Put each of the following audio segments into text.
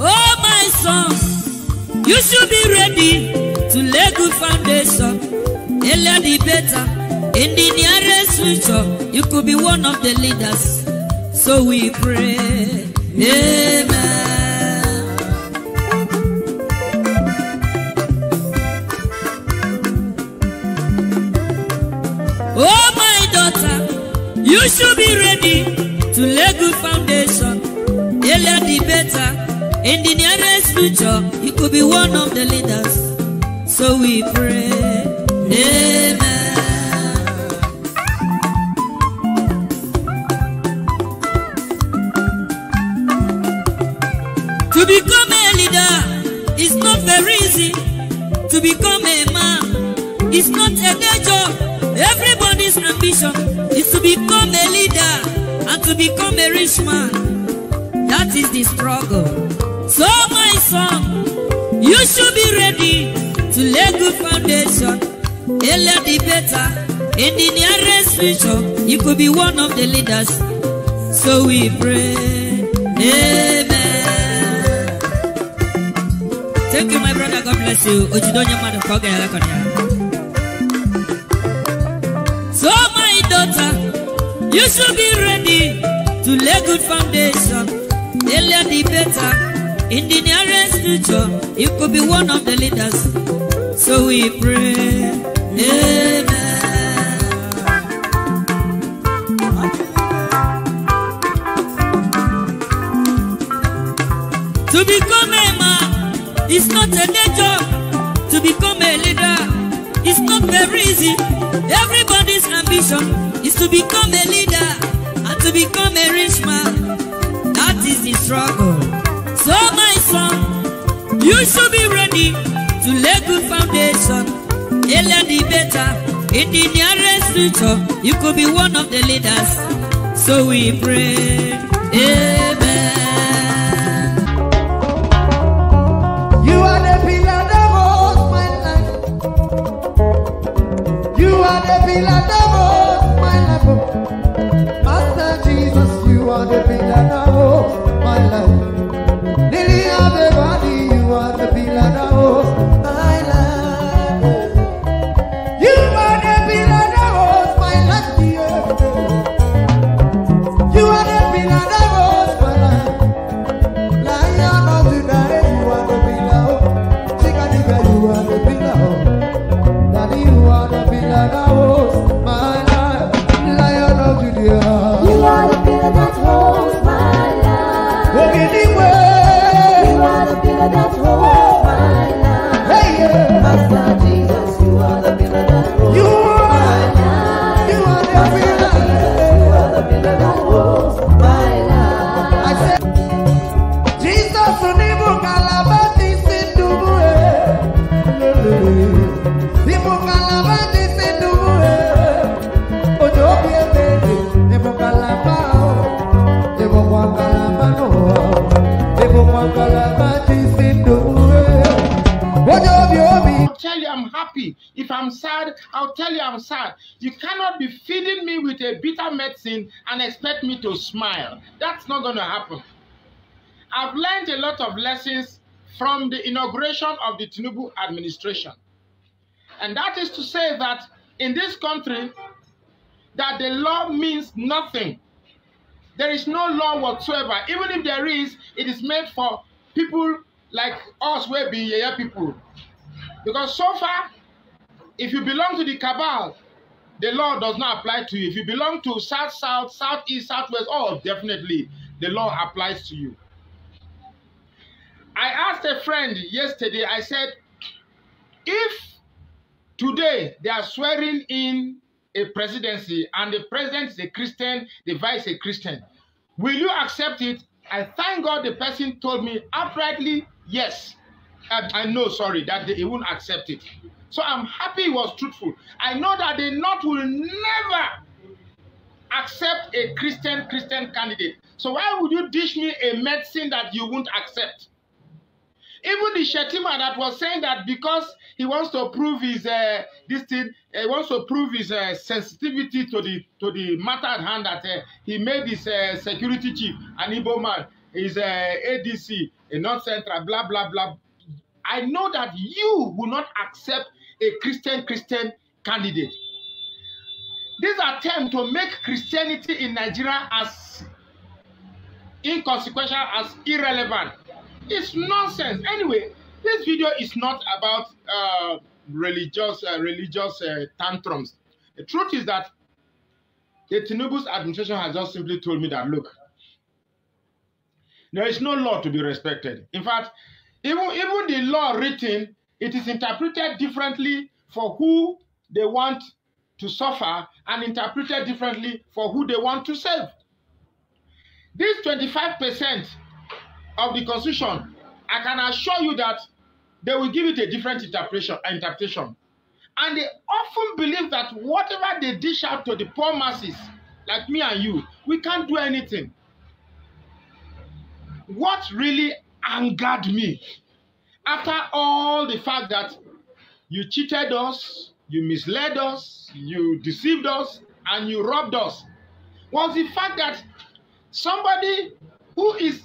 Oh, my son, you should be ready to lay good foundation. Earlier the better. In the nearest future, you could be one of the leaders. So we pray. Amen. Oh, my daughter, you should be ready to lay good foundation. Earlier the better. In the nearest future, you could be one of the leaders. So we pray. Amen. To become a leader is not very easy. To become a man is not a day job. Everybody's ambition is to become a leader and to become a rich man. That is the struggle. So my son, you should be ready to lay good foundation. Earlier the better. In the nearest future, you could be one of the leaders. So we pray. Amen. Thank you, my brother. God bless you. So my daughter, you should be ready to lay good foundation. Earlier the better. In the nearest future, you could be one of the leaders. So we pray. Amen. To become a man is not a day job. To become a leader is not very easy. Everybody's ambition is to become a leader and to become a rich man. That is the struggle. So my son, you should be ready to lay good foundation. Earlier the better. In the nearest future, you could be one of the leaders. So we pray. Amen. You are the pillar that holds my life. You are the pillar that holds my life. Master Jesus, you are the pillar that holds my life. Lily of the valley, you are the pillar that holds my life. You are the pillar that holds my life. You are the pillar that holds my life. Lion of the night, you are the pillar. Chicanica, you are the pillar. Daddy, you are the pillar that holds my life. Lion of Judea, you are the pillar that holds my life. You are the pillar that holds my life. Hey, yeah. Master Jesus, you are the pillar that holds You my are, life. you are the Master pillar. Jesus, you are the pillar that holds my life. I said, Jesus, unibu kalabati sinduwe. Nibu kalabati sinduwe. Ojo biebe, nibu kalabao. Nibu kwa kalabano. Nibu kwa kalabati sinduwe. Ojo biobi. I'll tell you I'm happy. If I'm sad, I'll tell you I'm sad. You cannot be feeding me with a bitter medicine and expect me to smile. That's not going to happen. I've learned a lot of lessons from the inauguration of the Tinubu administration. And that is to say that in this country, that the law means nothing. There is no law whatsoever. Even if there is, it is made for people like us, where be Yaya people. Because so far, if you belong to the cabal, the law does not apply to you. If you belong to South, South, Southeast, Southwest, oh, definitely, the law applies to you. I asked a friend yesterday, I said, if today they are swearing in a presidency and the president is a Christian, the vice a Christian, will you accept it? I thank God the person told me outrightly, yes. I know, sorry, that he won't accept it. So I'm happy he was truthful. I know that the North will never accept a Christian candidate. So why would you dish me a medicine that you won't accept? Even the Shetima that was saying that because he wants to prove his sensitivity to the matter at hand, that he made his security chief an Igbo man. is ADC, a North Central, blah, blah, blah. I know that you will not accept a Christian candidate. This attempt to make Christianity in Nigeria as inconsequential, as irrelevant, is nonsense. Anyway, this video is not about religious tantrums. The truth is that the Tinubu's administration has just simply told me that, look, there is no law to be respected. In fact, even the law written, it is interpreted differently for who they want to suffer and interpreted differently for who they want to save. This 25% of the Constitution, I can assure you that they will give it a different interpretation. And they often believe that whatever they dish out to the poor masses, like me and you, we can't do anything. What really angered me, after all the fact that you cheated us, you misled us, you deceived us, and you robbed us, was the fact that somebody who is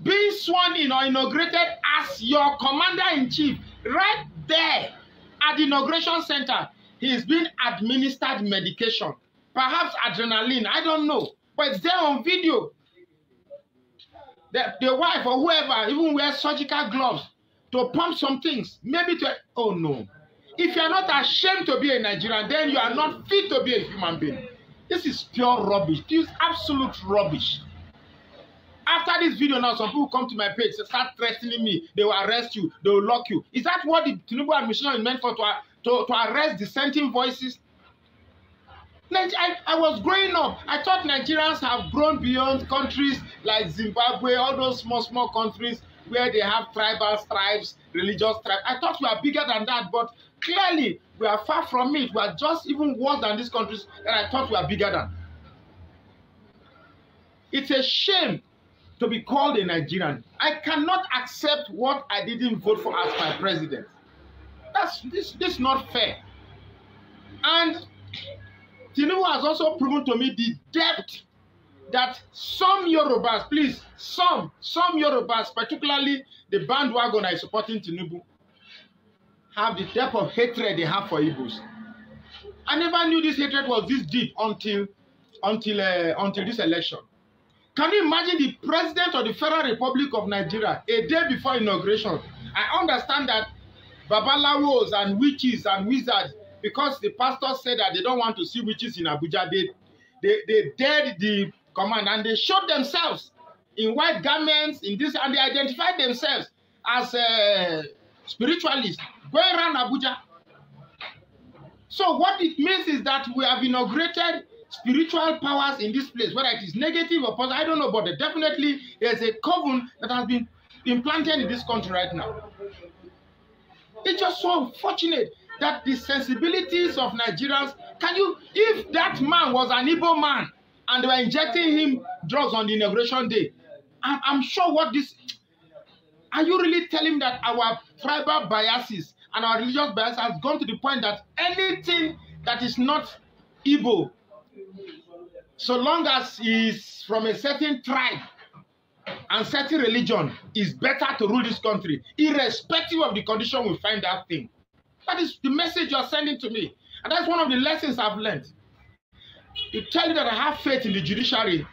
being sworn in or inaugurated as your commander-in-chief, right there at the inauguration center, he is being administered medication, perhaps adrenaline, I don't know, but it's there on video. The wife or whoever even wears surgical gloves to pump some things, maybe to, oh no. If you are not ashamed to be a Nigerian, then you are not fit to be a human being. This is pure rubbish. This is absolute rubbish. After this video now, some people come to my page, start threatening me. They will arrest you. They will lock you. Is that what the Tinubu administration is meant for, to arrest dissenting voices? I was growing up. I thought Nigerians have grown beyond countries like Zimbabwe, all those small countries where they have tribal tribes, religious tribes. I thought we are bigger than that, but clearly we are far from it. We are just even worse than these countries that I thought we are bigger than. It's a shame to be called a Nigerian. I cannot accept what I didn't vote for as my president. This is not fair. And Tinubu has also proven to me the depth that some Yorubas, please, some Yorubas, particularly the bandwagon that is supporting Tinubu, have the depth of hatred they have for Igbos. I never knew this hatred was this deep until this election. Can you imagine the president of the Federal Republic of Nigeria, a day before inauguration? I understand that Babalawos and witches and wizards, because the pastor said that they don't want to see witches in Abuja, they dared the command and they showed themselves in white garments, in this, and they identified themselves as spiritualists going around Abuja. So what it means is that we have inaugurated spiritual powers in this place, whether it is negative or positive, I don't know, but definitely there's a coven that has been implanted in this country right now. It's just so unfortunate that the sensibilities of Nigerians, if that man was an Igbo man and they were injecting him drugs on the inauguration day, I'm sure are you really telling that our tribal biases and our religious bias has gone to the point that anything that is not Igbo, so long as he is from a certain tribe and certain religion, is better to rule this country, irrespective of the condition we find that thing. That is the message you are sending to me. And that's one of the lessons I've learned. To tell you that I have faith in the judiciary,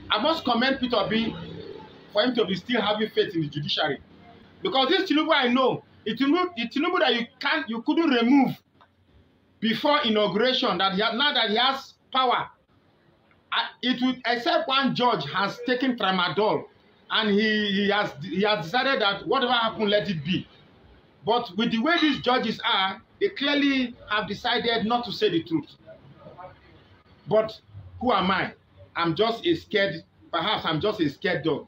I must commend Peter Obi for him to be still having faith in the judiciary. Because this Tinubu I know, the Tinubu that you couldn't remove before inauguration, now that he has power, except one judge has taken tramadol, and he has decided that whatever happened, let it be. But with the way these judges are, they clearly have decided not to say the truth. But who am I? I'm just a scared, perhaps I'm just a scared dog.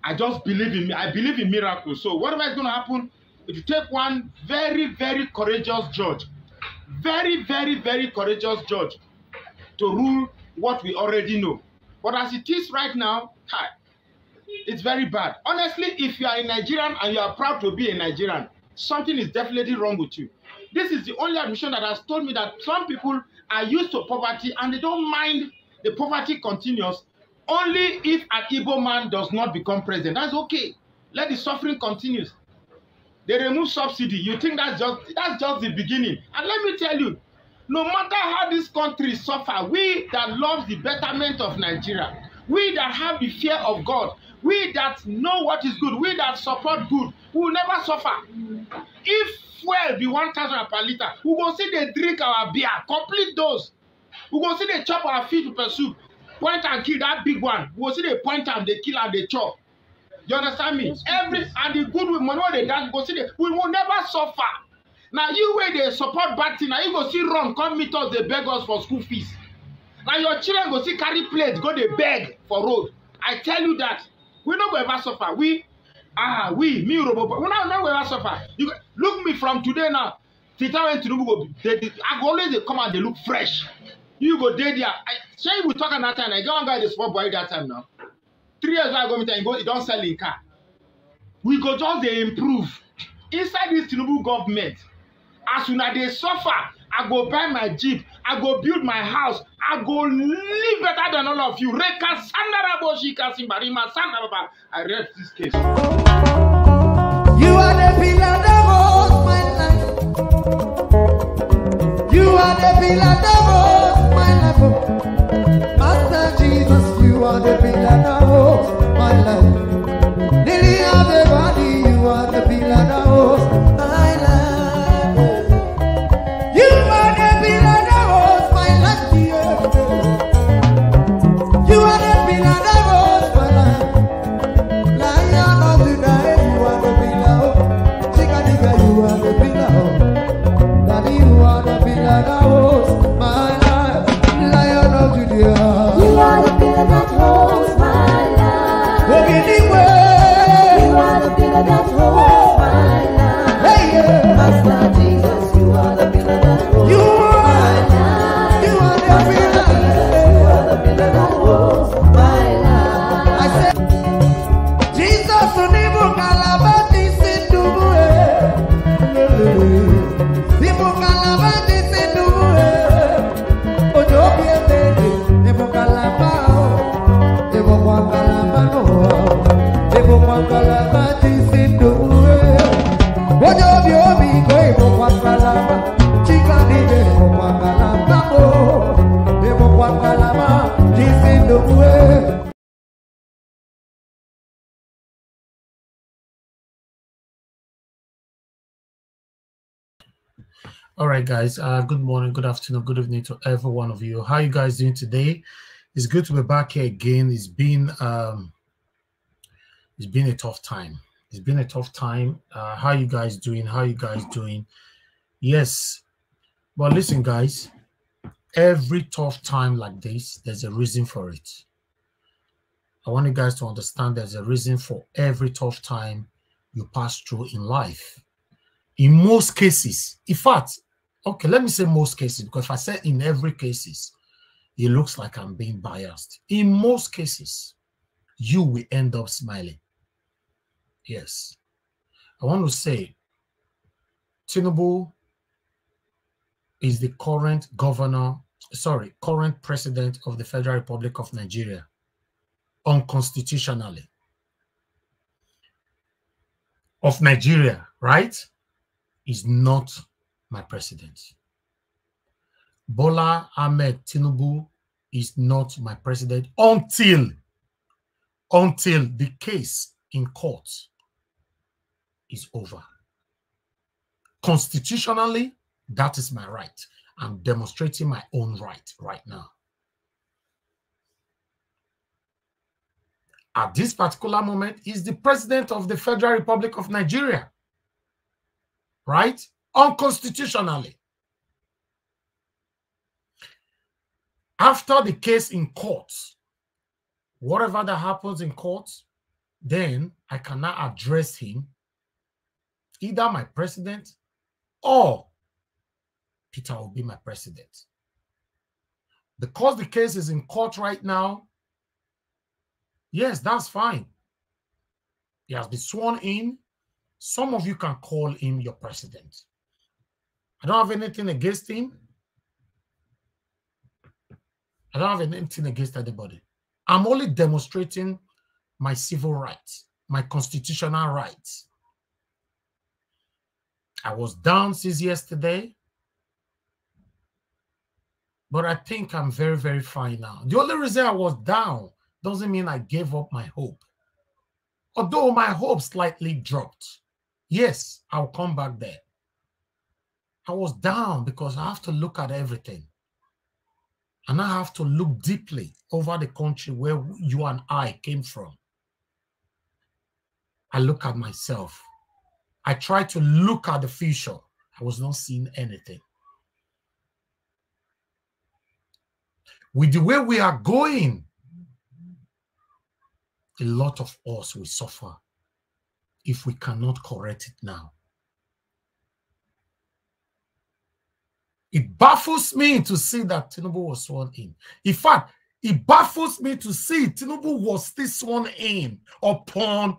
I just believe in miracles. So whatever is going to happen, if you take one very, very courageous judge, very, very, very courageous judge to rule what we already know. But as it is right now, it's very bad. Honestly, if you are a Nigerian and you are proud to be a Nigerian, something is definitely wrong with you. This is the only admission that has told me that some people are used to poverty and they don't mind the poverty continues Only if an Igbo man does not become president. That's okay. Let the suffering continue. They remove subsidy. You think that's just the beginning. And let me tell you, no matter how this country suffer, we that love the betterment of Nigeria, we that have the fear of God, we that know what is good, we that support good, we will never suffer. If fuel be 1,000 per liter, we go see they drink our beer, complete dose. We go see they chop our fish pepper soup, point and kill that big one. We go see they point and they kill and they chop. You understand me? And the good with money they dance, go see we will never suffer. Now you where they support bad thing, now you go see run, come meet us, they beg us for school fees. Now your children go see carry plates, go they beg for road. I tell you that we not going to ever suffer. Me, Robo, we not going to ever suffer. You look me from today now. Tita went to I go always they come and they look fresh. You go there. I say we talk at that time. I go one guy the sport boy that time now. 3 years ago, I go meet and go, he don't sell in car. We go just they improve. Inside this Tinubu government, as soon as they suffer, I go buy my Jeep, I go build my house, I go live better than all of you. I read this case. You are the pillar that holds my life. You are the pillar that holds my life. Master Jesus, you are the pillar that holds my life. Lily of the body, you are the pillar that holds my life. You are the pillar that holds my life. You are the pillar that holds my life. Lion of the night, you are the pillar. Chickadee, you are the pillar. Daddy, you are the pillar that holds my life. Lion of Judea. You are the pillar that holds my life. You are the pillar that holds my life. Hey, yeah. Master Jesus, you are the pillar that holds You my are, life. you are the Master pillar. Jesus, you are the pillar that holds my life. I said, Jesus, unibu kalabati sinduwe. Nibu kalabati sinduwe. Ojo biembe, nibu kalabao. Nibu kwa kalabano. Nibu kwa kalabati sinduwe. Ojo biobi ko nibu kwa kalaba. Chikadije nibu kwa kalabao. Nibu kwa kalabati sinduwe. All right, guys. Good morning, good afternoon, good evening to every one of you. How you guys doing today? It's good to be back here again. It's been a tough time. It's been a tough time. How you guys doing? How you guys doing? Yes, but listen, guys. Every tough time like this, there's a reason for it. I want you guys to understand there's a reason for every tough time you pass through in life. In most cases, in fact, okay, let me say most cases, because if I say in every cases, it looks like I'm being biased. In most cases, you will end up smiling. Yes. I want to say, Tinubu is the current current president of the Federal Republic of Nigeria, unconstitutionally. Of Nigeria, right? Is not my president. Bola Ahmed Tinubu is not my president until the case in court is over. Constitutionally, that is my right. I'm demonstrating my own right now. At this particular moment, he's the president of the Federal Republic of Nigeria. Right? Unconstitutionally. After the case in court, whatever that happens in court, then I cannot address him, either my president or Peter will be my president. Because the case is in court right now, yes, that's fine. He has been sworn in. Some of you can call him your president. I don't have anything against him. I don't have anything against anybody. I'm only demonstrating my civil rights, my constitutional rights. I was down since yesterday, but I think I'm very, very fine now. The only reason I was down doesn't mean I gave up my hope. Although my hope slightly dropped. Yes, I'll come back there. I was down because I have to look at everything. And I have to look deeply over the country where you and I came from. I look at myself. I try to look at the future. I was not seeing anything. With the way we are going, a lot of us will suffer if we cannot correct it now. It baffles me to see that Tinubu was sworn in. In fact, it baffles me to see Tinubu was still sworn in upon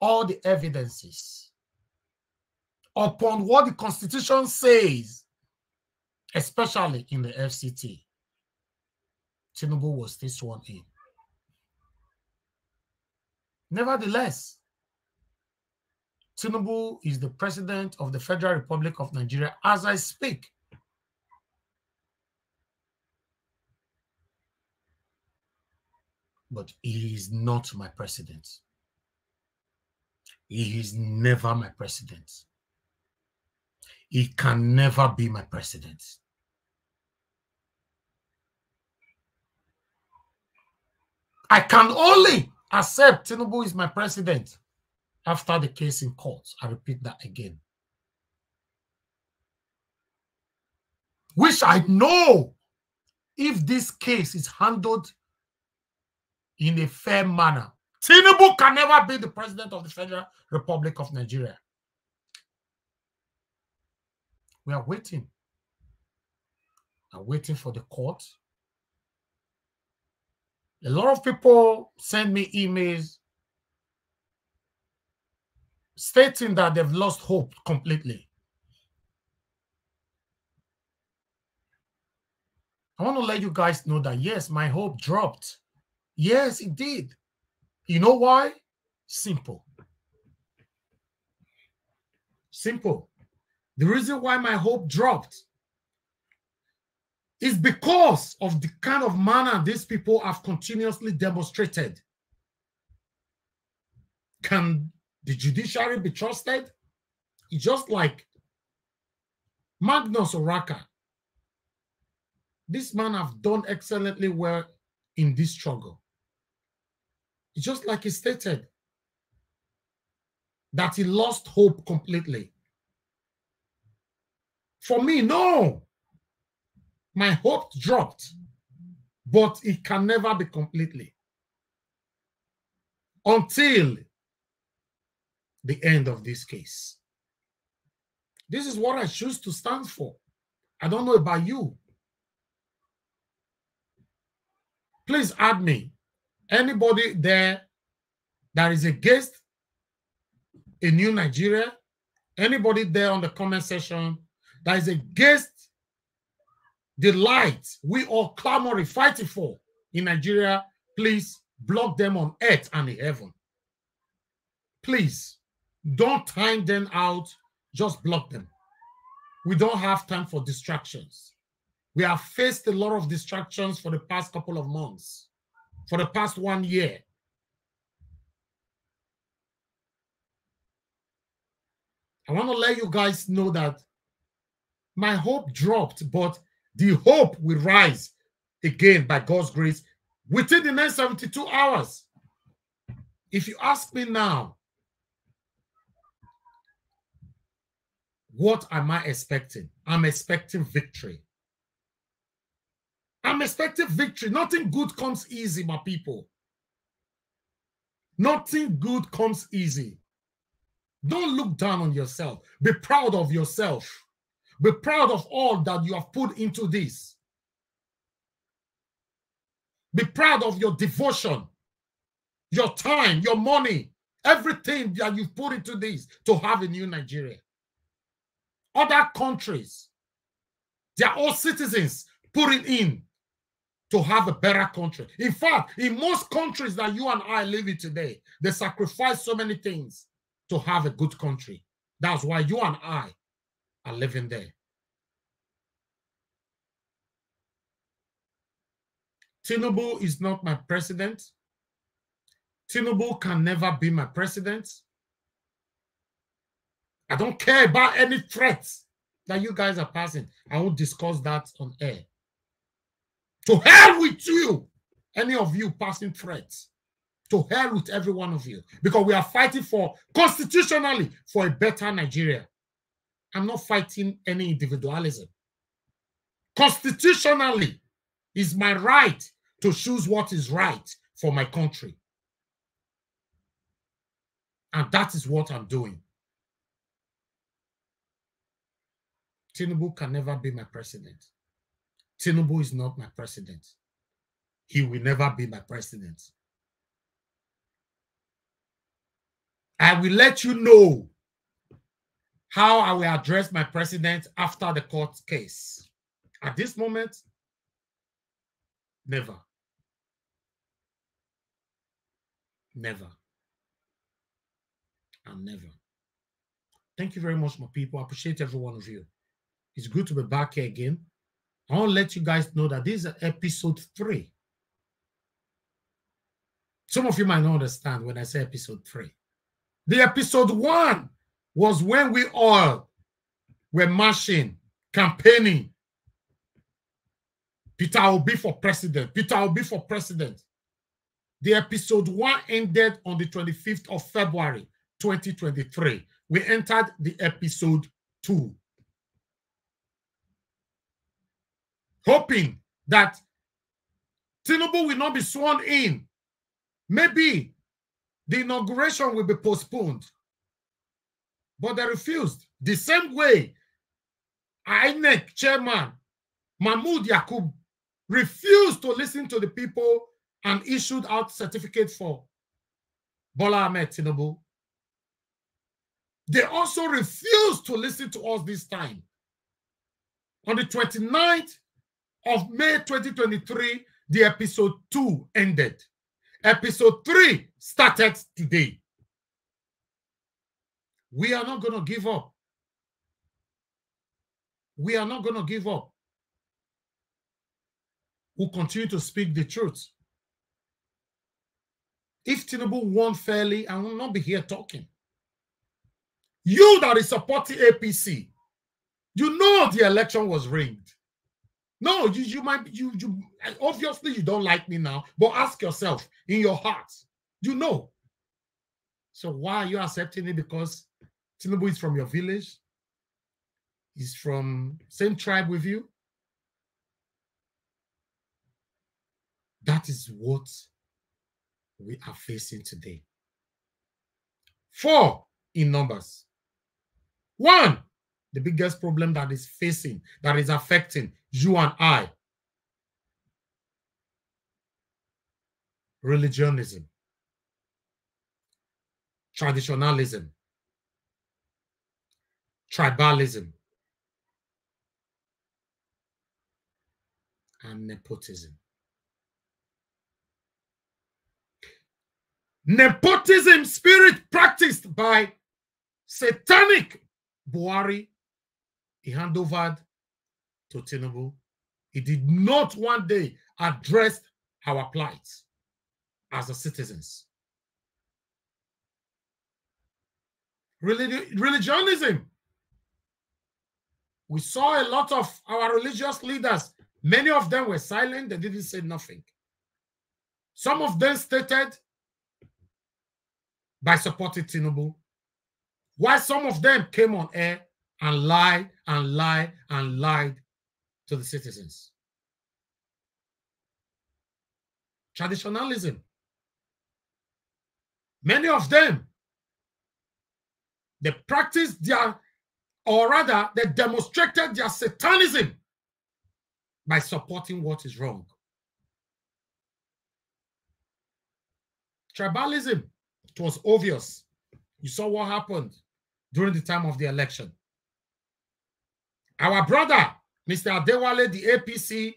all the evidences, upon what the Constitution says, especially in the FCT. Tinubu was still sworn in. Nevertheless, Tinubu is the president of the Federal Republic of Nigeria as I speak. But he is not my president. He is never my president. He can never be my president. I can only accept Tinubu is my president after the case in court. I repeat that again. Which I know, if this case is handled in a fair manner, Tinubu can never be the president of the Federal Republic of Nigeria. We are waiting. We are waiting for the court. A lot of people send me emails stating that they've lost hope completely. I want to let you guys know that, yes, my hope dropped. Yes, it did. You know why? Simple. Simple. The reason why my hope dropped is because of the kind of manner these people have continuously demonstrated. Can the judiciary be trusted? It's just like Magnus Oraka. This man have done excellently well in this struggle. It's just like he stated that he lost hope completely. For me, no. My hope dropped, but it can never be completely until the end of this case. This is what I choose to stand for. I don't know about you. Please add me. Anybody there that is against a new Nigeria? Anybody there on the comment section that is against the light we all clamoring, fighting for in Nigeria? Please block them on earth and in heaven. Please don't time them out. Just block them. We don't have time for distractions. We have faced a lot of distractions for the past couple of months, for the past 1 year. I want to let you guys know that my hope dropped, but the hope will rise again by God's grace within the next 72 hours. If you ask me now, what am I expecting? I'm expecting victory. I'm expecting victory. Nothing good comes easy, my people. Nothing good comes easy. Don't look down on yourself. Be proud of yourself. Be proud of all that you have put into this. Be proud of your devotion, your time, your money, everything that you've put into this to have a new Nigeria. Other countries, they are all citizens putting in to have a better country. In fact, in most countries that you and I live in today, they sacrifice so many things to have a good country. That's why you and I are living there. Tinubu is not my president. Tinubu can never be my president. I don't care about any threats that you guys are passing. I won't discuss that on air. To hell with you, any of you passing threats. To hell with every one of you. Because we are fighting for, constitutionally, for a better Nigeria. I'm not fighting any individualism. Constitutionally, it's my right to choose what is right for my country. And that is what I'm doing. Tinubu can never be my president. Tinubu is not my president. He will never be my president. I will let you know how I will address my president after the court case. At this moment, never. Never. And never. Thank you very much, my people. I appreciate every one of you. It's good to be back here again. I want to let you guys know that this is episode 3. Some of you might not understand when I say episode 3. The episode 1 was when we all were marching, campaigning. Peter Obi for president. Peter Obi for president. The episode 1 ended on the 25th of February, 2023. We entered the episode 2. Hoping that Tinubu will not be sworn in. Maybe the inauguration will be postponed. But they refused. The same way INEC chairman Mahmoud Yakub refused to listen to the people and issued out certificate for Bola Ahmed Tinubu. They also refused to listen to us this time. On the 29th of May 2023, the episode 2 ended. Episode 3 started today. We are not going to give up. We are not going to give up. We'll continue to speak the truth. If Tinubu won fairly, I will not be here talking. You that is supporting APC, you know the election was rigged. No, you obviously you don't like me now, but ask yourself in your heart, you know. So why are you accepting it? Because Tinubu is from your village? He's from same tribe with you? That is what we are facing today. 4 in numbers. 1, the biggest problem that is facing, that is affecting you and I. Religionism. Traditionalism. Tribalism. And nepotism. Nepotism spirit practiced by satanic Buhari, he handed over to Tinubu. He did not one day address our plight as the citizens. Religionism. We saw a lot of our religious leaders. Many of them were silent. They didn't say nothing. Some of them stated by supporting Tinubu, while some of them came on air and lied and lied and lied to the citizens. Traditionalism. Many of them, they practiced their, or rather, they demonstrated their satanism by supporting what is wrong. Tribalism. It was obvious. You saw what happened during the time of the election. Our brother, Mr. Adewale, the APC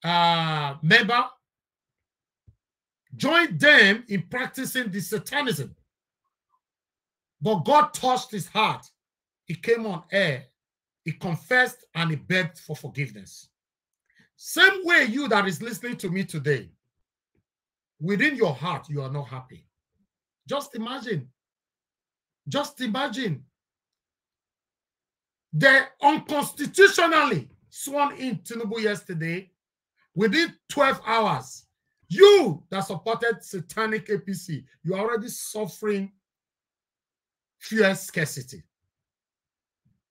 member joined them in practicing the satanism. But God touched his heart. He came on air. He confessed and he begged for forgiveness. Same way you that is listening to me today, within your heart, you are not happy. Just imagine. Just imagine. They unconstitutionally sworn in Tinubu yesterday. Within 12 hours, you that supported satanic APC, you are already suffering fierce scarcity.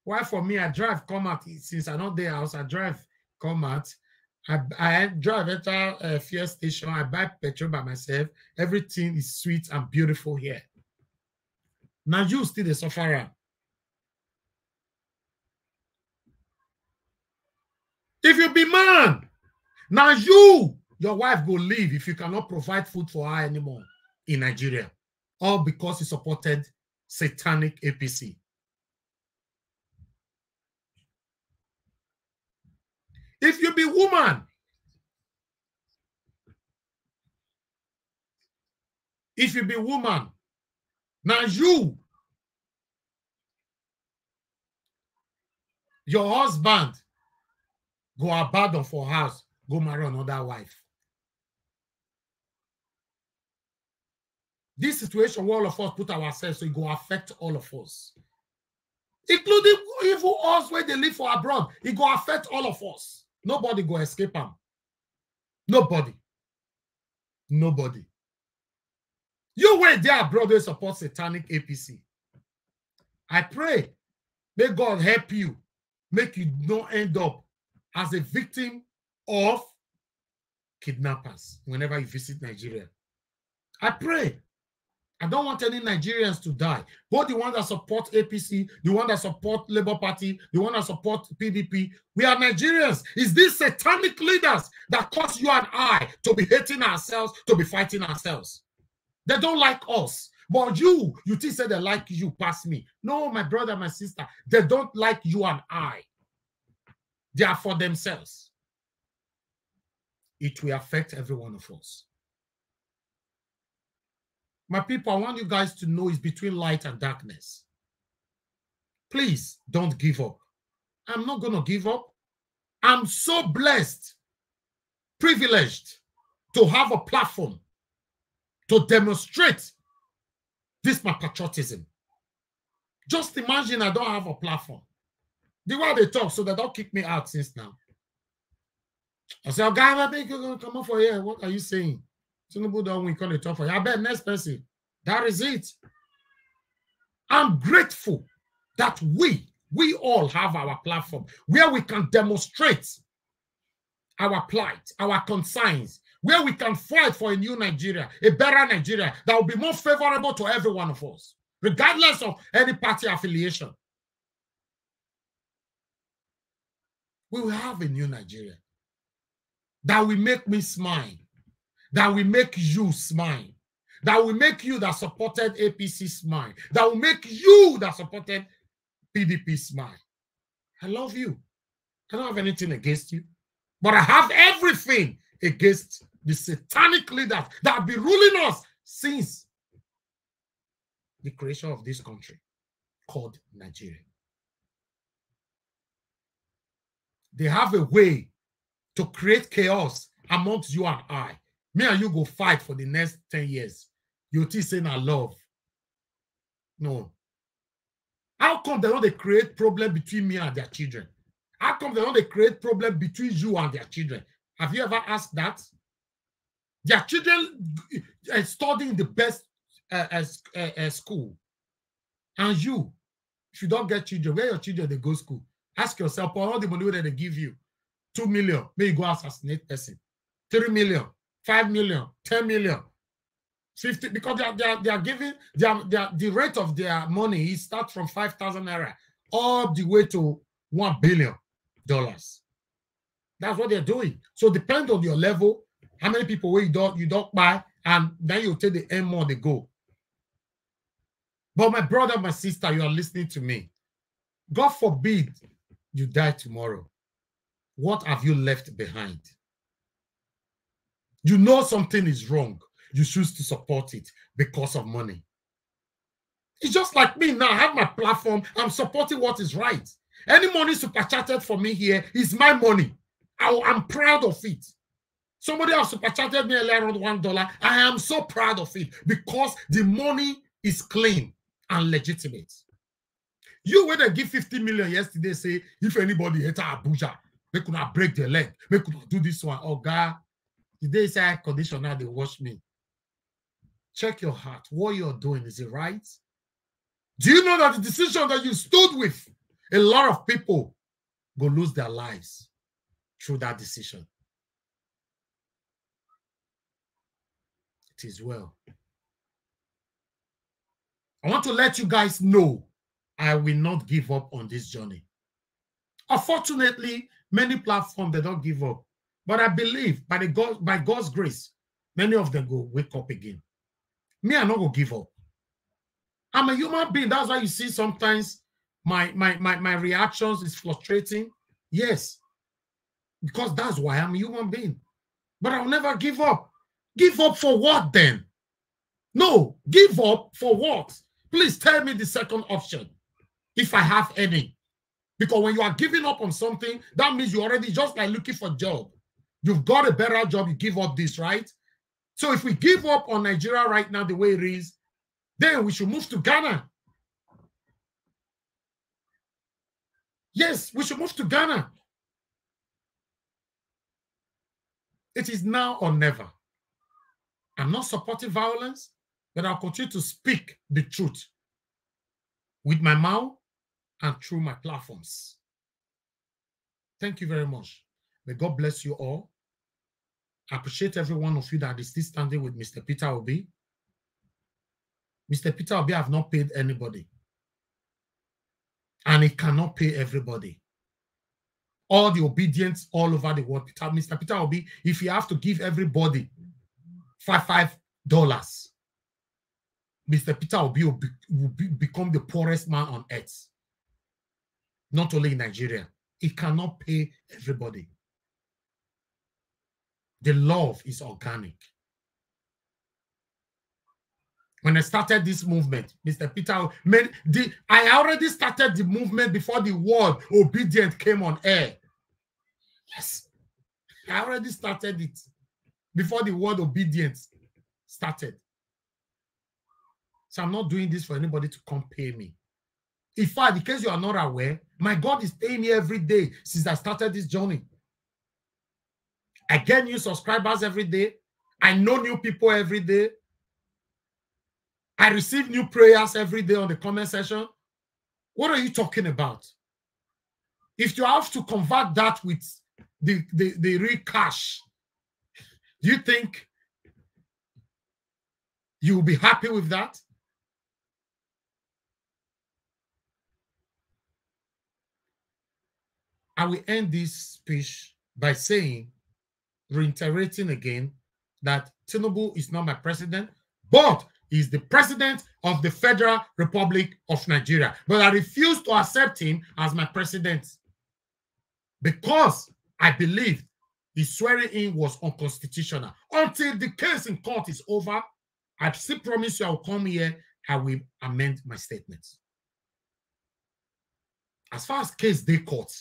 Why for me, I drive, come out, since I'm not there house, I drive, come out. I drive at a fuel station. I buy petrol by myself. Everything is sweet and beautiful here. Now you still the sufferer. If you be man, now you, your wife will leave if you cannot provide food for her anymore in Nigeria. All because you supported satanic APC. If you be woman, now you, your husband, go abandon for house, go marry another wife. This situation where all of us put ourselves, so it go affect all of us. Including even us where they live for abroad, it go affect all of us. Nobody go escape them. Nobody. Nobody. You were there abroad, they support satanic APC. I pray, may God help you, make you not end up as a victim of kidnappers whenever you visit Nigeria. I pray. I don't want any Nigerians to die. Both the one that support APC, the one that support Labour Party, the one that support PDP. We are Nigerians. It's these satanic leaders that cause you and I to be hating ourselves, to be fighting ourselves. They don't like us. But you think say they like you past me. No, my brother, my sister, they don't like you and I. They are for themselves. It will affect every one of us. My people, I want you guys to know it's between light and darkness. Please don't give up. I'm not going to give up. I'm so blessed, privileged to have a platform to demonstrate this my patriotism. Just imagine I don't have a platform. The way they talk, so they don't kick me out since now. I say, oh, guys, I think you're going to come up for here. What are you saying? Tinubu don't win, come to talk for you. I bet next person. That is it. I'm grateful that we all have our platform where we can demonstrate our plight, our concerns, where we can fight for a new Nigeria, a better Nigeria that will be more favorable to every one of us, regardless of any party affiliation. We will have a new Nigeria that will make me smile, that will make you smile, that will make you that supported APC smile, that will make you that supported PDP smile. I love you. I don't have anything against you, but I have everything against the satanic leaders that have been ruling us since the creation of this country called Nigeria. They have a way to create chaos amongst you and I. Me and you go fight for the next 10 years. You think saying I love. No. How come they don't create problem between me and their children? How come they don't create problem between you and their children? Have you ever asked that? Their children studying the best school. And you, if you don't get children, where your children they go to school? Ask yourself, for all the money that they give you, 2 million, may you go assassinate person. 3 million, 5 million, 10 million, 50, because they are giving the rate of their money is start from 5,000 naira all the way to $1 billion. That's what they're doing. So depend on your level, how many people where you don't buy, and then you take the end more they go. But my brother, my sister, you are listening to me. God forbid you die tomorrow. What have you left behind? You know something is wrong. You choose to support it because of money. It's just like me now. I have my platform. I'm supporting what is right. Any money super chatted for me here is my money. I'm proud of it. Somebody else super chatted me earlier around $1. I am so proud of it because the money is clean and legitimate. You when they give 50 million yesterday, say if anybody enter Abuja, they could not break their leg, they could not do this one. Oh God, today say air conditioner, they wash me. Check your heart. What you're doing, is it right? Do you know that the decision that you stood with, a lot of people go lose their lives through that decision? It is well. I want to let you guys know I will not give up on this journey. Unfortunately, many platforms, they don't give up. But I believe by God's grace, many of them go wake up again. Me, I'm not going to give up. I'm a human being. That's why you see sometimes my reactions is frustrating. Yes. Because that's why I'm a human being. But I'll never give up. Give up for what then? No, give up for what? Please tell me the second option, if I have any. Because when you are giving up on something, that means you already just like looking for a job. You've got a better job, you give up this, right? So if we give up on Nigeria right now the way it is, then we should move to Ghana. Yes, we should move to Ghana. It is now or never. I'm not supporting violence, but I'll continue to speak the truth with my mouth and through my platforms. Thank you very much. May God bless you all. I appreciate every one of you that is still standing with Mr. Peter Obi. Mr. Peter Obi have not paid anybody. And he cannot pay everybody. All the obedience all over the world. Mr. Peter Obi, if you have to give everybody $5, Mr. Peter Obi will become the poorest man on earth. Not only in Nigeria. He cannot pay everybody. The love is organic. When I started this movement, Mr. Peter, I already started the movement before the word obedient came on air. Yes. I already started it before the word obedience started. So I'm not doing this for anybody to come pay me. In fact, in case you are not aware, my God is paying me every day since I started this journey. I get new subscribers every day. I know new people every day. I receive new prayers every day on the comment section. What are you talking about? If you have to convert that with the real cash, do you think you will be happy with that? I will end this speech by saying, reiterating again, that Tinubu is not my president, but he's the president of the Federal Republic of Nigeria. But I refuse to accept him as my president because I believe his swearing in was unconstitutional. Until the case in court is over, I still promise you I will come here, I will amend my statements. As far as case day court,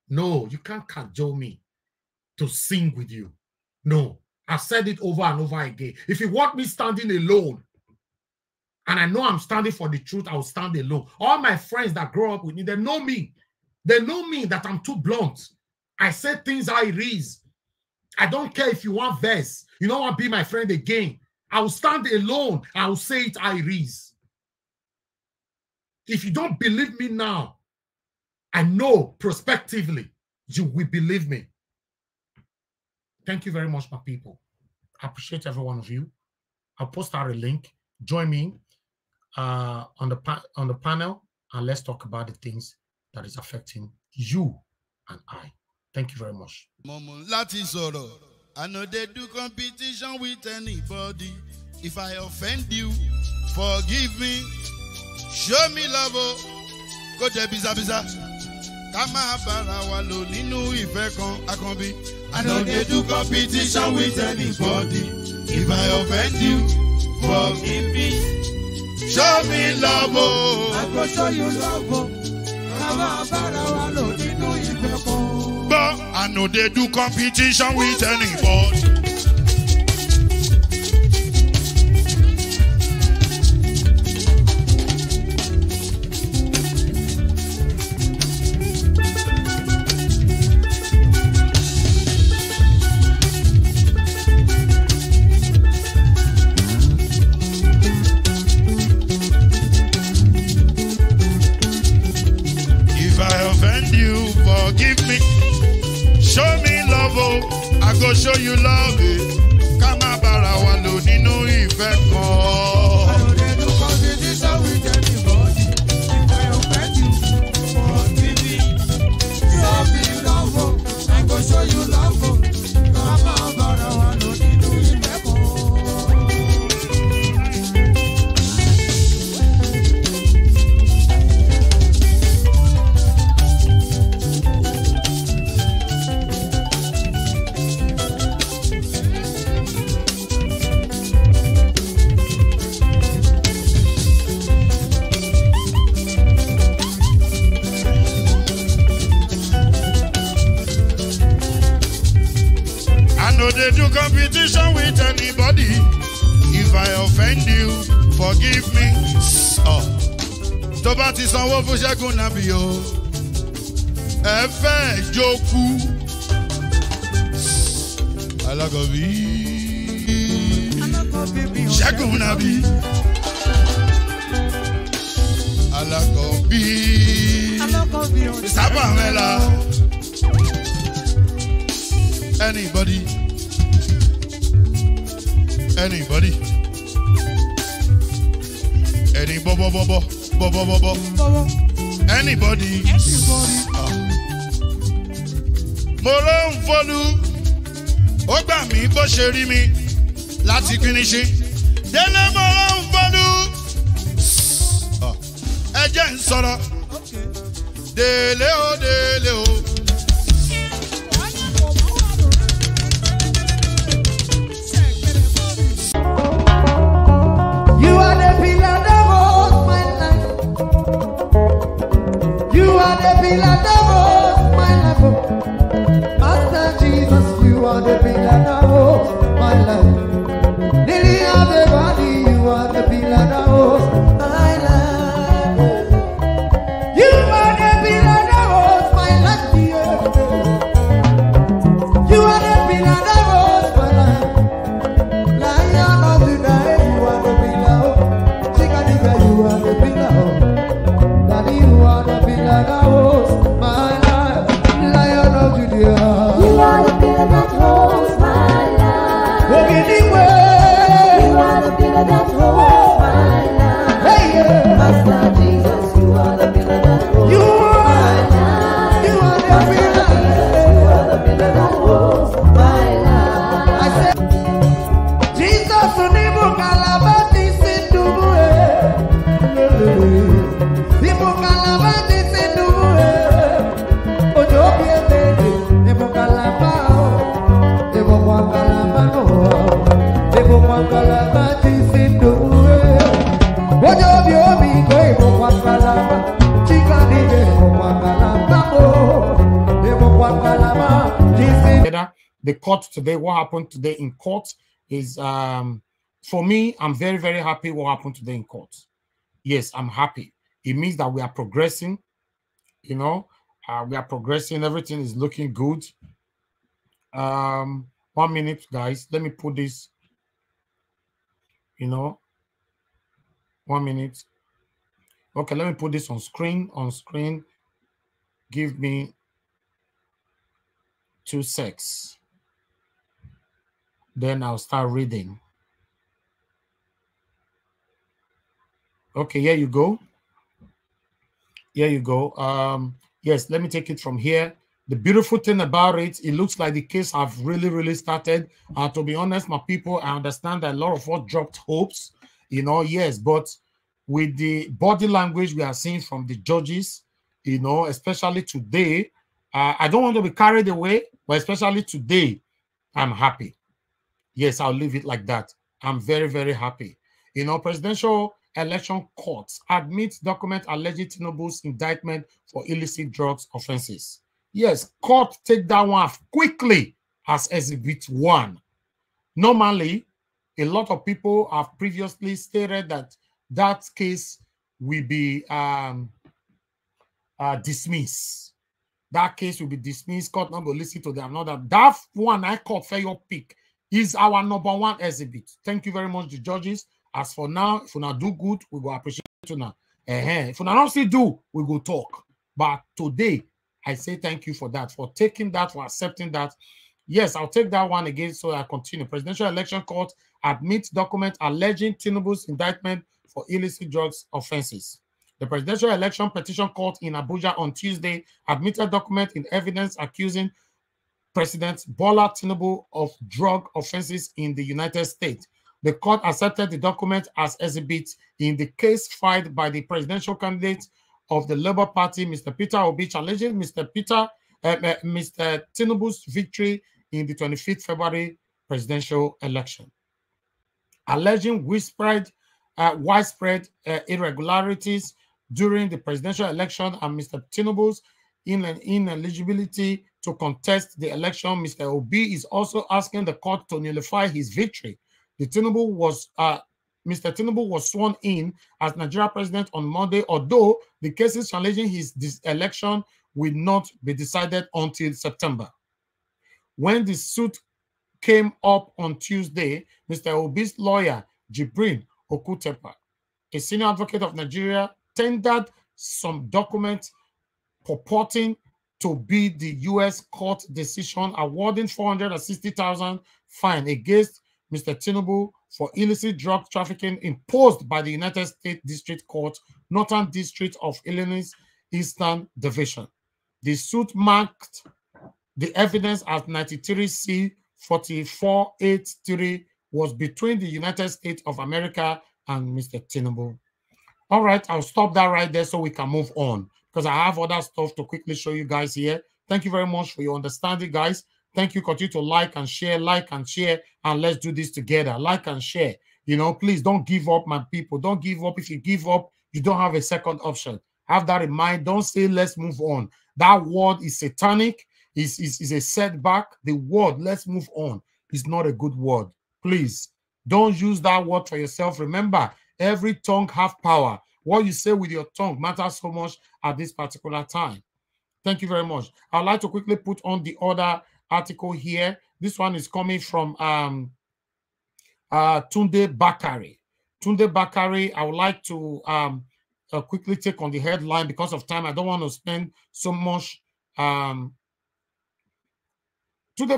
no, you can't cajole me to sing with you. No, I've said it over and over again. If you want me standing alone, and I know I'm standing for the truth, I will stand alone. All my friends that grow up with me, they know me. They know me that I'm too blunt. I say things how it is. I don't care if you want verse. You don't want to be my friend again. I will stand alone. I will say it how it is. If you don't believe me now, I know prospectively you will believe me. Thank you very much, my people. I appreciate every one of you. I'll post out a link. Join me on the panel, and let's talk about the things that is affecting you and I. Thank you very much. I know they do competition with anybody. If I offend you, forgive me. Show me love. Go to biza biza. ká máa bára wa lò nínú ìfẹ́ kan akànbí. I no dey do competition with anybody. If I offend you, forgive me. Show me love, oh. I go show you love, oh. Ká máa bára wa lò nínú ìfẹ́ kan. But I no dey do competition with anybody. Forgive me, show me love, oh, I go show you love, ká má bára wa lò nínú ìfẹ́ kan. I don't dey do competition with anybody. If I offend you, forgive me. Show me love, oh, I go show you love, oh, ká má bára wa lò nínú ìfẹ́ kan. No dey do competition with anybody. If I offend you, forgive me. Tó bá ti sanwó fún Ṣẹ́gun nàbí o, ẹ fẹ́ jókù. Alákọ̀bí Ṣẹ́gun nàbí. Alákọ̀bí sábà mẹ́la. Anybody? Anybody? Any bobo bobo bobo bobo? Anybody? Mo ló ń folú, ó gbà mí bó ṣe rí mi láti kíníṣí. Délé mo ló ń folú, ẹ jẹ́ ń sọ̀rọ̀. Délé o, délé o. Pillar that holds my life, Master Jesus, you are the pillar that holds my life. Lily of the valley, you are the pillar that holds my life. You are the pillar that holds my life, dear. You are the pillar that holds my life. Lion of the night, you are the pillar. Chicken, you are the pillar. Daddy, you are the pillar that holds my life. Lion of Judea. You are the pillar that holds my life. Walk anywhere. You are the pillar that holds my life. Hey, yeah. Master Jesus, you are the pillar that holds You my are. life. You are the Master pillar. Jesus, you are the pillar that holds my life. I said, Jesus, unibu kalabati sinduwe. Nibu kalabati sinduwe. Ojo biete, nibu kalabao. Nibu kwa kalabano. Nibu kwa kalabati sinduwe. Ojo biobi ko nibu kwa kalaba. Chika nibe nibu kwa kalabao. Nibu kwa kalaba. Jesus. The court today, what happened today in court is, for me, I'm very, very happy what happened today in court. Yes, I'm happy. It means that we are progressing, you know, we are progressing. Everything is looking good. 1 minute, guys. Let me put this, you know, 1 minute. Okay, let me put this on screen. Give me 2 seconds. Then I'll start reading. Okay, here you go. Here you go. Yes, let me take it from here. The beautiful thing about it, it looks like the case have really started. To be honest, my people, I understand that a lot of us dropped hopes, you know, yes, but with the body language we are seeing from the judges, you know, especially today. I don't want to be carried away, but especially today, I'm happy. Yes, I'll leave it like that. I'm very, very happy. You know, Presidential Election Courts admits document alleging Tinubu's indictment for illicit drugs offenses. Yes, court take that one quickly as Exhibit 1. Normally, a lot of people have previously stated that that case will be dismissed. That case will be dismissed. Court not going to listen to them. Another that one I caught for your pick is our #1 exhibit. Thank you very much, the judges. As for now, if you not do good, we will appreciate you now. If you not still do, we will talk. But today, I say thank you for that, for taking that, for accepting that. Yes, I'll take that one again, so I continue. Presidential Election Court admits document alleging Tinubu's indictment for illicit drugs offenses. The Presidential Election Petition Court in Abuja on Tuesday admitted document in evidence accusing President Bola Tinubu of drug offenses in the United States. The court accepted the document as exhibit in the case filed by the presidential candidate of the Labour Party, Mr. Peter Obi, challenging Mr. Tinubu's victory in the 25th February presidential election, alleging widespread irregularities during the presidential election and Mr. Tinubu's ineligibility to contest the election. Mr. Obi is also asking the court to nullify his victory. Mr. Tinubu was sworn in as Nigeria president on Monday, although the cases challenging this election will not be decided until September. When the suit came up on Tuesday, Mr. Obi's lawyer, Jibrin Okutepa, a senior advocate of Nigeria, tendered some documents purporting to be the U.S. court decision awarding $460,000 fine against Mr. Tinubu for illicit drug trafficking imposed by the United States District Court, Northern District of Illinois, Eastern Division. The suit marked the evidence as 93C 4483 was between the United States of America and Mr. Tinubu. All right, I'll stop that right there so we can move on, because I have other stuff to quickly show you guys here. Thank you very much for your understanding, guys. Thank you. Continue to like and share, and let's do this together. Like and share. You know, please don't give up, my people. Don't give up. If you give up, you don't have a second option. Have that in mind. Don't say, let's move on. That word is satanic. Is a setback. The word, let's move on, is not a good word. Please, don't use that word for yourself. Remember, every tongue has power. What you say with your tongue matters so much at this particular time. Thank you very much. I'd like to quickly put on the other article here. This one is coming from Tunde Bakari. Tunde Bakari, I would like to quickly take on the headline because of time. I don't want to spend so much. Tunde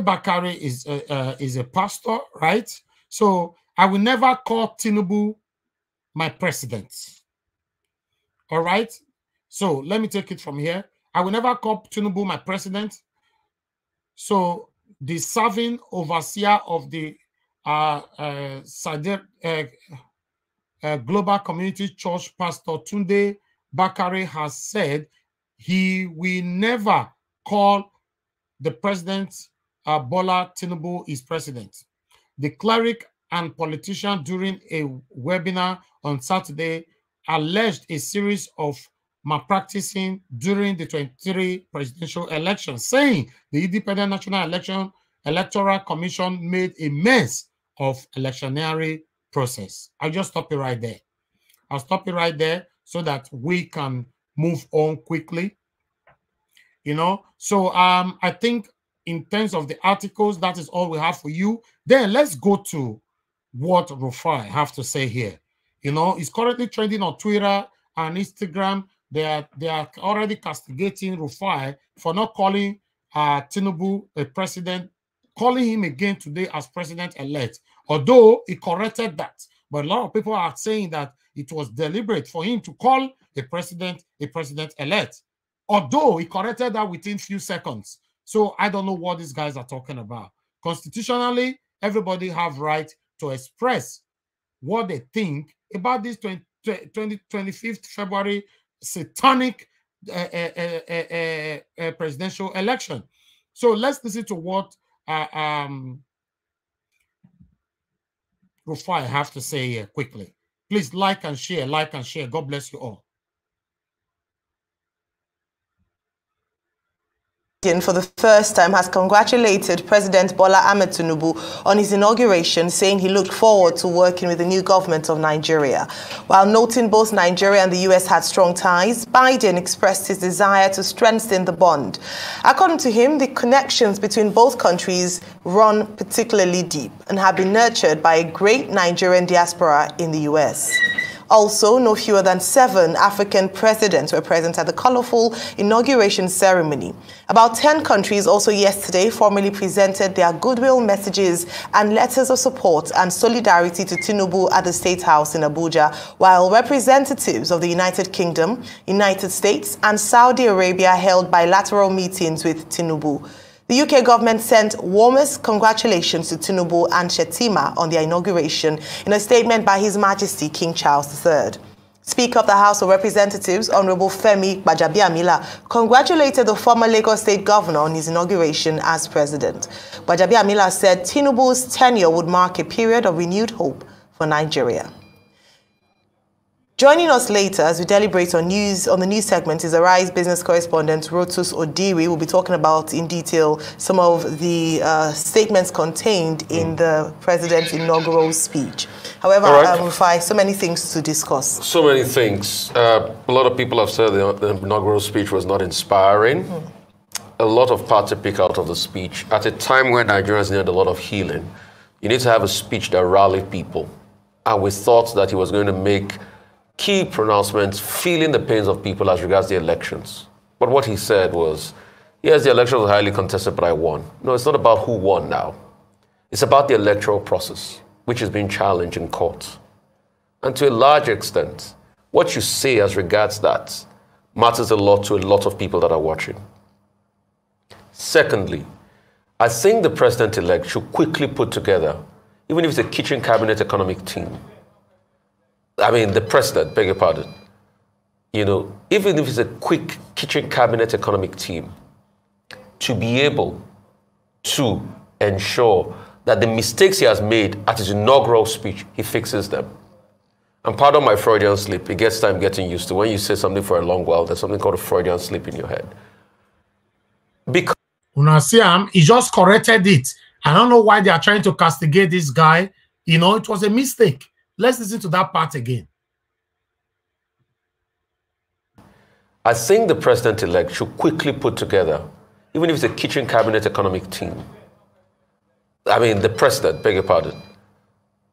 Bakari is a pastor, right? So I will never call Tinubu my president. All right? So let me take it from here. I will never call Tinubu my president. So the serving overseer of the Global Community Church, Pastor Tunde Bakari, has said he will never call the president Bola Tinubu his president. The cleric and politician during a webinar on Saturday alleged a series of malpracticing during the 23 presidential election, saying the Independent National Electoral Commission made a mess of electionary process. I'll just stop it right there. I'll stop it right there so that we can move on quickly. You know, so I think in terms of the articles, that is all we have for you. Then let's go to what Rufai have to say here. You know, it's currently trending on Twitter and Instagram. They are already castigating Rufai for not calling Tinubu a president, calling him again today as president-elect. Although he corrected that, but a lot of people are saying that it was deliberate for him to call a president-elect. Although he corrected that within few seconds. So I don't know what these guys are talking about. Constitutionally, everybody have right to express what they think about this 25th February satanic a presidential election. So let's listen to what Rufai have to say here quickly. Please like and share, like and share. God bless you all. For the first time has congratulated President Bola Ahmed Tinubu on his inauguration, saying he looked forward to working with the new government of Nigeria. While noting both Nigeria and the US had strong ties, Biden expressed his desire to strengthen the bond. According to him, the connections between both countries run particularly deep and have been nurtured by a great Nigerian diaspora in the US. Also, no fewer than 7 African presidents were present at the colorful inauguration ceremony. About 10 countries also yesterday formally presented their goodwill messages and letters of support and solidarity to Tinubu at the State House in Abuja, while representatives of the United Kingdom, United States, and Saudi Arabia held bilateral meetings with Tinubu. The UK government sent warmest congratulations to Tinubu and Shetima on their inauguration in a statement by His Majesty King Charles III. Speaker of the House of Representatives, Honorable Femi Gbajabiamila, congratulated the former Lagos State Governor on his inauguration as president. Gbajabiamila said Tinubu's tenure would mark a period of renewed hope for Nigeria. Joining us later as we deliberate on the news segment is Arise business correspondent Rotus Odiri. We'll be talking about in detail some of the statements contained in the president's inaugural speech. However, Rufai, so many things to discuss. So many things. A lot of people have said the inaugural speech was not inspiring. A lot of parts to pick out of the speech. At a time when Nigerians needed a lot of healing, you need to have a speech that rallied people. And we thought that he was going to make key pronouncements, feeling the pains of people as regards the elections. But what he said was, yes, the election was highly contested, but I won. No, it's not about who won now. It's about the electoral process, which is being challenged in court. And to a large extent, what you say as regards that matters a lot to a lot of people that are watching. Secondly, I think the president-elect should quickly put together, even if it's a kitchen cabinet economic team, the president, beg your pardon, even if it's a quick kitchen cabinet economic team, to be able to ensure that the mistakes he has made at his inaugural speech, he fixes them. And pardon my Freudian slip, it gets time getting used to. When you say something for a long while, there's something called a Freudian slip in your head. Because he just corrected it. I don't know why they are trying to castigate this guy. It was a mistake. Let's listen to that part again. I think the president-elect should quickly put together, even if it's a kitchen cabinet economic team. The president, beg your pardon.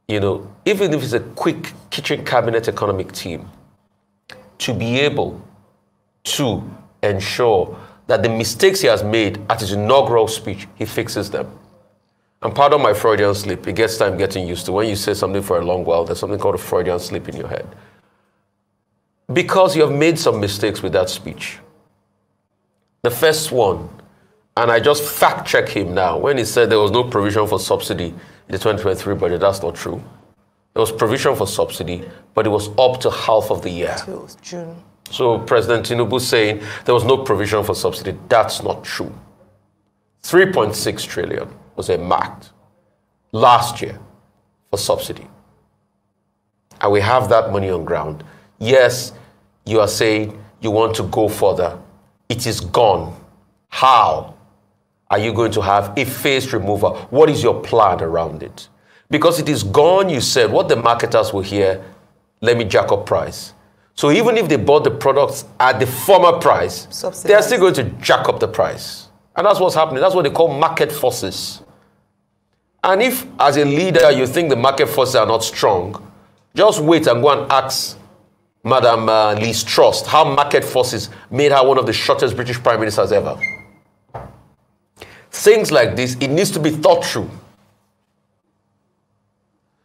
Even if it's a quick kitchen cabinet economic team, to be able to ensure that the mistakes he has made at his inaugural speech, he fixes them. And pardon my Freudian slip, it gets time getting used to. When you say something for a long while, there's something called a Freudian slip in your head. Because you have made some mistakes with that speech. The first one, and I just fact-check him now, when he said there was no provision for subsidy in the 2023 budget, that's not true. There was provision for subsidy, but it was up to half of the year. Till June. So President Tinubu saying there was no provision for subsidy, that's not true. 3.6 trillion was earmarked last year for subsidy. And we have that money on ground. Yes, you are saying you want to go further. It is gone. How are you going to have a phased removal? What is your plan around it? Because it is gone, you said, what the marketers will hear, let me jack up price. So even if they bought the products at the former price, they are still going to jack up the price. And that's what's happening. That's what they call market forces. And if, as a leader, you think the market forces are not strong, just wait and go and ask Madam Liz Truss how market forces made her one of the shortest British prime ministers ever. Things like this, it needs to be thought through.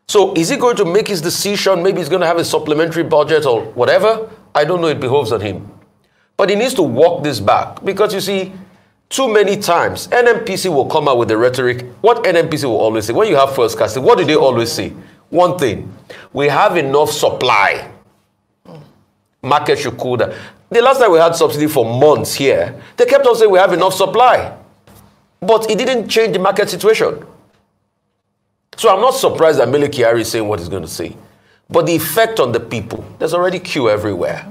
So is he going to make his decision? Maybe he's going to have a supplementary budget or whatever. I don't know, it behoves on him. But he needs to walk this back because you see, too many times, NMPC will come out with the rhetoric. What NMPC will always say, when you have first casting, what do they always say? One thing, we have enough supply. Market should cool down. The last time we had subsidy for months here, they kept on saying we have enough supply. But it didn't change the market situation. So I'm not surprised that Mele Kyari is saying what he's going to say. But the effect on the people, there's already queue everywhere.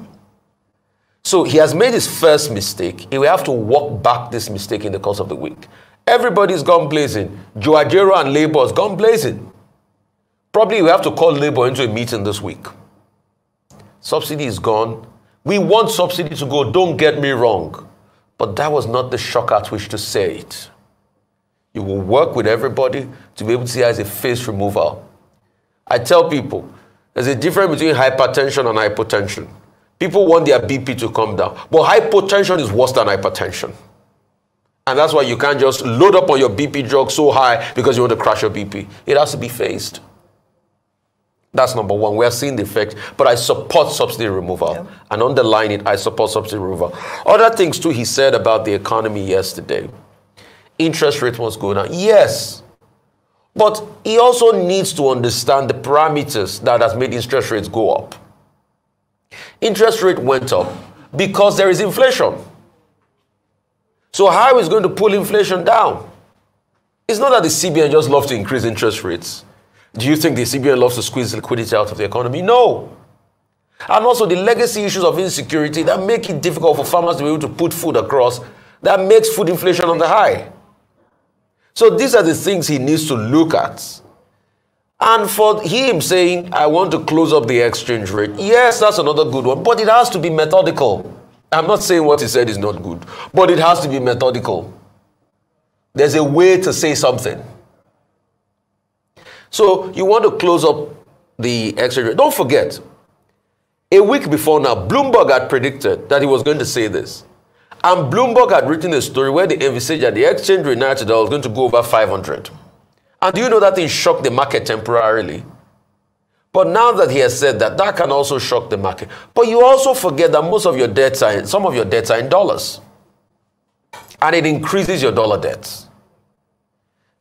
So he has made his first mistake. He will have to walk back this mistake in the course of the week. Everybody's gone blazing. Joajero and Labour has gone blazing. Probably we have to call Labour into a meeting this week. Subsidy is gone. We want subsidy to go, don't get me wrong. But that was not the shock at which to say it. You will work with everybody to be able to see as a face removal. I tell people, there's a difference between hypertension and hypotension. People want their BP to come down. But hypotension is worse than hypertension. And that's why you can't just load up on your BP drug so high because you want to crash your BP. It has to be phased. That's number one. We are seeing the effect. But I support subsidy removal. Yeah. And underline it, I support subsidy removal. Other things too he said about the economy yesterday. Interest rate must go down. Yes. But he also needs to understand the parameters that has made interest rates go up. Interest rate went up because there is inflation. So how is going to pull inflation down? It's not that the CBN just loves to increase interest rates. Do you think the CBN loves to squeeze liquidity out of the economy? No. And also the legacy issues of insecurity that make it difficult for farmers to be able to put food across, that makes food inflation on the high. So these are the things he needs to look at. And for him saying, I want to close up the exchange rate, yes, that's another good one, but it has to be methodical. I'm not saying what he said is not good, but it has to be methodical. There's a way to say something. So you want to close up the exchange rate. Don't forget, a week before now, Bloomberg had predicted that he was going to say this. And Bloomberg had written a story where they envisaged that the exchange rate now today was going to go over 500. And do you know that thing shocked the market temporarily? But now that he has said that, that can also shock the market. But you also forget that most of your debts are some of your debts are in dollars. And it increases your dollar debts.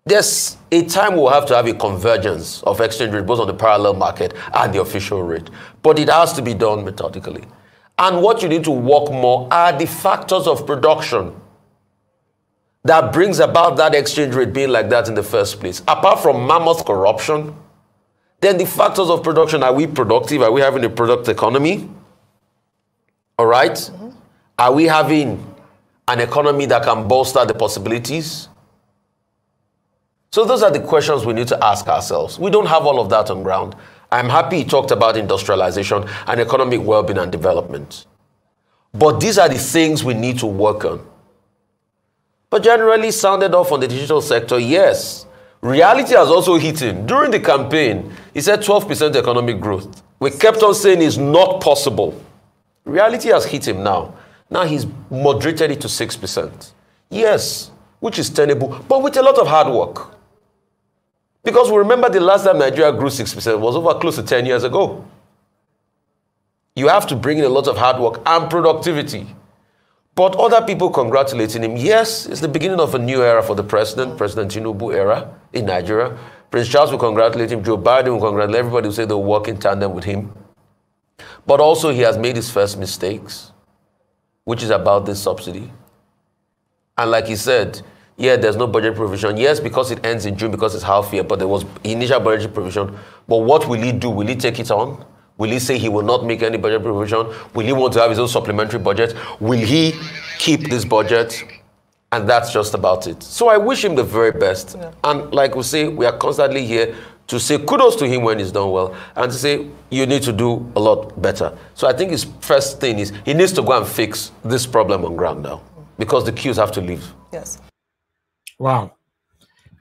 There's a time we'll have to have a convergence of exchange rate, both on the parallel market and the official rate. But it has to be done methodically. And what you need to work more are the factors of production that brings about that exchange rate being like that in the first place. Apart from mammoth corruption, then the factors of production, are we productive? Are we having a product economy? All right? Mm-hmm. Are we having an economy that can bolster the possibilities? So those are the questions we need to ask ourselves. We don't have all of that on ground. I'm happy he talked about industrialization and economic well-being and development. But these are the things we need to work on. But generally sounded off on the digital sector, yes. Reality has also hit him. During the campaign, he said 12% economic growth. We kept on saying it's not possible. Reality has hit him now. Now he's moderated it to 6%. Yes, which is tenable, but with a lot of hard work. Because we remember the last time Nigeria grew 6% was over close to 10 years ago. You have to bring in a lot of hard work and productivity. But other people congratulating him. Yes, it's the beginning of a new era for the president, President Tinubu era in Nigeria. Prince Charles will congratulate him. Joe Biden will congratulate everybody who say they'll work in tandem with him. But also he has made his first mistakes, which is about this subsidy. And like he said, yeah, there's no budget provision. Yes, because it ends in June, because it's half year, but there was initial budget provision. But what will he do? Will he take it on? Will he say he will not make any budget provision? Will he want to have his own supplementary budget? Will he keep this budget? And that's just about it. So I wish him the very best. Yeah. And like we say, we are constantly here to say kudos to him when he's done well and to say you need to do a lot better. So I think his first thing is he needs to go and fix this problem on ground now because the queues have to leave. Yes. Wow.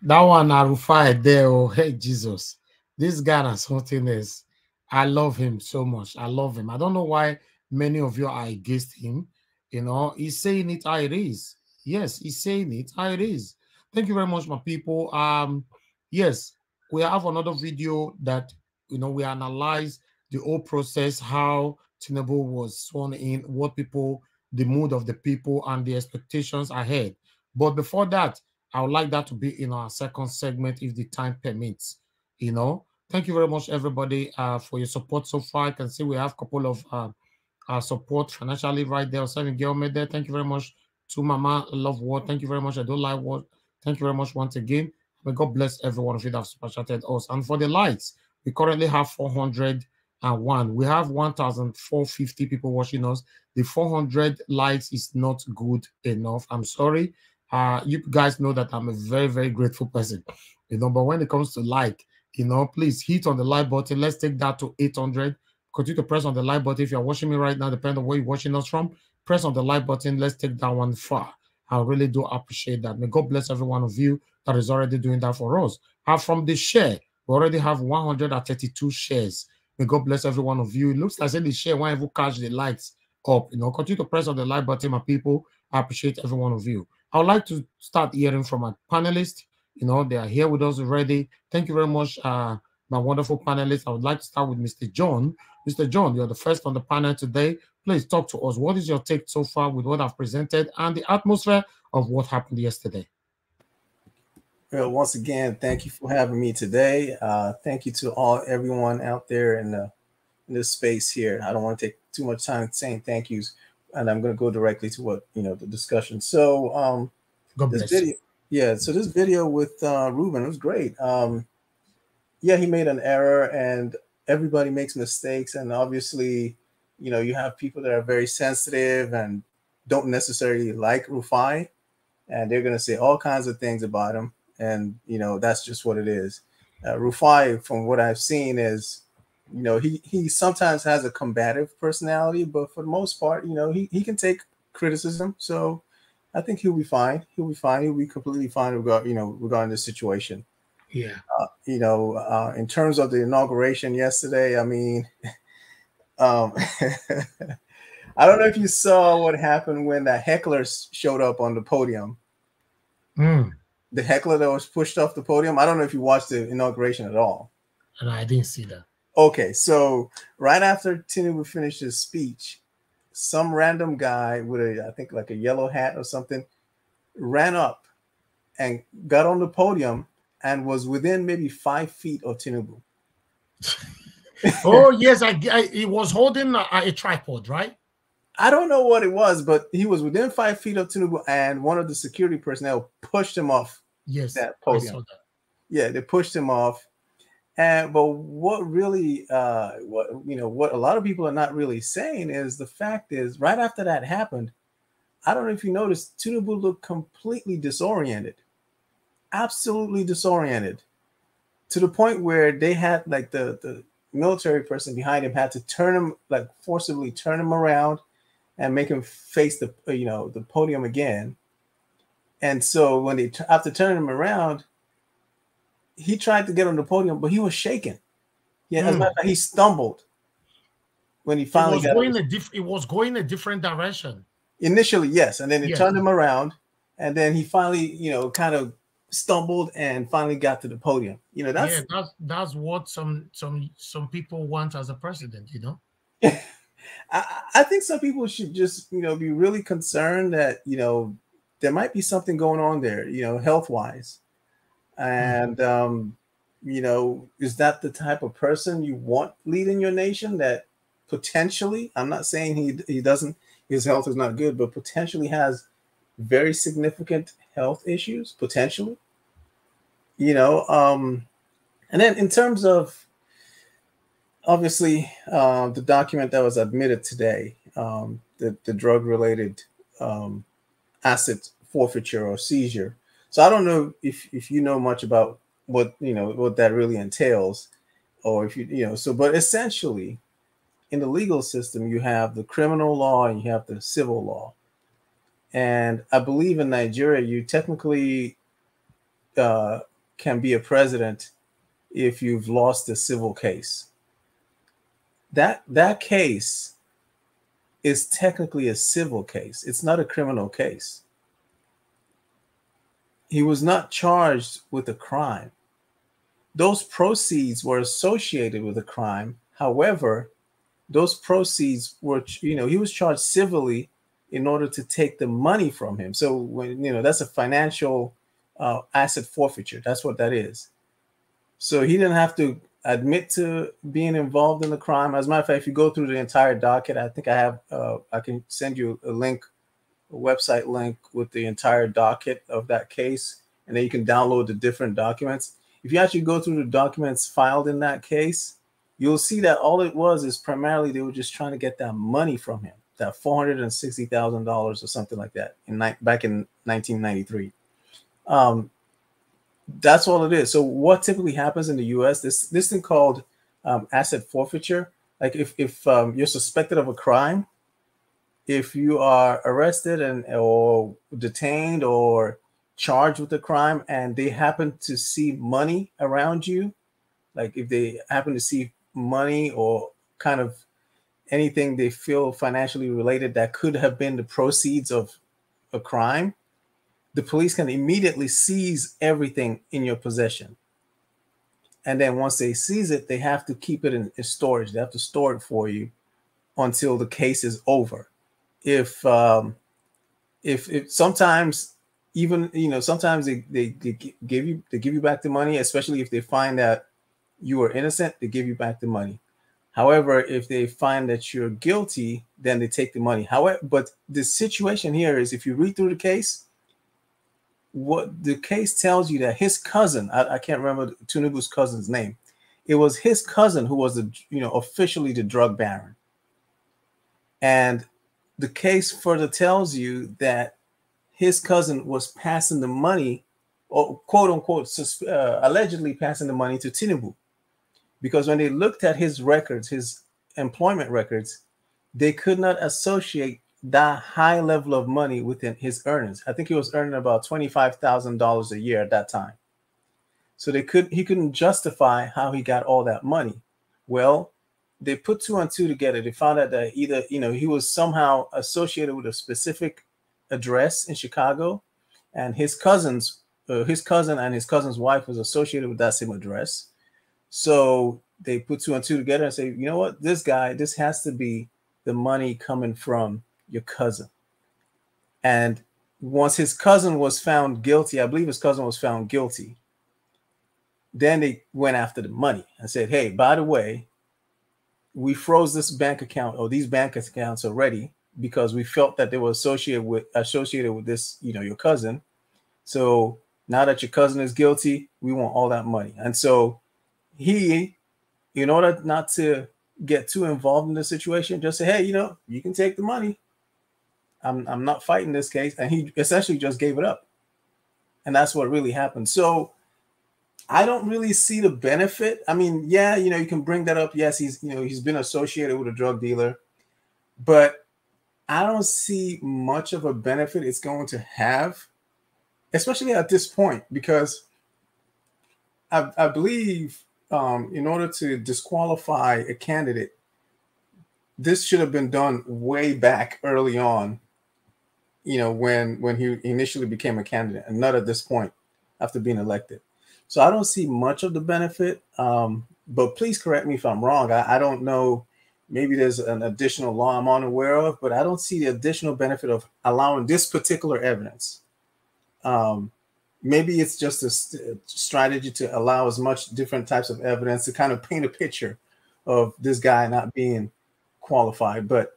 That one, Arufai there, oh, hey, Jesus. This guy has something else. I love him so much. I love him. I don't know why many of you are against him. You know, he's saying it how it is. Yes, he's saying it how it is. Thank you very much, my people. Yes, we have another video that, you know, we analyze the whole process, how Tinubu was sworn in, what people, the mood of the people and the expectations ahead. But before that, I would like that to be in our second segment if the time permits, you know. Thank you very much, everybody, for your support so far. I can see we have a couple of support financially right there. Seven girl made there. Thank you very much to Mama Love War. Thank you very much. I don't like what. Thank you very much once again. May God bless everyone of you that have super chatted us. And for the likes, we currently have 401. We have 1,450 people watching us. The 400 likes is not good enough. I'm sorry. You guys know that I'm a very, very grateful person. But when it comes to like, please hit on the like button. Let's take that to 800. Continue to press on the like button. If you're watching me right now, depending on where you're watching us from, press on the like button. Let's take that one far. I really do appreciate that. May God bless every one of you that is already doing that for us. From the share, we already have 132 shares. May God bless every one of you. It looks like the share won't even catch the likes up. Continue to press on the like button, my people. I appreciate every one of you. I would like to start hearing from our panelists. They are here with us already. Thank you very much, my wonderful panelists. I would like to start with Mr. John. Mr. John, you're the first on the panel today. Please talk to us. What is your take so far with what I've presented and the atmosphere of what happened yesterday? Well, once again, thank you for having me today. Thank you to everyone out there in this space here. I don't want to take too much time saying thank yous, and I'm going to go directly to what the discussion. So, this video with Ruben, it was great. Yeah, he made an error, and everybody makes mistakes, and obviously, you have people that are very sensitive and don't necessarily like Rufai, and they're going to say all kinds of things about him. And, that's just what it is. Rufai, from what I've seen, is, he sometimes has a combative personality, but for the most part, he can take criticism. So I think he'll be fine. He'll be fine. He'll be completely fine regarding the situation. Yeah. In terms of the inauguration yesterday, I mean, I don't know if you saw what happened when the hecklers showed up on the podium. The heckler that was pushed off the podium. I don't know if you watched the inauguration at all. And I didn't see that. Okay, so right after Tinubu finished his speech, some random guy with I think like a yellow hat or something, ran up and got on the podium and was within maybe 5 feet of Tinubu. Oh, yes, he was holding a tripod, right? I don't know what it was, but he was within 5 feet of Tinubu, and one of the security personnel pushed him off that podium. I saw that. Yeah, they pushed him off. But what really, what a lot of people are not really saying is the fact is right after that happened, I don't know if you noticed, Tinubu looked completely disoriented, absolutely disoriented, to the point where they had like the military person behind him had to turn him, like forcibly turn him around and make him face the the podium again. And so when they after turning him around, he tried to get on the podium, but he was shaking. Yeah, as a matter of fact, he stumbled when he finally got. It was going a different direction. Initially, yes, and then they turned him around, and then he finally, kind of stumbled and finally got to the podium. That's what some people want as a president. I think some people should just, be really concerned that, there might be something going on there, health-wise. And, is that the type of person you want leading your nation that potentially, I'm not saying he doesn't, his health is not good, but potentially has very significant health issues, potentially, and then in terms of, obviously, the document that was admitted today, the drug-related asset forfeiture or seizure. So I don't know if you know much about what that really entails, or if but essentially, in the legal system, you have the criminal law and you have the civil law. And I believe in Nigeria, you technically can be a president if you've lost a civil case. That case is technically a civil case. It's not a criminal case. He was not charged with a crime. Those proceeds were associated with a crime. However, those proceeds were, he was charged civilly in order to take the money from him. So when, that's a financial asset forfeiture. That's what that is. So he didn't have to admit to being involved in the crime. As a matter of fact, if you go through the entire docket, I think I have, I can send you a link, a website link with the entire docket of that case, and then you can download the different documents. If you actually go through the documents filed in that case, you'll see that all it was is primarily they were just trying to get that money from him, that $460,000 or something like that back in 1993. That's all it is. So what typically happens in the U.S., this thing called asset forfeiture, like if you're suspected of a crime, if you are arrested or detained or charged with a crime and they happen to see money around you, like if they happen to see money or kind of anything they feel financially related that could have been the proceeds of a crime, the police can immediately seize everything in your possession. And then once they seize it, they have to keep it in storage. They have to store it for you until the case is over. If sometimes even, sometimes they give you back the money, especially if they find that you are innocent, they give you back the money. However, if they find that you're guilty, then they take the money. However, but the situation here is, if you read through the case, what the case tells you that his cousin, I can't remember Tinubu's cousin's name. It was his cousin who was officially the drug baron. And the case further tells you that his cousin was passing the money, or quote unquote, allegedly passing the money to Tinubu. Because when they looked at his records, his employment records, they could not associate that high level of money within his earnings. I think he was earning about $25,000 a year at that time. So he couldn't justify how he got all that money. Well, they put 2 and 2 together. They found out that either, he was somehow associated with a specific address in Chicago, and his cousin and his cousin's wife was associated with that same address. So they put 2 and 2 together and say, you know what, this has to be the money coming from your cousin. And once his cousin was found guilty, I believe his cousin was found guilty, then they went after the money and said, hey, by the way, we froze this bank account or these bank accounts already because we felt that they were associated with this, your cousin. So now that your cousin is guilty, we want all that money. And so he, in order not to get too involved in the situation, just say, hey, you can take the money. I'm not fighting this case. And he essentially just gave it up. And that's what really happened. So I don't really see the benefit. I mean, yeah, you can bring that up. Yes, he's been associated with a drug dealer, but I don't see much of a benefit it's going to have, especially at this point, because I believe in order to disqualify a candidate, this should have been done way back early on, when he initially became a candidate, and not at this point after being elected. So I don't see much of the benefit, but please correct me if I'm wrong. I don't know. Maybe there's an additional law I'm unaware of, but I don't see the additional benefit of allowing this particular evidence. Maybe it's just a strategy to allow as much different types of evidence to kind of paint a picture of this guy not being qualified. But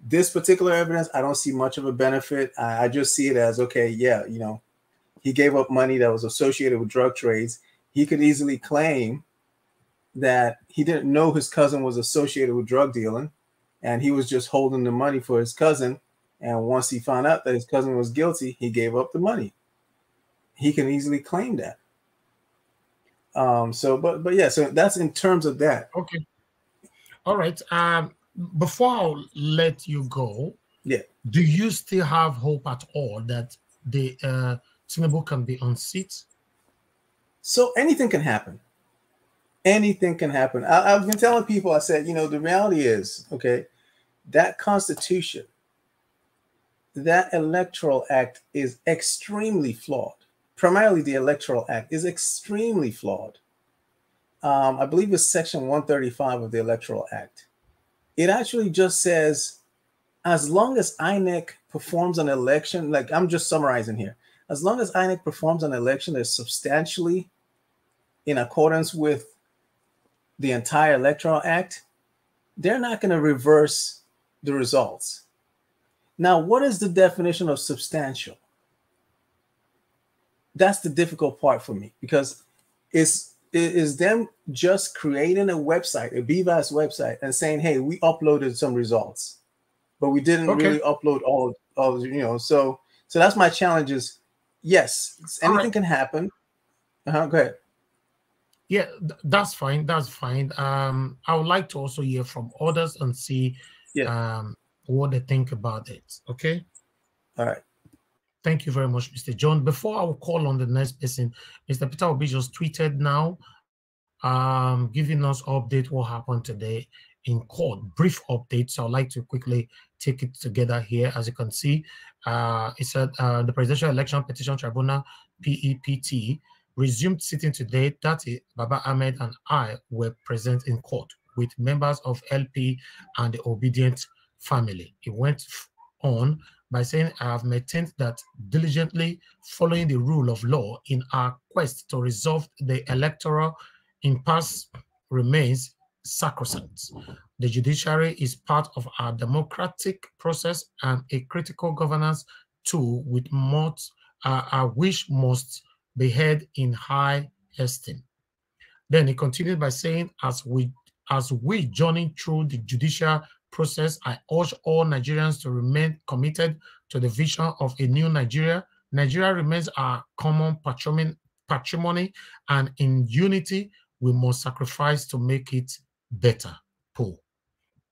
this particular evidence, I don't see much of a benefit. I just see it as, okay, yeah, he gave up money that was associated with drug trades. He could easily claim that he didn't know his cousin was associated with drug dealing, and he was just holding the money for his cousin. And once he found out that his cousin was guilty, he gave up the money. He can easily claim that. But yeah, so that's in terms of that. Okay. All right. Before I'll let you go, yeah, do you still have hope at all that the Tinubu can be unseated? So anything can happen. Anything can happen. I've been telling people, I said, the reality is, okay, that Constitution, that Electoral Act is extremely flawed. Primarily, the Electoral Act is extremely flawed. I believe it's Section 135 of the Electoral Act. It actually just says, as long as INEC performs an election, like I'm just summarizing here, as long as INEC performs an election that's substantially in accordance with the entire Electoral Act, they're not going to reverse the results. Now, what is the definition of substantial? That's the difficult part for me, because is them just creating a website, a BVAS website, and saying, hey, we uploaded some results, but we didn't really upload all of, so that's my challenge is, yes, anything can happen. Go ahead. Yeah, that's fine. That's fine. I would like to also hear from others and see what they think about it. Okay. All right. Thank you very much, Mr. John. Before I will call on the next person, Mr. Peter Obi just tweeted now, giving us update what happened today in court. Brief update. So I'd like to quickly take it together here. As you can see, it said the Presidential Election Petition Tribunal, PEPT, resumed sitting today. Datti, Baba Ahmed, and I were present in court with members of LP and the Obedient family. It went on by saying, I have maintained that diligently following the rule of law in our quest to resolve the electoral impasse remains sacrosanct. The judiciary is part of our democratic process and a critical governance tool with which must be held in high esteem. Then he continued by saying, as we journey through the judicial process, I urge all Nigerians to remain committed to the vision of a new Nigeria. Nigeria remains our common patrimony, and in unity, we must sacrifice to make it better. Paul.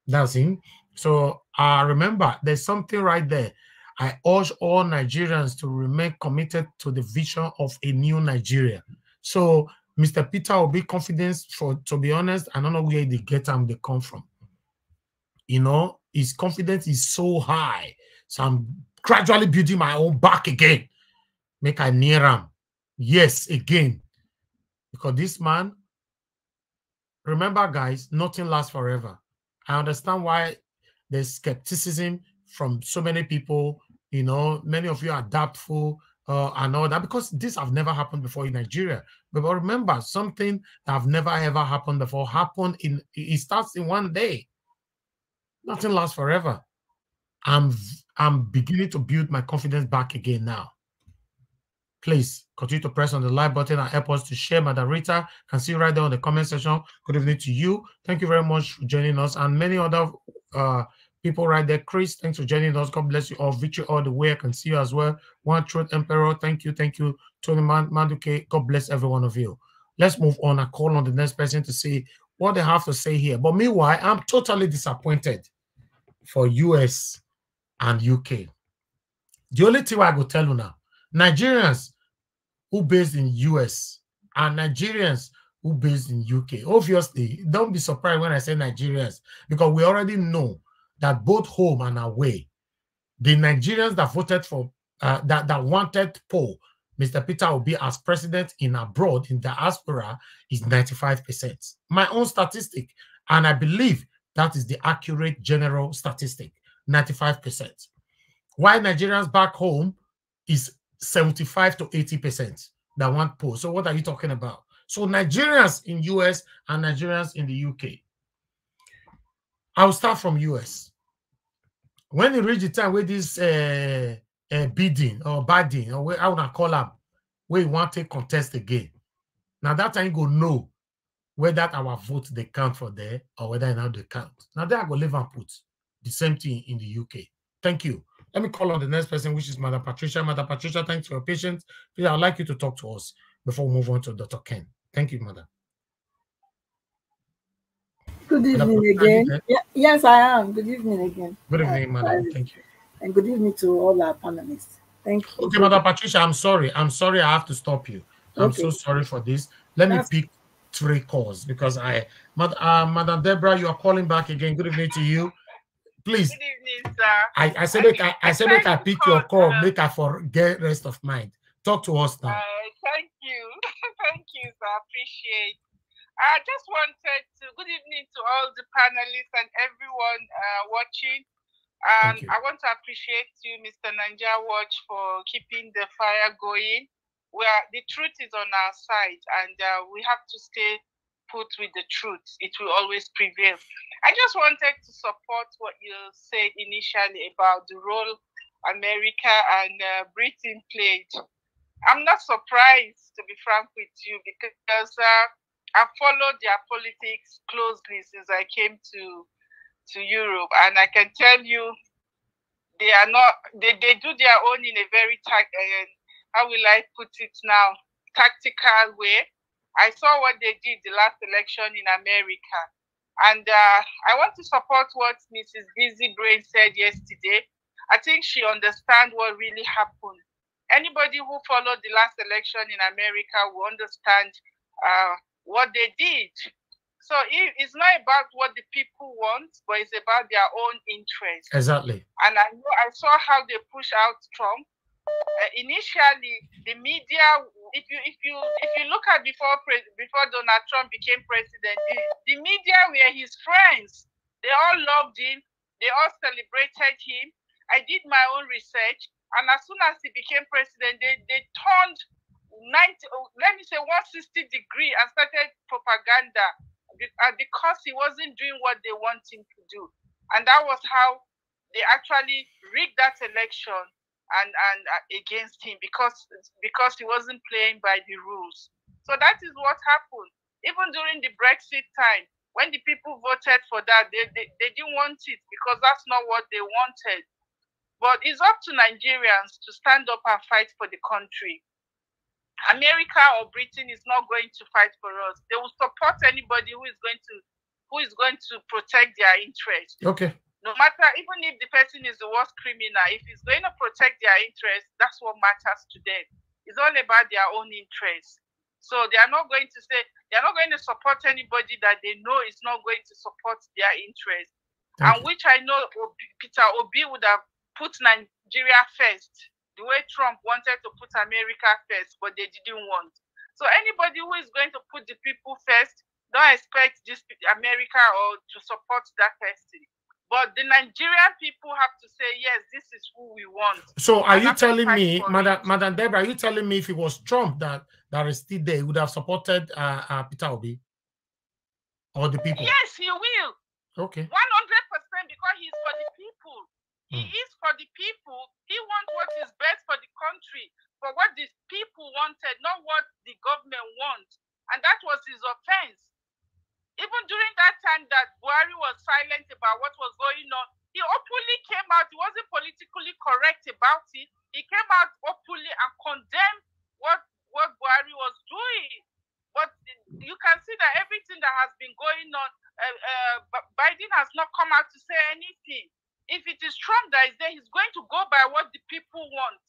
That's him. So remember, there's something right there. I urge all Nigerians to remain committed to the vision of a new Nigeria. So Mr. Peter will be confident, to be honest, I don't know where they get them, they come from. His confidence is so high. So I'm gradually building my own back again. Make I near him. Yes, again. Because this man, remember, guys, nothing lasts forever. I understand why there's skepticism from so many people. Many of you are doubtful and all that, because this have never happened before in Nigeria. But remember, something that have never ever happened before it starts in one day. Nothing lasts forever. I'm beginning to build my confidence back again now. Please continue to press on the like button and help us to share. Madam Rita can see you right there on the comment section. Good evening to you. Thank you very much for joining us, and many other people right there. Chris, thanks for joining us. God bless you all. Victory all the way. I can see you as well. One Truth Emperor, thank you. Thank you. Tony Manduke, God bless every one of you. Let's move on and call on the next person to see what they have to say here. But meanwhile, I'm totally disappointed for US and UK. The only thing I go tell you now, Nigerians who based in US and Nigerians who based in UK, obviously, don't be surprised when I say Nigerians, because we already know that both home and away, the Nigerians that voted for, that wanted Paul, Mr. Peter Obi as president in abroad, in diaspora, is 95%. My own statistic, and I believe that is the accurate general statistic, 95%. While Nigerians back home is 75 to 80% that want Paul. So what are you talking about? So Nigerians in US and Nigerians in the UK. I'll start from US. When you reach the time where this bidding or bidding, or how would I call them, where you want to contest again. Now that time you go know whether our vote they count for there or whether now they count. Now there I go live and put the same thing in the UK. Thank you. Let me call on the next person, which is Madam Patricia. Madam Patricia, thanks for your patience. Please, I'd like you to talk to us before we move on to Dr. Ken. Thank you, Madam. Good evening again. Yes, I am. Good evening again. Good evening, Madam. Thank you. And good evening to all our panelists. Thank you. Okay, Madam Patricia, I'm sorry. I have to stop you. I'm so sorry for this. Let me pick 3 calls because Madam Deborah, you are calling back again. Good evening to you. Please. Good evening, sir. I said make I pick your call, make I forget rest of mind. Talk to us now. Thank you. Thank you, sir. Appreciate. I just wanted to good evening to all the panelists and everyone watching. And I want to appreciate you, Mr. Nigeria Watch, for keeping the fire going. The truth is on our side, and we have to stay put with the truth, it will always prevail. I just wanted to support what you said initially about the role America and Britain played. I'm not surprised, to be frank with you, because I followed their politics closely since I came to Europe, and I can tell you they are not. They do their own in a very how will I put it now, tactical way. I saw what they did the last election in America, and I want to support what Mrs. Busy Brain said yesterday. I think she understands what really happened. Anybody who followed the last election in America will understand what they did. So it's not about what the people want, but it's about their own interest. Exactly. And I saw how they push out Trump. Initially, the media, if you look at before Donald Trump became president, the media were his friends. They all loved him. They all celebrated him. I did my own research, and as soon as he became president, they turned 160 degrees and started propaganda because he wasn't doing what they want him to do. And that was how they actually rigged that election and against him because he wasn't playing by the rules. So that is what happened. Even during the Brexit time, when the people voted for that, they didn't want it because that's not what they wanted. But it's up to Nigerians to stand up and fight for the country. America or Britain is not going to fight for us. They will support anybody who is going to protect their interest. Okay. No matter, even if the person is the worst criminal, if he's going to protect their interest, that's what matters to them. It's all about their own interest. So they are not going to support anybody that they know is not going to support their interest. And which I know Peter Obi would have put Nigeria first, the way Trump wanted to put America first, but they didn't want. So anybody who is going to put the people first, don't expect this America or to support that person. But the Nigerian people have to say, yes, this is who we want. So are you telling me, Madam Deborah, are you telling me if it was Trump that is still there, he would have supported Peter Obi? Or the people? Yes, he will. Okay. 100% because he's for the people. He is for the people. He wants what is best for the country, for what the people wanted, not what the government wants. And that was his offense. Even during that time that Buhari was silent about what was going on, he openly came out. He wasn't politically correct about it. He came out openly and condemned what Buhari was doing. But you can see that everything that has been going on, Biden has not come out to say anything. If it is Trump that is there, he's going to go by what the people want.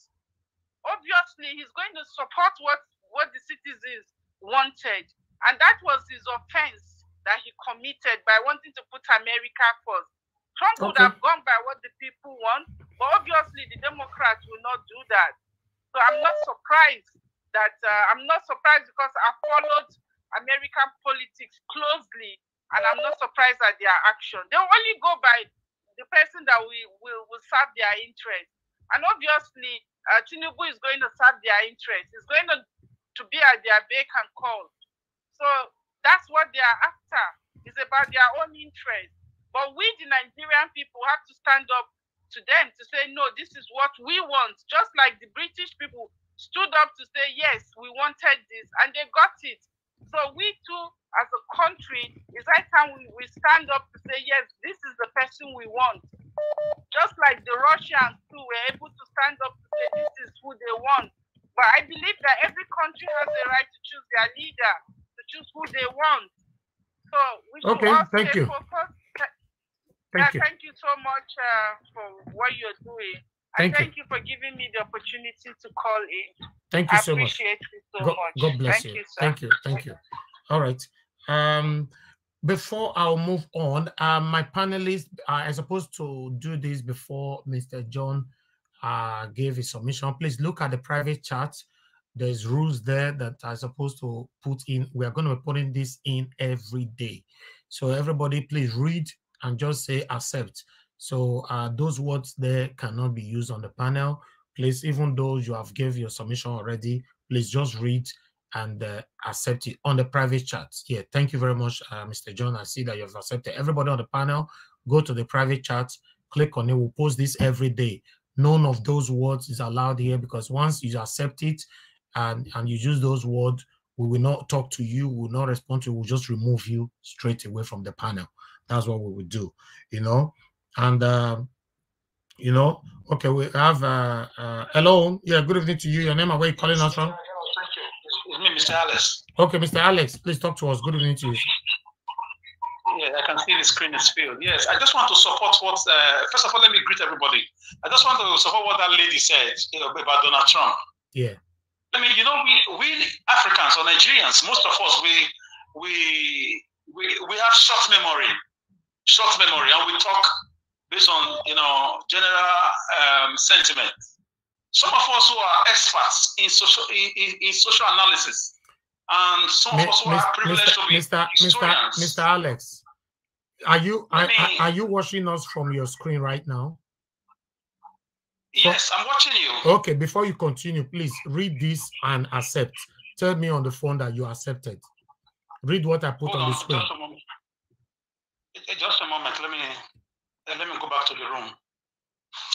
Obviously, he's going to support what the citizens wanted. And that was his offense that he committed by wanting to put America first. Trump would have gone by what the people want, but obviously the Democrats will not do that. So I'm not surprised because I followed American politics closely, and I'm not surprised at their action. They only go by the person that will serve their interest. And obviously, Tinubu is going to serve their interest. He's going to be at their beck and call. So that's what they are after. It's about their own interest. But we, the Nigerian people, have to stand up to them to say, no, this is what we want. Just like the British people stood up to say, yes, we wanted this, and they got it. So we too, as a country, it's high time we stand up to say, yes, this is the person we want. Just like the Russians too were able to stand up to say, this is who they want. But I believe that every country has the right to choose their leader, to choose who they want. So we should all stay focused. Thank you so much for what you're doing. Thank you for giving me the opportunity to call in. Thank you so much. I appreciate it so much. God bless you. Thank you, sir. Thank you. All right. Before I'll move on, my panelists are supposed to do this before Mr. John gave his submission. Please look at the private chat. There's rules there that are supposed to put in. We are going to be putting this in every day. So everybody, please read and just say accept. So those words there cannot be used on the panel. Please, even though you have gave your submission already, please just read and accept it on the private chat. Yeah, thank you very much, Mr. John. I see that you've accepted. Everybody on the panel, go to the private chat, click on it. We'll post this every day. None of those words is allowed here, because once you accept it and you use those words, we will not talk to you, we will not respond to you, we'll just remove you straight away from the panel. That's what we would do, you know. And you know, okay, we have hello. Yeah, good evening to you. Your name and where you calling us from? Thank you. It's me, Mr. Alex. Okay, Mr. Alex, please talk to us. Good evening to you. Yeah, I can see the screen is filled. Yes, I just want to support what, first of all, let me greet everybody. I just want to support what that lady said about Donald Trump. Yeah. I mean, you know, we Africans or Nigerians, most of us, we have short memory, and we talk based on, you know, general sentiment. Some of us who are experts in social analysis, and some of us who are privileged to be historians. Mr. Alex, are you watching us from your screen right now? Yes, I'm watching you. Okay, before you continue, please read this and accept. Tell me on the phone that you accepted. Read what I put on the screen. Just a moment. Let me go back to the room.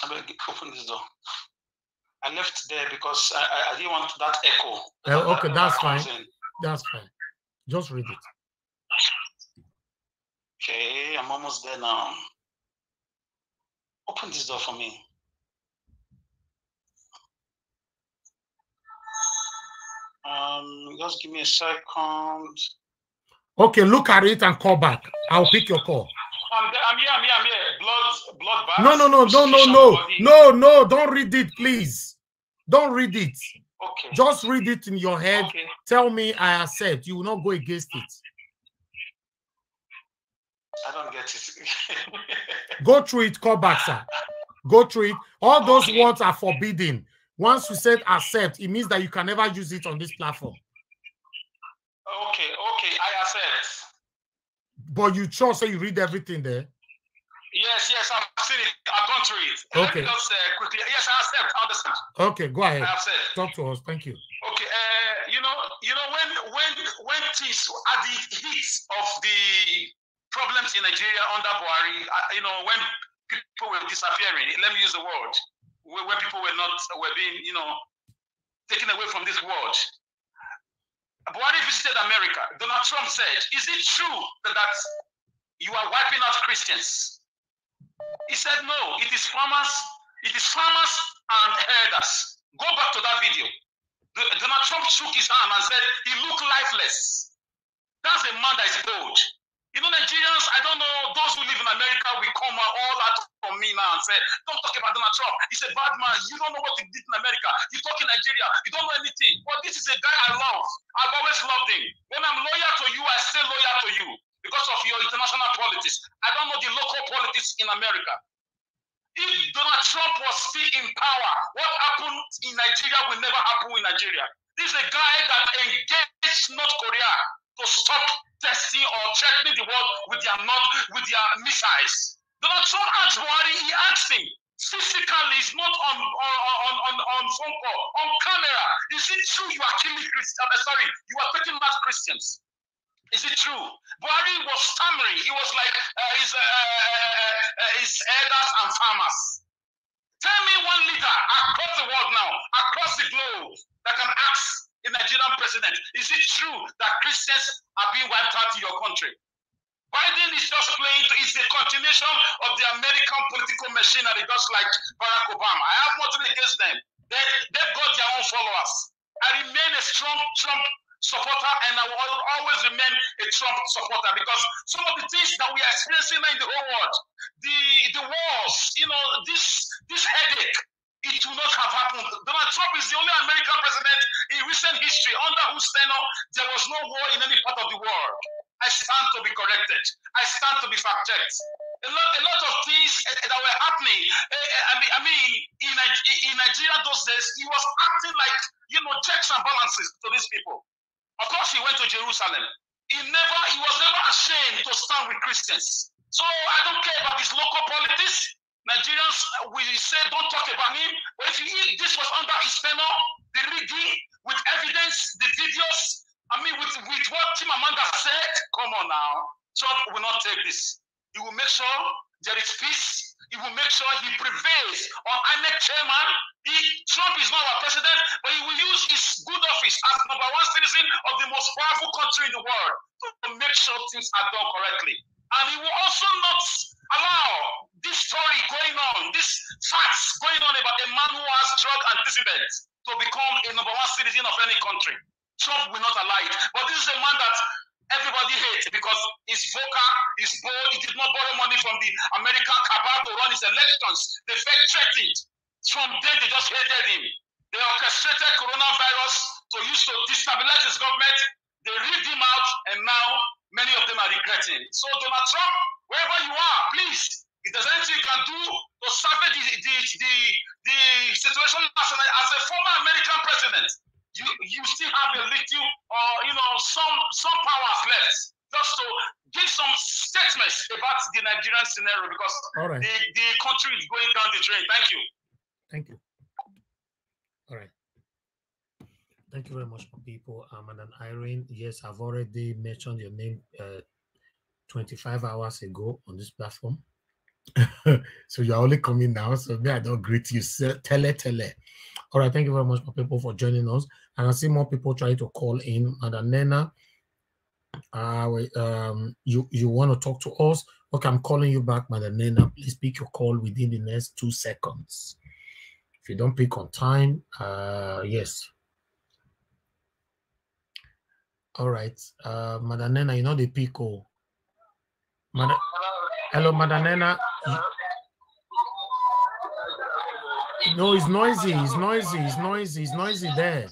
I will open this door. I left there because I didn't want that echo. Okay, that's fine. That's fine. Just read it. Okay, I'm almost there now. Open this door for me. Just give me a second. Okay, look at it and call back. I'll pick your call. I'm here. Blood bath. No. Don't read it, please. Don't read it. Okay. Just read it in your head. Okay. Tell me I accept. You will not go against it. I don't get it. Go through it, call back, sir. Go through it. All those words are forbidden. Once you said accept, it means that you can never use it on this platform. Okay, I accept. But you sure say you read everything there? Yes, I've seen it. I've gone through it. Okay. Let me just quickly. Yes, I accept. I understand. Okay, go ahead. I accept. Talk to us. Thank you. Okay. You know when things at the heat of the problems in Nigeria under Buhari, you know, when people were disappearing, let me use the word, when people were being, you know, taken away from this world. Buhari visited America. Donald Trump said, "Is it true that you are wiping out Christians?" He said, "No, it is farmers and herders." Go back to that video. Donald Trump shook his hand and said he looked lifeless. That's a man that is bold. You know, Nigerians, I don't know, those who live in America will come all out from me now and say, "Don't talk about Donald Trump. He's a bad man. You don't know what he did in America. You talk in Nigeria. You don't know anything." But this is a guy I love. I've always loved him. When I'm loyal to you, I stay loyal to you because of your international politics. I don't know the local politics in America. If Donald Trump was still in power, what happened in Nigeria will never happen in Nigeria. This is a guy that engaged North Korea to stop testing or threatening the world with their missiles. Donald Trump asked Buhari, he asked him, physically, it's not on phone call, on camera. Is it true you are killing Christians? Sorry, you are taking out Christians. Is it true? Buhari was stammering. He was like his elders and farmers. Tell me one leader across the world now, across the globe, that can ask the Nigerian president, is it true that Christians are being wiped out in your country? Biden is just playing, it's a continuation of the American political machinery, just like Barack Obama. I have nothing against them. They've got their own followers. I remain a strong Trump supporter, and I will always remain a Trump supporter, because some of the things that we are experiencing in the whole world, the wars, you know, this headache, it will not have happened. Donald Trump is the only American president in recent history under whose tenure there was no war in any part of the world. I stand to be corrected. I stand to be fact-checked. A lot of things that were happening. I mean, in Nigeria those days, he was acting like, you know, checks and balances to these people. Of course, he went to Jerusalem. He was never ashamed to stand with Christians. So I don't care about his local politics. Nigerians, we say don't talk about him. But if this was under his tenure, the rigging with evidence, the videos, I mean, with what Tim Amanda said, come on now. Trump will not take this. He will make sure there is peace. He will make sure he prevails on INEC chairman. Trump is not our president, but he will use his good office as #1 citizen of the most powerful country in the world to make sure things are done correctly. And he will also not allow this story going on, these facts going on about a man who has drug antecedents to become a #1 citizen of any country. Trump will not allow it. But this is a man that everybody hates because he's vocal, he's bold, he did not borrow money from the American cabal to run his elections. They threatened. From then they just hated him. They orchestrated coronavirus to use to destabilize his government. They rigged him out, and now many of them are regretting. So Donald Trump, wherever you are, please, if there's anything you can do to salvage the situation as a former American president, you still have a little, some powers left, just to give some statements about the Nigerian scenario, because the country is going down the drain. Thank you. Thank you. All right. Thank you very much, people. Madam Irene, yes, I've already mentioned your name 25 hours ago on this platform. So you're only coming now, so me, I don't greet you. Tele. All right, thank you very much, people, for joining us. And I see more people trying to call in. Madam Nena, you want to talk to us? Okay, I'm calling you back, Madam Nena. Please pick your call within the next 2 seconds. If you don't pick on time, yes. All right, Madam Nena, you know the pico. Hello, Madam Nena. No, it's noisy. It's noisy there.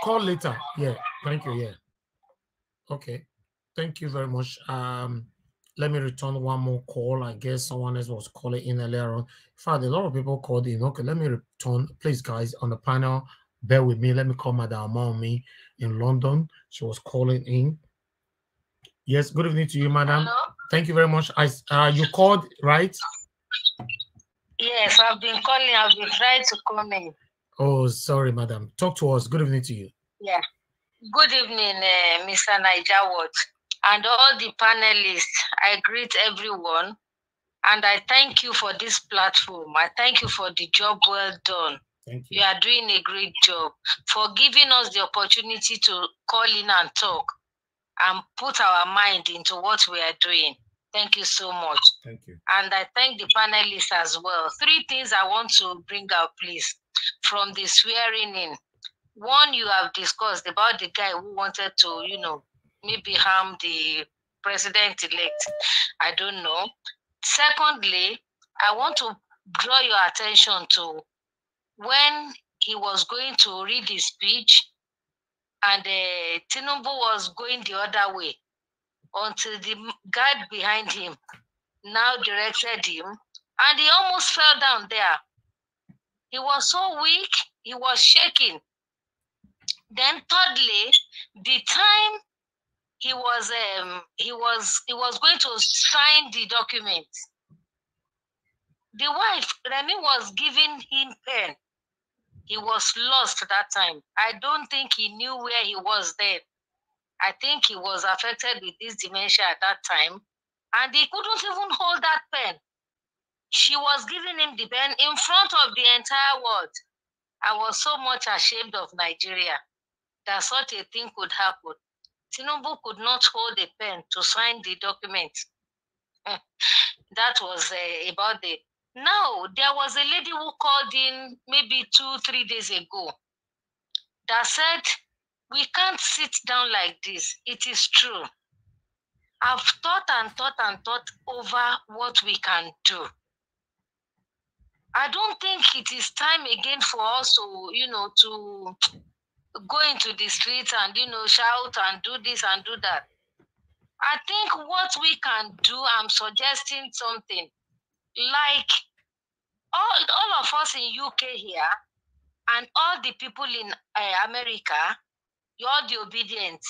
Call later. Yeah, thank you. Yeah. Okay. Thank you very much. Let me return one more call. I guess someone else was calling in earlier on. In fact, a lot of people called in. Okay, let me return. Please, guys, on the panel, bear with me. Let me call Madam Maomi in London. She was calling in. Yes, good evening to you, madam. Hello? Thank you very much. You called, right? Yes, I've been calling. I've been trying to come in. Oh, sorry, madam. Talk to us. Good evening to you. Yeah. Good evening, Mr. Niger and all the panelists. I greet everyone, and I thank you for this platform. I thank you for the job well done. Thank you. You are doing a great job for giving us the opportunity to call in and talk and put our mind into what we are doing. Thank you so much. Thank you. And I thank the panelists as well. 3 things I want to bring out, please, from the swearing in. One, you have discussed about the guy who wanted to, maybe harm the president-elect. I don't know. Secondly, I want to draw your attention to when he was going to read his speech and Tinubu was going the other way until the guard behind him now directed him, and he almost fell down there. He was so weak, he was shaking. Then thirdly, the time he was going to sign the document, the wife, Remy, was giving him pen. He was lost that time. I don't think he knew where he was then. I think he was affected with this dementia at that time, and he couldn't even hold that pen. She was giving him the pen in front of the entire world. I was so much ashamed of Nigeria that such a thing could happen. Tinubu could not hold a pen to sign the document. That was about the... Now, there was a lady who called in maybe 2-3 days ago that said, we can't sit down like this. It is true. I've thought and thought and thought over what we can do. I don't think it is time again for us to, to go into the streets and, shout and do this and do that. I think what we can do, I'm suggesting something like all of us in UK here and all the people in America, all the obedient,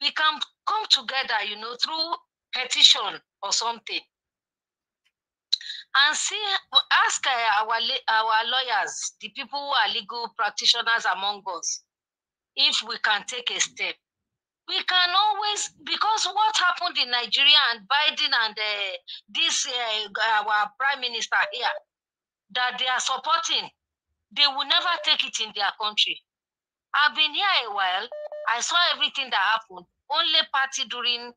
we can come together, through petition or something. and see, ask our lawyers, the people who are legal practitioners among us, if we can take a step. We can always, because what happened in Nigeria and Biden and this our prime minister here, that they are supporting, they will never take it in their country. I've been here a while. I saw everything that happened. Only party during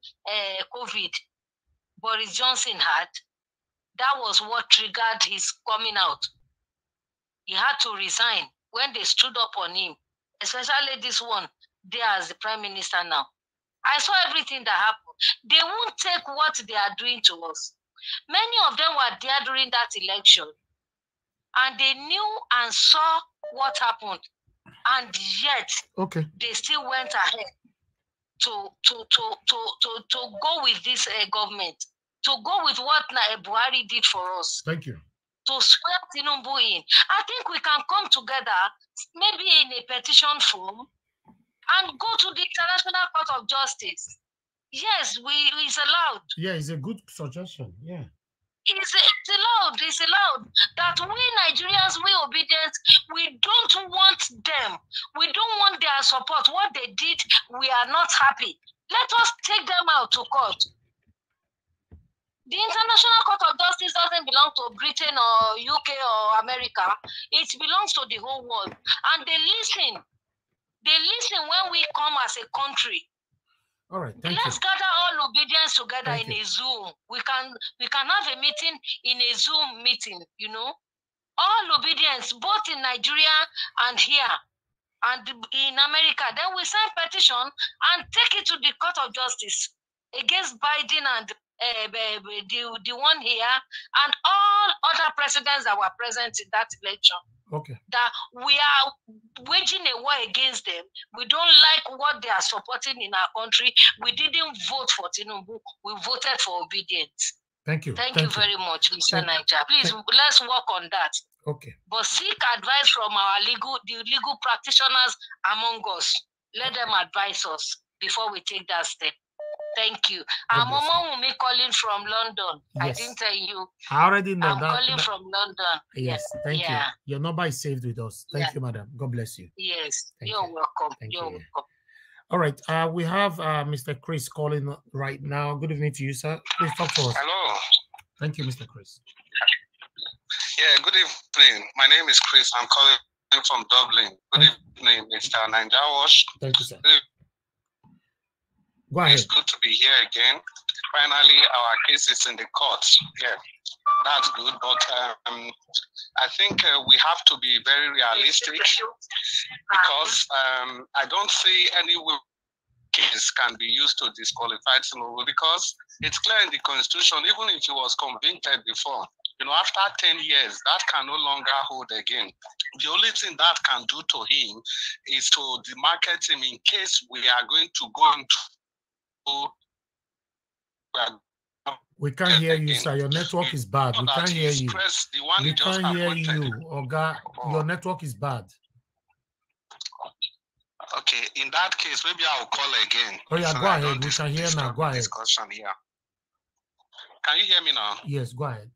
COVID, Boris Johnson had. That was what triggered his coming out. He had to resign when they stood up on him, especially this one there as the prime minister now. I saw everything that happened. They won't take what they are doing to us. Many of them were there during that election, and they knew and saw what happened, and yet they still went ahead to go with this government, to go with what Buhari did for us. Thank you. To swear Tinubu in. I think we can come together, maybe in a petition form, and go to the International Court of Justice. Yes, it's allowed. Yeah, it's a good suggestion. Yeah. It's allowed that we Nigerians, we obedient, we don't want them. We don't want their support. What they did, we are not happy. Let us take them out to court. The International Court of Justice doesn't belong to Britain or UK or America. It belongs to the whole world. And they listen. They listen when we come as a country. All right, Let's gather all obedience together in a Zoom. We can have a meeting in a Zoom meeting, you know. All obedience, both in Nigeria and here and in America. Then we sign petition and take it to the Court of Justice against Biden and the one here and all other presidents that were present in that election. Okay. That we are waging a war against them. We don't like what they are supporting in our country. We didn't vote for Tinubu. We voted for obedience. Thank you. Thank you very much, Mr. Niger. Please, let's work on that. Okay. But seek advice from the legal practitioners among us. Let them advise us before we take that step. Thank you. I'm Mama Wumi calling from London. Yes. I didn't tell you. I already know I'm calling from London. Yes, thank you. Your number is saved with us. Thank you, madam. God bless you. Yes, you're welcome. You're welcome. All right. We have Mr. Chris calling right now. Good evening to you, sir. Please talk to us. Hello. Thank you, Mr. Chris. Yeah, good evening. My name is Chris. I'm calling from Dublin. Good evening, Mr. Nanjawash. Thank you, sir. Go ahead. It's good to be here again. Finally, our case is in the courts. Yeah, that's good. But I think we have to be very realistic because I don't see any way case can be used to disqualify Tinubu because it's clear in the Constitution, even if he was convicted before, you know, after 10 years, that can no longer hold again. The only thing that can do to him is to demarcate him in case we are going to go into. We can't hear you, sir. Your network is bad. We can't hear you. We can't hear you, Oga. Your network is bad. Okay, in that case, maybe I'll call again. Oh yeah, go ahead. We can hear now. Go ahead. Discussion here. Can you hear me now? Yes, go ahead.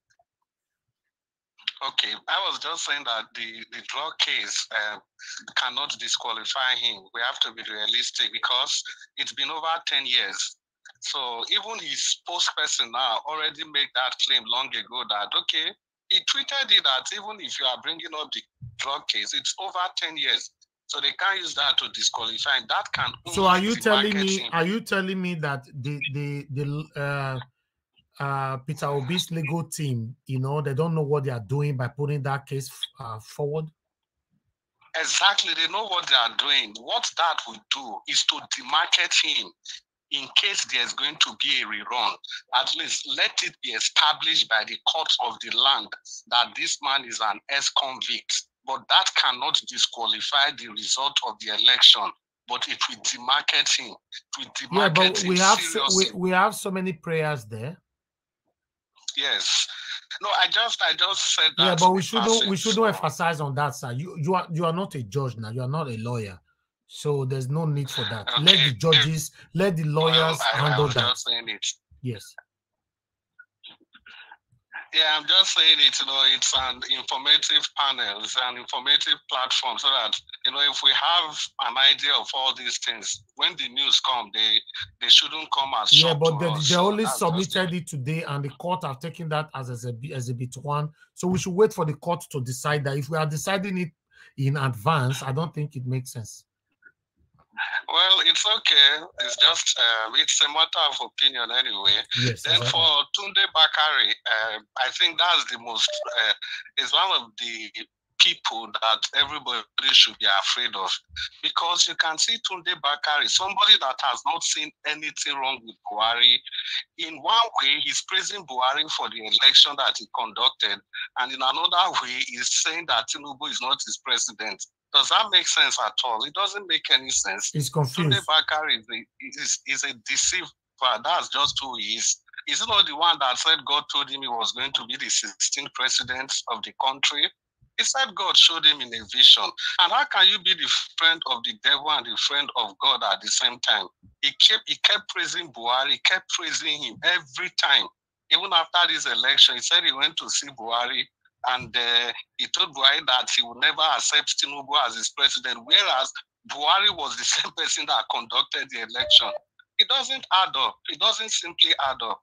Okay, I was just saying that the drug case cannot disqualify him. We have to be realistic because it's been over 10 years. So even his spokesperson now already made that claim long ago that, okay, he tweeted it that even if you are bringing up the drug case, it's over 10 years. So they can't use that to disqualify. That can. So are you telling me? Are you telling me that Peter Obi's legal team, you know, they don't know what they are doing by putting that case forward? Exactly, they know what they are doing. What that will do is to demarcate him in case there's going to be a rerun. At least let it be established by the courts of the land that this man is an ex-convict. But that cannot disqualify the result of the election. But it will demarcate him. It will demarcate him we have so many prayers there. Yes. No, I just said that. Yeah, but we shouldn't emphasize on that side. You are not a judge now. You are not a lawyer. So there's no need for that. Okay. Let the judges, let the lawyers handle that. Just saying it. Yes. Yeah, I'm just saying it, it's an informative panel, it's an informative platform so that, if we have an idea of all these things, when the news come, they shouldn't come as shock but to us. they only submitted it today and the court have taken that as Exhibit 1. So we should wait for the court to decide that. If we are deciding it in advance, I don't think it makes sense. Well, it's okay. It's just, it's a matter of opinion anyway. Yes, then exactly. for Tunde Bakari, I think that's the most, is one of the people that everybody should be afraid of. Because you can see Tunde Bakari, somebody that has not seen anything wrong with Buhari. In one way, he's praising Buhari for the election that he conducted. And in another way, he's saying that Tinubu is not his president. Does that make sense at all? It doesn't make any sense. He's confused. Tunde Bakari is a deceiver. That's just who he is. Is he not the one that said God told him he was going to be the 16th president of the country? He said God showed him in a vision. And how can you be the friend of the devil and the friend of God at the same time? He kept praising Buhari, he kept praising him every time. Even after this election, he said he went to see Buhari. And he told Buhari that he would never accept Tinubu as his president, whereas Buhari was the same person that conducted the election. It doesn't add up. It doesn't simply add up.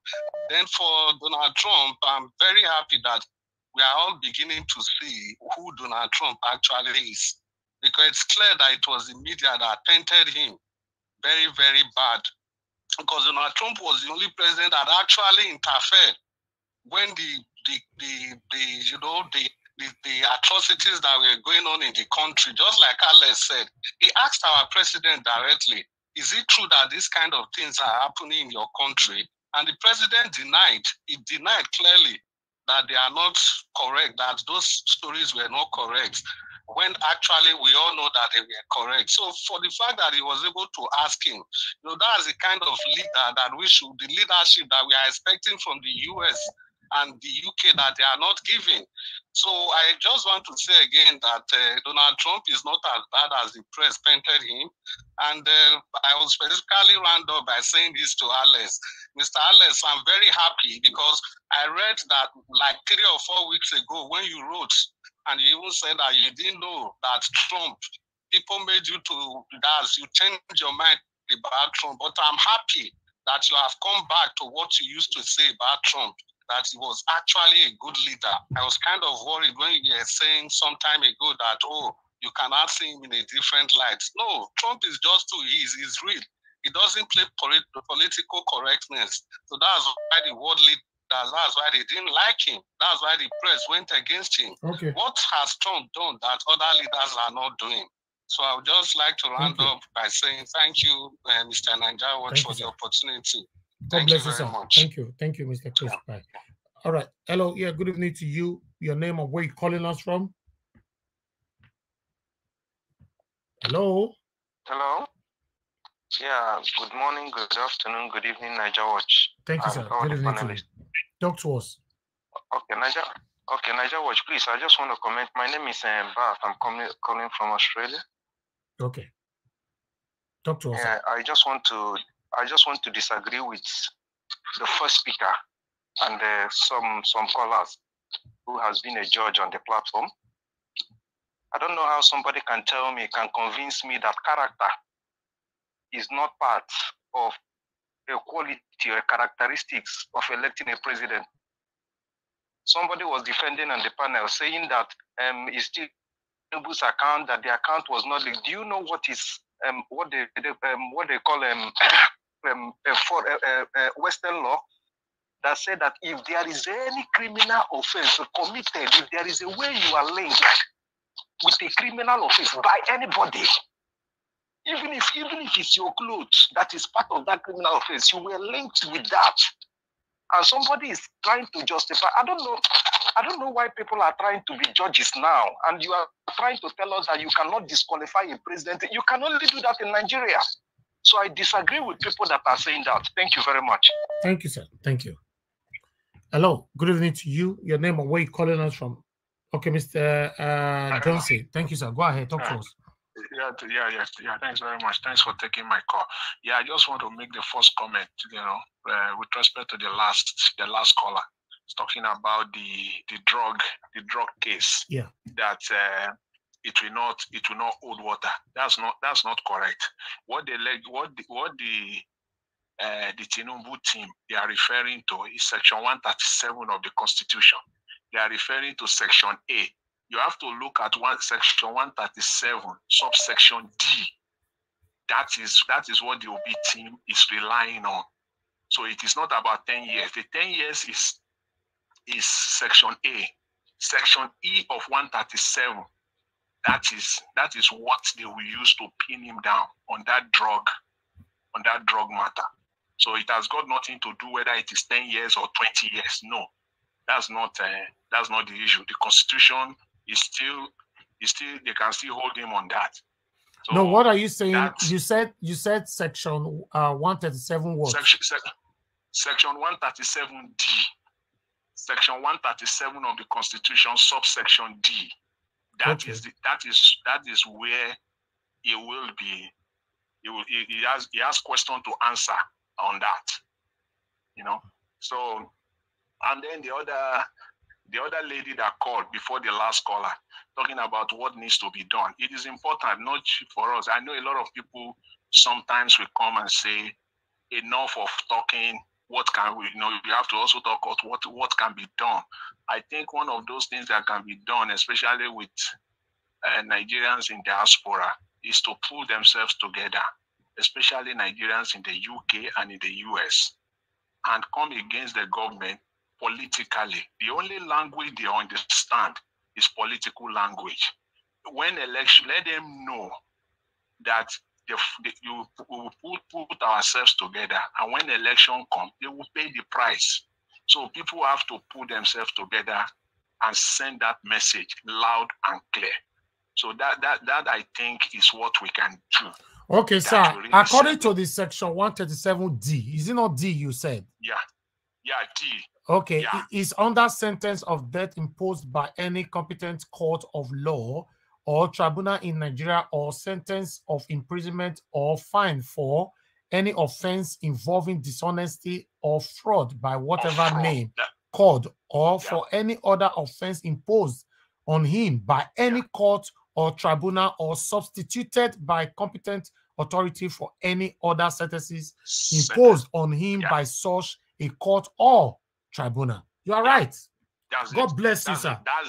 Then for Donald Trump, I'm very happy that we are all beginning to see who Donald Trump actually is. Because it's clear that it was the media that painted him very, very bad. Because Donald Trump was the only president that actually interfered when the atrocities that were going on in the country, just like Alex said. He asked our president directly, is it true that these kind of things are happening in your country? And the president denied. He denied clearly that they are not correct, that those stories were not correct, when actually we all know that they were correct. So for the fact that he was able to ask him, that's the kind of leader that the leadership that we are expecting from the US and the UK that they are not giving. So I just want to say again that Donald Trump is not as bad as the press painted him. And I will specifically round up by saying this to Alex. Mr. Alex, I'm very happy because I read that like 3 or 4 weeks ago when you wrote, and you even said that you didn't know that Trump, people made you you changed your mind about Trump. But I'm happy that you have come back to what you used to say about Trump, that he was actually a good leader. I was kind of worried when you were saying some time ago that, you cannot see him in a different light. No, Trump is just who he is. He's real. He doesn't play political correctness. So that's why the world leaders, that's why they didn't like him. That's why the press went against him. Okay. What has Trump done that other leaders are not doing? So I would just like to round up by saying thank you, Mr. Nanjawa, for the opportunity. God bless you, very sir. much. Thank you. Thank you, Mr. Chris. Bye. All right. Hello. Yeah, good evening to you. Your name and where you calling us from? Hello. Hello. Yeah, good morning, good afternoon, good evening, Niger Watch. Thank you, sir. Good evening to you. Talk to us. Okay, Niger Watch, please. I just want to comment. My name is Bath. I'm calling from Australia. Okay. Talk to us. Yeah, I just want to disagree with the first speaker and some callers who has been a judge on the platform. I don't know how somebody can convince me that character is not part of a quality or characteristics of electing a president. Somebody was defending on the panel saying that it's Tinubu's account, that the account was not leaked. Do you know what is what they call Western law? That said that if there is any criminal offense committed, if there is a way you are linked with a criminal offense by anybody, even if it's your clothes that is part of that criminal offense, you were linked with that, and somebody is trying to justify. I don't know why people are trying to be judges now, and you are trying to tell us that you cannot disqualify a president. You can only do that in Nigeria. So I disagree with people that are saying that. Thank you very much. Thank you, sir. Thank you. Hello. Good evening to you. Your name and where you calling us from? Okay, Mr. Johnson. Thank you, sir. Go ahead. Talk to us. Yeah. Thanks very much. Thanks for taking my call. Yeah, I just want to make the first comment, with respect to the last caller. It's talking about the drug case. Yeah. That it will not hold water. That's not correct. What the Tinubu team they are referring to is Section 137 of the Constitution. They are referring to Section A. You have to look at Section 137, subsection D. That is what the Obi team is relying on. So it is not about 10 years. The 10 years is Section A. Section E of 137. That is what they will use to pin him down on that drug matter. So it has got nothing to do whether it is 10 years or 20 years. No, that's not the issue. The Constitution is still they can still hold him on that. So no, what are you saying? You said Section 137 what? Section 137D. Section 137 of the Constitution, subsection D. That is where he will be. He has question to answer on that. You know. So, and then the other lady that called before the last caller, talking about what needs to be done. It is important, not for us. I know a lot of people sometimes will come and say, enough of talking. What can we, you have to also talk about what can be done. I think one of those things that can be done, especially with Nigerians in diaspora, is to pull themselves together, especially Nigerians in the UK and in the US, and come against the government politically. The only language they understand is political language. When election, let them know that we will put ourselves together, and when election comes, they will pay the price. So people have to put themselves together and send that message loud and clear. So that I think is what we can do. Okay, sir. Really according to the Section 137D, is it not D you said? Yeah, D. Okay, yeah. It is under sentence of death imposed by any competent court of law or tribunal in Nigeria, or sentence of imprisonment or fine for any offense involving dishonesty or fraud by whatever name called, or for any other offense imposed on him by any court or tribunal, or substituted by competent authority for any other sentences imposed on him by such a court or tribunal. You are right. God bless you, sir. That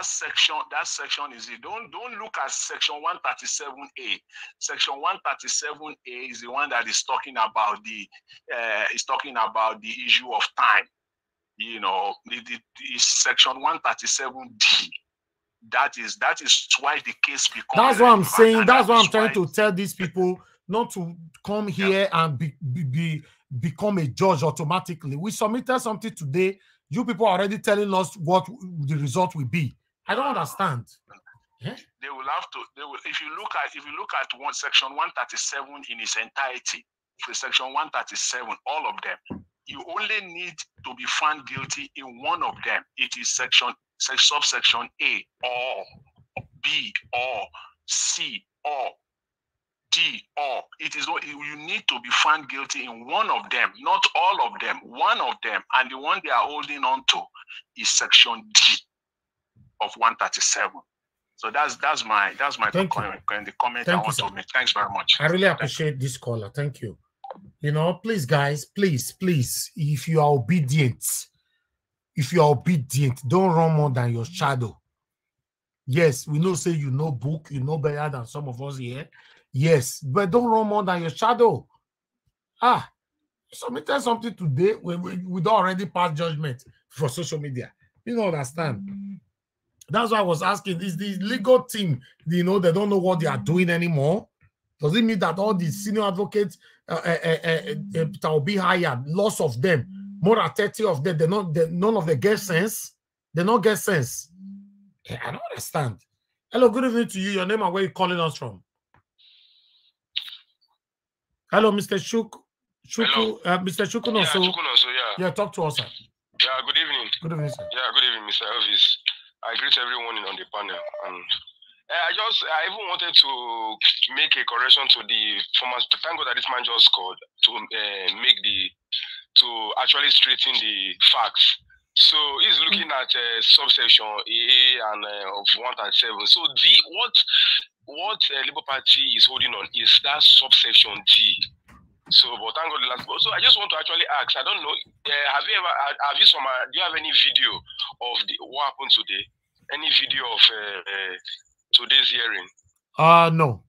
section is it. Don't look at Section 137A. Section 137A is the one that is talking about the issue of time. You know, it's Section 137D. That is why the case becomes. That's what I'm saying. That's what I'm trying to tell these people, not to come here and become a judge automatically. We submitted something today. You people are already telling us what the result will be. I don't understand. They will have to. They will. If you look at Section 137 in its entirety, for Section 137, all of them, you only need to be found guilty in one of them. It is subsection A or B or C or D or. It is what you need to be found guilty in one of them, not all of them. One of them, and the one they are holding on to is Section D of 137. So that's my comment. The comment I want to make. Thanks very much. I really appreciate this caller. Thank you. You know, please, guys, please, if you are obedient, don't run more than your shadow. Yes, we know, say you know book, you know better than some of us here. Yes, but don't run more than your shadow. You submitted something today we don't already pass judgment for social media. You don't understand. That's why I was asking, is the legal team, they don't know what they are doing anymore? Does it mean that all the senior advocates that will be hired, lots of them, more than 30 of them, none of them get sense? They don't get sense. I don't understand. Hello, good evening to you. Your name and where you calling us from? Hello, Mr. Shuku. Mr. Shukunoso. Yeah, talk to us, sir. Yeah, good evening. Good evening, sir. Yeah, good evening, Mr. Elvis. I greet everyone on the panel. And I even wanted to make a correction to the former. Thank God that this man just called to actually straighten the facts. So he's looking at subsection A and of 137. So what Labour Party is holding on is that subsection D. So, but thank God the last. So I just want to actually ask. I don't know. Have you do you have any video of what happened today? Any video of today's hearing? No.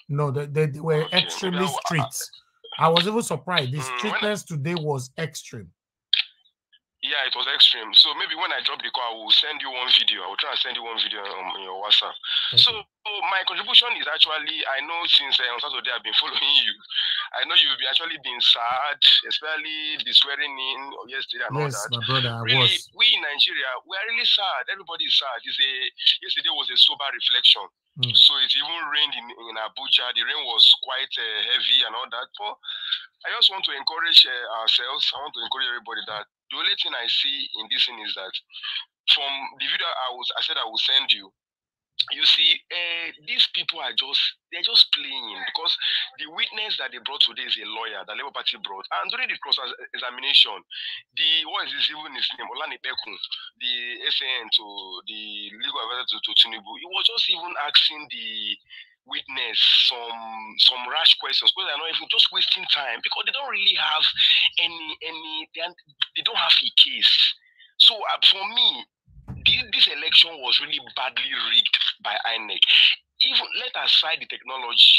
No, they were Okay. extremely strict. I was even surprised. The strictness today was extreme. Yeah, it was extreme. So maybe when I drop the call, I will send you one video. I will try to send you one video on your WhatsApp. So my contribution is actually, I know since on Saturday I've been following you. I know you've actually been sad, especially the swearing in yesterday and all that. Yes, my brother, really, I was. We in Nigeria, we are really sad. Everybody is sad. Yesterday was a sober reflection. So it even rained in Abuja. The rain was quite heavy and all that. But I just want to encourage ourselves. I want to encourage everybody that the only thing I see in this thing is that from the video I said I will send you, you see, these people they're just playing, because the witness that they brought today is a lawyer that Labour Party brought. And during the cross-examination, what is even his name, Olani Bekun, the SAN to the legal advisor to Tinubu, he was just even asking the witness some rash questions, because they're not even just wasting time, because they don't really have they don't have a case. So for me, this election was really badly rigged by INEC. Even let aside the technology,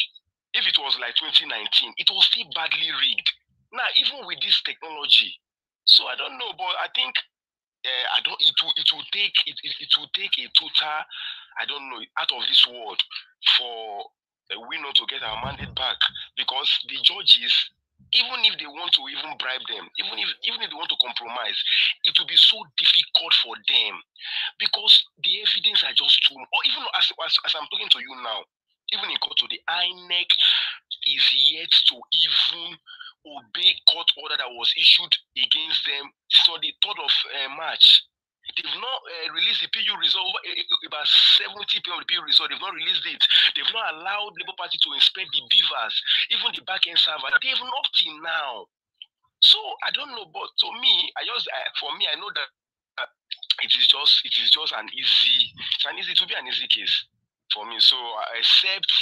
if it was like 2019, it was still badly rigged. Now, even with this technology, so I don't know, but I think it will take a total, I don't know, out of this world for we not to get our mandate back, because the judges, even if they want to even bribe them, even if they want to compromise, it will be so difficult for them, because the evidence are just too much. Or even as I'm talking to you now, even in court today, INEC is yet to even obey court order that was issued against them since the 3rd of March. They've not released the PU result, about 70% of the PU result. They've not released it. They've not allowed Labour Party to inspect the beavers, even the back-end server. They've not up till now. So I don't know, but to me, I know that it is just an easy case for me. So except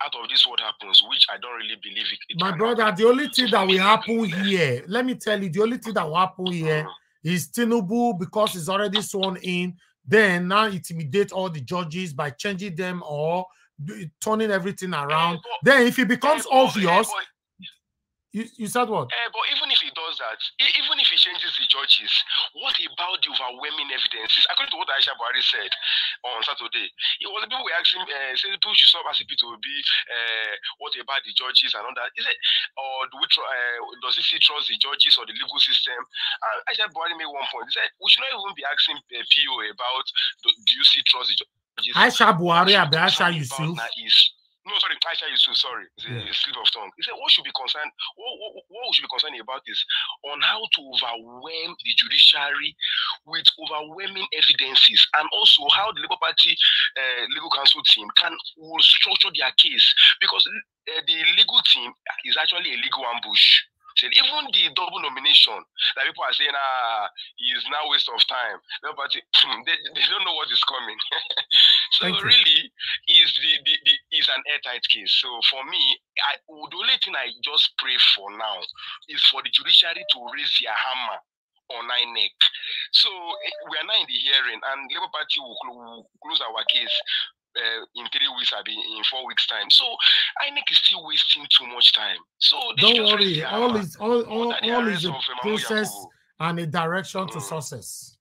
out of this what happens, which I don't really believe it. My brother, the only thing that will happen here, let me tell you, the only thing that will happen here is Tinubu, because he's already sworn in, then now intimidate all the judges by changing them or turning everything around. Then if it becomes obvious, you said what? But even if he does that, even if he changes the judges, what about the overwhelming evidences? According to what Aisha Buhari said on Saturday, it was the people were asking, say people should stop asking people to be, what about the judges and all that? Is it, or does he still trust the judges or the legal system? Aisha Buhari made one point. He said we should not even be asking PO about do you still trust the judges? Aisha Buhari and Aisha Yusuf. No, sorry, Aisha Yusuf, sorry. It's a slip of tongue. He said what should be concerned, what we should be concerned about is on how to overwhelm the judiciary with overwhelming evidences, and also how the Labour Party legal counsel team will structure their case, because the legal team is actually a legal ambush. So even the double nomination that people are saying is now waste of time. Labour Party, they don't know what is coming. So really, is an airtight case. So for me, the only thing I just pray for now is for the judiciary to raise their hammer on INEC. So we are now in the hearing, and Labour Party will close our case in 3 weeks, in 4 weeks' time. So INEC is still wasting too much time. So don't worry, all is a process and a direction to success.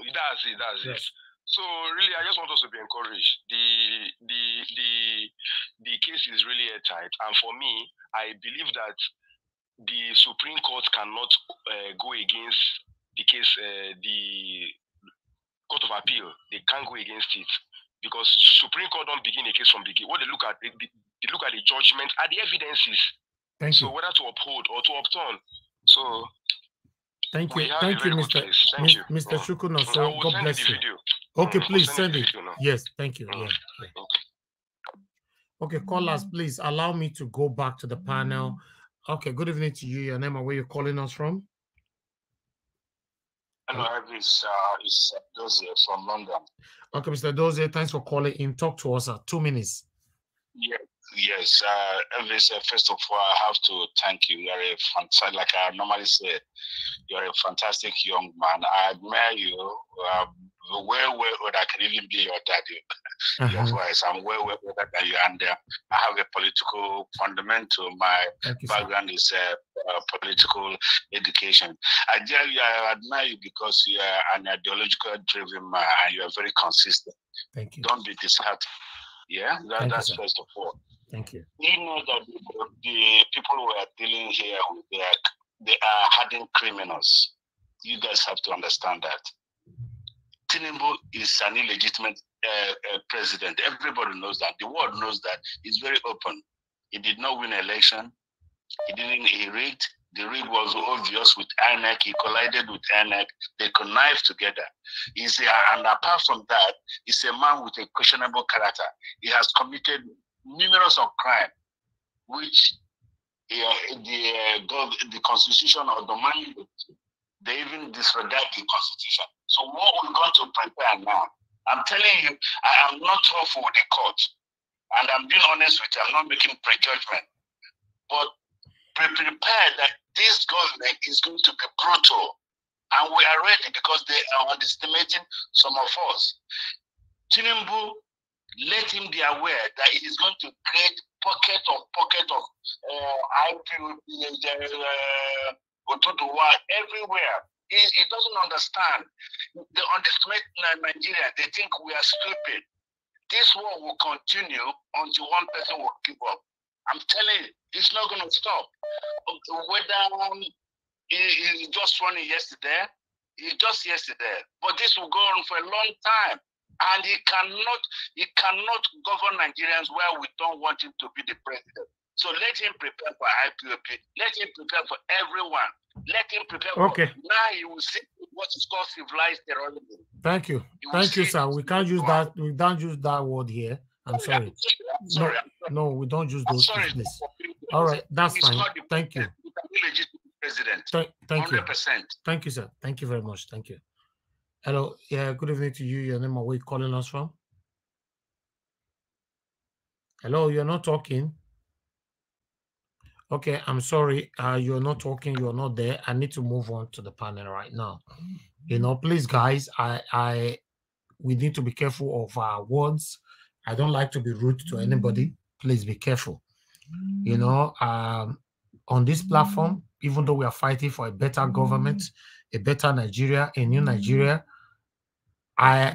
That's it. So really, I just want us to be encouraged. The case is really airtight, and for me, I believe that the Supreme Court cannot go against the case. The Court of Appeal, they can't go against it, because Supreme Court don't begin a case from beginning. What they look at, they look at the judgment, at the evidences. So whether to uphold or to upturn. So thank you, Mr. Shukuno. So God bless you. Okay, please send it. Yes, thank you. Yeah. Okay, callers, please allow me to go back to the panel. Okay, good evening to you. Your name and where you're calling us from? Hello, Elvis. It's Dozie from London. Okay, Mr. Dozie, thanks for calling in. Talk to us. 2 minutes. Yes. Elvis, first of all, I have to thank you. You are a fantastic, like I normally say, you are a fantastic young man. I admire you. Way older. I can even be your daddy. Your voice. I'm way older than you. And I have a political fundamental. My background is political education. I admire you because you are an ideological driven man and you are very consistent. Thank you. Don't be disheartened. Yeah, that's first of all. Thank you. You know that the people who are dealing here with they are hardened criminals. You guys have to understand that. Tinubu is an illegitimate president. Everybody knows that. The world knows that. He's very open. He did not win an election. He rigged. The rig was obvious with INEC. He collided with INEC. They connived together. And apart from that, he's a man with a questionable character. He has committed numerous of crimes, which the Constitution or the man, they even disregard the Constitution. So what we're going to prepare now, I'm telling you, I am not hopeful with the court. And I'm being honest with you, I'm not making prejudgment. But prepare that this government is going to be brutal. And we are ready because they are underestimating some of us. Tinubu, let him be aware that it is going to create pocket of IPOB, everywhere. He doesn't understand. They underestimate Nigeria. They think we are stupid. This war will continue until one person will give up. I'm telling you, it's not going to stop. Whether it's just running yesterday, it's just yesterday. But this will go on for a long time. And he cannot govern Nigerians where we don't want him to be the president. So let him prepare for IPOP. Let him prepare for everyone. Let him prepare for now he will see what is called civilized terrorism. Thank you. Thank you, sir. We can't use that. We don't use that word here. I'm sorry. No, we don't use those things. All right, that's fine. Thank you. President. Thank you. 100%. Thank you, sir. Thank you very much. Thank you. Hello. Yeah, good evening to you. Your name and where you calling us from? Hello, you're not talking. Okay, I'm sorry. You're not talking. You're not there. I need to move on to the panel right now. You know, please, guys, we need to be careful of our words. I don't like to be rude to anybody. Please be careful. You know, on this platform, even though we are fighting for a better government, a better Nigeria, a new Nigeria,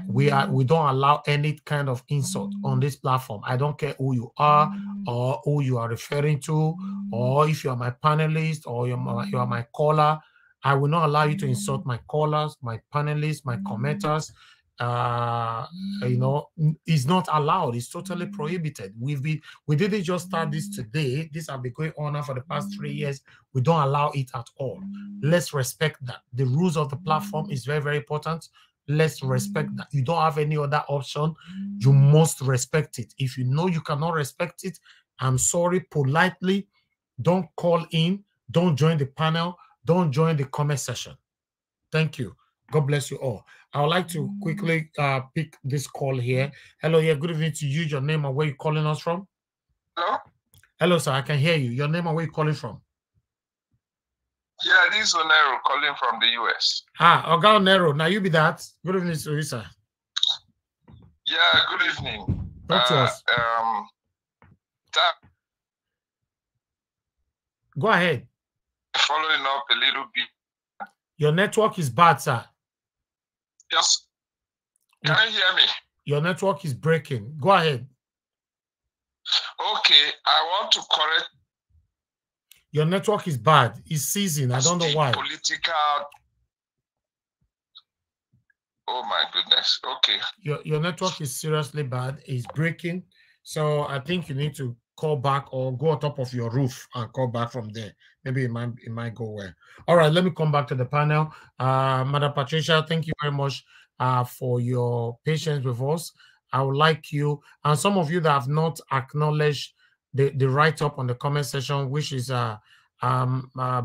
we don't allow any kind of insult on this platform. I don't care who you are or who you are referring to, or if you are my panelist or you are my caller. I will not allow you to insult my callers, my panelists, my commenters. You know, it's not allowed. It's totally prohibited. We didn't just start this today. This has been going on for the past 3 years. We don't allow it at all. Let's respect that. The rules of the platform is very, very important. Let's respect that. You don't have any other option. You must respect it. If you know you cannot respect it, I'm sorry, politely, don't call in, don't join the panel, don't join the comment session. Thank you. God bless you all. I would like to quickly pick this call here. Hello, yeah, good evening to you. Your name and where you calling us from? Hello? Hello, sir, I can hear you. Your name and where you calling from? Yeah, this is Onero calling from the US. Oga Onero, now you be that. Good evening to you, sir. Yeah, good evening. Talk to us. Go ahead. Following up a little bit. Your network is bad, sir. Yes. Can you hear me? Your network is breaking. Go ahead. Okay, I want to correct. Your network is bad. It's ceasing. I don't know why. Political. Oh my goodness. Okay. Your network is seriously bad. It's breaking. So I think you need to call back or go on top of your roof and call back from there. Maybe it might go well. All right, let me come back to the panel. Madam Patricia, thank you very much for your patience with us. I would like you, and some of you that have not acknowledged the write-up on the comment section, which is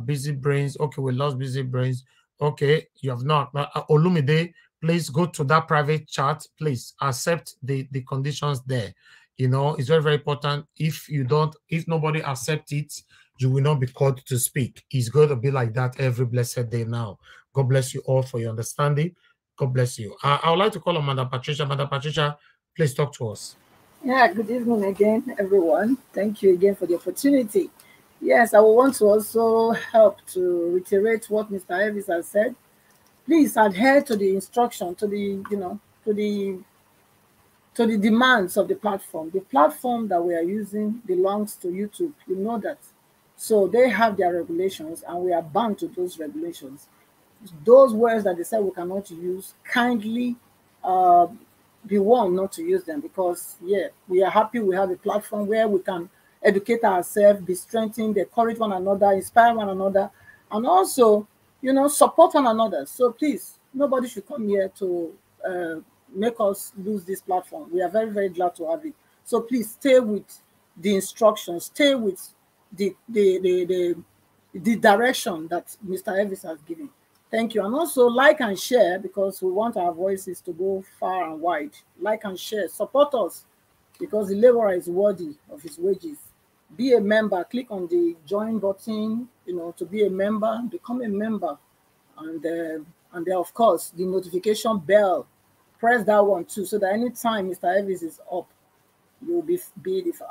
Busy Brains. Okay, we lost Busy Brains. Okay, you have not. Olumide, please go to that private chat. Please accept the conditions there. You know, it's very, very important. If nobody accepts it, you will not be called to speak. It's going to be like that every blessed day now. God bless you all for your understanding. God bless you. I would like to call on Madam Patricia. Madam Patricia, please talk to us. Yeah, good evening again, everyone. Thank you again for the opportunity. Yes, I will want to also help to reiterate what Mr. Elvis has said. Please adhere to the instruction, to the demands of the platform. The platform that we are using belongs to YouTube. You know that. So they have their regulations, and we are bound to those regulations. Those words that they said we cannot use, kindly be warned not to use them, because we are happy we have a platform where we can educate ourselves, be strengthened, encourage one another, inspire one another, and also support one another. So please, nobody should come here to make us lose this platform. We are very, very glad to have it. So please stay with the instructions, stay with the direction that Mr. Elvis has given. Thank you. And also like and share, because we want our voices to go far and wide. Like and share. Support us, because the laborer is worthy of his wages. Be a member. Click on the join button, to be a member. Become a member. And then, of course, the notification bell. Press that one too, so that anytime Mr. Elvis is up, you'll be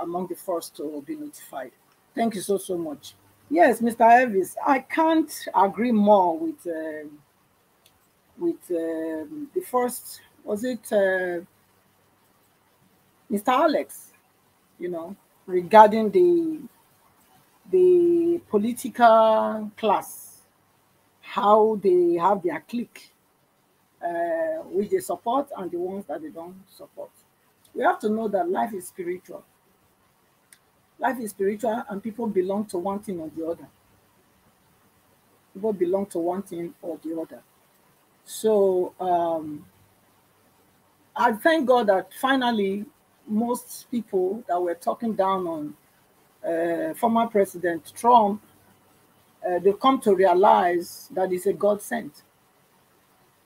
among the first to be notified. Thank you so much. Yes, Mr. Elvis, I can't agree more with the first, was it Mr. Alex, regarding the political class, how they have their clique, which they support and the ones that they don't support. We have to know that life is spiritual. Life is spiritual, and people belong to one thing or the other. People belong to one thing or the other. So I thank God that finally most people that were talking down on former President Trump, they've come to realize that he's a God sent.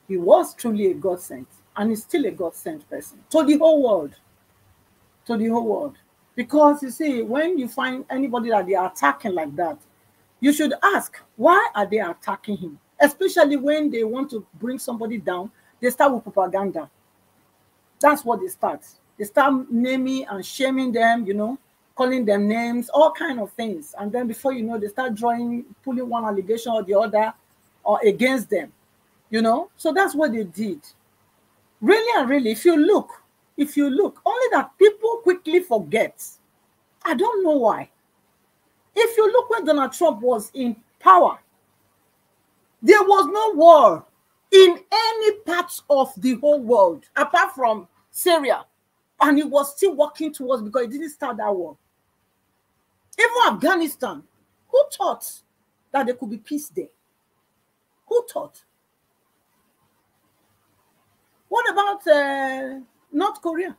He was truly a God sent, and he's still a God sent person to the whole world. To the whole world. Because you see, when you find anybody that they are attacking like that, you should ask, why are they attacking him? Especially when they want to bring somebody down, they start with propaganda. That's what they start. They start naming and shaming them, calling them names, all kinds of things. And then before you know, they start pulling one allegation or the other or against them, So that's what they did. Really and really, if you look, only that people quickly forget. I don't know why. If you look when Donald Trump was in power, there was no war in any part of the whole world, apart from Syria. And he was still working towards, because he didn't start that war. Even Afghanistan, who thought that there could be peace there? Who thought? What about North Korea?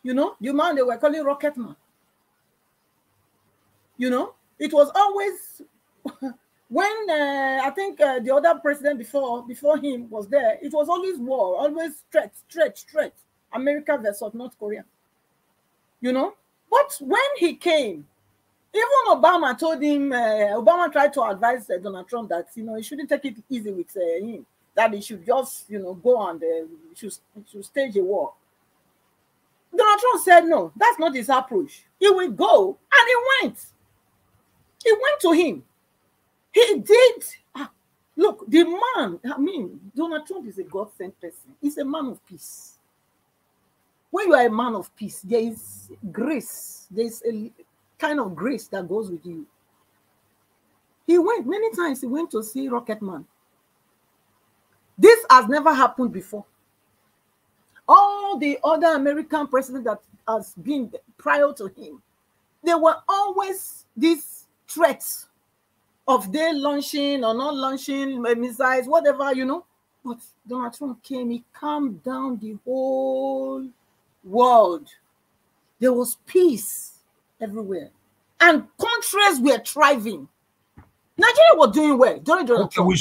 The man they were calling Rocket Man. It was always when I think the other president before him was there. It was always war, always threat. America versus North Korea. But when he came, even Obama told him. Obama tried to advise Donald Trump that he shouldn't take it easy with him. That he should just go and should stage a war. Donald Trump said no, that's not his approach. He will go, and he went. He went to him. He did. Look, the man, Donald Trump is a God-sent person. He's a man of peace. When you are a man of peace, there is grace. There's a kind of grace that goes with you. He went many times. He went to see Rocket Man. This has never happened before. All the other American presidents that has been prior to him, there were always these threats of they launching or not launching missiles, whatever, But Donald Trump came, he calmed down the whole world. There was peace everywhere. And countries were thriving. Nigeria was doing well during Donald Trump. We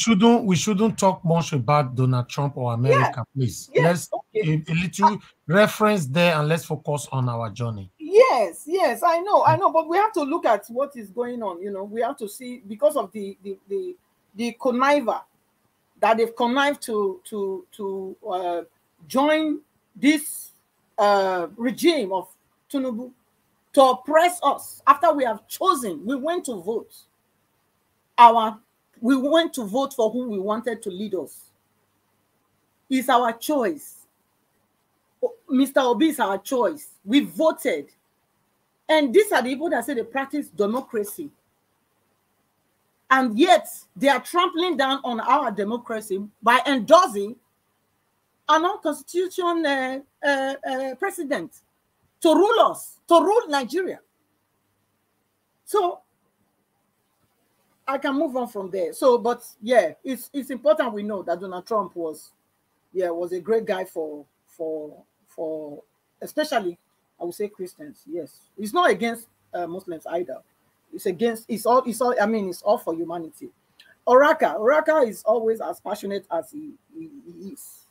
shouldn't talk much about Donald Trump or America, please. Yes, Let's a little reference there and let's focus on our journey. Yes, I know, but we have to look at what is going on. You know, we have to see because of the conniver that they've connived to join this regime of Tinubu to oppress us after we have chosen. We went to vote. We went to vote for who we wanted to lead us. It's our choice. Mr. Obi is our choice. We voted. And these are the people that say they practice democracy. And yet, they are trampling down on our democracy by endorsing an unconstitutional president to rule us, to rule Nigeria. So, I can move on from there. So, but yeah, it's important we know that Donald Trump was a great guy for especially, I would say, Christians. Yes, it's not against Muslims either. It's all for humanity. Oraka is always as passionate as he is,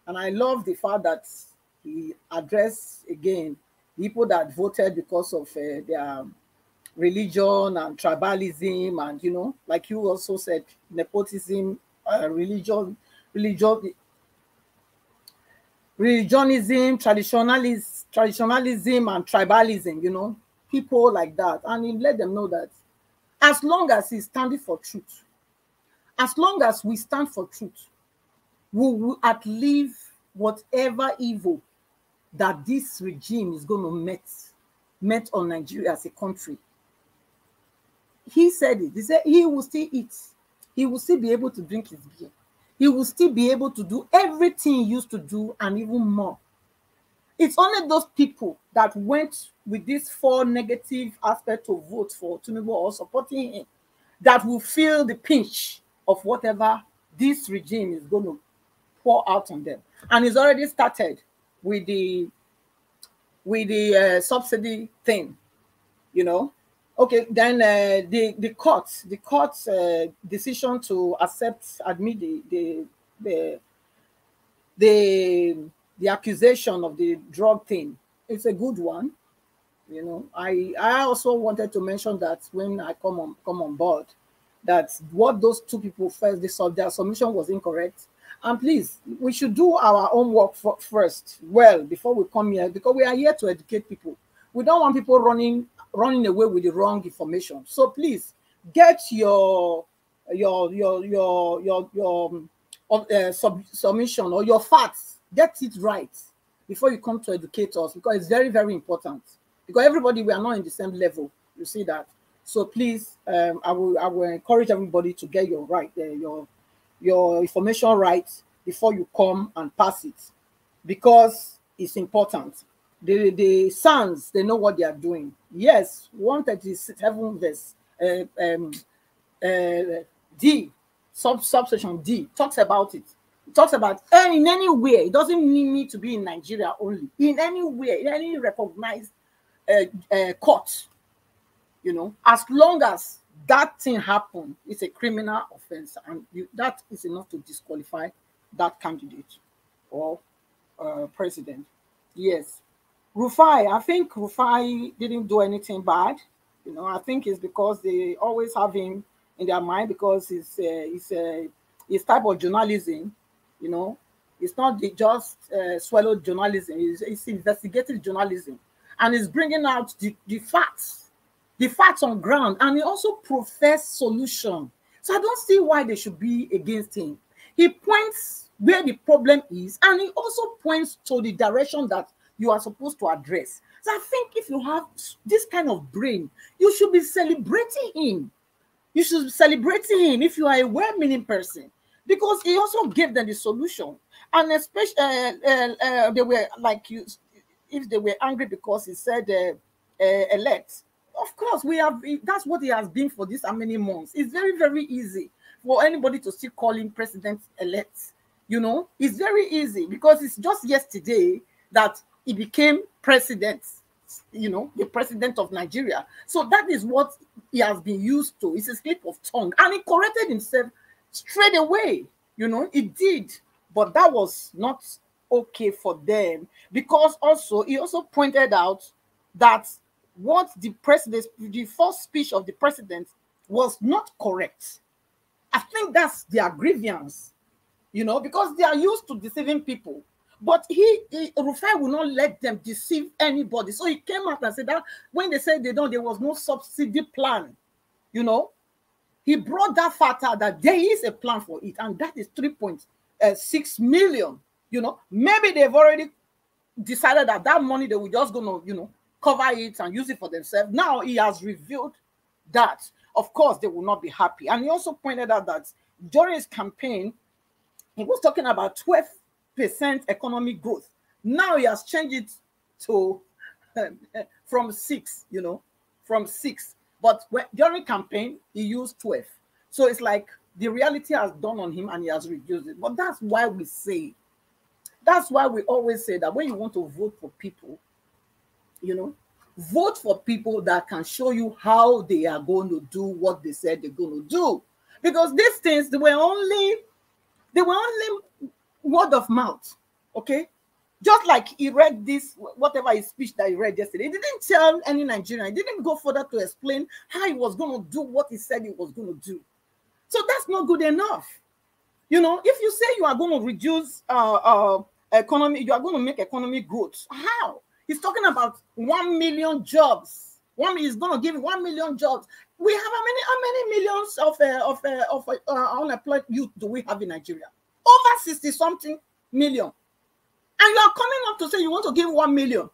and I love the fact that he addressed again people that voted because of their religion and tribalism, and like you also said, nepotism, religionism, traditionalism, and tribalism. People like that, and he let them know that as long as he's standing for truth, as long as we stand for truth, we will outlive whatever evil that this regime is going to met on Nigeria as a country. He said it. He said he will still eat. He will still be able to drink his beer. He will still be able to do everything he used to do and even more. It's only those people that went with this 4 negative aspects to vote for Tinubu or supporting him that will feel the pinch of whatever this regime is going to pour out on them. And it's already started with the subsidy thing, Okay, then the court's decision to admit the accusation of the drug thing. It's a good one. I also wanted to mention that when I come on board, that what those two people first, their submission was incorrect. And please, we should do our own work first, before we come here, because we are here to educate people. We don't want people running away with the wrong information. So please get your submission or your facts. Get it right before you come to educate us, because it's very, very important. Because everybody, we are not in the same level. You see that. So please, I will encourage everybody to get your information right before you come and pass it, because it's important. The sons, they know what they are doing. Yes, 137 verse D, subsection D, talks about it. It talks about in anywhere. It doesn't need to be in Nigeria only. In anywhere, in any recognized court, as long as that thing happened, it's a criminal offense, and that is enough to disqualify that candidate or president. Yes. Rufai, I think Rufai didn't do anything bad. I think it's because they always have him in their mind, because it's type of journalism, it's not just swallowed journalism, it's investigative journalism, and it's bringing out the facts on ground, and he also profess solution. So I don't see why they should be against him. He points where the problem is, and he also points to the direction that you are supposed to address. So I think if you have this kind of brain, you should be celebrating him. You should be celebrating him if you are a well-meaning person, because he also gave them the solution. And especially they were like, if they were angry because he said elect. Of course, that's what he has been for this how many months. It's very, very easy for anybody to still call him president-elect. It's very easy, because it's just yesterday that he became president, the president of Nigeria. So that is what he has been used to. It's a slip of tongue. And he corrected himself straight away. You know, he did. But that was not okay for them, because also he also pointed out that what the president, the first speech of the president was not correct. I think that's their grievance, you know, because they are used to deceiving people. But Rufai will not let them deceive anybody. So he came out and said that when they said there was no subsidy plan, you know, he brought that fact out that there is a plan for it, and that is 3.6 million. You know, maybe they've already decided that that money they were just going to, you know, cover it and use it for themselves. Now he has revealed that, of course, they will not be happy. And he also pointed out that during his campaign, he was talking about 12% economic growth. Now he has changed it to from 6, you know, from 6. But during campaign, he used 12. So it's like the reality has dawned on him and he has reduced it. But that's why we say, that's why we always say that when you want to vote for people, you know, vote for people that can show you how they are going to do what they said they're going to do. Because these things, they were only word of mouth, okay? Just like he read this, whatever his speech that he read yesterday, he didn't tell any Nigerian, he didn't go further to explain how he was going to do what he said he was going to do. So that's not good enough. You know, if you say you are going to reduce economy, you are going to make economic growth, how? He's talking about 1 million jobs. He's going to give 1 million jobs. We have how many millions of unemployed youth do we have in Nigeria? Over 60-something million. And you are coming up to say you want to give 1 million.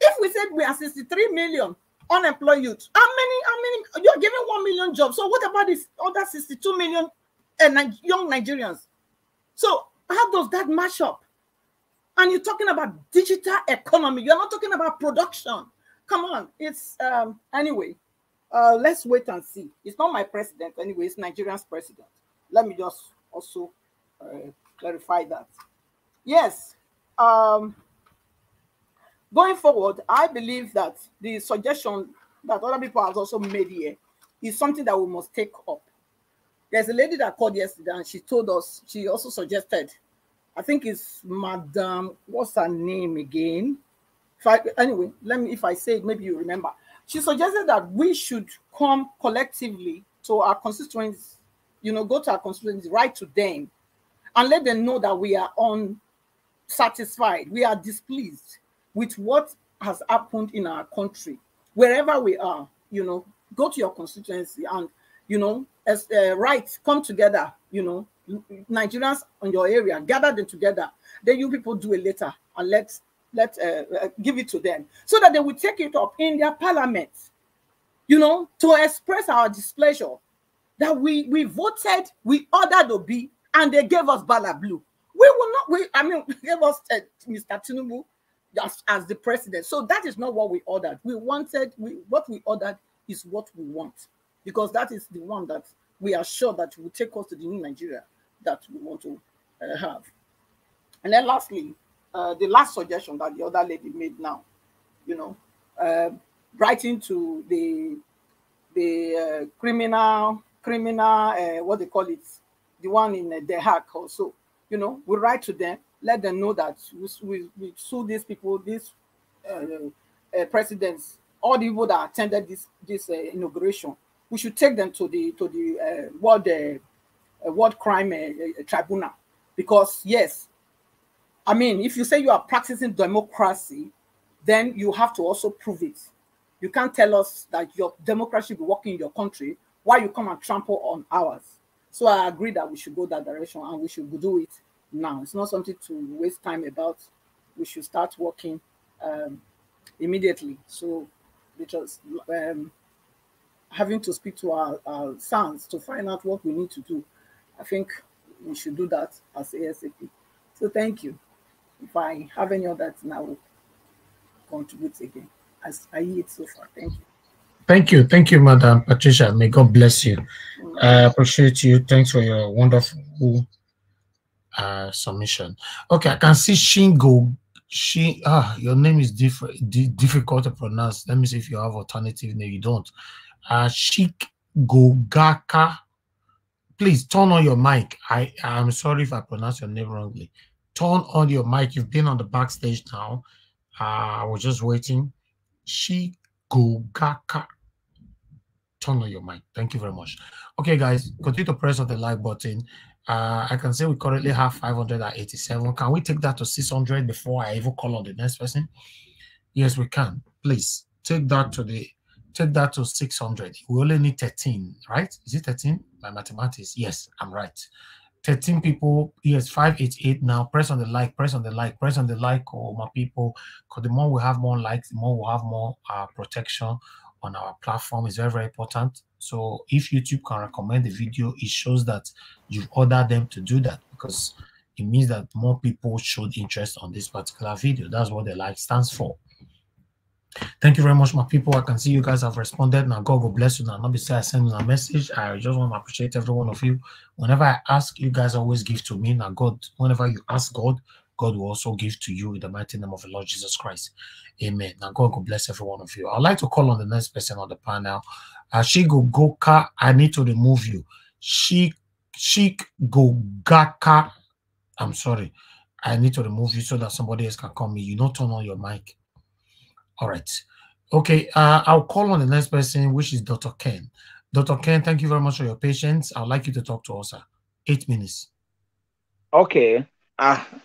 If we said we are 63 million unemployed youth, how many, you're giving 1 million jobs. So what about this other 62 million young Nigerians? So how does that match up? And you're talking about digital economy. You're not talking about production. Come on. It's, anyway, let's wait and see. It's not my president anyway. It's Nigeria's president. Let me just also clarify that. Yes. Going forward, I believe that the suggestion that other people have also made here is something that we must take up. There's a lady that called yesterday and she told us, she also suggested, I think it's Madam, what's her name again? Anyway, if I say it, maybe you remember. She suggested that we should come collectively to our constituents, you know, go to our constituents, write to them, and let them know that we are unsatisfied, we are displeased with what has happened in our country. Wherever we are, you know, go to your constituency and, you know, come together, you know, Nigerians in your area, gather them together. Then you people do a letter and let's give it to them so that they will take it up in their parliament, you know, to express our displeasure that we voted, we ordered Obi, and they gave us Bala Blue. We will not, gave us Mr. Tinubu as the president. So that is not what we ordered. What we ordered is what we want, because that is the one that we are sure that will take us to the new Nigeria that we want to have. And then lastly, the last suggestion that the other lady made now, you know, writing to the criminal, what they call it, the one in The Hague also, you know, we write to them, let them know that we sue these people, these presidents, all the people that attended this inauguration. We should take them to the World Crime Tribunal, because yes, I mean, if you say you are practicing democracy, then you have to also prove it. You can't tell us that your democracy will be working in your country while you come and trample on ours. So I agree that we should go that direction and we should do it now. It's not something to waste time about. We should start working immediately. So because having to speak to our sons to find out what we need to do, I think we should do that as ASAP. So thank you. If I have any other thing, I will contribute again. As I eat so far. Thank you. Thank you, Madam Patricia. May God bless you. I appreciate you. Thanks for your wonderful submission. Okay, I can see Shingo. Your name is difficult to pronounce. Let me see if you have alternative name. You don't. Sheik Gogaka. Please turn on your mic. I'm sorry if I pronounce your name wrongly. Turn on your mic. You've been on the backstage now. I was just waiting. Sheik Gogaka. Turn on your mic. Thank you very much. Okay, guys, continue to press on the like button. I can say we currently have 587. Can we take that to 600 before I even call on the next person? Yes, we can. Please take that to 600. We only need 13, right? Is it 13? My mathematics. Yes, I'm right. 13 people. Yes, 588 now. Press on the like, press on the like, press on the like, oh my people. Because the more we have more likes, the more we'll have more protection on our platform. Is very, very important. So if YouTube can recommend the video, it shows that you've ordered them to do that, because it means that more people showed interest on this particular video. That's what the like stands for. Thank you very much, my people. I can see you guys have responded. Now, God will bless you. Now, not be say I send you a message. I just want to appreciate every one of you. Whenever I ask, you guys always give to me. Now, God, whenever you ask God, God will also give to you in the mighty name of the Lord Jesus Christ. Amen. Now, God will bless every one of you. I'd like to call on the next person on the panel. Shigo Goka, I need to remove you. Shik Gogaka, I'm sorry. I need to remove you so that somebody else can call me. You don't turn on your mic. All right. Okay, I'll call on the next person, which is Dr. Ken. Dr. Ken, thank you very much for your patience. I'd like you to talk to us, sir. 8 minutes. Okay.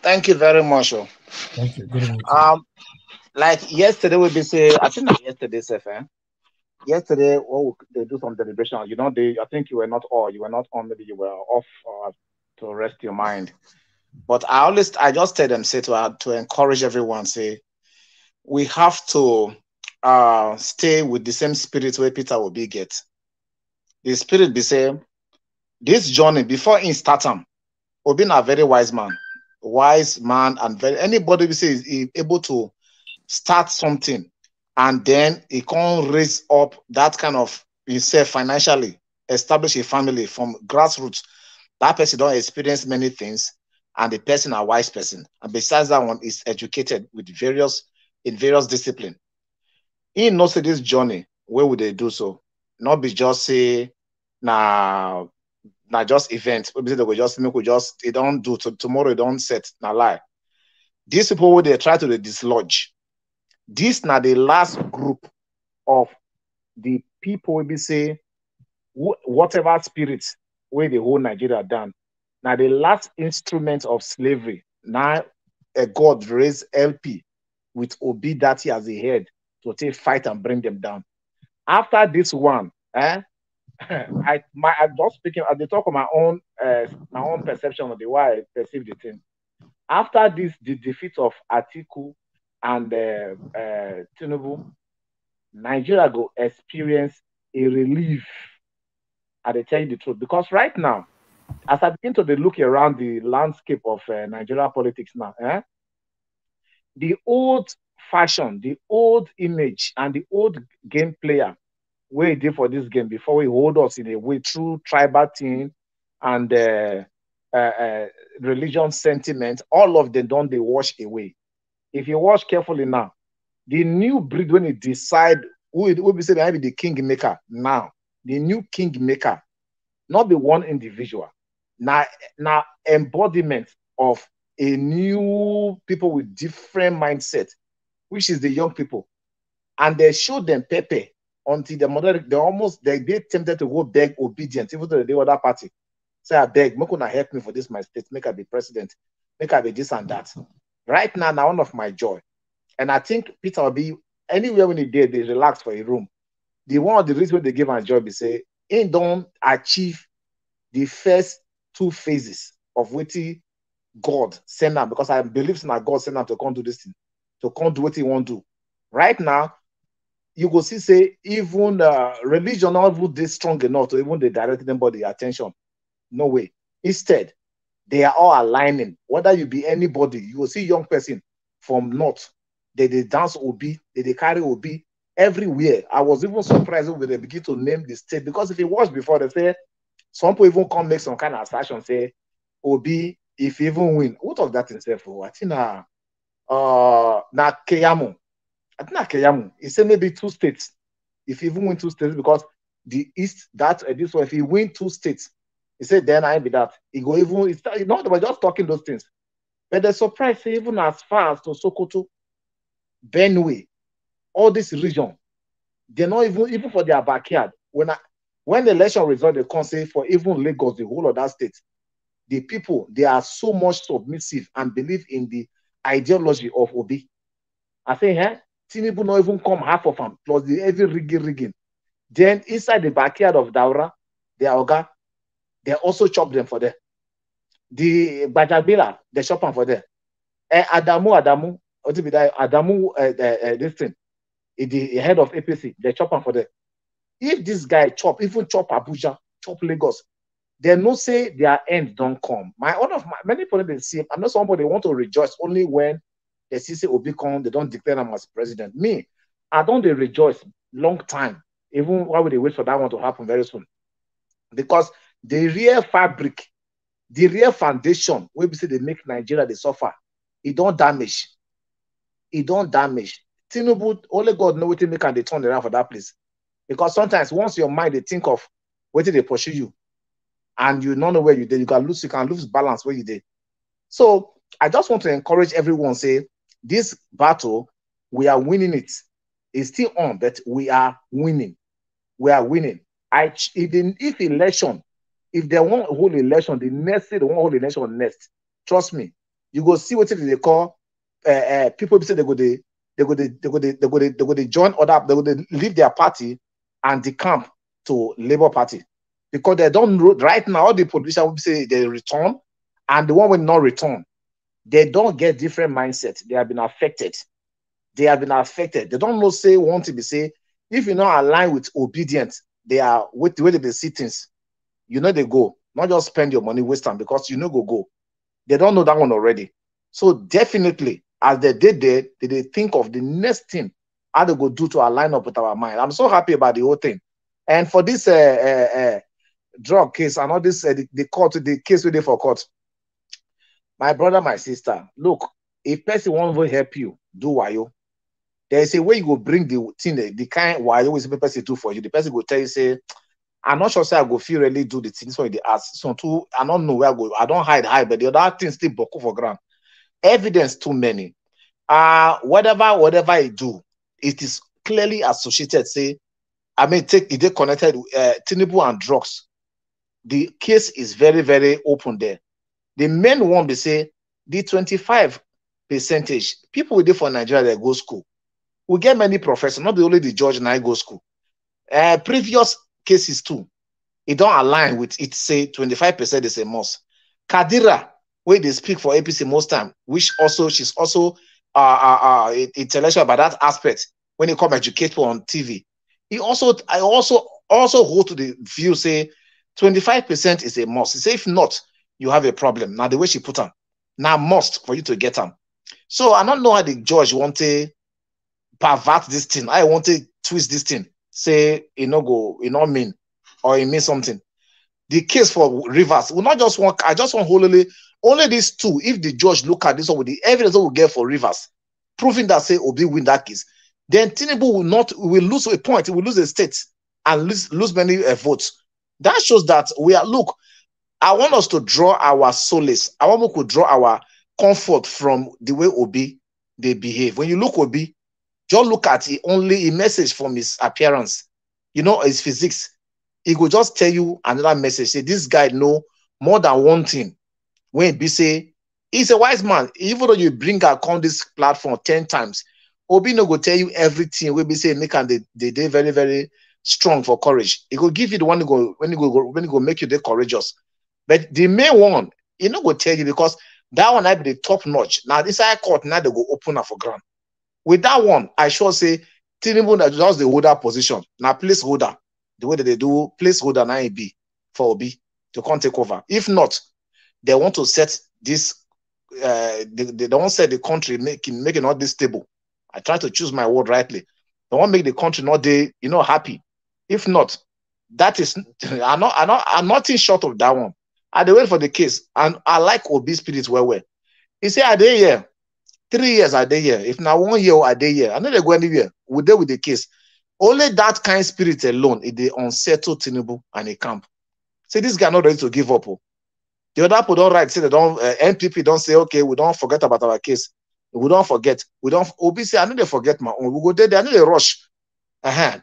Thank you very much. Thank you. Good evening. Like yesterday, we be say, I think that yesterday, yesterday, they do some deliberation. You know, I think you were not on, maybe you were off to rest your mind. But I just tell them, say to encourage everyone, say, we have to stay with the same spirit where Peter will be get. The spirit be say, this journey, before in Statham, Obi a very wise man, and very anybody we say is able to start something and then he can raise up that kind of himself financially, establish a family from grassroots. That person don't experience many things, and the person a wise person. And besides that one is educated with various disciplines. He knows this journey, where would they do so? Not be just say now just event. They will just make it don't do tomorrow, it don't set na lie. These people will they try to dislodge. This now the last group of the people will be say whatever spirits where the whole Nigeria done. Now the last instrument of slavery. Now a God raised LP with Obi Datti as a head to take fight and bring them down. After this one, I'm just speaking at the talk of my own perception of the way I perceive the thing. After this, the defeat of Atiku and Tinubu, Nigeria go experience a relief. I tell you the truth, because right now, as I begin to look around the landscape of Nigeria politics now, the old fashion, the old image, and the old game player where he did for this game before we hold us in a way through tribal thing and religion sentiment, all of them don't they wash away. If you watch carefully now, the new breed when it decide who will be said maybe the king maker now, the new king maker, not the one individual, now embodiment of a new people with different mindset, which is the young people, and they show them Pepe until the mother they tempted to go beg obedience even to the other party. Say I beg, make una help me for this my state, make I be president, make I be this and that. Right now, one of my joy, and I think Peter will be anywhere when he did, they relax for a room. The one of the reasons they give my joy be say he don't achieve the first 2 phases of what God send them, because I believe in God send them to come do this thing, to come do what he want to do. Right now, you go see say even religion not this strong enough to even they direct them body attention. No way. Instead, they are all aligning. Whether you be anybody, you will see young person from north, they dance Obi, they carry Obi everywhere. I was even surprised when they begin to name the state, because if you watch before, they say some people even come make some kind of assertion, say Obi, if you even win, what of that himself? I think na Keyamu. I think na Keyamu. He said maybe 2 states. If you even win 2 states, because the East, that this one, if he win 2 states, he said, then I be that. He go even, you know, they were just talking those things. But the surprise, even as far as to Sokoto, Benue, all this region, they're not even for their backyard. When the election result, they can say for even Lagos, the whole of that state, the people, they are so much submissive and believe in the ideology of Obi. I say, Tinubu not even come half of them, plus the heavy rigging. Then inside the backyard of Daura, the Oga, they also chop them for them. The Bajabila, they chop them for them. Adamu, this thing, the head of APC, they chop them for them. If this guy even chop Abuja, chop Lagos, they no say their end don't come. Many people they see, I'm not somebody want to rejoice only when they see say Obi come, they don't declare him as president. Me, I don't rejoice long time, even while they wait for that one to happen very soon. Because the real fabric, the real foundation, where we say they make Nigeria they suffer, it don't damage. It don't damage. Tinubu, only God know what they make and they turn around for that place. Because sometimes once your mind they think of where they pursue you, and you don't know where you did, you can lose balance where you did. So I just want to encourage everyone, say this battle, we are winning it. It's still on, but we are winning. We are winning. If election, if they want a whole election, the next day they want a whole election next. Trust me, you go see what they call people say they go join other, they go leave their party and decamp to Labour Party. Because they don't right now, all the politicians say they return, and the one will not return. They don't get different mindset. They have been affected. They have been affected. They don't know say want to be say if you're not aligned with obedience, they are with the way they see things. You know they go, not just spend your money waste time because you know go. They don't know that one already. So definitely, as they did there, they think of the next thing how they go do to align up with our mind. I'm so happy about the whole thing. And for this drug case and all this, the case we did for court. My brother, my sister, look, if person won't help you, do wayo. There is a way you go bring the thing, the kind wayo is the person do for you. The person will tell you, say, I'm not sure say I go feel really do the things when they ask. So too, I don't know where I go. I don't hide, but the other things still buckle for ground. Evidence too many. Whatever I do, it is clearly associated, say, I mean, it is connected Tinubu and drugs. The case is very, very open there. The main one, they say, the 25%, people with it for Nigeria, they go school. We get many professors, not only the judge and I go school. Previous cases too, it don't align with it, say 25% is a must. Kadira, where they speak for APC most time, which also, she's also intellectual about that aspect when it comes to educate people on TV. I also hold to the view, say 25% is a must. He say if not, you have a problem. Now the way she put them, now must for you to get them. So I don't know how the judge want to pervert this thing. I want to twist this thing. Say it not mean, or it means something. The case for Rivers will not just want. I just want only these two. If the judge look at this one with the evidence that we get for Rivers, proving that say Obi win that case, then Tinubu will lose a point. He will lose a state and lose many votes. That shows that we are. Look, I want us to draw our solace. I want us to draw our comfort from the way Obi they behave. When you look Obi, just look at it, only a message from his appearance. You know, his physics. He could just tell you another message. Say this guy know more than one thing. When he say he's a wise man, even though you bring her on this platform 10 times, Obi no go tell you everything. We be say make and they very, very strong for courage. He go give you the one when he go make you the courageous. But the main one, he no go tell you because that one might be the top notch. Now this high court now they go open up for ground. With that one, I sure say Tinubu that just the holder position. Now placeholder, the way that they do placeholder now be for Obi to come take over. If not, they want to set this. They don't set the country making not this stable. I try to choose my word rightly. They want to make the country not happy. If not, that is I'm nothing short of that one. I dey wait for the case, and I like Obi's spirit well. He say, "Are they here? 3 years are they here? If now 1 year are they here? I know they go anywhere. We deal with the case. Only that kind of spirit alone, it they unsettle Tinubu and a camp. Say this guy not ready to give up. Oh. The other people don't write, say they don't, NPP don't say, okay, we don't forget about our case. We don't forget. We don't, Obi say, I need to forget my own. We go there, I need to rush.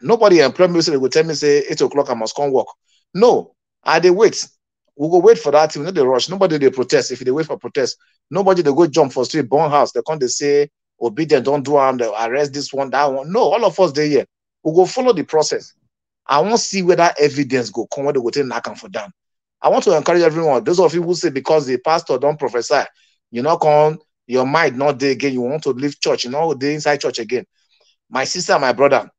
Nobody employ me, so they go tell me, say, 8 o'clock, I must come work. No, they wait. We go wait for that. We need to rush. Nobody they protest. If they wait for protest, nobody they go jump for street, burn house. They come, they say, Obi, they don't do and arrest this one, that one. No, all of us there here. We go follow the process. I want to see where that evidence go come, where they go take knock and for down. I want to encourage everyone. Those of you who say because the pastor don't prophesy, you know, your mind not there again. You want to leave church, you know, they inside church again. My sister, my brother,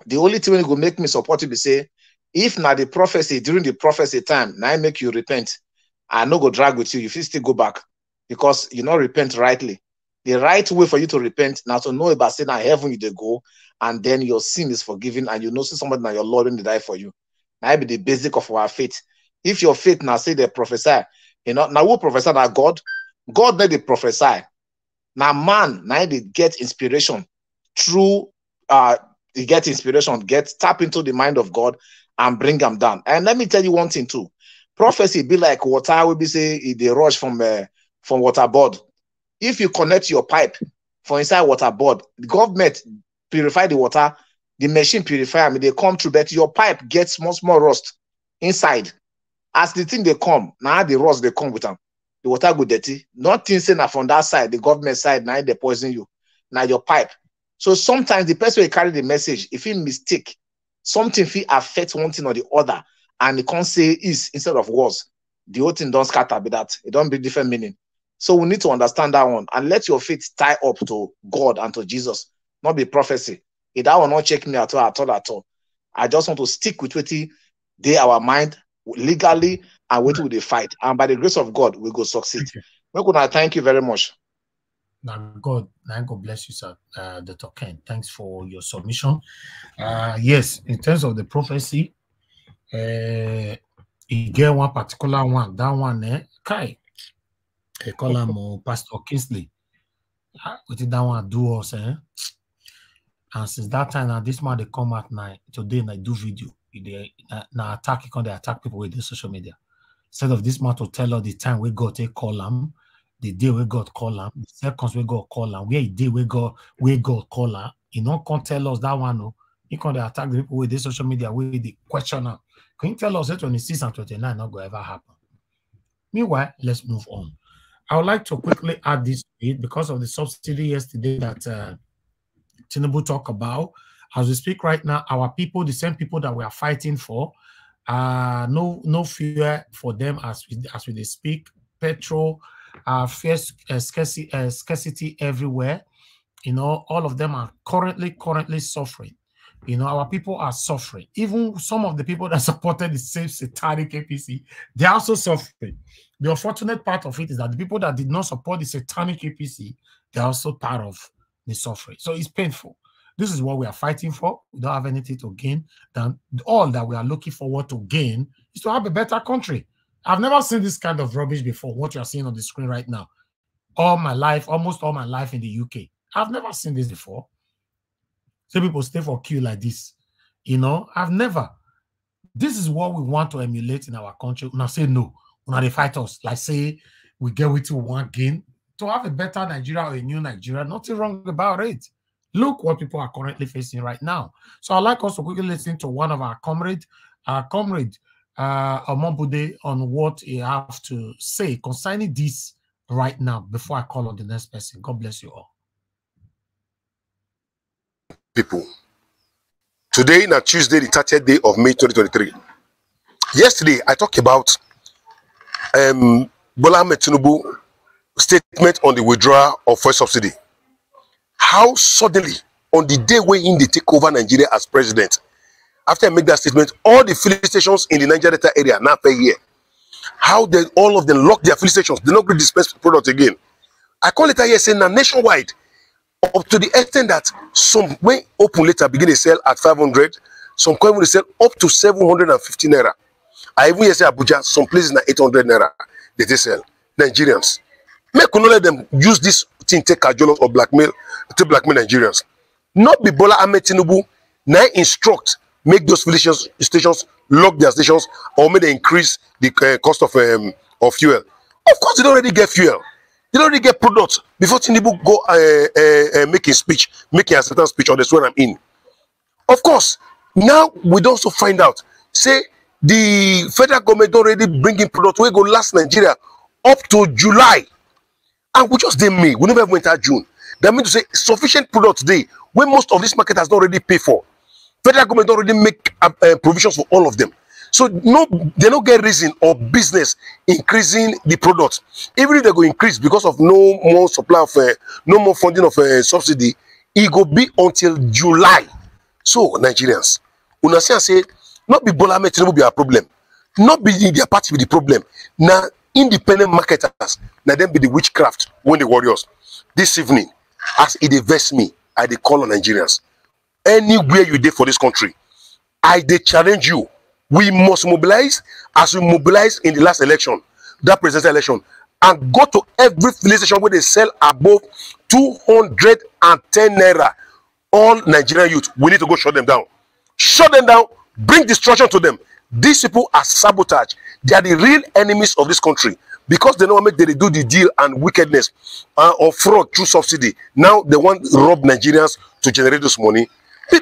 the only thing that will make me support you be say, if not the prophecy during the prophecy time, now I make you repent, I no go drag with you. You still go back because you not repent rightly. The right way for you to repent now to know about saying that heaven you they go, and then your sin is forgiven, and you know see somebody now your Lord when they die for you. Now be the basic of our faith. If your faith now say they prophesy, you know, now who prophesy that God let they prophesy. Now man, now they get inspiration through they get inspiration, tap into the mind of God and bring them down. And let me tell you one thing too. Prophecy be like water, will be say they rush from water board. If you connect your pipe for inside water board, the government purify the water, the machine purify, I mean they come through, but your pipe gets small rust inside. As the thing they come, now the rust they come with them. The water go dirty. Nothing saying that from that side, the government side, now they poison you. Now your pipe. So sometimes the person will carry the message, if he mistake, something will affect one thing or the other, and he can't say is instead of was. The whole thing don't scatter with that. It don't be different meaning. So we need to understand that one and let your faith tie up to God and to Jesus, not be prophecy. If that will not check me at all. I just want to stick with what they our mind legally and what we they fight. And by the grace of God, we go succeed. Thank you very much. Now God bless you, sir. Dr. Ken, thanks for your submission. Yes, in terms of the prophecy, you get one particular one. That one, Kai, they call him Pastor Kingsley. What did that one do us? And since that time, now this man they come at night today and I do video. They now attack. They attack people with the social media. Instead of this man to tell us the time we go take call him. The day we got call him, the seconds we got call him, where the day we got call him, you know, can't tell us that one. No, you can't attack the people with the social media with the question. Now. Can you tell us that 26 and 29 not going to ever happen? Meanwhile, let's move on. I would like to quickly add this because of the subsidy yesterday that Tinubu talked about. As we speak right now, our people, the same people that we are fighting for, no fear for them as we speak. Petrol. Fierce scarcity everywhere. You know, all of them are currently suffering. You know, our people are suffering. Even some of the people that supported the same satanic APC, they're also suffering. The unfortunate part of it is that the people that did not support the satanic APC, they're also part of the suffering. So it's painful. This is what we are fighting for. We don't have anything to gain. Than all that we are looking forward to gain is to have a better country. I've never seen this kind of rubbish before, what you're seeing on the screen right now. All my life, almost all my life in the UK. I've never seen this before. Some people stay for queue like this. You know, I've never. This is what we want to emulate in our country. Now say no. Now they fight us. Like say we get with you one gain. To have a better Nigeria or a new Nigeria, nothing wrong about it. Look what people are currently facing right now. So I'd like us to quickly listen to one of our comrade Omombude on what he have to say concerning this right now before I call on the next person. God bless you all. People, today is Tuesday, the 30th day of May 2023. Yesterday, I talked about Bola Ahmed Tinubu statement on the withdrawal of fuel subsidy. How suddenly, on the day when they take over Nigeria as president, after I make that statement, all the filling stations in the Niger Delta area now pay here. How did all of them lock their filling stations? They not going to dispense product again. I call it here saying now nationwide, up to the extent that some when open later begin to sell at 500, some coin will sell up to 750 naira. I even hear say Abuja, some places now 800 naira they sell. Nigerians, make not let them use this thing take cajolus or blackmail to blackmail Nigerians. Not be Bola Ahmed Tinubu now instruct make those filling stations lock their stations or may they increase the cost of fuel. Of course, they don't already get fuel. They don't already get products before Tinubu go making speech, making a certain speech, or the swear I'm in. Of course, now we don't also find out, say the federal government already bringing products we go last Nigeria up to July. And we just didn't May. We never went out June. That means to say sufficient products today when most of this market has not already paid for. Federal government already make provisions for all of them. So no, they don't get reason or business increasing the products. Even if they go increase because of no more supply of no more funding of subsidy, it go be until July. So Nigerians, una say not be Bola Ahmed Tinubu be our problem, not be their party be the problem. Now independent marketers, now them be the witchcraft when the warriors. This evening, as it invest me, I dey call on Nigerians. Anywhere you did for this country, I dey challenge you. We must mobilize as we mobilize in the last election, that presidential election, and go to every filling station where they sell above 210 naira. All Nigerian youth, we need to go shut them down. Shut them down, bring destruction to them. These people are sabotage. They are the real enemies of this country because they know what they do the deal and wickedness or fraud through subsidy. Now they want to rob Nigerians to generate this money.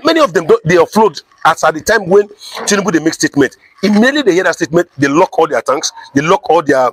Many of them, they offload as at the time when Tinubu they make statement. Immediately they hear that statement, they lock all their tanks, they lock all their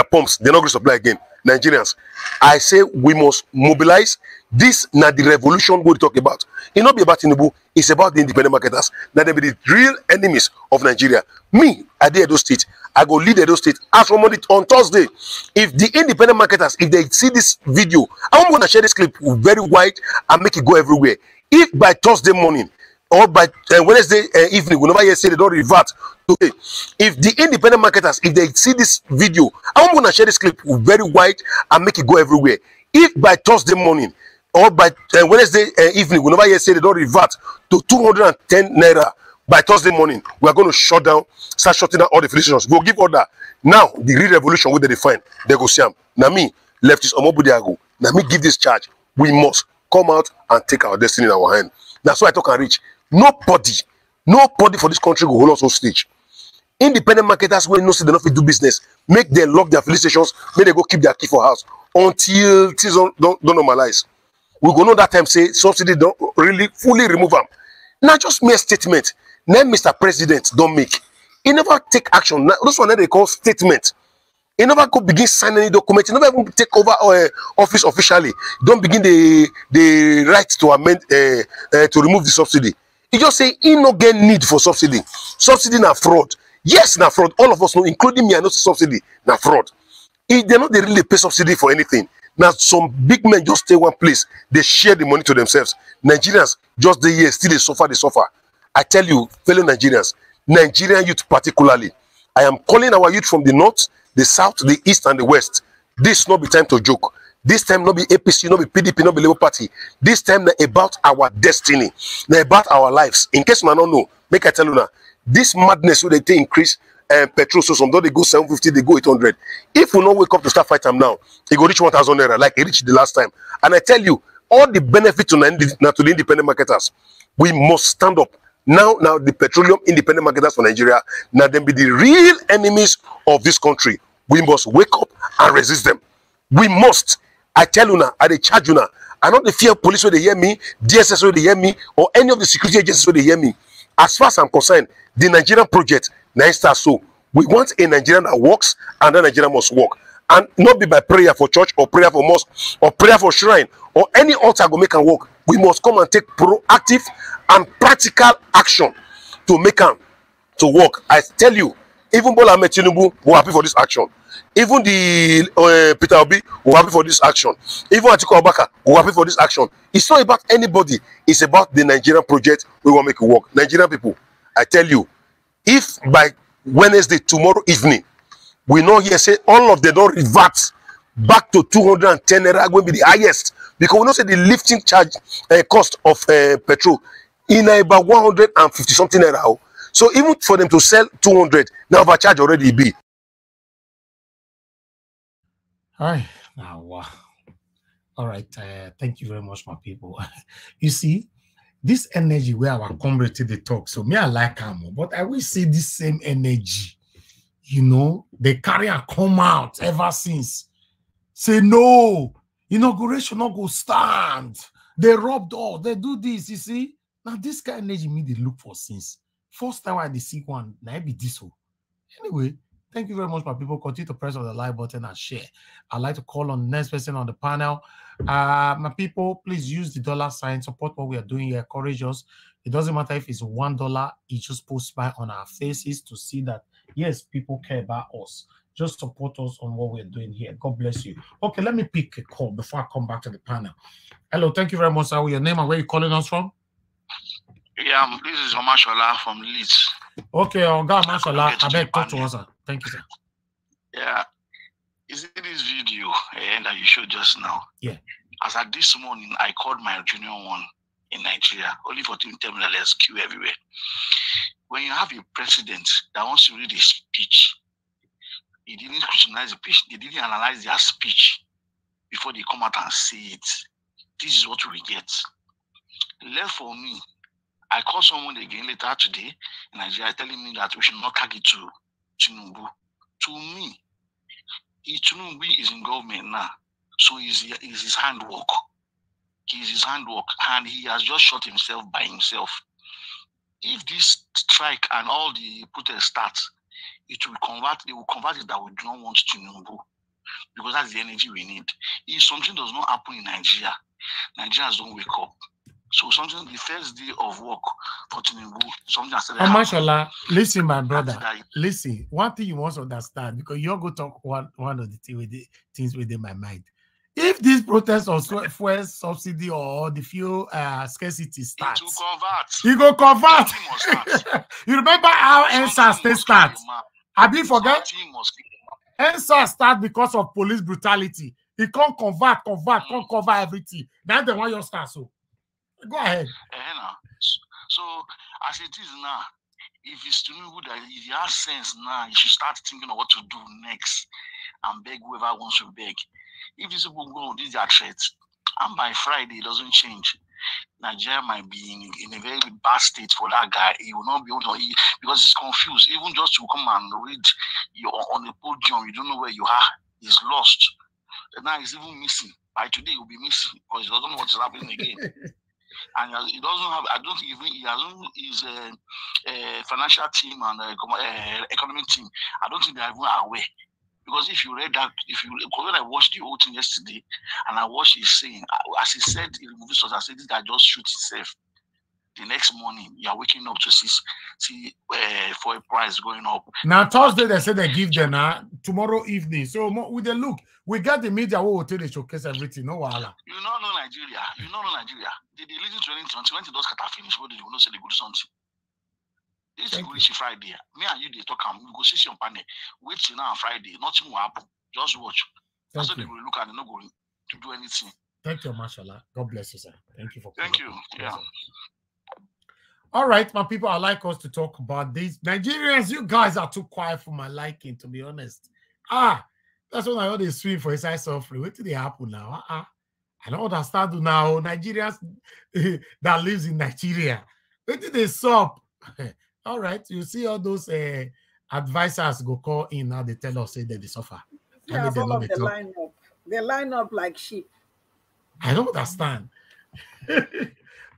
pumps. They're not going to supply again. Nigerians, I say we must mobilize. This now the revolution we'll talk about. It not be about Tinubu, it's about the independent marketers. That they be the real enemies of Nigeria. Me, I did Edo State. I go lead Edo State. As from on Thursday, if the independent marketers, if they see this video, I'm going to share this clip very wide and make it go everywhere. If by Thursday morning or by Wednesday evening, whenever you say they don't revert today, if the independent marketers, if they see this video, I'm going to share this clip very wide and make it go everywhere. If by Thursday morning or by Wednesday evening, whenever you say they don't revert to 210 naira by Thursday morning, we are going to start shutting down all the filling stations. We'll give order. Now, the real revolution, where they define, they go see them. Now me, leftist Omobudiago, now me give this charge. We must come out and take our destiny in our hand. That's why I talk and reach. Nobody for this country will hold us on stage. Independent marketers will not say they don't do business. Make them lock their filling stations. Make they go keep their key for house until things don't normalize. We go know that time say subsidy don't really fully remove them. Not just mere statement. Now Mr. President don't make. He never take action. Now, those one they call statement. He never go begin signing any document. He never even take over office officially. Don't begin the right to amend to remove the subsidy. He just say he no get need for subsidy. Subsidy na fraud. Yes, na fraud. All of us know, including me, I know subsidy na fraud. They not they really pay subsidy for anything. Now some big men just stay one place. They share the money to themselves. Nigerians just the year still they suffer. I tell you, fellow Nigerians, Nigerian youth particularly, I am calling our youth from the north, the south, the east, and the west. This not be time to joke. This time not be APC, not be PDP, not be Labour Party. This time not about our destiny, not about our lives. In case you don't know, make I tell you now, this madness where they increase petrol, so some they go 750, they go 800. If we not wake up to start fight them now, it go reach 1,000 naira like it reached the last time. And I tell you, all the benefits to the independent marketers, we must stand up. Now the petroleum independent marketers for Nigeria, now them be the real enemies of this country. We must wake up and resist them. We must. I tell you now, I charge you now. I not the fear police where they hear me, DSS where they hear me, or any of the security agencies where they hear me. As far as I'm concerned, the Nigerian project, so we want a Nigerian that works, and that Nigeria must work. And not be by prayer for church, or prayer for mosque, or prayer for shrine, or any altar go make and work. We must come and take proactive and practical action to make them to work. I tell you, even Bola Ahmed Tinubu will happy for this action. Even the Peter Obi will happy for this action. Even Atiku Abubakar will happy for this action. It's not about anybody. It's about the Nigerian project. We want to make it work. Nigerian people, I tell you, if by Wednesday, tomorrow evening, we know here say all of them don't revert back to 210 naira going to be the highest, because we know say the lifting charge cost of petrol in about 150 something naira. So even for them to sell 200, now overcharge already be. Hi. Oh, wow. All right. Thank you very much, my people. You see, this energy where our comrade they talk. So me, I like him, but I will see this same energy. You know, they carry and come out ever since. Say no, inauguration not go stand. They robbed all. They do this. You see, now this kind of energy me they look for since first time I see one. Now be this one. Anyway, thank you very much, my people. Continue to press on the like button and share. I'd like to call on the next person on the panel. My people, please use the $sign. Support what we are doing here. Encourage us. It doesn't matter if it's $1. It just posts by on our faces to see that, yes, people care about us. Just support us on what we're doing here. God bless you. Okay, let me pick a call before I come back to the panel. Hello, thank you very much, sir. Your name and where you calling us from? Yeah, this is Omashola from Leeds. Okay, Omashola, I beg talk to us, sir. Thank you, sir. Yeah, you see this video that you showed just now? Yeah. As at this morning, I called my junior one in Nigeria, only for him to tell me that there's queue everywhere. When you have a president that wants to read a speech, he didn't scrutinize the speech, they didn't analyze their speech before they come out and say it. This is what we get. Left for me, I called someone again later today in Nigeria telling me that we should not tag it to Tinubu. To me, Tinubu is in government now, so it's his handwork. It's his handwork, and he has just shot himself by himself. If this strike and all the protests start, they will convert it that we do not want Tinubu, because that's the energy we need. If something does not happen in Nigeria, Nigerians don't wake up. So something, the first day of work for Tinubu, something started happening. Mashallah, listen, my brother. Listen, one thing you must understand, because you're going to talk one of the things within my mind. If this protest of fuel subsidy or the fuel scarcity starts, you go convert. You remember how NSAS starts? Have you forget? NSAS start because of police brutality. He can't convert, can't cover everything. Now they want your start. So go ahead. So as it is now, if it's Tinubu that if he has sense now, he should start thinking of what to do next and beg whoever wants to beg. If these people go on these are threats, and by Friday it doesn't change, Nigeria might be in a very bad state for that guy. He will not be able to, because he's confused. Even just to come and read you on the podium, you don't know where you are. He's lost. And now he's even missing. By today, he'll be missing because he doesn't know what's happening again. And he doesn't have, I don't think even he hasn't his financial team and economic team. I don't think they're even aware. Because if you read that, when I watched the whole thing yesterday, and I watched his saying, as he said in the movie, I said, this guy just shoots himself. The next morning, you are waking up to see for a price going up. Now, Thursday, they said they give them tomorrow evening. So, with the look, we got the media who will tell they showcase everything. No, wala. You don't know Nigeria. You don't know Nigeria. They listen to anything until when the dust cut finish, what they will not say they go do something. This is going to Friday. Me and you, they talk and we go see your panel. Wait till now on Friday. Nothing will happen. Just watch. That's what they will look at. They're not going to do anything. Thank you, Mashallah. God bless you, sir. Thank you for coming. Thank you. Yeah. All right, my people, I'd like us to talk about this. Nigerians, you guys are too quiet for my liking, to be honest. That's when I always swim for his side suffering. What did they happen now? I don't understand now. Nigerians that lives in Nigeria. What did they sup? All right, you see all those advisors go call in now. They tell us say that they suffer. Yeah, all of the lineup. They line up like sheep. I don't understand.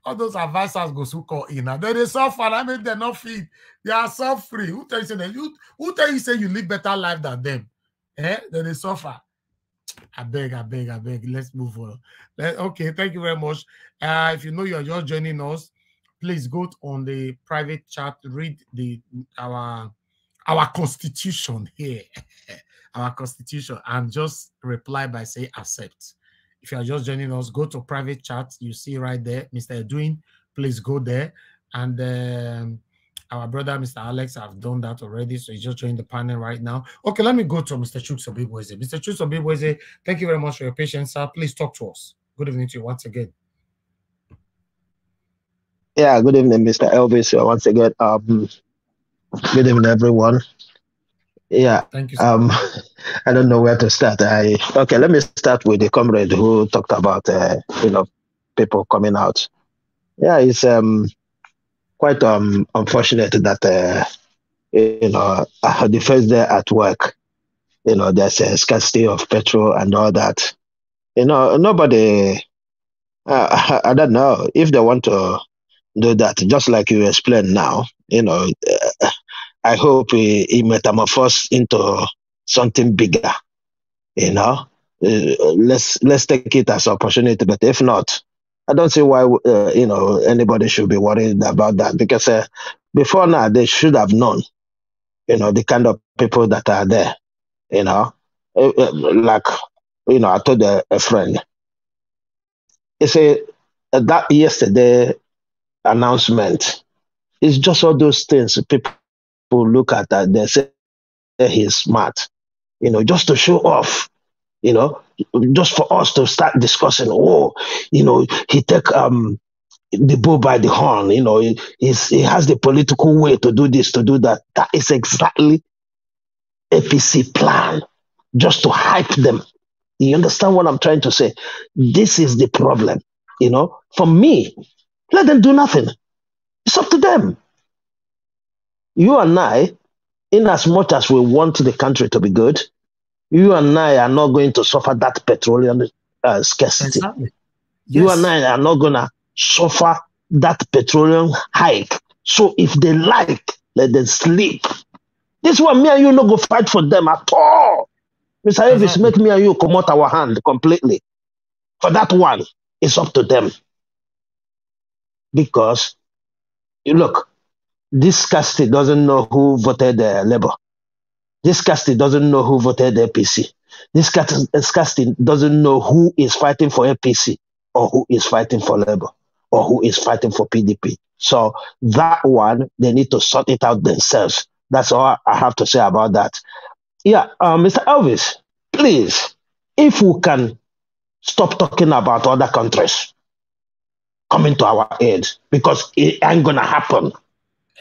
All those advisors go so call in now. They suffer. I mean, they're not fit. They are suffering. Who tell you say that? Who tell you say you live better life than them? Then they suffer. I beg. Let's move on. Okay, thank you very much. If you know you are just joining us, please go on the private chat, read our constitution here, our constitution, and just reply by saying accept. If you are just joining us, go to private chat. You see right there, Mr. Edwin. Please go there. And our brother, Mr. Alex, have done that already. So he's just joined the panel right now. Okay, let me go to Mr. Chuksobibweze. Mr. Chuksobibweze, thank you very much for your patience, sir. Please talk to us. Good evening to you once again. Yeah, good evening, Mr. Elvis. Once again, good evening, everyone. Yeah, thank you, sir. I don't know where to start. Okay, let me start with the comrade who talked about people coming out. Yeah, it's quite unfortunate that the first day at work, there's a scarcity of petrol and all that. Nobody. I don't know if they want to do that, just like you explained now. I hope he metamorphose into something bigger. Let's take it as an opportunity. But if not, I don't see why anybody should be worried about that, because before now they should have known the kind of people that are there. Like I told a friend, he said that yesterday announcement is just all those things people look at that they say he's smart, just to show off. Just for us to start discussing, he take the bull by the horn, he has the political way to do this, to do that. That is exactly APC plan, just to hype them. You understand what I'm trying to say? This is the problem. For me, let them do nothing. It's up to them. You and I, in as much as we want the country to be good, you and I are not going to suffer that petroleum scarcity. Exactly. You Yes. and I are not going to suffer that petroleum hike. So if they like, let them sleep. This one, me and you not go fight for them at all. Mr. Elvis, make me and you come out our hand completely. For that one, it's up to them. Because, look, this scarcity doesn't know who voted Labour. This scarcity doesn't know who voted APC. This scarcity doesn't know who is fighting for APC or who is fighting for Labour or who is fighting for PDP. So that one, they need to sort it out themselves. That's all I have to say about that. Yeah, Mr. Elvis, please, if we can stop talking about other countries coming to our aid, because it ain't going to happen.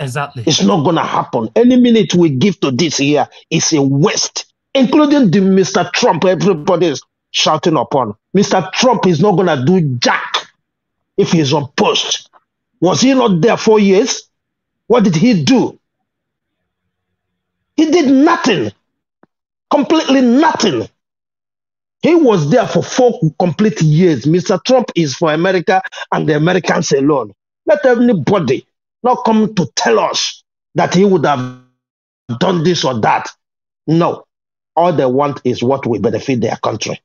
Exactly. It's not going to happen. Any minute we give to this here is a waste, including the Mr. Trump everybody is shouting upon. Mr. Trump is not going to do jack if he's on post. Was he not there 4 years? What did he do? He did nothing. Completely nothing. He was there for 4 complete years. Mr. Trump is for America and the Americans alone. Let anybody not come to tell us that he would have done this or that. No. All they want is what will benefit their country.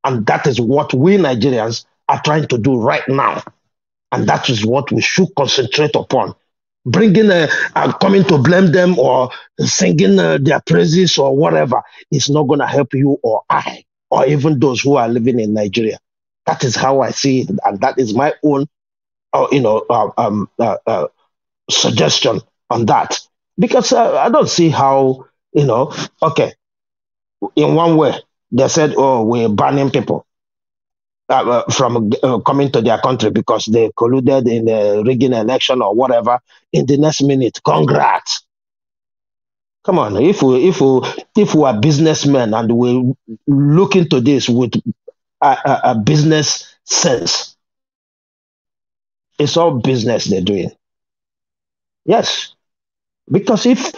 And that is what we Nigerians are trying to do right now. And that is what we should concentrate upon. Bringing coming to blame them or singing their praises or whatever is not going to help you or I, or even those who are living in Nigeria. That is how I see it, and that is my own, suggestion on that. Because I don't see how, okay, in one way they said, "Oh, we're banning people from coming to their country because they colluded in the rigging election or whatever." In the next minute, congrats. Come on, if we are businessmen and we look into this with a business sense, it's all business they're doing. Yes, because if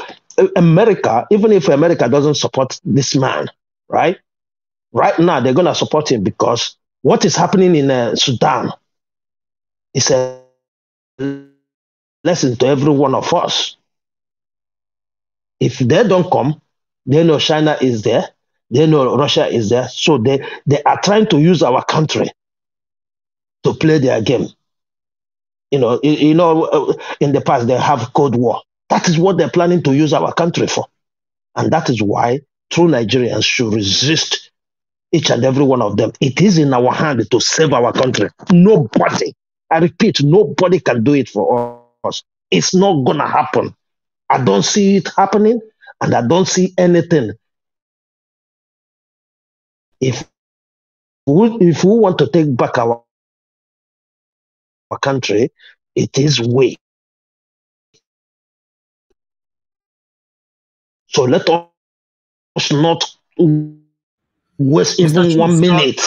America, even if America doesn't support this man, right now they're going to support him, because what is happening in Sudan is a lesson to every one of us. If they don't come, they know China is there, they know Russia is there, so they are trying to use our country to play their game. In the past they have Cold War. That is what they're planning to use our country for. And that is why true Nigerians should resist each and every one of them. It is in our hand to save our country. Nobody, I repeat, nobody can do it for us. It's not going to happen. I don't see it happening, and I don't see anything. If we want to take back our country, it is we. So let us not waste even 1 minute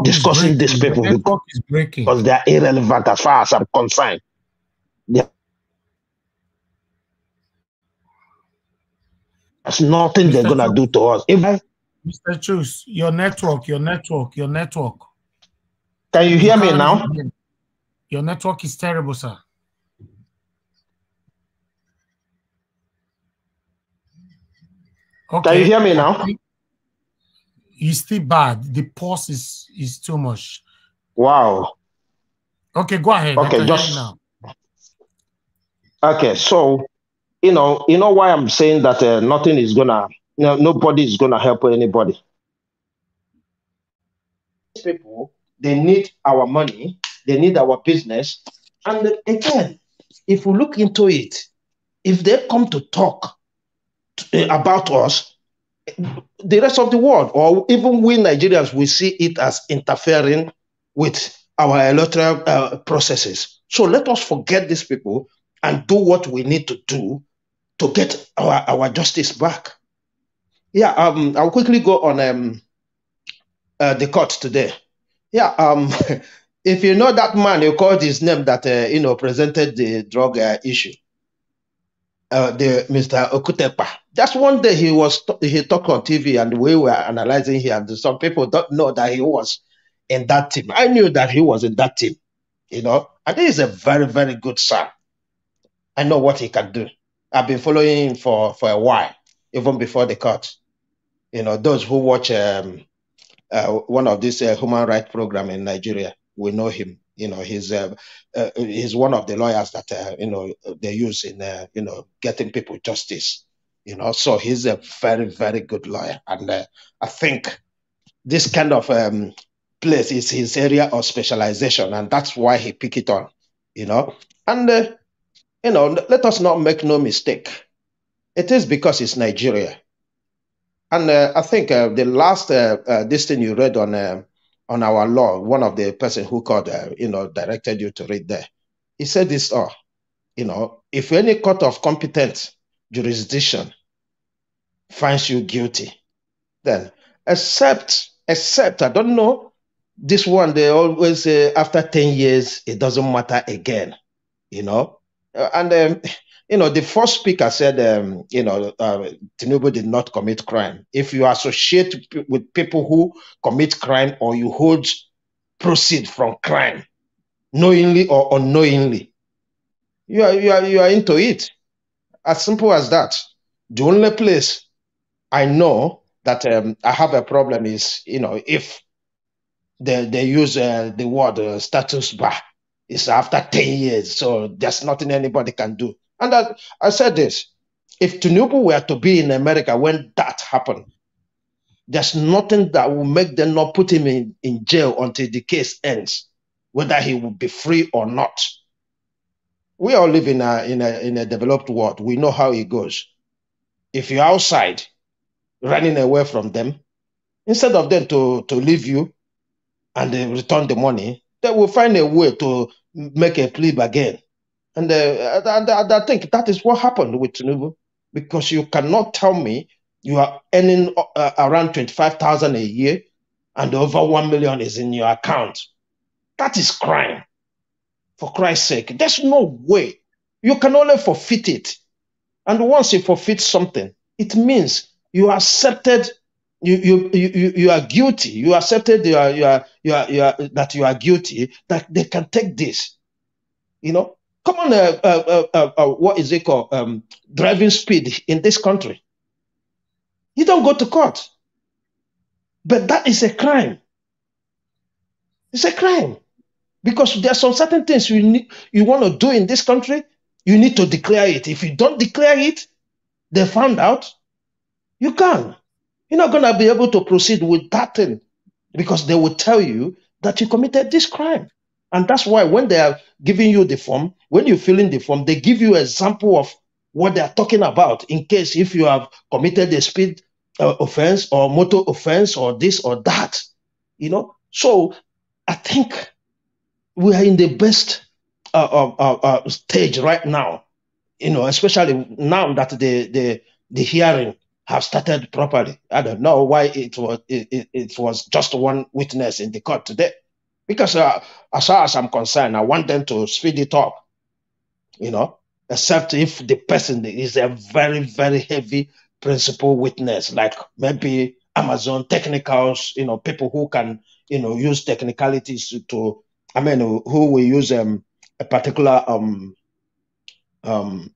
discussing these people, because they are irrelevant as far as I'm concerned. There's nothing Mr. they're gonna Chus, do to us. Mr. Chus, your network. Can you hear me now? Your network is terrible, sir. Okay. Can you hear me now? It's still bad. The pause is too much. Wow. Okay, go ahead. Okay, I can just hear you now. okay. So, you know why I'm saying that nothing is gonna, nobody is gonna help anybody. These people, they need our money, they need our business, and again, if we look into it, if they come to talk about us, the rest of the world, or even we Nigerians, we see it as interfering with our electoral processes. So let us forget these people and do what we need to do to get our justice back. Yeah, I'll quickly go on the court today. Yeah, if you know that man, you called his name that presented the drug issue, the Mr. Okutepa. Just one day he talked on TV and we were analyzing here, and some people don't know that he was in that team. I knew that he was in that team, and he is a very, very good son. I know what he can do. I've been following him for a while, even before the court. Those who watch one of these human rights program in Nigeria, we know him. He's one of the lawyers that they use in getting people justice. So he's a very, very good lawyer, and I think this kind of place is his area of specialization, and that's why he picked it on. And let us not make no mistake. It is because it's Nigeria. And I think the last this thing you read on our law, one of the person who called, directed you to read there, he said this: if any court of competent jurisdiction finds you guilty, then except I don't know, this one they always say after 10 years it doesn't matter again, and the first speaker said, Tinubu did not commit crime. If you associate with people who commit crime, or you hold proceed from crime, knowingly or unknowingly, you are into it. As simple as that. The only place I know that I have a problem is, if they use the word status bar. It's after 10 years, so there's nothing anybody can do. And I said this: if Tinubu were to be in America when that happened, there's nothing that will make them not put him in jail until the case ends, whether he will be free or not. We all live in a developed world. We know how it goes. If you're outside running away from them, instead of them to leave you and they return the money, they will find a way to make a plea again. And I think that is what happened with Tinubu, because you cannot tell me you are earning around 25,000 a year and over 1 million is in your account. That is crime. For Christ's sake, there's no way. You can only forfeit it. And once you forfeit something, it means you accepted. You are guilty. You accepted that you are guilty. That they can take this. Come on, what is it called? Driving speed in this country. You don't go to court. But that is a crime. It's a crime. Because there are some certain things you want to do in this country, you need to declare it. If you don't declare it, they found out, you can't. You're not going to be able to proceed with that thing, because they will tell you that you committed this crime. And that's why when they are giving you the form, when you fill in the form, they give you an example of what they are talking about, in case if you have committed a speed offense or motor offense or this or that. So I think we are in the best stage right now, especially now that the hearing have started properly. I don't know why it was just one witness in the court today, because as far as I'm concerned, I want them to speed it up. except if the person is a very, very heavy principal witness, like maybe Amazon technicals, people who can, use technicalities to, who will use a particular,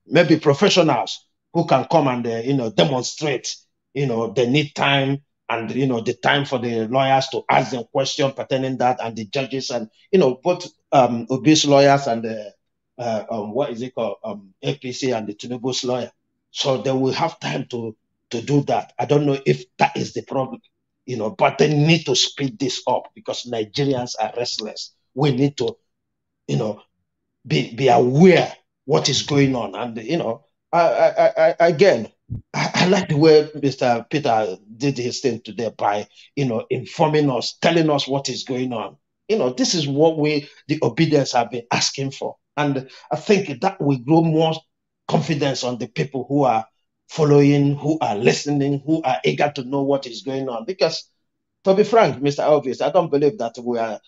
maybe professionals who can come and, demonstrate, they need time and, the time for the lawyers to ask them questions pertaining that and the judges and, both Obi's lawyers and the, what is it called, APC and the Tinubu's lawyer. So they will have time to do that. I don't know if that is the problem, but they need to speed this up because Nigerians are restless. We need to, be aware what is going on. And, again, I like the way Mr. Peter did his thing today by, informing us, telling us what is going on. This is what the obedience have been asking for. And I think that will grow more confidence on the people who are following, who are listening, who are eager to know what is going on. Because, to be frank, Mr. Elvis, I don't believe that we are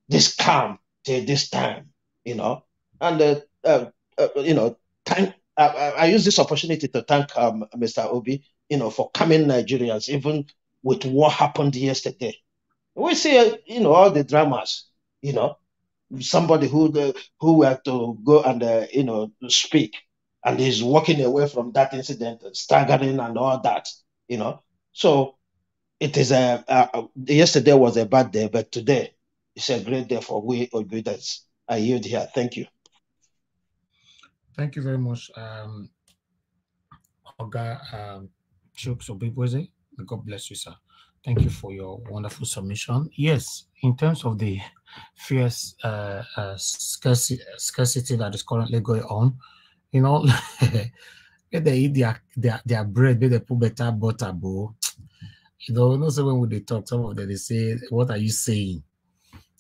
this calm till this time, And, I use this opportunity to thank Mr. Obi, for calming Nigerians, even with what happened yesterday. We see, all the dramas, somebody who had to go and, speak, and he's walking away from that incident, staggering and all that, So it is yesterday was a bad day, but today it's a great day for we obedience. I yield here. Thank you. Thank you very much, Oga Chuks Obibweze. God bless you, sir. Thank you for your wonderful submission. Yes, in terms of the fierce scarcity that is currently going on, they eat their bread, they put better butter, bro. No say when they talk, some of them they say, "What are you saying?"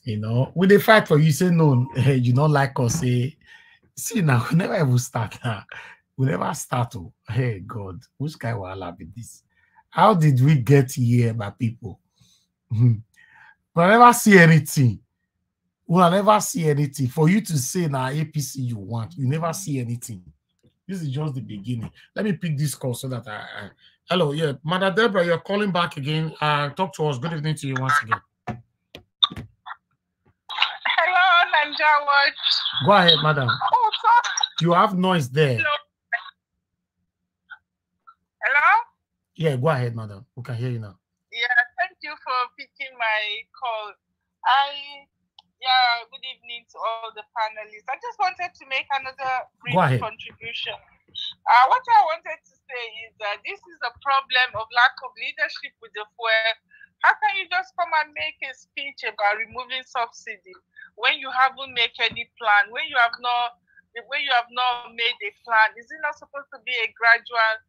When they fight for you, say no, you don't like us, say. See now, we never ever start now. We never start. Oh, hey God, which guy will allow with this? How did we get here, my people? We never see anything. We will never see anything. For you to say now APC you want, you never see anything. This is just the beginning. Let me pick this call so that I hello, yeah, Madam Deborah, you're calling back again. Talk to us. Good evening to you once again. Hello, Nanja Watch. Go ahead, madam. Oh, sorry. You have noise there. Hello? Yeah, go ahead, madam. We can hear you now. Yeah, thank you for picking my call. Good evening to all the panelists. I just wanted to make another brief contribution. What I wanted to say is that this is a problem of lack of leadership with the fuel. How can you just come and make a speech about removing subsidy when you haven't made any plan, when you have not made a plan? Is it not supposed to be a gradual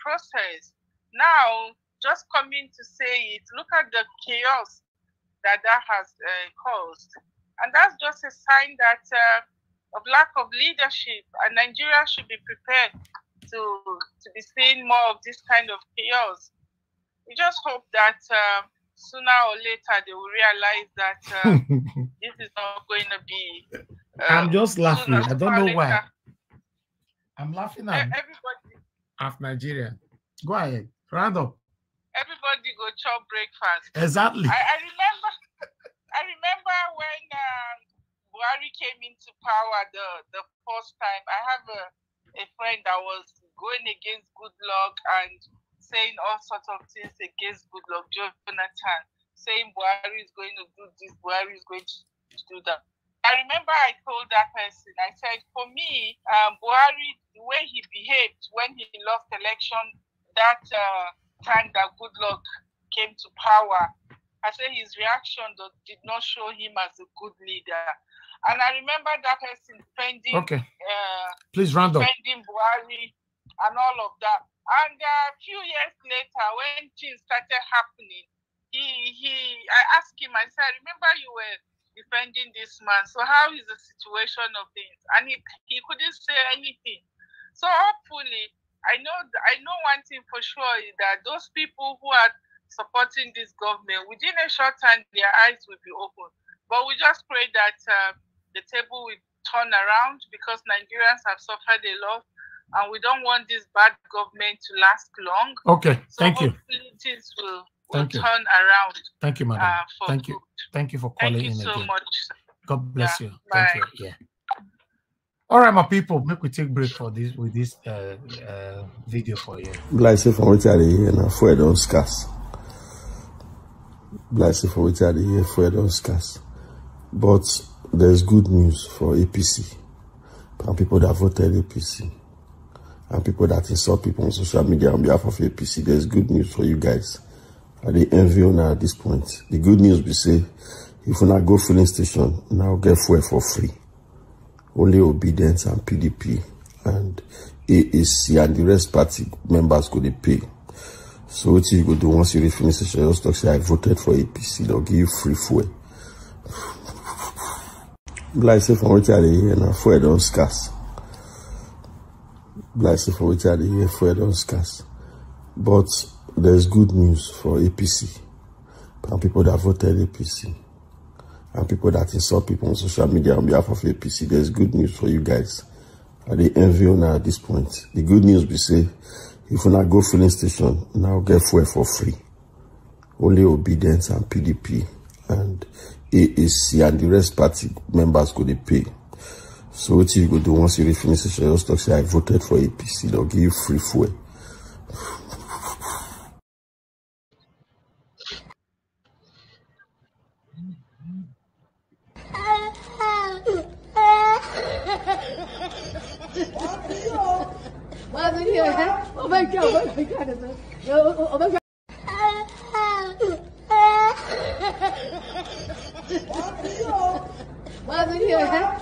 process? Now, just coming to say it, look at the chaos that has caused. And that's just a sign that of lack of leadership, and Nigeria should be prepared to be seeing more of this kind of chaos. We just hope that sooner or later they will realize that this is not going to be. I'm just laughing. I don't know why. I'm laughing at everybody. At Nigeria. Go ahead. Round up. Everybody go chop breakfast. Exactly. I remember when Buhari came into power the first time. I have a friend that was going against Goodluck and saying all sorts of things against Goodluck Jonathan, saying Buhari is going to do this, Buhari is going to do that. I remember I told that person, I said, for me, Buhari, the way he behaved when he lost election, that time that Goodluck came to power, I said his reaction did not show him as a good leader. And I remember that person defending, please round up, defending Buhari and all of that. And a few years later, when things started happening, I asked him, I said, I remember you were defending this man. So how is the situation of things? And he couldn't say anything. So hopefully, I know one thing for sure is that those people who are supporting this government, within a short time, their eyes will be open. But we just pray that the table will turn around, because Nigerians have suffered a lot, and we don't want this bad government to last long. Okay, thank you. Things will Thank you. turn around. Thank you, madam. Thank you. Thank you for calling in so again. much. God bless you. Bye. Thank you. Yeah. All right, my people, make we take break for this with this video for you. Blessing for which I hear now, for don't scarce. Blessing for which I hear, for don't scarce. But there's good news for APC and people that voted APC and people that insult people on social media on behalf of APC. There's good news for you guys. Are they envy on at this point? The good news we say, if you not go filling station, now get fuel for free. Only Obedience and PDP and AAC and the rest party members go they pay. So what you go do once you reach filling station, just talk say I voted for APC, they'll give you free fuel. Like say from which I hear now, fuel don't scarce. Like say from which I hear, fuel don't scarce. But there's good news for APC and people that voted APC and people that insult people on social media on behalf of APC. There's good news for you guys. Are they envy on at this point? The good news we say, if you not go filling station, now get fuel for free. Only Obedience and PDP and AAC and the rest party members go they pay. So what you go do once you reach filling station, just talk say I voted for APC, they'll give you free fuel. Oh my God, oh my God, oh my God.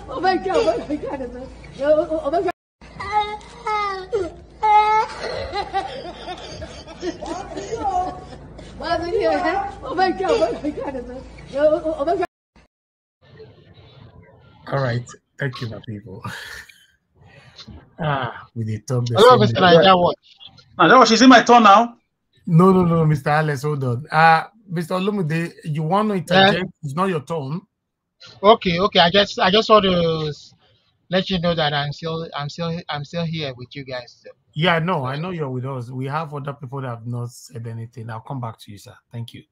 Oh my God, oh my God, oh my God. Oh my God, oh my God, oh my God. All right, thank you, my people. We did talk. Hello, Mr. Niger Watch. Niger Watch, is it my turn now? No, Mr. Alex, hold on. Mr. Olumude, you want to interject? Yeah. It's not your turn. Okay. I just want to let you know that I'm still here with you guys. Yeah, no, I know you're with us. We have other people that have not said anything. I'll come back to you, sir. Thank you.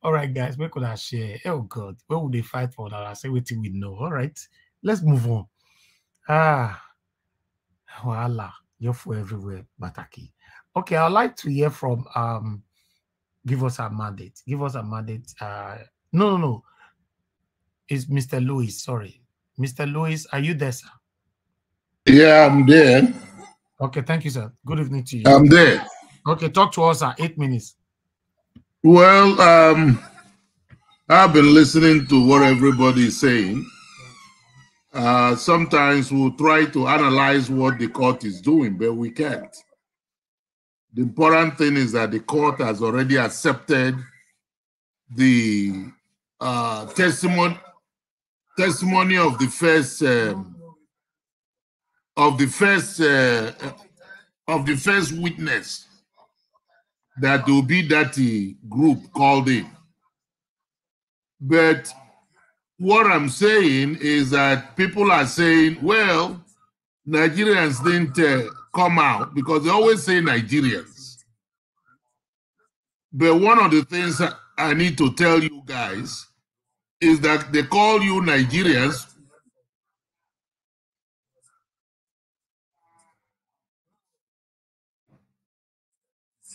All right, guys, we could have share. Oh God, where would they fight for that? I say what we know. All right, let's move on. Voila, you're for everywhere, Bataki. Okay, I'd like to hear from give us a mandate. Give us a mandate. No. It's Mr. Lewis. Sorry. Mr. Lewis, are you there, sir? Yeah, I'm there. Okay, thank you, sir. Good evening to you. I'm there. Okay, talk to us, sir. 8 minutes. Well, I've been listening to what everybody is saying. Sometimes we'll try to analyze what the court is doing, but we can't. The important thing is that the court has already accepted the testimony of the first witness that the Obi And Datti group called in. But what I'm saying is that people are saying, well, Nigerians didn't come out, because they always say Nigerians. But one of the things I need to tell you guys is that they call you Nigerians.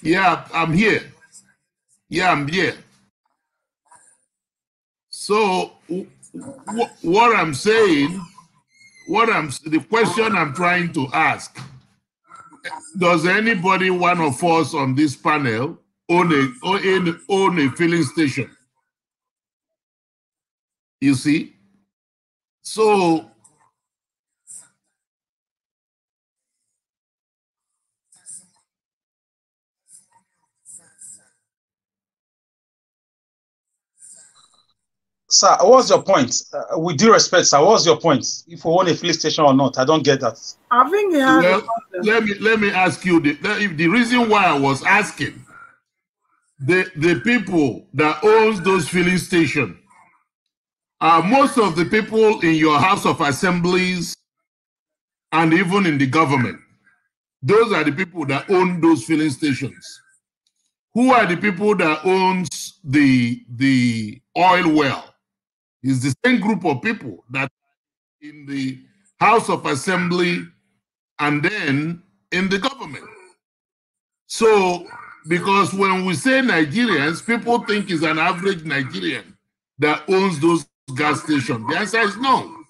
Yeah, I'm here. So what I'm saying, the question I'm trying to ask, does anybody, one of us on this panel, own a filling station? You see? So sir, what's your point? With due respect, sir, what's your point? If we own a filling station or not, I don't get that. I think he has let me ask you the reason why I was asking the people that owns those filling stations, most of the people in your House of Assemblies and even in the government, those are the people that own those filling stations. Who are the people that owns the oil well? It's the same group of people that in the House of Assembly and then in the government. So, because when we say Nigerians, people think it's an average Nigerian that owns those gas stations. The answer is no.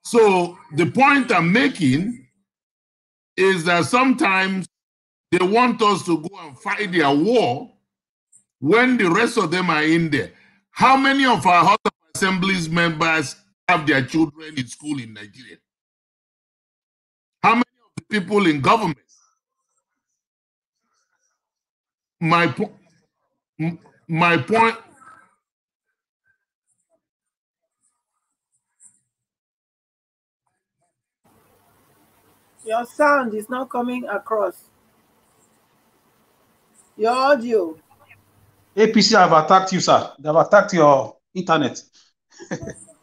So, the point I'm making is that sometimes they want us to go and fight their war when the rest of them are in there. How many of our House of Assemblies members have their children in school in Nigeria? How many of the people in government? My point. Your sound is not coming across. Your audio. APC have attacked you, sir. They have attacked your internet.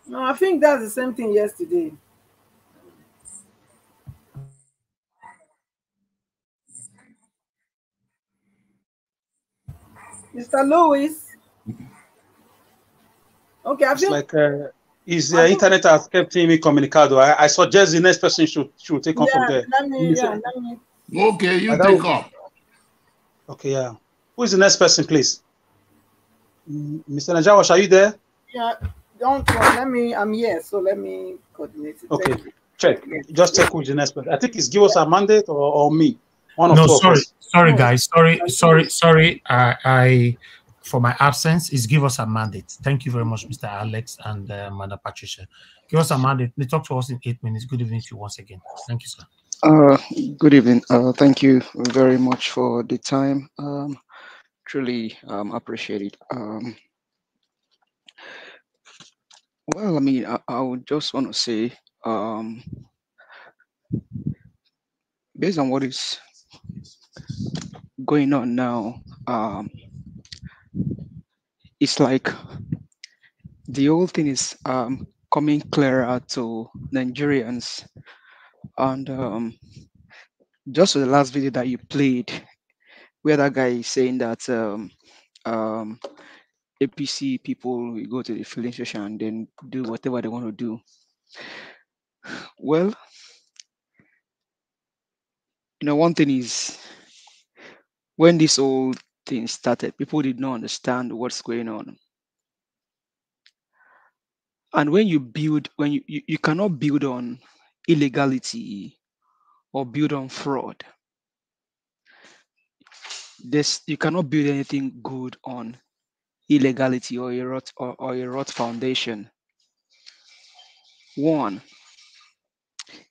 No, I think that's the same thing yesterday. Mr. Lewis. Okay, I feel like his internet has kept him incommunicado. I suggest the next person should take on from there. Let me. Okay, you take off. Okay, yeah. Who is the next person, please? Mr. Najawash, are you there? Yeah, don't let me. I'm here, so let me coordinate it. Okay, check. Just check who's the next person. I think it's give us a mandate or me. One of no, two sorry, guys. Sorry. I for my absence is give us a mandate. Thank you very much, Mr. Alex and Madam Patricia. Give us a mandate. They talk to us in 8 minutes. Good evening to you once again. Thank you, sir. Good evening. Thank you very much for the time. Truly appreciate it. Well, I mean, I would just want to say, based on what is going on now, it's like the whole thing is coming clearer to Nigerians. And just the last video that you played, where that guy is saying that APC people will go to the filling station and then do whatever they want to do. Well, one thing is, when this whole thing started, people did not understand what's going on. And when you build, you cannot build on illegality or build on fraud. You cannot build anything good on illegality or a rot foundation. One,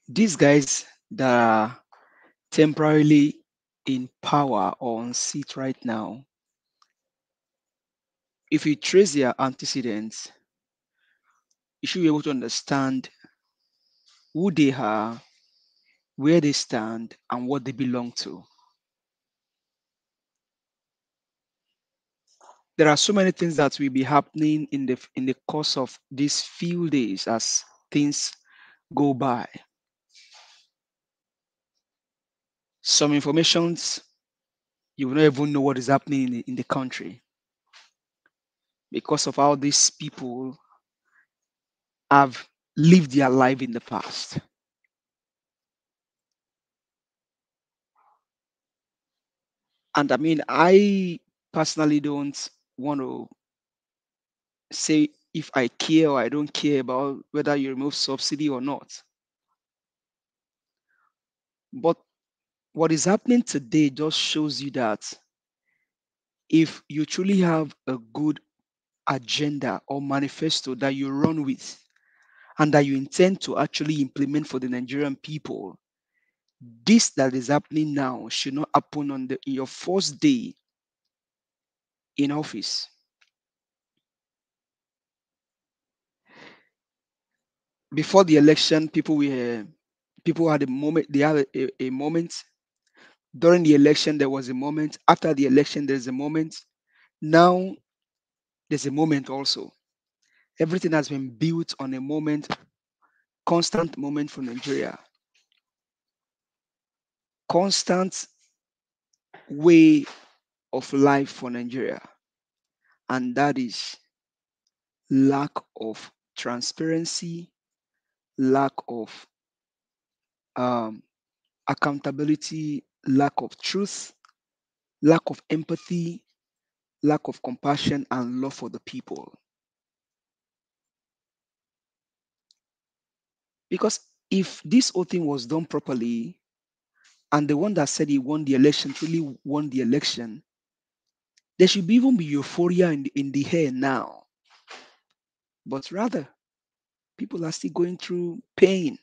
these guys that are temporarily in power or on seat right now, if you trace their antecedents, you should be able to understand who they are, where they stand, and what they belong to. There are so many things that will be happening in the course of these few days as things go by. Some informations, you will not even know what is happening in the country because of how these people have lived their life in the past. And I mean, I personally don't want to say if I care or I don't care about whether you remove subsidy or not. But what is happening today just shows you that if you truly have a good agenda or manifesto that you run with and that you intend to actually implement for the Nigerian people, this that is happening now should not happen on your first day in office. Before the election, people had a moment. They had a moment. During the election, there was a moment. After the election, there's a moment. Now, there's a moment also. Everything has been built on a moment, constant moment for Nigeria. Constant way of life for Nigeria. And that is lack of transparency, lack of accountability, lack of truth, lack of empathy, lack of compassion, and love for the people. Because if this whole thing was done properly, and the one that said he won the election truly won the election, there should even be euphoria in the air now. But rather, people are still going through pain.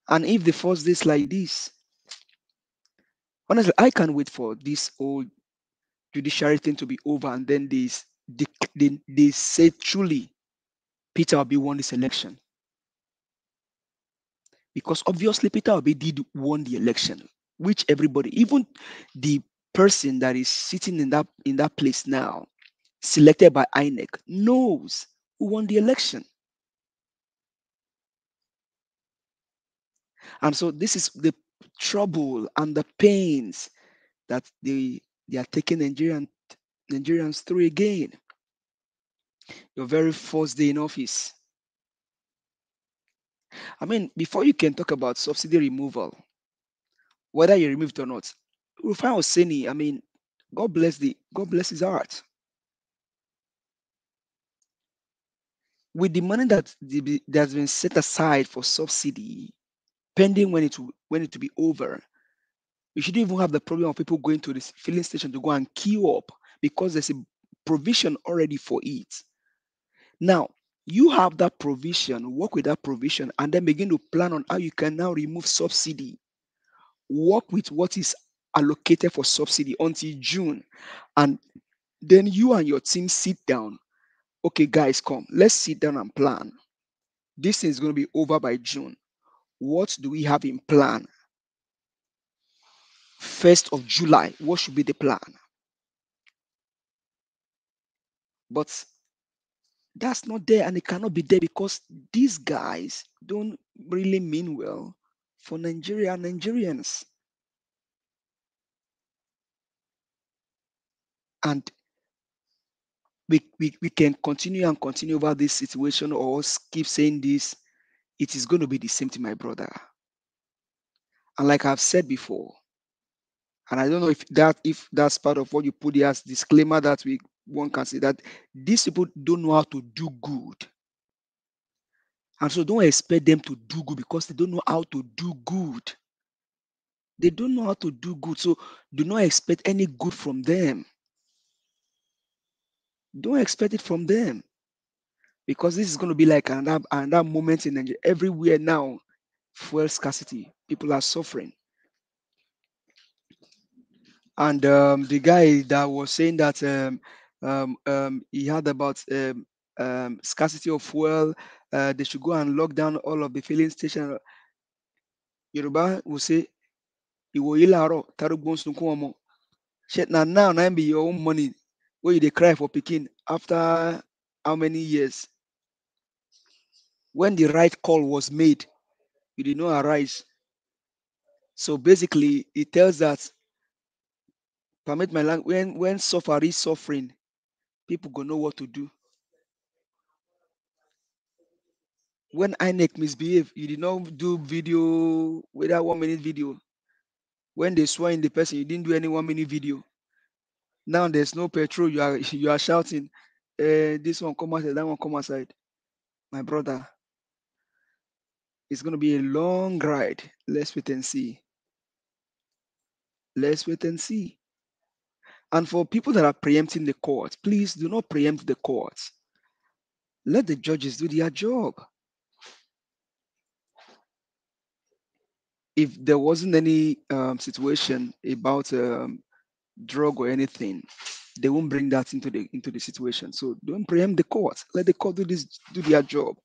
And if the first days like this, honestly, I can't wait for this whole judiciary thing to be over, and then they say truly Peter Obi won this election. Because obviously Peter Obi did won the election, which everybody, even the person that is sitting in that place now, selected by INEC, knows who won the election. And so this is the trouble and the pains that they are taking Nigerians through again. Your very first day in office. I mean, before you can talk about subsidy removal, whether you remove it or not, Rufai Oseni, I mean, God bless his heart. With the money that's been set aside for subsidy, pending when it will be over, you shouldn't even have the problem of people going to this filling station to go and queue up, because there's a provision already for it. Now, you have that provision, work with that provision, and then begin to plan on how you can now remove subsidy. Work with what is allocated for subsidy until June. And then you and your team sit down. Okay, guys, come. Let's sit down and plan. This thing is going to be over by June. What do we have in plan? 1st of July, what should be the plan? But that's not there, and it cannot be there because these guys don't really mean well for Nigeria and Nigerians. And we can continue over this situation, or keep saying this. It is going to be the same thing, my brother. And like I've said before, and I don't know if that's part of what you put here as disclaimer, that one can say that these people don't know how to do good. And so don't expect them to do good because they don't know how to do good. They don't know how to do good. So do not expect any good from them. Don't expect it from them. Because this is going to be like another moment in Nigeria. Everywhere now, fuel scarcity. People are suffering. And the guy that was saying that he had about scarcity of fuel, they should go and lock down all of the filling stations. Yoruba will say, now be your own money where you cry for picking after how many years? When the right call was made, you did not arise. So basically, it tells that, permit my language, when suffer is suffering, people go know what to do. When INEC misbehave, you did not do video, without 1 minute video. When they swear in the person, you didn't do any 1 minute video. Now there's no petrol, you are shouting, this one come outside, that one come outside. My brother, it's going to be a long ride. Let's wait and see. Let's wait and see. And for people that are preempting the court, please do not preempt the courts. Let the judges do their job. If there wasn't any situation about drug or anything, they won't bring that into the situation. So don't preempt the court. Let the court do their job.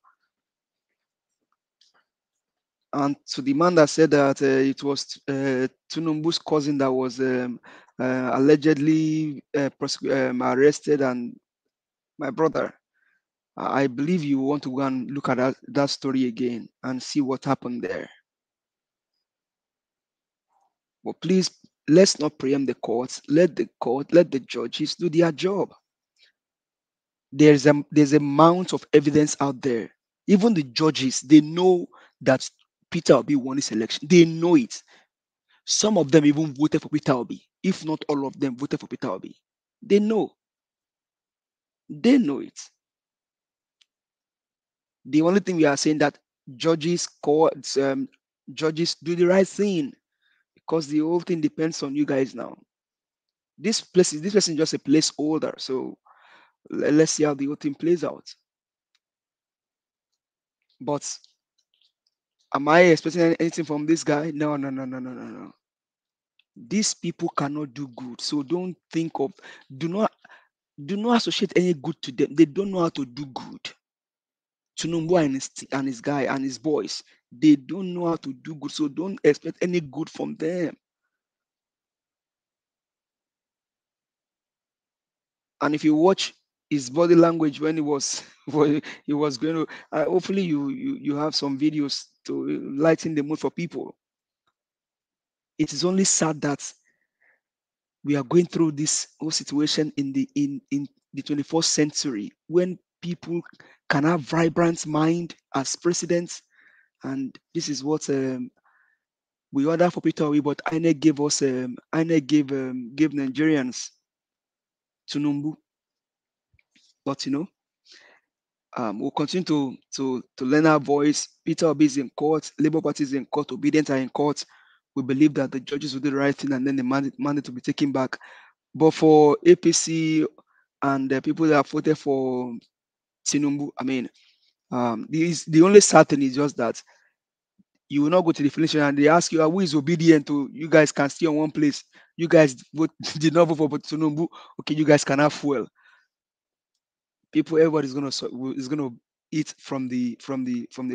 And to the man that said that it was Tinubu's cousin that was allegedly arrested, and my brother, I believe you want to go and look at that story again and see what happened there. But please, let's not preempt the courts. Let the judges do their job. There's a amount of evidence out there. Even the judges, they know that Peter Obi won this election. They know it. Some of them even voted for Peter Obi. If not all of them voted for Peter Obi. They know. They know it. The only thing we are saying that judges, courts, judges do the right thing, because the whole thing depends on you guys now. This person is just a placeholder. So let's see how the whole thing plays out. But am I expecting anything from this guy? No. These people cannot do good. So don't think of, do not associate any good to them. They don't know how to do good. Tinubu and his guy and his boys, they don't know how to do good. So don't expect any good from them. And if you watch his body language when he was going to, hopefully you have some videos to lighten the mood for people. It is only sad that we are going through this whole situation in the 21st century, when people can have vibrant mind as presidents, and this is what we order for Peter Obi, but INEC gave us INEC gave Nigerians Tinubu. But we'll continue to learn our voice. Peter Obi is in court, Labour Party is in court, Obedient are in court. We believe that the judges will do the right thing, and then the mandate will be taken back. But for APC and the people that voted for Tinubu, I mean, the only sad thing is just that you will not go to the finish and they ask you, who is obedient to you guys can stay on one place. You guys did not vote for Tinubu. Okay, you guys can have fuel. Everybody is gonna eat from the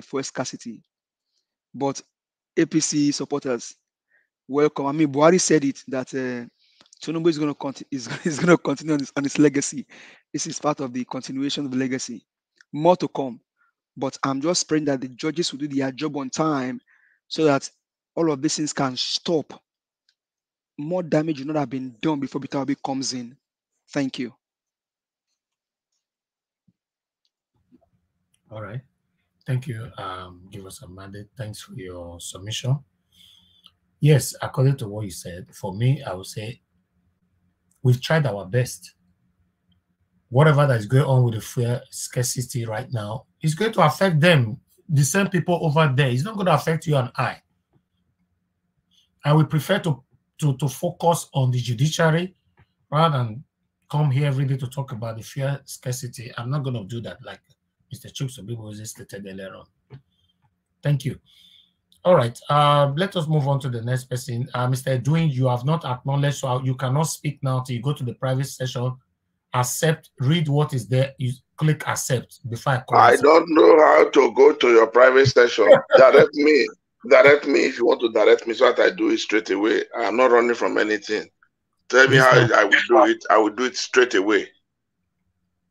fuel scarcity. But APC supporters, welcome. I mean, Buhari said it that Tinubu is going to continue on his legacy. This is part of the continuation of the legacy. More to come. But I'm just praying that the judges will do their job on time, so that all of these things can stop. More damage will not have been done before Peter Obi comes in. Thank you. All right. Thank you. Give us a mandate. Thanks for your submission. Yes, according to what you said, for me, I would say we've tried our best. Whatever that is going on with the fuel scarcity right now is going to affect them, the same people over there. It's not going to affect you and I. I would prefer to focus on the judiciary rather than come here every day to talk about the fuel scarcity. I'm not going to do that like Mr. Chuksobi was stated earlier on. Thank you. All right. Let us move on to the next person. Mr. Edwin, you have not acknowledged, so you cannot speak now till you go to the private session. Accept, read what is there. You click accept before I call. I don't know how to go to your private session. Direct me. Direct me if you want to direct me, so that I do it straight away. I'm not running from anything. Tell me how I will do it. I will do it straight away.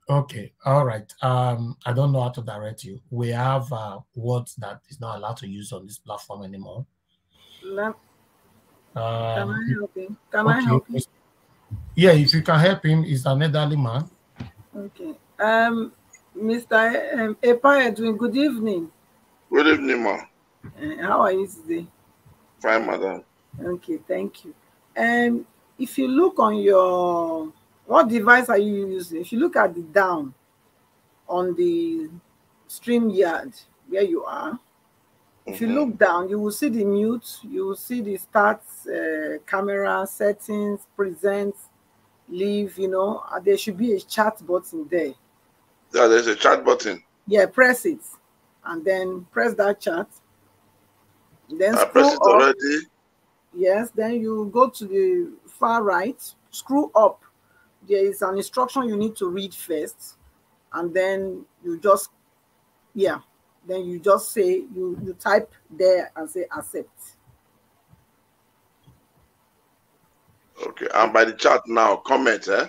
Okay. All right. I don't know how to direct you. We have words that is not allowed to use on this platform anymore. Can I help him? Can I help him? Yeah, if you can help him, he's an elderly man. Okay. Mr. Epa Edwin, good evening. Good evening, ma. How are you today? Fine, madam. Okay, thank you. If you look on your, what device are you using? If you look at the down on the StreamYard where you are, if you look down, you will see the mute, you will see the start camera settings, present, leave, there should be a chat button there. Yeah, there's a chat button. Yeah, press it. And then press that chat. Then I press it already. Yes, then you go to the far right, screw up. There is an instruction you need to read first. And then you just, then you just say, you type there and say accept. Okay, and by the chat now, comment, eh?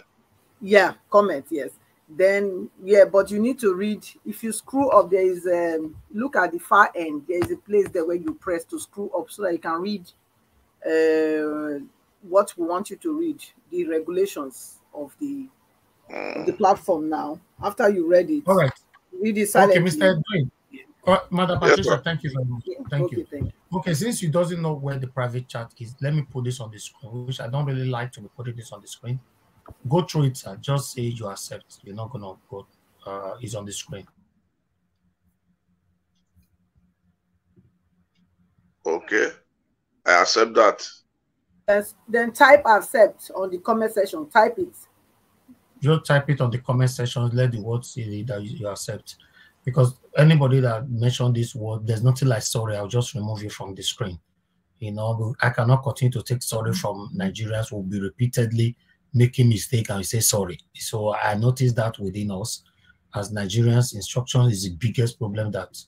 Yeah, comment, yes. Then, yeah, but you need to read. If you screw up, there is, look at the far end. There is a place there where you press to screw up so that you can read what we want you to read, the regulations of the platform now. After you read it, all right, read it silently. Okay, Mr. Edwin. Madam Patricia, Yes, thank you very much. Thank you. Okay, since you doesn't know where the private chat is, let me put this on the screen, which I don't really like to be putting this on the screen. Go through it, sir. Just say you accept. You're not gonna go. It's on the screen. Okay, I accept that. Yes, then type accept on the comment section. Type it. Just type it on the comment section. Let the word say that you accept. Because anybody that mentioned this word, there's nothing like sorry. I'll just remove you from the screen. You know, I cannot continue to take sorry from Nigerians who will be repeatedly making mistake and say sorry. So I noticed that within us as Nigerians, instruction is the biggest problem that,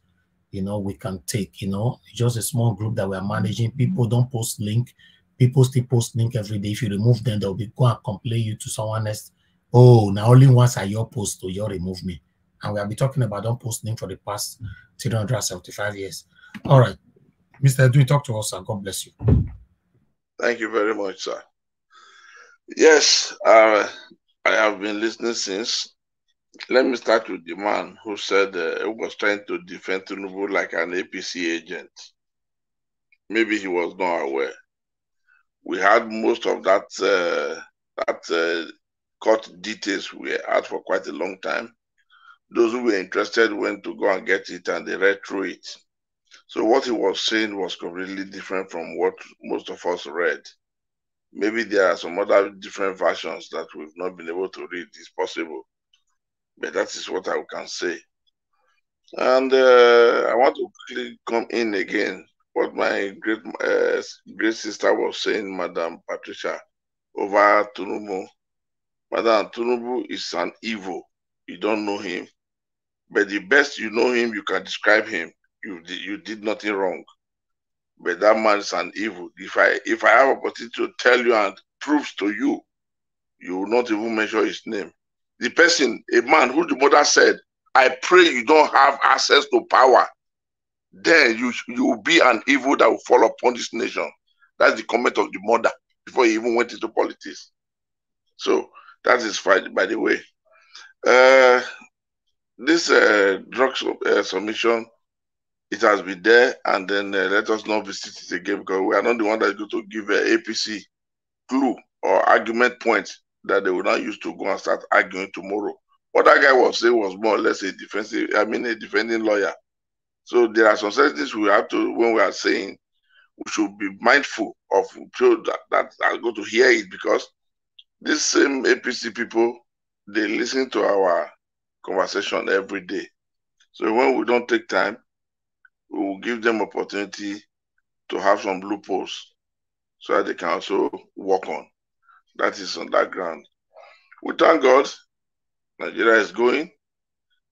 you know, we can take. You know, just a small group that we're managing. People don't post link. People still post link every day. If you remove them, they'll be go and complain you to someone else. Oh, now only once I your post to your remove me. And we'll be talking about don't post link for the past 375 years. All right. Mr. Edu, talk to us, sir. God bless you. Thank you very much, sir. Yes, I have been listening since. Let me start with the man who said he was trying to defend Tinubu like an APC agent. Maybe he was not aware. We had most of that court details we had for quite a long time. Those who were interested went to go and get it and they read through it. So what he was saying was completely different from what most of us read. Maybe there are some other different versions that we've not been able to read. It's possible. But that is what I can say. And I want to quickly come in again what my great sister was saying, Madam Patricia, over Tinubu. Madam, Tinubu is an evil. You don't know him. But the best you know him, you can describe him. You did nothing wrong. But that man is an evil. If I have opportunity to tell you and prove to you, you will not even mention his name. The person, a man who the mother said, I pray you don't have access to power. Then you will be an evil that will fall upon this nation. That's the comment of the mother before he even went into politics. So that is fine, by the way. This drug submission, it has been there, and then let us not visit it again because we are not the one that is going to give APC clue or argument points that they will not use to go and start arguing tomorrow. What that guy was saying was more or less a defending lawyer. So there are some certain things we have to, when we are saying, we should be mindful of people that are going to hear it, because these same APC people, they listen to our conversation every day. So when we don't take time, we will give them opportunity to have some loopholes so that they can also work on. That is on that ground. We thank God Nigeria is going.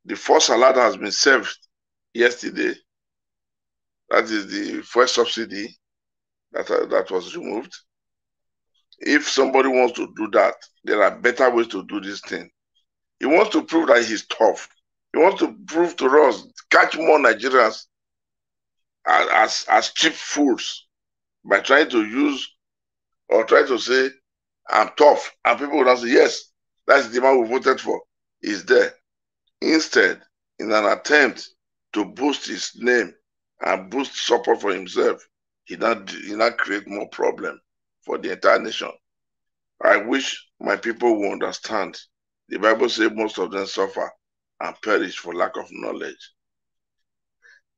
The first alert has been served yesterday. That is the first subsidy that was removed. If somebody wants to do that, there are better ways to do this thing. He wants to prove that he's tough. He wants to prove to us, catch more Nigerians as cheap fools by trying to use or try to say, I'm tough. And people will not say, yes, that's the man we voted for. He's there. Instead, in an attempt to boost his name and boost support for himself, he not create more problem for the entire nation. I wish my people will understand. The Bible says most of them suffer and perish for lack of knowledge.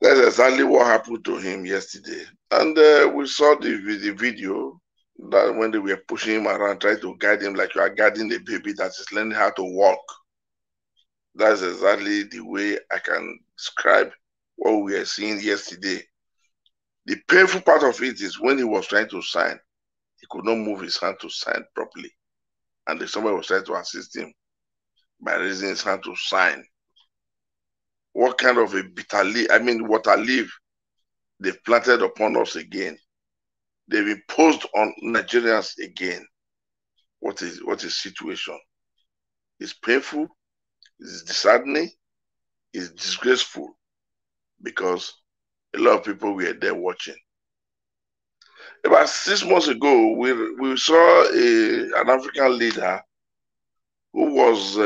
That's exactly what happened to him yesterday. And we saw the video that when they were pushing him around, trying to guide him like you are guiding a baby that is learning how to walk. That's exactly the way I can describe what we were seeing yesterday. The painful part of it is when he was trying to sign, he could not move his hand to sign properly. And somebody was trying to assist him by raising his hand to sign. what kind of a bitter leaf, water leaf they've planted upon us again. They've imposed on Nigerians again. What is situation? It's painful, it's disheartening, it's disgraceful, because a lot of people were there watching. About 6 months ago, we saw an African leader who was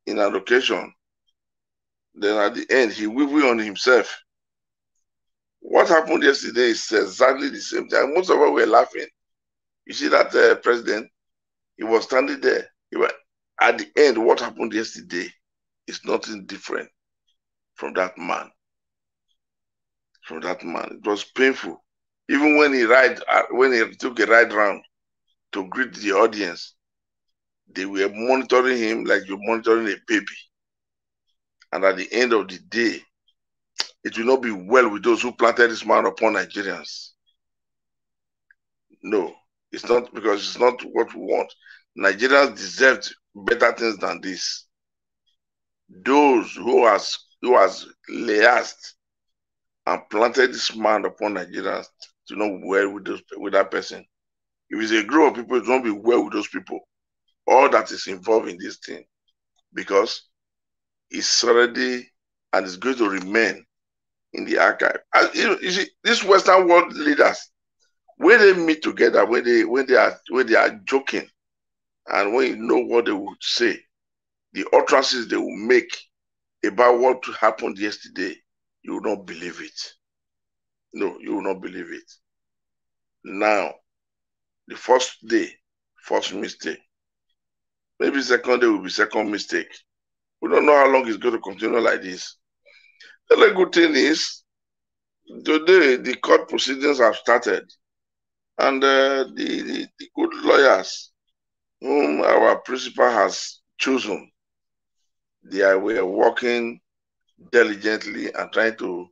in an occasion. Then at the end, he weaved on himself. What happened yesterday is exactly the same thing. Most of us were laughing. You see that president, he was standing there. At the end, what happened yesterday is nothing different from that man. From that man, it was painful. Even when he took a ride round to greet the audience, they were monitoring him like you're monitoring a baby. And at the end of the day, it will not be well with those who planted this man upon Nigerians. No, it's not, because it's not what we want. Nigerians deserved better things than this. Those who has liaised and planted this man upon Nigerians to not be well with that person. If it's a group of people, it won't be well with those people. All that is involved in this thing, because it's already and it's going to remain in the archive. You see, these Western world leaders, when they meet together, when they are joking, and when you know what they would say, the utterances they will make about what happened yesterday, you will not believe it. No, you will not believe it. Now, the first day, first mistake. Maybe second day will be second mistake. We don't know how long it's going to continue like this. The other good thing is, today the court proceedings have started, and the good lawyers whom our principal has chosen, they were working diligently and trying to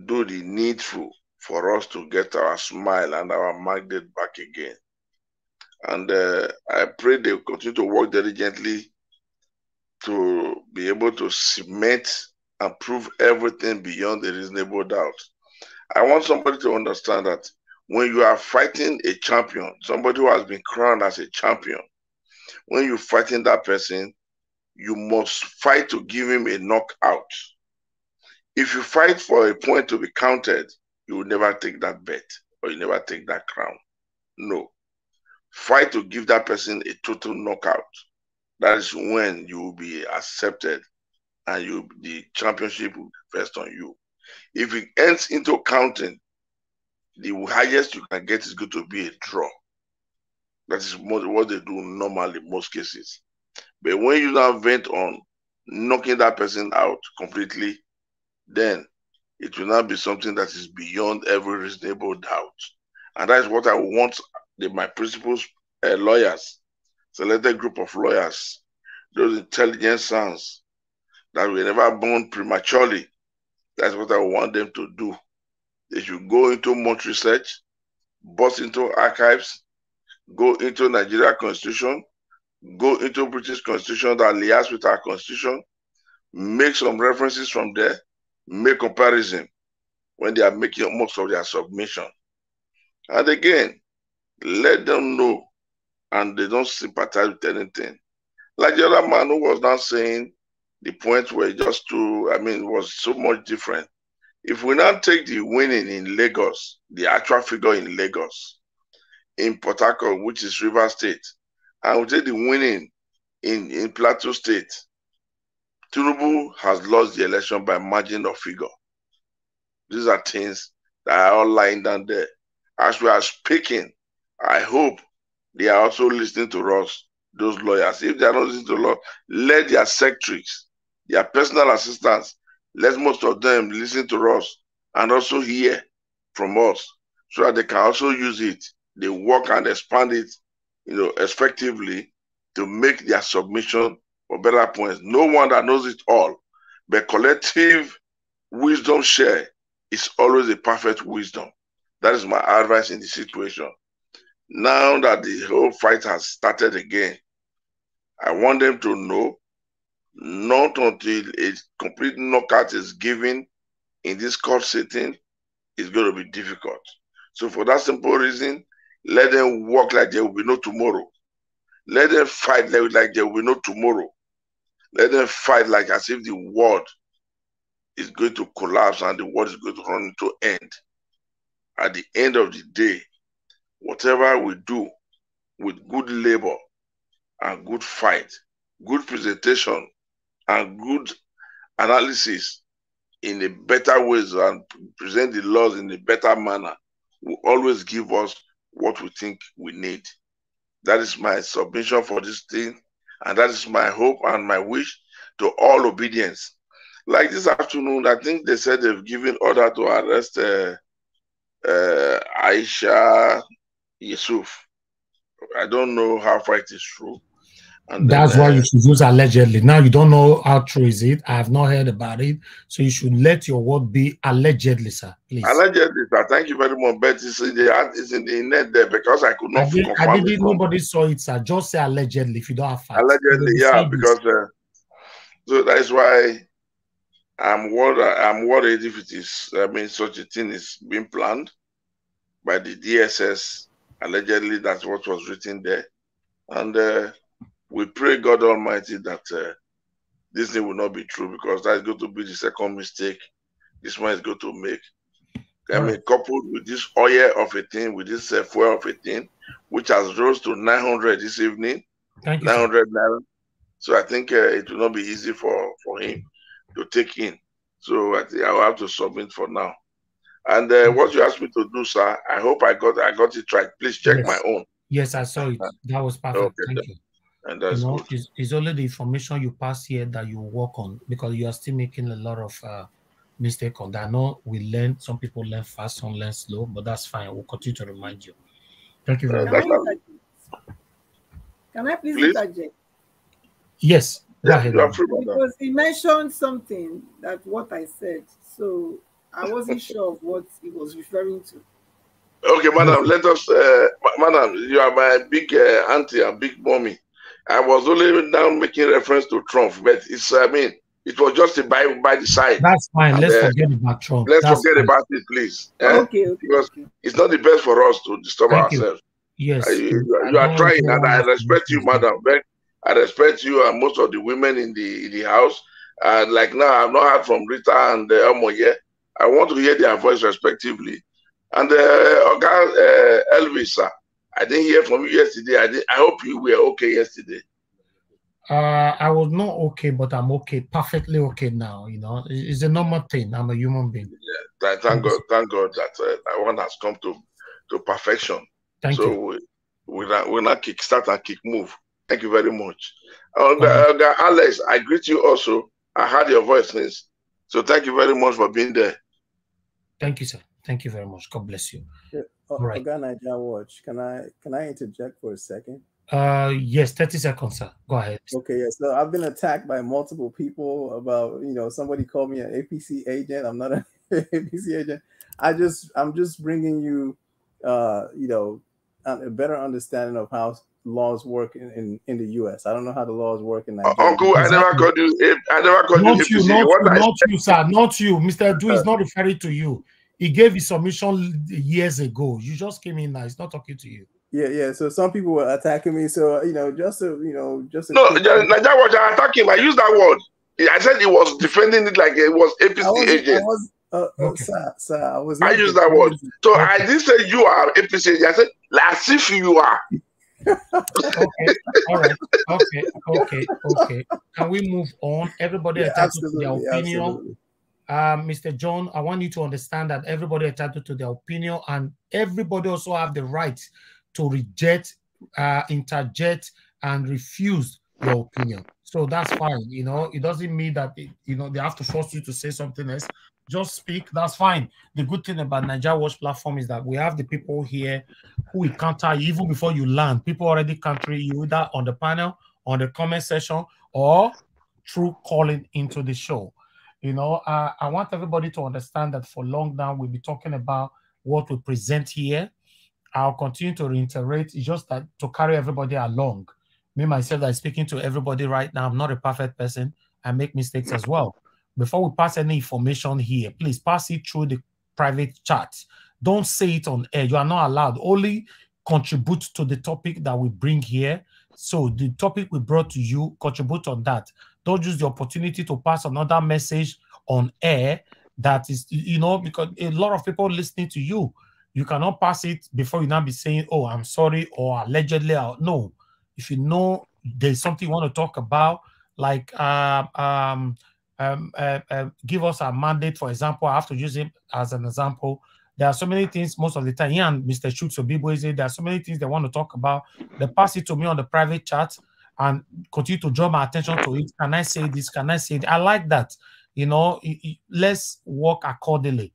do the needful for us to get our smile and our mandate back again. And I pray they will continue to work diligently to be able to cement and prove everything beyond a reasonable doubt. I want somebody to understand that when you are fighting a champion, somebody who has been crowned as a champion, when you're fighting that person, you must fight to give him a knockout. If you fight for a point to be counted, you will never take that bet, or you never take that crown. No. Fight to give that person a total knockout. That is when you will be accepted, and the championship will be first on you. If it ends into counting, the highest you can get is going to be a draw. That is what they do normally in most cases. But when you now vent on knocking that person out completely, then it will not be something that is beyond every reasonable doubt. And that is what I want my principal's lawyers, selected group of lawyers, those intelligent sons that were never born prematurely. That's what I want them to do. They should go into much research, bust into archives, go into Nigeria Constitution, go into British Constitution that liaises with our Constitution, make some references from there, make comparison when they are making most of their submission. And again, let them know, and they don't sympathize with anything. Like the other man who was now saying the points were just too, was so much different. If we now take the winning in Lagos, the actual figure in Lagos, in Port Harcourt, which is River State, and we take the winning in Plateau State, Tinubu has lost the election by margin of figure. These are things that are all lying down there. As we are speaking, I hope they are also listening to us, those lawyers. If they are not listening to us, let their secretaries, their personal assistants, let most of them listen to us and also hear from us, so that they can also use it. They work and expand it, effectively, to make their submission for better points. No one that knows it all, but collective wisdom share is always a perfect wisdom. That is my advice in the situation. Now that the whole fight has started again, I want them to know not until a complete knockout is given in this court sitting, it's going to be difficult. So for that simple reason, let them work like there will be no tomorrow. Let them fight like there will be no tomorrow. Let them fight like as if the world is going to collapse and the world is going to run into end. At the end of the day, whatever we do with good labor and good fight, good presentation, and good analysis in a better ways and present the laws in a better manner will always give us what we think we need. That is my submission for this thing, and that is my hope and my wish to all obedience. Like this afternoon, I think they said they've given order to arrest Aisha Yusuf. I don't know how far it is true. And that's why you should use allegedly. Now you don't know how true is it. I have not heard about it. So you should let your word be allegedly, sir. Please. Allegedly, sir. Thank you very much. But it's in the net there because I could not confirm. I didn't. Nobody saw it, sir. Just say allegedly if you don't have facts. Allegedly, yeah, because so that's why I'm worried if it is. I mean, such a thing is being planned by the DSS. Allegedly, that's what was written there, and we pray God Almighty that this thing will not be true, because that's going to be the second mistake this one is going to make. I mean, coupled with this oil of a thing, with this fuel of a thing, which has rose to 900 this evening. Thank you, 900 naira. So I think it will not be easy for him to take in. So I think I will have to submit for now. And what you asked me to do, sir, I hope I got it right. Please check my own. Yes, I saw it. That was perfect. Okay, thank you. And that's good. It's only the information you pass here that you work on, because you are still making a lot of mistake on that. I know we learn, some people learn fast, some learn slow, but that's fine. We'll continue to remind you. Thank you very much. Can I please interject? Yes, go ahead. Because he mentioned something that what I said, so I wasn't sure of what he was referring to. Okay, madam, let us, madam, you are my big auntie and big mommy. I was only now making reference to Trump, but it's, I mean, it was just by the side. That's fine. And, let's forget about Trump. Let's forget about it, please. Okay. Because it's not the best for us to disturb ourselves. Yes. You are trying, and I respect you, madam. I respect you and most of the women in the house. And like now, I've not heard from Rita and Elmo yet. I want to hear their voice respectively. And Elvis, sir, I didn't hear from you yesterday. I hope you were okay yesterday. I was not okay, but I'm okay, perfectly okay now. You know, it's a normal thing. I'm a human being. Yeah, thank God that that one has come to perfection. Thank you. We'll not kick start and kick move. Thank you very much. Alex, I greet you also. I heard your voice since. So thank you very much for being there. Thank you, sir. Thank you very much. God bless you. Yeah. Right. Watch. Can I interject for a second? Yes, 30 seconds, sir. Go ahead. Okay, yeah. So I've been attacked by multiple people about, somebody called me an APC agent. I'm not an APC agent. I'm just bringing you, a better understanding of how laws work in the U.S. I don't know how the laws work in Nigeria. Uncle, I never called you. I never called you APC. Not you, sir. Not you. Mr. Du is not referring to you. He gave his submission years ago. You just came in now. He's not talking to you. Yeah. So some people were attacking me. So just no, Nigeria was attacking. I used that word. I said he was defending it like it was APC agent. Sir, I was. I used that word. So I didn't say you are APC agent. I said as if you are. Okay. All right. Okay. Can we move on? Everybody entitled to their opinion. Absolutely. Mr. John, I want you to understand that everybody entitled to their opinion, and everybody also have the right to reject, interject, and refuse your opinion. So that's fine. It doesn't mean that they have to force you to say something else. Just speak. That's fine. The good thing about Nigeria Watch platform is that we have the people here who will counter you even before you land. People already counter you either on the panel, on the comment section, or through calling into the show. I want everybody to understand that for long now we'll be talking about what we present here. I'll continue to reiterate. It's just that to carry everybody along. Me, myself, I'm speaking to everybody right now. I'm not a perfect person. and make mistakes as well. Before we pass any information here, please pass it through the private chat. Don't say it on air. You are not allowed. Only contribute to the topic that we bring here. So the topic we brought to you, contribute on that. Don't use the opportunity to pass another message on air that is, you know, because a lot of people listening to you. You cannot pass it before you now be saying, oh, I'm sorry, or allegedly. No. If you know there's something you want to talk about, like give us a mandate, for example. I have to use him as an example. There are so many things most of the time. Here and Mr. Shoots Obibo is there are so many things they want to talk about. They pass it to me on the private chat and continue to draw my attention to it. Can I say this? Can I say that? I like that. You know, let's work accordingly.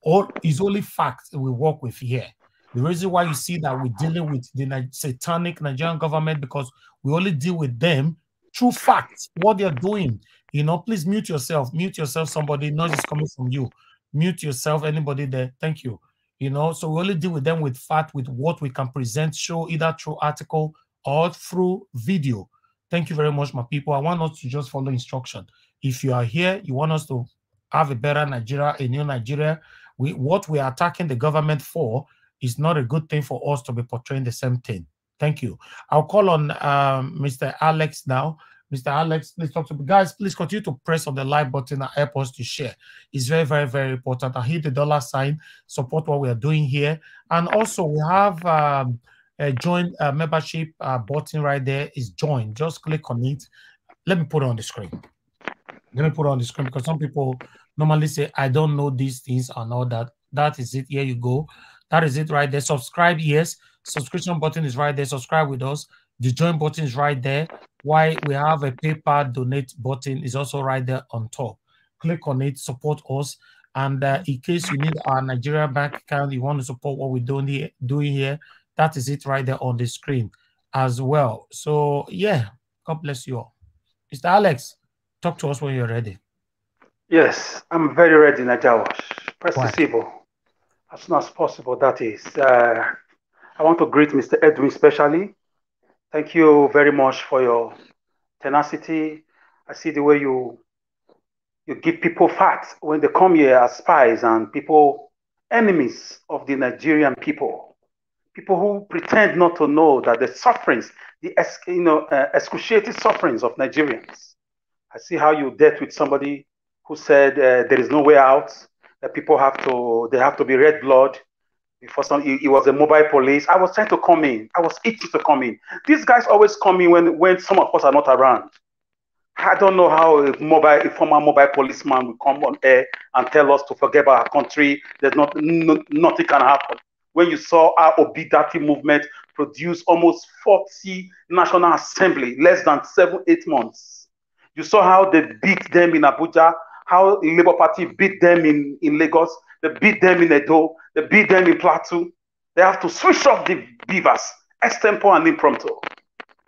Or is only facts we work with here. The reason why you see that we're dealing with the satanic Nigerian government, because we only deal with them through facts, what they're doing. You know, please mute yourself. Mute yourself, somebody. Noise is coming from you. Mute yourself, anybody there. Thank you. You know, so we only deal with them with fact, with what we can present, show either through article or through video. Thank you very much, my people. I want us to just follow instruction. If you are here, you want us to have a better Nigeria, a new Nigeria, what we are attacking the government for is not a good thing for us to be portraying the same thing. Thank you. I'll call on Mr. Alex now. Mr. Alex, please talk to me. Guys, please continue to press on the like button and help us to share. It's very, very, very important. I hit the $sign, support what we are doing here. And also, we have a join membership button right there. Is join. Just click on it. Let me put it on the screen. Let me put it on the screen because some people normally say, I don't know these things and all that. That is it. Here you go. That is it right there. Subscribe, yes. Subscription button is right there. Subscribe with us. The join button is right there. Why we have a PayPal donate button is also right there on top. Click on it, support us. And in case you need our Nigeria bank account, you want to support what we're doing here, that is it right there on the screen as well. So, yeah, God bless you all. Mr. Alex, talk to us when you're ready. Yes, I'm very ready, Najawash. Press the symbol as soon as possible. That is. I want to greet Mr. Edwin especially. Thank you very much for your tenacity. I see the way you give people facts when they come here as spies and people, enemies of the Nigerian people. People who pretend not to know that the sufferings, the excruciating sufferings of Nigerians. I see how you dealt with somebody who said there is no way out. That people have to be red blood. Before it was a mobile police. I was trying to come in. I was itching to come in. These guys always come in when some of us are not around. I don't know how a former mobile policeman will come on air and tell us to forget about our country. There's nothing can happen. When you saw our Obi And Datti movement produce almost 40 National Assembly, less than 7-8 months. You saw how they beat them in Abuja, how the Labour Party beat them in Lagos, they beat them in Edo, they beat them in Plateau. They have to switch off the beavers, extempore and impromptu.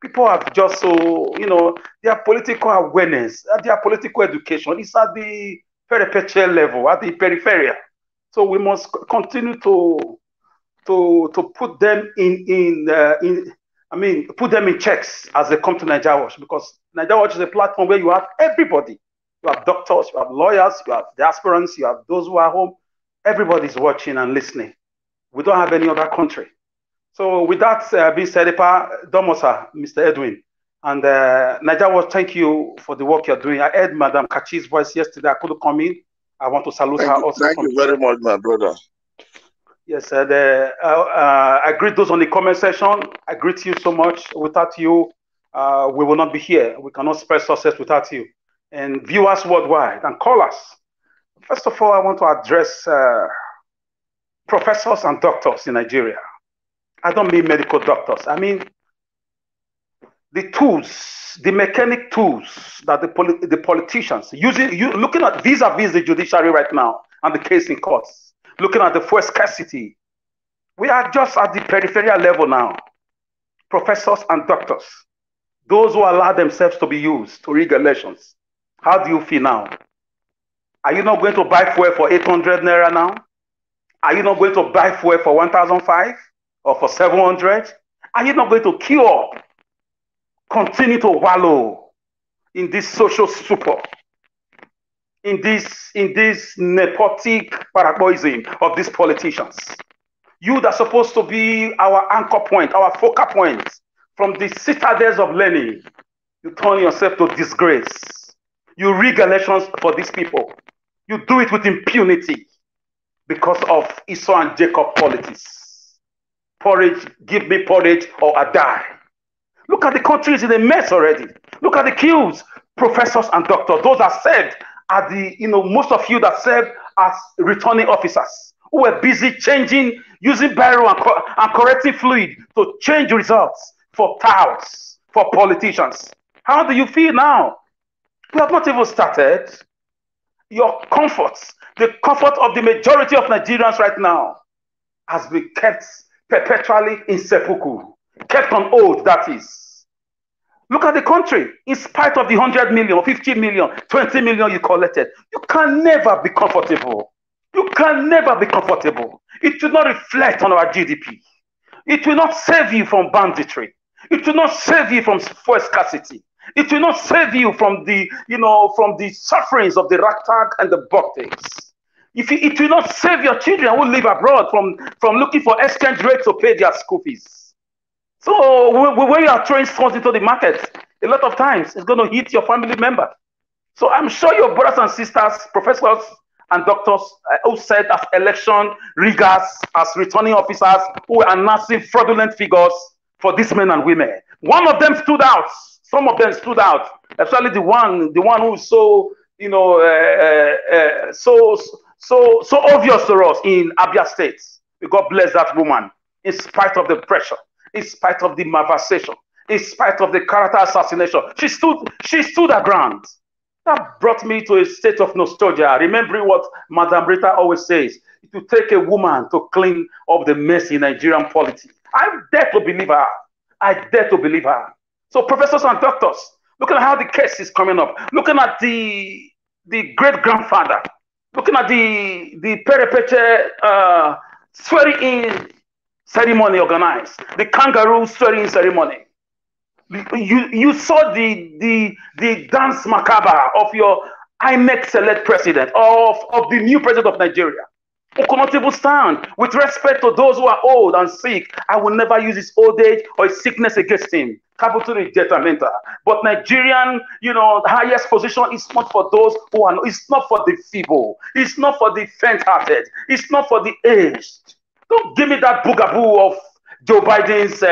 People have just their political awareness, their political education is at the peripheral level, at the periphery. So we must continue to put them put them in checks as they come to Nigeria Watch, because Nigeria Watch is a platform where you have everybody. You have doctors, you have lawyers, you have diasporans, you have those who are home. Everybody's watching and listening. We don't have any other country. So with that being said, Domosa, Mr. Edwin, and Nigeria Watch, thank you for the work you're doing. I heard Madam Kachi's voice yesterday. I couldn't come in. I want to salute her also. Thank you very much, my brother. Yes, I greet those on the comment section. I greet you so much. Without you, we will not be here. We cannot spread success without you. And viewers worldwide and callers. First of all, I want to address professors and doctors in Nigeria. I don't mean medical doctors. I mean the tools, the mechanic tools that the politicians looking at vis-a-vis the judiciary right now and the case in courts, looking at the fuel scarcity. We are just at the peripheral level now. Professors and doctors, those who allow themselves to be used to rig elections. How do you feel now? Are you not going to buy fuel for 800 naira now? Are you not going to buy fuel for 1,005 or for 700? Are you not going to queue up, continue to wallow, in this social super, in this nepotic paraboism of these politicians. You that's supposed to be our anchor point, our focal point from the citadels of learning, you turn yourself to disgrace. You rig elections for these people. You do it with impunity because of Esau and Jacob politics. Porridge, give me porridge or I die. Look at the countries in a mess already. Look at the queues, professors and doctors. Those that served at the, most of you that served as returning officers who were busy changing, using barrel and correcting fluid to change results for touts, for politicians. How do you feel now? We have not even started. Your comforts, the comfort of the majority of Nigerians right now has been kept perpetually in seppuku, kept on hold, that is. Look at the country. In spite of the 100 million, 50 million, 20 million you collected, you can never be comfortable. You can never be comfortable. It will not reflect on our GDP. It will not save you from banditry. It will not save you from fuel scarcity. It will not save you from the, from the sufferings of the ragtag and the bucktails. It will not save your children who live abroad from looking for exchange rates to pay their school fees. So when you are throwing funds into the market, a lot of times it's going to hit your family member. So I'm sure your brothers and sisters, professors and doctors who said as election riggers, as returning officers who are announcing fraudulent figures for these men and women. One of them stood out. Some of them stood out, especially the one who is so, so obvious to us in Abia State. God bless that woman. In spite of the pressure, in spite of the malversation, in spite of the character assassination, she stood her ground. That brought me to a state of nostalgia, remembering what Madame Rita always says: it will take a woman to clean up the mess in Nigerian politics. I dare to believe her. I dare to believe her. So professors and doctors, looking at how the case is coming up, looking at the great-grandfather, looking at the Perepeche swearing-in ceremony organized, the kangaroo swearing-in ceremony. You saw the dance macabre of your INEC select president, of the new president of Nigeria, who cannot even stand. With respect to those who are old and sick, I will never use his old age or his sickness against him. Capital detrimental. But Nigerian, highest position is not for those who are, it's not for the feeble, it's not for the faint-hearted, it's not for the aged. Don't give me that boogaboo of Joe Biden's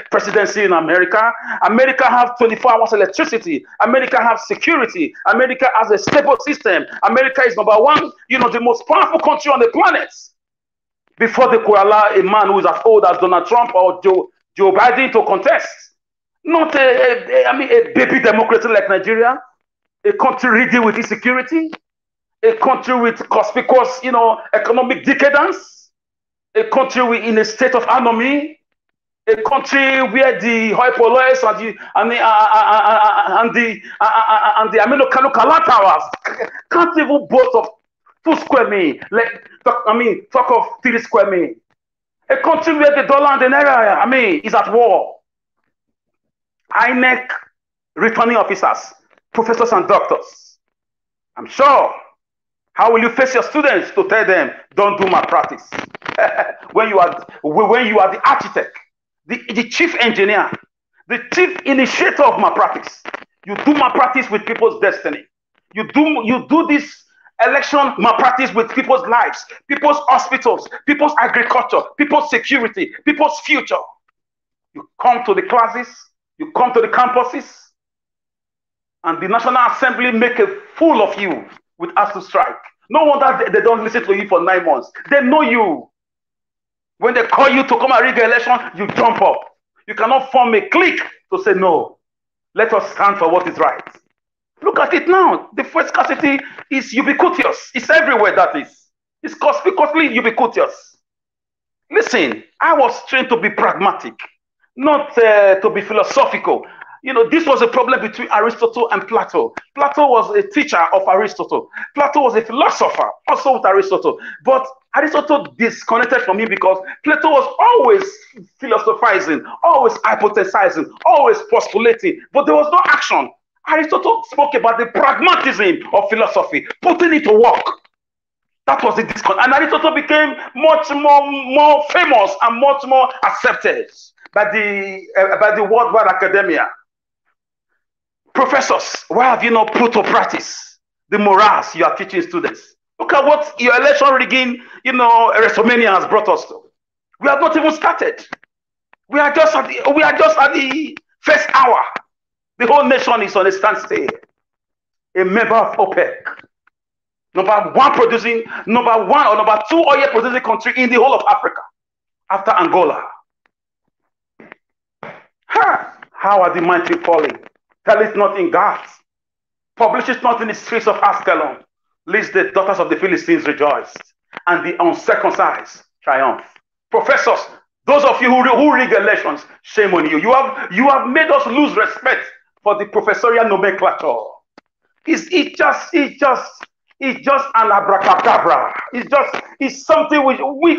presidency in America. America has 24 hours electricity. America has security. America has a stable system. America is number one, the most powerful country on the planet. Before they could allow a man who is as old as Donald Trump or Joe Biden to contest. Not a baby democracy like Nigeria, a country riddled with insecurity, a country with conspicuous, economic decadence, a country in a state of anomy, a country where the hoi polloi and the amino towers can't even boast of 2 square meals. Talk of 3 square meals. A country where the dollar and the naira, is at war. INEC returning officers, professors and doctors. I'm sure. How will you face your students to tell them, don't do malpractice? when you are the architect, the chief engineer, the chief initiator of malpractice, you do malpractice with people's destiny. You do this election malpractice with people's lives, people's hospitals, people's agriculture, people's security, people's future. You come to the classes, you come to the campuses, and the National Assembly make a fool of you with us to strike. No wonder they don't listen to you for 9 months. They know you. When they call you to come and rig the election, you jump up. You cannot form a clique to say, no, let us stand for what is right. Look at it now. The fuel scarcity is ubiquitous. It's everywhere, that is. It's conspicuously ubiquitous. Listen, I was trained to be pragmatic, not to be philosophical. This was a problem between Aristotle and Plato. Plato was a teacher of Aristotle. Plato was a philosopher, also with Aristotle. But Aristotle disconnected from him because Plato was always philosophizing, always hypothesizing, always postulating. But there was no action. Aristotle spoke about the pragmatism of philosophy, putting it to work. That was the discount. And Aristotle became much more famous and much more accepted by the worldwide academia. Professors, why have you not put to practice the morals you are teaching students? Look at what your election rigging, WrestleMania has brought us to. We have not even started. We are just at the first hour. The whole nation is on a standstill. A member of OPEC. Number one or number two oil producing country in the whole of Africa. After Angola. How are the mighty falling? Tell it not in Gath. Publish it not in the streets of Askelon. Lest the daughters of the Philistines rejoiced. And the uncircumcised triumph. Professors, those of you who rig elections, shame on you. You have made us lose respect for the professorial nomenclature. It's just an abracadabra. It's something which we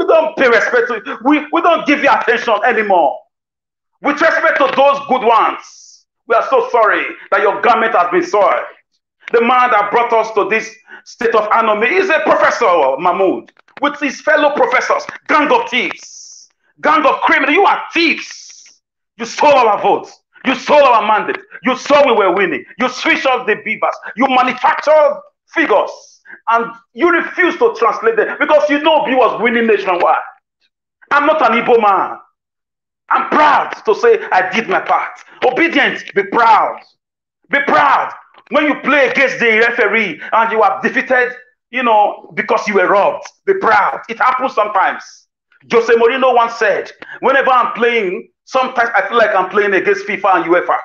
don't pay respect to. We don't give you attention anymore. With respect to those good ones, we are so sorry that your garment has been soiled. The man that brought us to this state of anomy is a professor, Mahmoud, with his fellow professors, gang of thieves, gang of criminals. You are thieves. You stole our votes. You stole our mandate. You saw we were winning. You switched off the beavers. You manufactured figures. And you refuse to translate them because you know B was winning nationwide. I'm not an Igbo man. I'm proud to say I did my part. Obedient, be proud. Be proud. When you play against the referee and you are defeated, because you were robbed, be proud. It happens sometimes. Jose Mourinho once said, whenever I'm playing, sometimes I feel like I'm playing against FIFA and UEFA.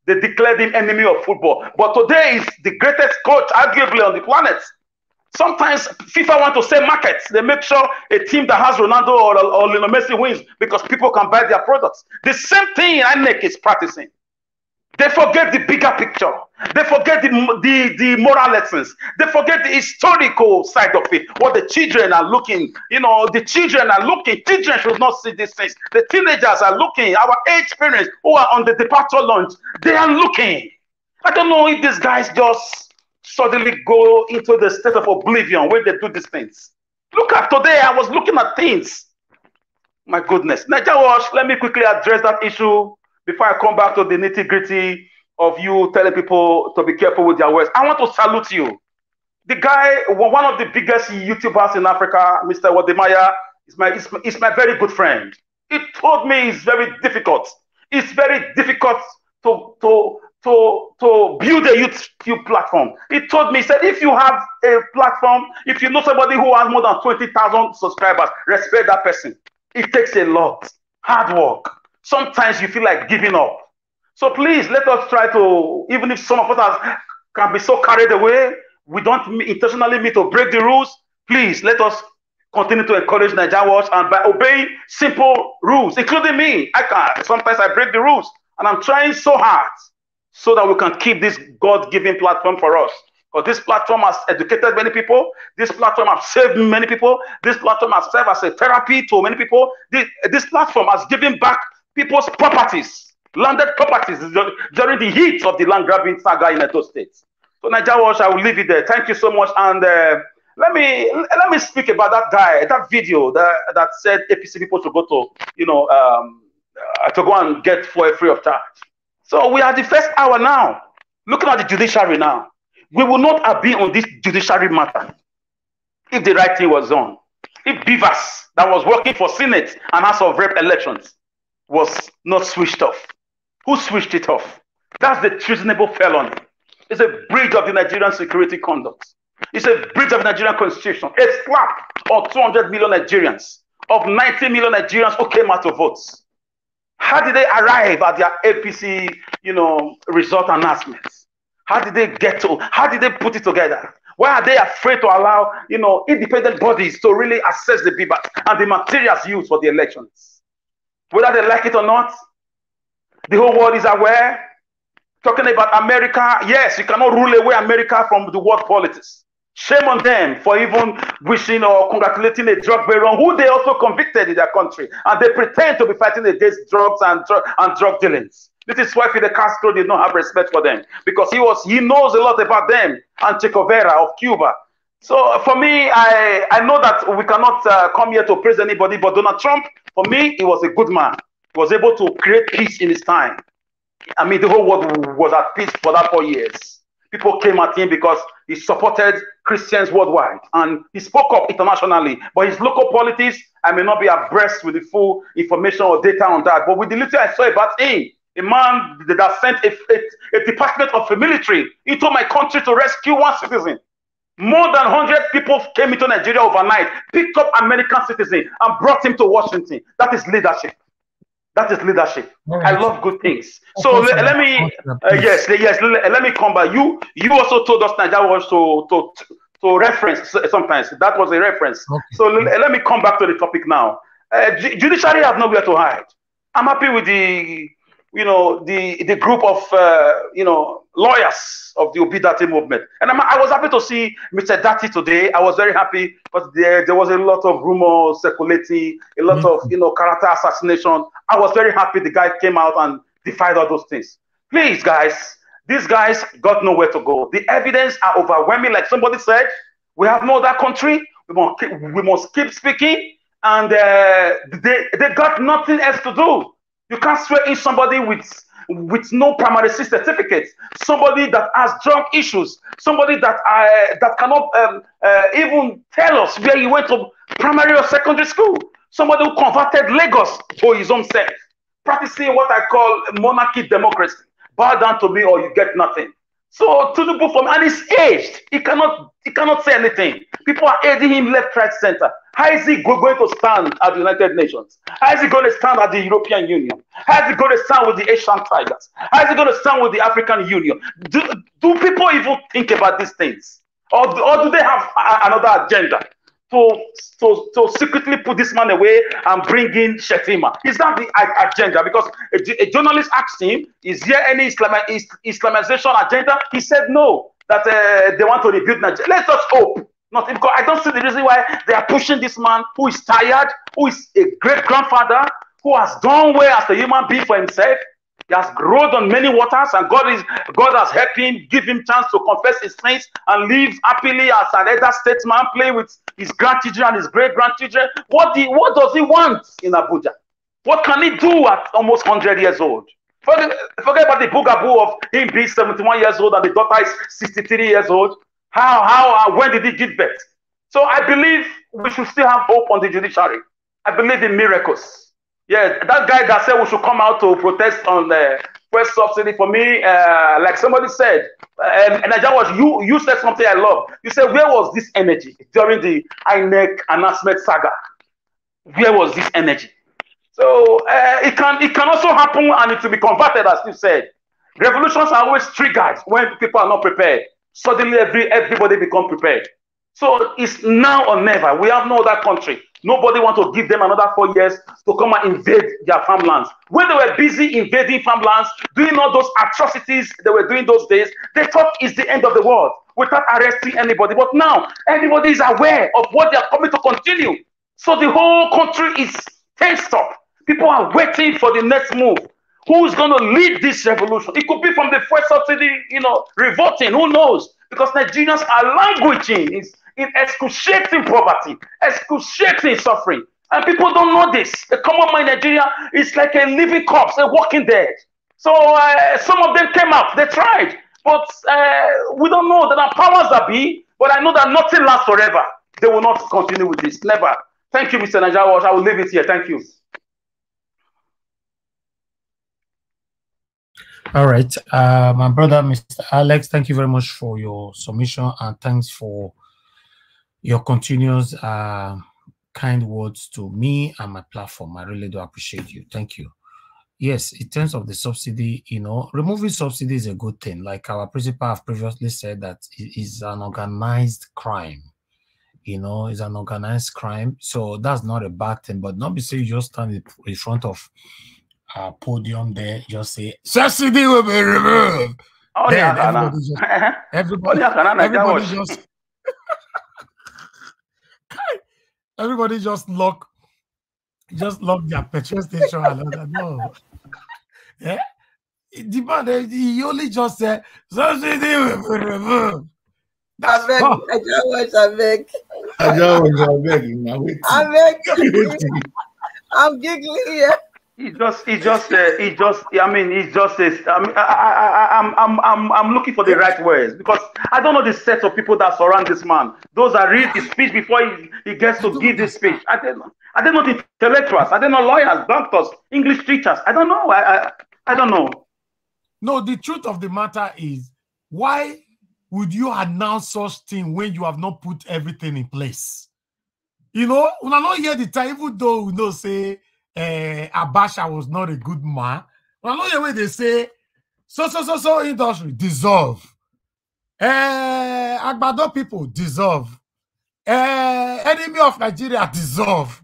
They declared him enemy of football. But today is the greatest coach, arguably, on the planet. Sometimes FIFA want to sell markets. They make sure a team that has Ronaldo or Lionel Messi wins because people can buy their products. The same thing INEC is practicing. They forget the bigger picture. They forget the moral lessons. They forget the historical side of it. What the children are looking, the children are looking. Children should not see these things. The teenagers are looking. Our age parents who are on the departure launch, they are looking. I don't know if these guys just suddenly go into the state of oblivion when they do these things. Look at today, I was looking at things. My goodness. Naija Wash, let me quickly address that issue before I come back to the nitty-gritty of you telling people to be careful with their words. I want to salute you. The guy, one of the biggest YouTubers in Africa, Mr. Wademaya, is my very good friend. He told me it's very difficult. It's very difficult to build a YouTube platform. He told me, he said, if you have a platform, if you know somebody who has more than 20,000 subscribers, respect that person. It takes a lot. Hard work. Sometimes you feel like giving up. So please, let us try to, even if some of us can be so carried away, we don't intentionally mean to break the rules. Please, let us continue to encourage Naija Watch and by obeying simple rules, including me. Sometimes I break the rules, and I'm trying so hard so that we can keep this God-given platform for us. Because this platform has educated many people. This platform has saved many people. This platform has served as a therapy to many people. This platform has given back people's properties, landed properties during the heat of the land grabbing saga in Edo State. So Naija Watch, I will leave it there. Thank you so much. And let me speak about that guy, that video that said APC people should go to, to go and get fuel free of charge. So we are the first hour now, looking at the judiciary now. We will not have been on this judiciary matter if the right thing was done. If Beavers that was working for Senate and House of Rep elections was not switched off. Who switched it off? That's the treasonable felony. It's a breach of the Nigerian security conduct. It's a breach of the Nigerian constitution. A slap on 200 million Nigerians of 90 million Nigerians who came out to vote. How did they arrive at their APC, result announcements? How did they put it together? Why are they afraid to allow, independent bodies to really assess the Beavers and the materials used for the elections? Whether they like it or not, the whole world is aware. Talking about America, yes, you cannot rule away America from the world politics. Shame on them for even wishing or congratulating a drug baron who they also convicted in their country. And they pretend to be fighting against drugs and drug dealings. This is why Fidel Castro did not have respect for them, because he knows a lot about them and Che Guevara of Cuba. So for me, I know that we cannot come here to praise anybody, but Donald Trump, for me, he was a good man. He was able to create peace in his time. I mean, the whole world was at peace for that 4 years. People came at him because he supported Christians worldwide and he spoke up internationally. But his local politics, I may not be abreast with the full information or data on that. But with the little I saw about him, a man that sent a department of the military into my country to rescue one citizen. More than 100 people came into Nigeria overnight, picked up American citizen and brought him to Washington. That is leadership. That is leadership. Right. I love good things. So let me, yes, let me come back. You also told us Nigeria was to reference sometimes. That was a reference. Okay. So let me come back to the topic now. Judiciary have nowhere to hide. I'm happy with the group of lawyers of the Obi Datti movement, and I was happy to see Mr. Datti today. I was very happy, but there was a lot of rumors circulating, a lot of character assassination. I was very happy the guy came out and defied all those things. Please, guys, these guys got nowhere to go. The evidence are overwhelming, like somebody said. We have no other country. We must keep speaking, and they got nothing else to do. You can't swear in somebody with no primary certificate, somebody that has drug issues, somebody that cannot even tell us where he went to primary or secondary school, somebody who converted Lagos to his own self, practicing what I call monarchy democracy. Bow down to me or you get nothing. So Tinubu from and he's aged. He cannot say anything. People are aiding him left, right, center. How is he going to stand at the United Nations? How is he going to stand at the European Union? How is he going to stand with the Asian Tigers? How is he going to stand with the African Union? Do people even think about these things? Or do they have another agenda to secretly put this man away and bring in Shetima? Is that the agenda? Because a journalist asked him, is there any Islamization agenda? He said no, that they want to rebuild Nigeria. Let's just hope. Not because I don't see the reason why they are pushing this man who is tired, who is a great-grandfather, who has done well as a human being for himself. He has grown on many waters, and God has helped him, give him chance to confess his sins and live happily as an elder statesman, play with his grandchildren and his great-grandchildren. What does he want in Abuja? What can he do at almost 100 years old? Forget about the boogaboo of him being 71 years old and the daughter is 63 years old. When did he give birth? So I believe we should still have hope on the judiciary. I believe in miracles. Yeah, that guy that said we should come out to protest on the first subsidy, for me, like somebody said, and you said something I love. You said, where was this energy during the INEC announcement saga? Where was this energy? So it can also happen, and it will be converted, as you said. Revolutions are always triggered when people are not prepared. Suddenly everybody become prepared. So it's now or never. We have no other country. Nobody wants to give them another 4 years to come and invade their farmlands. When they were busy invading farmlands, doing all those atrocities they were doing those days, they thought it's the end of the world without arresting anybody. But now everybody is aware of what they are coming to continue. So the whole country is tensed up. People are waiting for the next move. Who's going to lead this revolution? It could be from the first subsidy, revolting. Who knows? Because Nigerians are languishing in excruciating poverty, excruciating suffering. And people don't know this. The common man in Nigeria is like a living corpse, a walking dead. So some of them came out. They tried. But we don't know. There are powers that be. But I know that nothing lasts forever. They will not continue with this. Never. Thank you, Mr. Najawash. I will leave it here. Thank you. All right. My brother, Mr. Alex, thank you very much for your submission, and thanks for your continuous kind words to me and my platform. I really do appreciate you. Thank you. Yes, in terms of the subsidy, removing subsidy is a good thing. Like our principal have previously said, that it is an organized crime. It's an organized crime. So that's not a bad thing. But not be saying you just stand in front of podium there, just say subsidy will be removed. Oh, then yeah, everybody just lock their petrol station. No. Yeah. The man, he only just said, subsidy will be removed. I beg, I just watch, I beg. I just was begging. I beg. I'm giggling here. I'm looking for the right words because I don't know the set of people that surround this man. Those that read his speech before he gets to give this speech. I don't know the intellectuals. I don't know lawyers, doctors, English teachers. I don't know. I don't know. No, the truth of the matter is, why would you announce such thing when you have not put everything in place? You know, when I not hear the time, even though we know say Abacha was not a good man, when I not hear when they say so industry dissolve, Agbado people dissolve, enemy of Nigeria dissolve,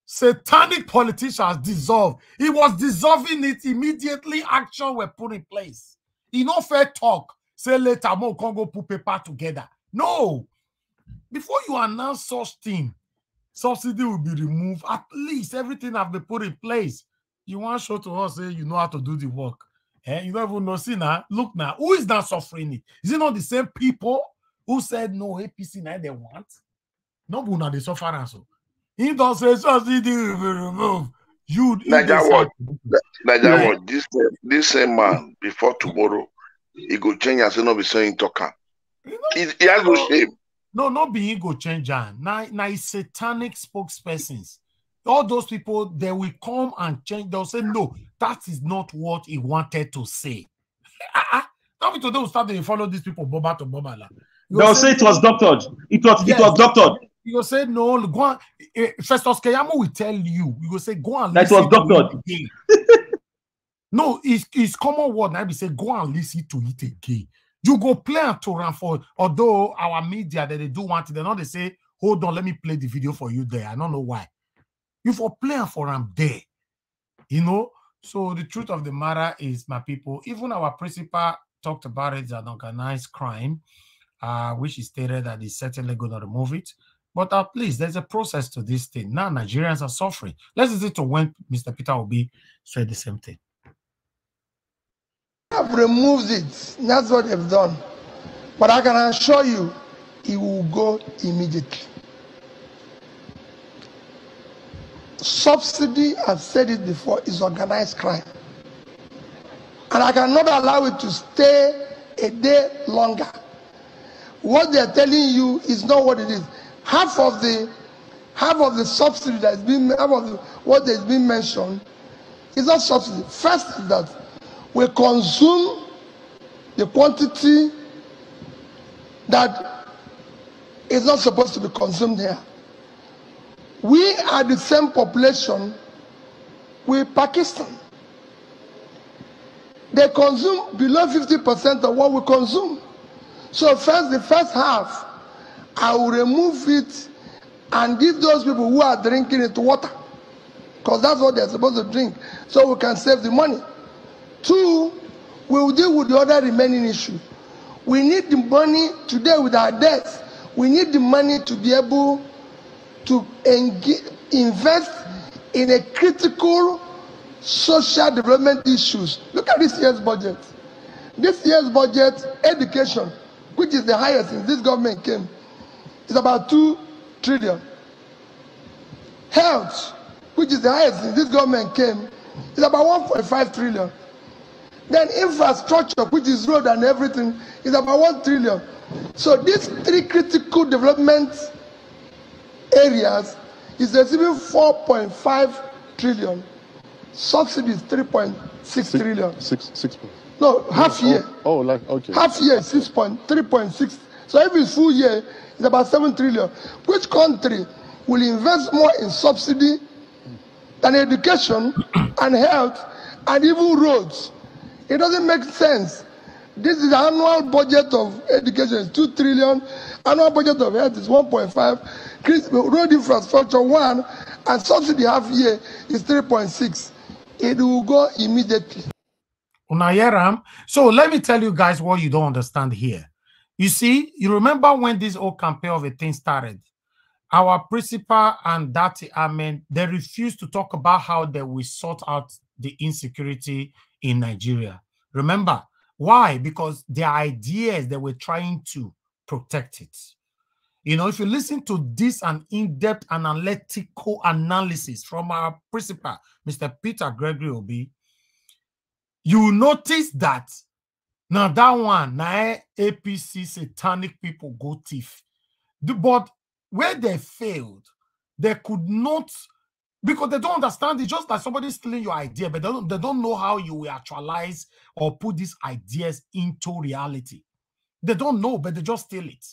satanic politicians dissolve. He was dissolving it immediately. Action were put in place. He no fair talk. Say later, more Congo put paper together. No, before you announce such thing, subsidy will be removed. At least everything have been put in place. You want to show to us, say you know how to do the work. You don't even know. See now, look now, who is now suffering it? Is it not the same people who said no APC now they want? No, but now they suffer also. He don't say subsidy will be removed. This same man before tomorrow, he go change and say no be saying talker. He has no shame. No, not being go change. Now satanic spokespersons. All those people, they will come and change. They'll say, no, that is not what he wanted to say. Now we today will start to follow these people, Boba to Boba. They'll say it was doctored. It was doctored. You will say, no, go on. Festus Keyamo will tell you. You will say, go and listen. That was doctored. No, it's common word. Now we say, go and listen to it again. You go play and to run for, although our media that they do want it, they know they say, hold on, let me play the video for you there. I don't know why. You for play and for them there. You know? So the truth of the matter is, my people, even our principal talked about it as an organized crime, which he stated that he's certainly going to remove it. But at least there's a process to this thing. Now Nigerians are suffering. Let's listen to when Mr. Peter Obi said the same thing. Have removed it. That's what they've done. But I can assure you, it will go immediately. Subsidy, I've said it before, is organized crime. And I cannot allow it to stay a day longer. What they're telling you is not what it is. Half of the subsidy that's been, what has been mentioned is not subsidy. First is that we consume the quantity that is not supposed to be consumed here. We are the same population with Pakistan. They consume below 50% of what we consume. So first, the first half, I will remove it and give those people who are drinking it water, because that's what they're supposed to drink, so we can save the money. Two, we will deal with the other remaining issue. We need the money today with our debts. We need the money to be able to invest in a critical social development issues. Look at this year's budget. This year's budget, education, which is the highest since this government came, is about 2 trillion. Health, which is the highest since this government came, is about 1.5 trillion. Then infrastructure, which is road and everything, is about 1 trillion. So these 3 critical development areas is receiving 4.5 trillion. Subsidy is 3.6 trillion. Six. No, half year. Okay. Half year, 3.6. So every full year is about 7 trillion. Which country will invest more in subsidy than education and health and even roads? It doesn't make sense. This is the annual budget of education is 2 trillion. Annual budget of health is 1.5. Road infrastructure 1, and subsidy half year is 3.6. It will go immediately. So let me tell you guys what you don't understand here. You see, you remember when this whole campaign of a thing started? Our principal and Datti, they refused to talk about how they will sort out the insecurity in Nigeria. Remember, why? Because their ideas, they were trying to protect it. You know, if you listen to this an in-depth analytical analysis from our principal, Mr. Peter Gregory Obi, you notice that now that one, now APC satanic people go thief. But where they failed, they could not, because they don't understand. It's just like somebody stealing your idea, but they don't know how you will actualize or put these ideas into reality. They don't know, but they just steal it.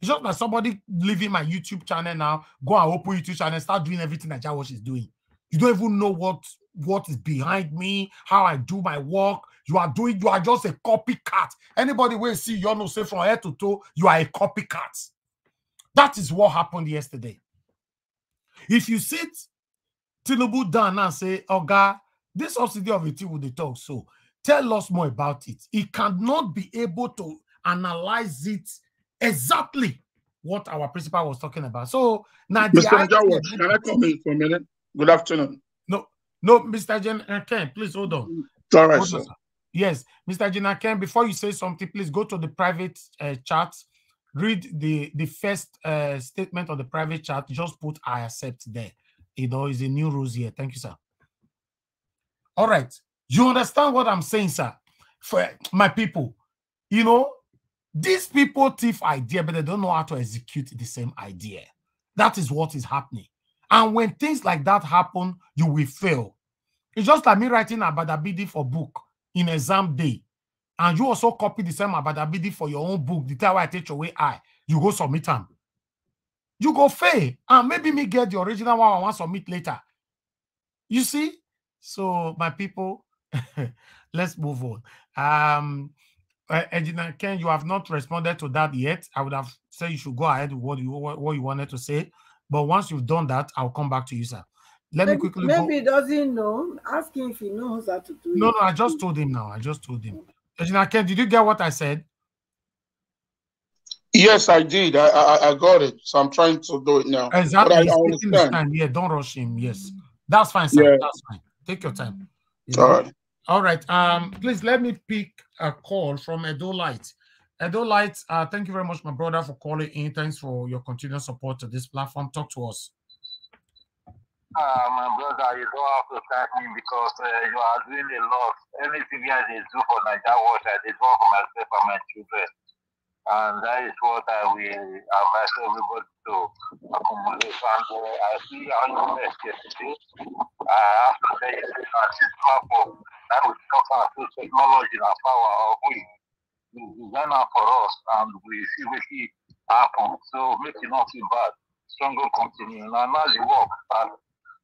It's just like somebody leaving my YouTube channel now, go and open YouTube channel and start doing everything that Jawash is doing. You don't even know what is behind me, how I do my work. You are just a copycat. Anybody will see you know, say from head to toe, you are a copycat. That is what happened yesterday. If you sit Tinubu down and say, Oga, this subsidy of it will talk, so tell us more about it. He cannot be able to analyze it exactly what our principal was talking about. So now, Mr. Jawash, can I come in for a minute? Good afternoon. No, Mr. Ken, please hold on. It's all right, sir. Yes, Mr. Ken, before you say something, please go to the private chat, read the first statement of the private chat, just put I accept there. You know, it's a new rules here. Thank you, sir. All right. You understand what I'm saying, sir? For my people, you know, these people thief idea, but they don't know how to execute the same idea. That is what is happening. And when things like that happen, you will fail. It's just like me writing Abadabidi for book in exam day. And you also copy the same Abadabidi for your own book. The time I take away you go submit them. You go fail. And maybe me get the original one I want to submit later. You see? So, my people, let's move on. Engineer Ken, you have not responded to that yet. I would have said you should go ahead with what you wanted to say. But once you've done that, I'll come back to you, sir. Maybe he doesn't know. Ask him if he knows how to do it. No, I just told him now. I just told him. Engineer Ken, did you get what I said? Yes, I did. I got it. So I'm trying to do it now. Exactly. But He's taking his time. Yeah, don't rush him. Yes. That's fine, sir. Yeah. That's fine. Take your time. All right. All right. Please let me pick a call from Edo Light. Edo Light, thank you very much, my brother, for calling in. Thanks for your continued support to this platform. Talk to us. My brother, you don't have to thank me because you are doing a lot. Anything I do for Nigeria Watch, I did for myself and my children. And that is what I will advise everybody to accommodate. And I see how you best yesterday. I have to say, this platform that will talk about technology and power of we design for us and we see what it happen. So make it not too bad. Stronger continue. And now the work. And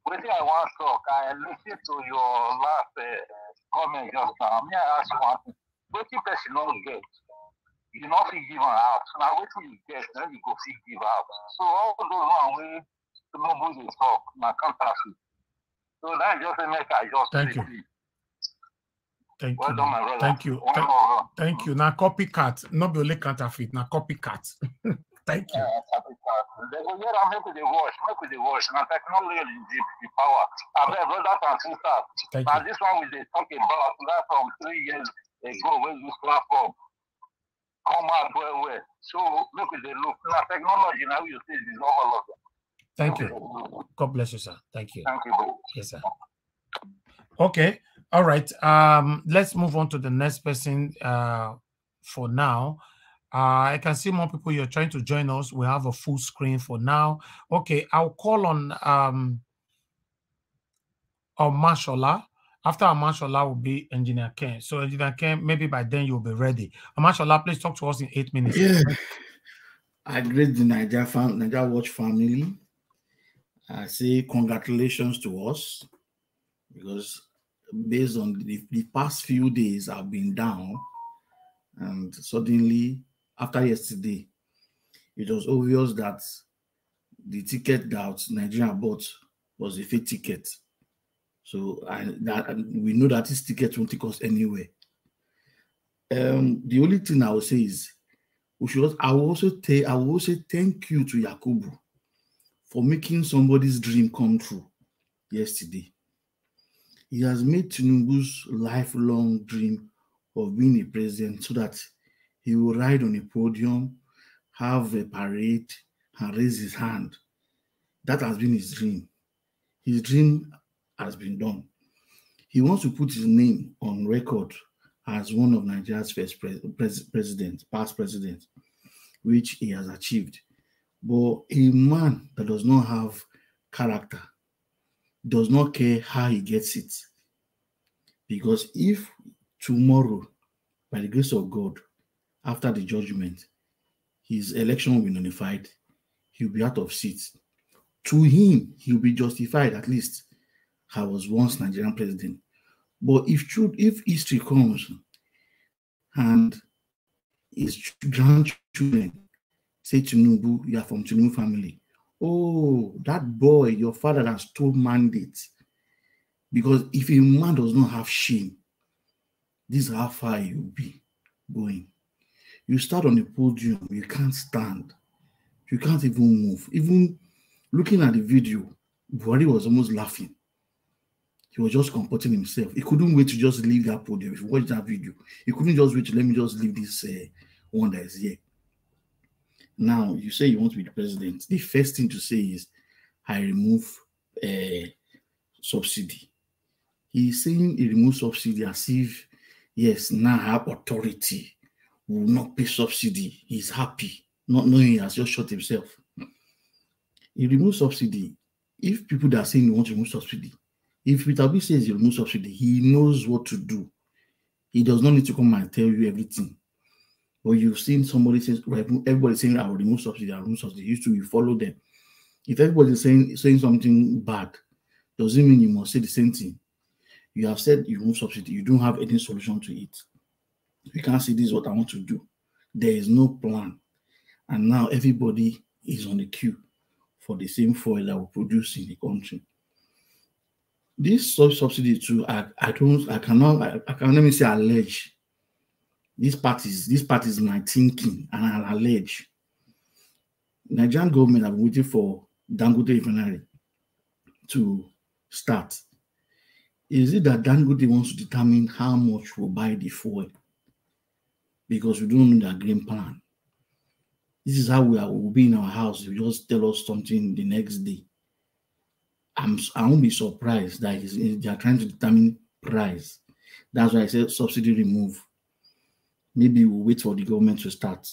what I want to talk, I listened to your last comment just now. May I ask you one thing? What if person don't get? You not give out. Now what you get, then you go give out. So all those one way to nobody talk, my counterfeit. So that just make I just thank you. Thank well you. done, my brother. Thank you. Thank you. Now copycat, not be only counterfeit. Now copycat. Thank you. They go here and make with the wash. Now technology is the power. I bet brothers and sisters. Now this one we they talking about that from 3 years ago when this platform come out well. So look at the look. Now technology now you see is overload. Thank you. God bless you, sir. Thank you. Thank you, bro. Yes, sir. Okay. All right. Let's move on to the next person for now. I can see more people you're trying to join us. We have a full screen for now. Okay, I'll call on Mashallah. After Mashallah will be Engineer Ken. So Engineer Ken, maybe by then you'll be ready. Mashallah, please talk to us in 8 minutes. Yeah. I greet the Nigeria Watch family. I say congratulations to us because based on the past few days I've been down, and suddenly after yesterday it was obvious that the ticket that Nigeria bought was a fake ticket. So we know that this ticket won't take us anywhere. The only thing I will say is I will also say thank you to Yakubu for making somebody's dream come true yesterday. He has made Tinubu's lifelong dream of being a president so that he will ride on a podium, have a parade, and raise his hand. That has been his dream. His dream has been done. He wants to put his name on record as one of Nigeria's first past president, which he has achieved. But a man that does not have character does not care how he gets it. Because if tomorrow, by the grace of God, after the judgment, his election will be nullified, he'll be out of seat. To him, he'll be justified, at least, I was once Nigerian president. But if history comes and his grandchildren say Tinubu, you are from Tinubu family, oh, that boy, your father has stole mandates. Because if a man does not have shame, this is how far he will be going. You start on the podium, you can't stand. You can't even move. Even looking at the video, Buhari was almost laughing. He was just comporting himself. He couldn't wait to just leave that podium. If you watch that video, he couldn't just wait to let me just leave this one that is here. Now, you say you want to be the president. The first thing to say is, I remove subsidy. He's saying he removes subsidy as if, yes, now I have authority, will not pay subsidy. He's happy, not knowing he has just shot himself. He removes subsidy. If people that are saying they want to remove subsidy, if Peter B says he removes subsidy, he knows what to do. He does not need to come and tell you everything. But you've seen somebody says, everybody saying, I will remove subsidy, I will remove subsidy. You follow them. If everybody is saying something bad, doesn't mean you must say the same thing. You have said you remove subsidy, you don't have any solution to it. You can't say this is what I want to do. There is no plan. And now everybody is on the queue for the same fuel that we produce in the country. This subsidy too, I cannot let me say allege. This part is my thinking, and I'll allege. Nigerian government have been waiting for Dangote refinery to start. Is it that Dangote wants to determine how much we'll buy the fuel? Because we don't know their game plan. This is how we'll be in our house. You just tell us something the next day. I won't be surprised that they are trying to determine price. That's why I said subsidy remove. Maybe we'll wait for the government to start.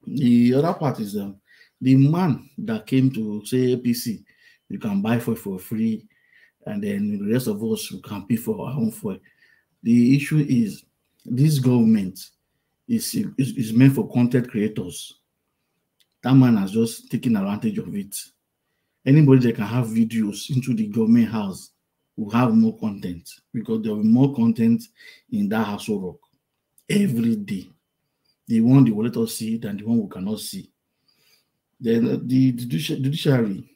The other part is the man that came to say APC, you can buy fuel for free, and then the rest of us who can pay for our own fuel. The issue is this government is meant for content creators. That man has just taken advantage of it. Anybody that can have videos into the government house will have more content, because there will be more content in that house of rock every day. The one they will let us see than the one we cannot see. Then the judiciary,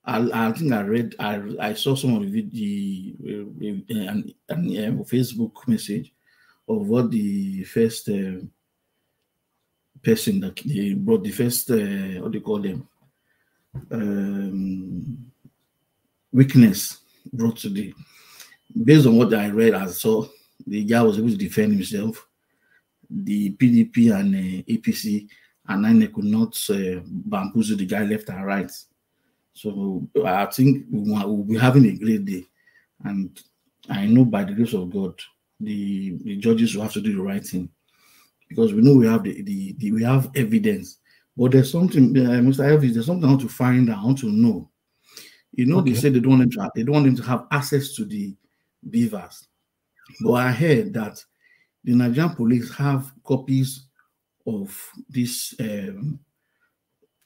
I think I saw some of the Facebook message of what the first person that they brought, the first what do you call them, witness brought today. Based on what I read, I saw the guy was able to defend himself. The PDP and APC and then they could not bamboozle the guy left and right. So I think we'll be having a great day, and I know by the grace of God, the judges will have to do the right thing, because we know we have we have evidence. But there's something, Mr. Elvis, there's something I want to find out, I want to know. You know, okay. They said they don't want them to have access to the beavers, but I heard that the Nigerian police have copies of these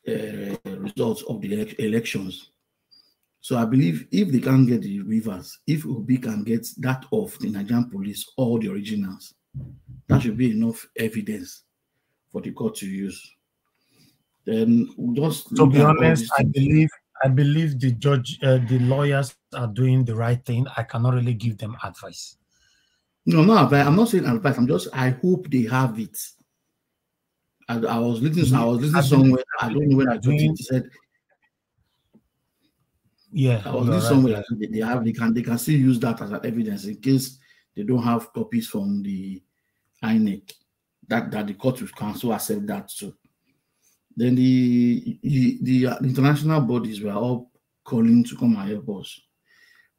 results of the elections. So I believe if they can get the beavers, if Obi can get that of the Nigerian police, all the originals, that should be enough evidence for the court to use. Then just to be honest, I believe the judge, the lawyers are doing the right thing. I cannot really give them advice. No, I'm not saying advice. I hope they have it. I was listening somewhere. I don't know where I got it. He said, yeah, I was listening somewhere. They can still use that as an evidence in case they don't have copies from the INEC. That the court will counsel accept that too. Then the international bodies were all calling to come and help us.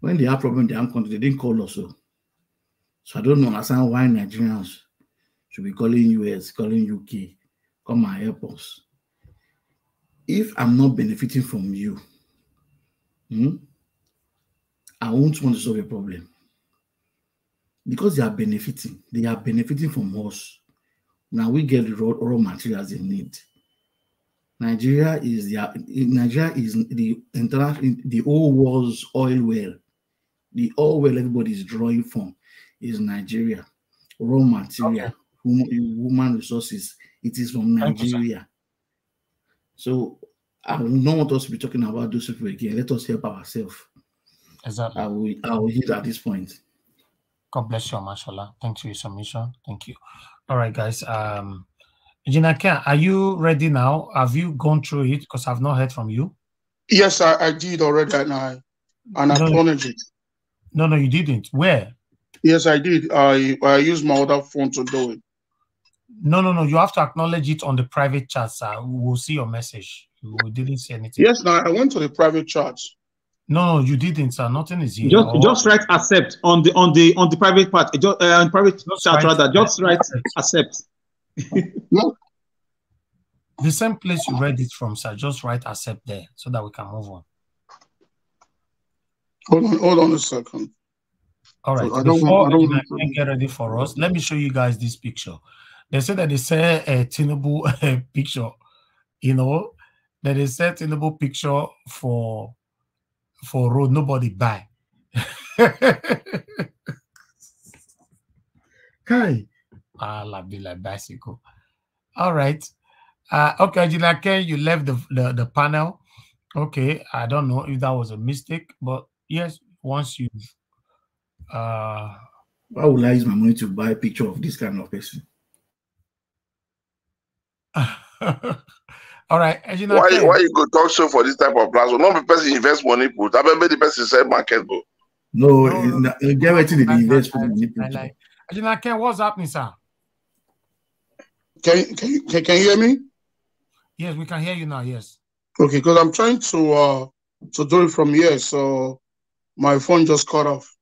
When they have problem in their own country, they didn't call us. So I don't understand why Nigerians should be calling US, calling UK, come and help us. If I'm not benefiting from you, I won't want to solve a problem. Because they are benefiting from us. Now we get the raw materials they need. Nigeria is the whole world's oil well. The oil well everybody is drawing from is Nigeria. Raw material, human resources, it is from Nigeria. So I do not want us to be talking about those people again. Let us help ourselves. Exactly. I will hit at this point. God bless you, Mashallah. Thanks for your submission. Thank you. All right, guys. Jinaka, are you ready now? Have you gone through it? Because I've not heard from you. Yes, I did already, and I acknowledged it. No, you didn't. Where? Yes, I did. I used my other phone to do it. No. You have to acknowledge it on the private chat, sir. We'll see your message. We didn't see anything. Yes, now I went to the private chat. No, you didn't, sir. Nothing is here. Just write accept on the private part. On private chat rather. Just write accept. No. The same place you read it from, sir. Just write accept there so that we can move on. Hold on a second. All right. Before I can get ready for us, let me show you guys this picture. They said that they say a Tinubu picture, that they said Tinubu picture for road nobody buy. Hey, I'll be like bicycle. All right. Okay, Jinake, you left the panel. Okay, I don't know if that was a mistake, but yes, once you why would I use my money to buy a picture of this kind of person? All right, why you go talk show for this type of platform? Not the person invest money put. I remember the person said market go. No, get ready to invest for money put. Jinake, what's happening, sir? Can you hear me? Yes, we can hear you now. Yes. Okay, because I'm trying to do it from here, so my phone just cut off.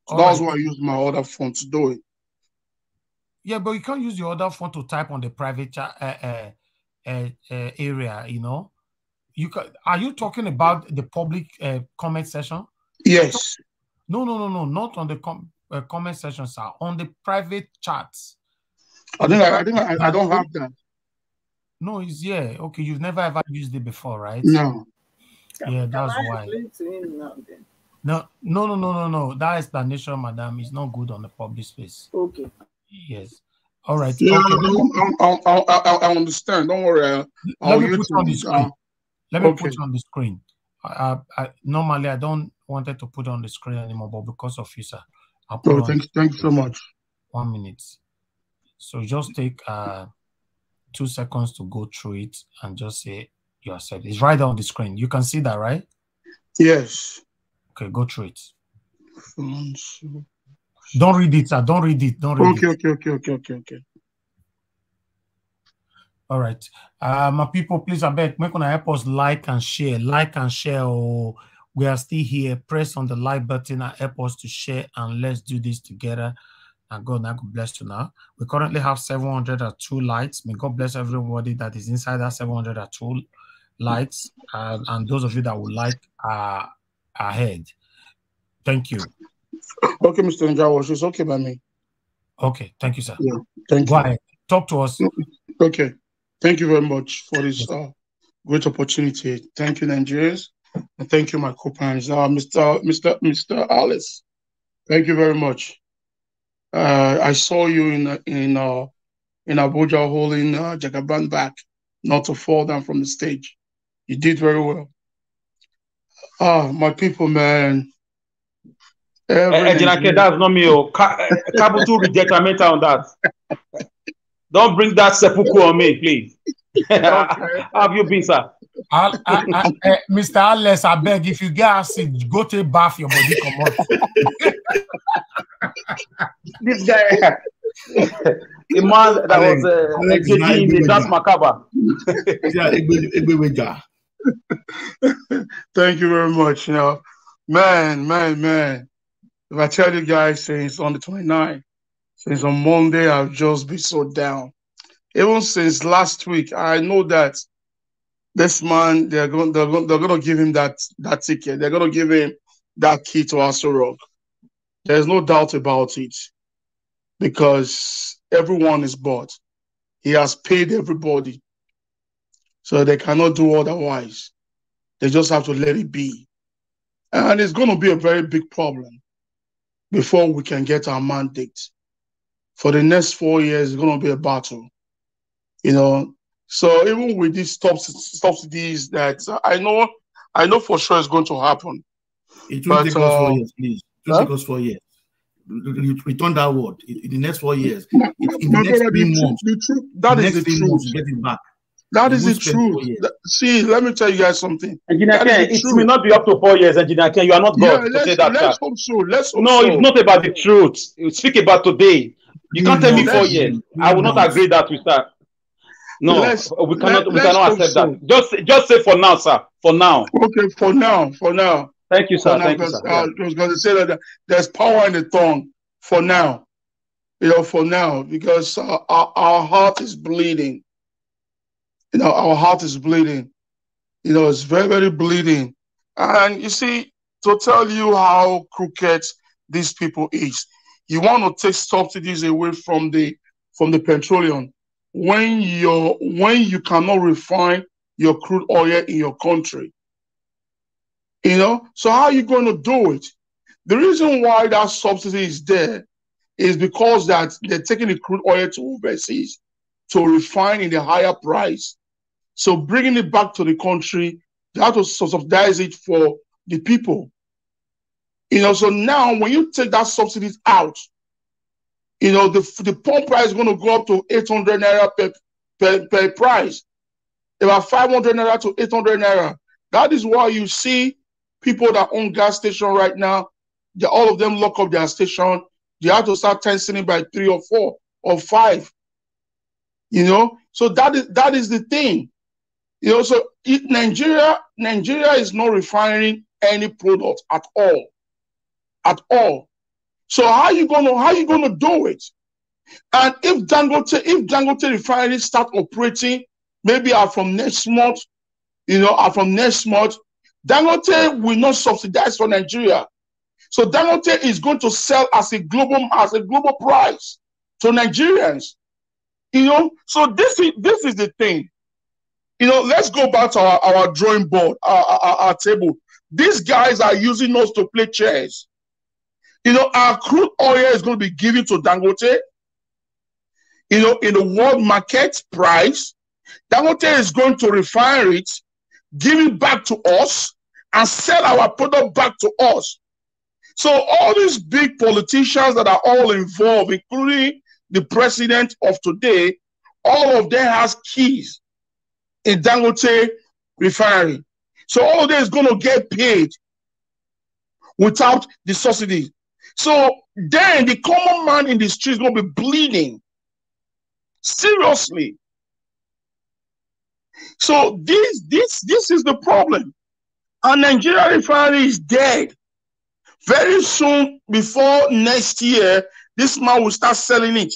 So that's why I use my other phone to do it. Yeah, but you can't use your other phone to type on the private chat area. You can. Are you talking about the public comment section? Yes. No, not on the comment section, sir. On the private chats. I don't have that. No, it's here. Okay, you've never ever used it before, right? No. Yeah, that's why. No. That explanation, madam, is not good on the public space. Okay. Yes. All right. Yeah, okay. I understand. Don't worry. Let me put you on the screen. Let me put you on the screen. Normally, I don't wanted to put on the screen anymore, but because of you, sir, I'll put thank you so much. 1 minute. So just take 2 seconds to go through it and just say you accept. It's right on the screen. You can see that, right? Yes. Okay, go through it. Don't read it, sir. Don't read it. Don't read it. Okay. All right. My people, please, I beg, make una help us like and share. Like and share. Oh, we are still here. Press on the like button and help us to share, and let's do this together. And God bless you now. We currently have 702 likes. May God bless everybody that is inside that 702 likes. And those of you that would like are ahead. Thank you. Okay, Mr. Njawash, it's okay by me. Okay, thank you, sir. Yeah, thank Go you. ahead. Talk to us. Okay. Thank you very much for this great opportunity. Thank you, Nigerians. And thank you, my co-parents. Mr. Alice. Thank you very much. I saw you in Abuja holding Jagaban back, not to fall down from the stage. You did very well. My people, man. Jinake, that's not me. Capital rejectment on that. Don't bring that seppuku on me, please. How have you been, sir? Mr. Alice, I beg, if you get acid, go take bath, your body come out. This guy, the man that was engaging in the dance macabre. Thank you very much. You know, man. If I tell you guys, since on the 29th, since on Monday, I've just been so down. Even since last week, I know that this man, they're going to give him that ticket. They're going to give him that key to Aso Rock. There's no doubt about it, because everyone is bought. He has paid everybody, so they cannot do otherwise. They just have to let it be, and it's going to be a very big problem before we can get our mandate. For the next 4 years, it's going to be a battle, you know. So even with these subsidies that I know for sure it's going to happen. It will take us 4 years, please. It will take us 4 years. Return that word in the next 4 years. In the next 3 months, that is the truth. Get it back. That is the truth. See, let me tell you guys something. Engineer Ken, it may not be up to 4 years, Engineer Ken. You are not God to say that. Let's hope so. Let's hope no, so. It's not about the truth. You speak about today. You can't tell me 4 years. I will not agree that with that. No, we cannot accept that. Just say for now, sir. For now. Okay, for now. Thank you, sir. Thank you, sir. I was going to say that there's power in the tongue. For now, you know, for now, because our heart is bleeding. You know, our heart is bleeding. You know, it's very, very bleeding. And you see, to tell you how crooked these people is, you want to take subsidies away from the petroleum when you cannot refine your crude oil in your country. You know, so how are you going to do it? The reason why that subsidy is there is because that they're taking the crude oil to overseas to refine in the higher price. So bringing it back to the country, they have to subsidize it for the people. You know, so now when you take that subsidies out, you know, the pump price is going to go up to 800 naira per price. About 500 naira to 800 naira. That is why you see people that own gas station right now, all of them lock up their station. They have to start tensioning by 3 or 4 or 5. You know, so that is the thing. You know, so Nigeria is not refining any product at all. At all. So how you gonna do it? And if Dangote refinery start operating, maybe from next month, you know, Dangote will not subsidize for Nigeria. So Dangote is going to sell as a global price to Nigerians. You know, so this is the thing. You know, let's go back to our drawing board, our table. These guys are using us to play chess. You know, our crude oil is going to be given to Dangote, you know, in the world market price. Dangote is going to refine it, give it back to us, and sell our product back to us. So all these big politicians that are all involved, including the president of today, all of them has keys in Dangote refinery. So all of them is going to get paid without the subsidy. So then the common man in the street is going to be bleeding. Seriously. So this is the problem. And Nigeria refinery is dead. Very soon, before next year, this man will start selling it.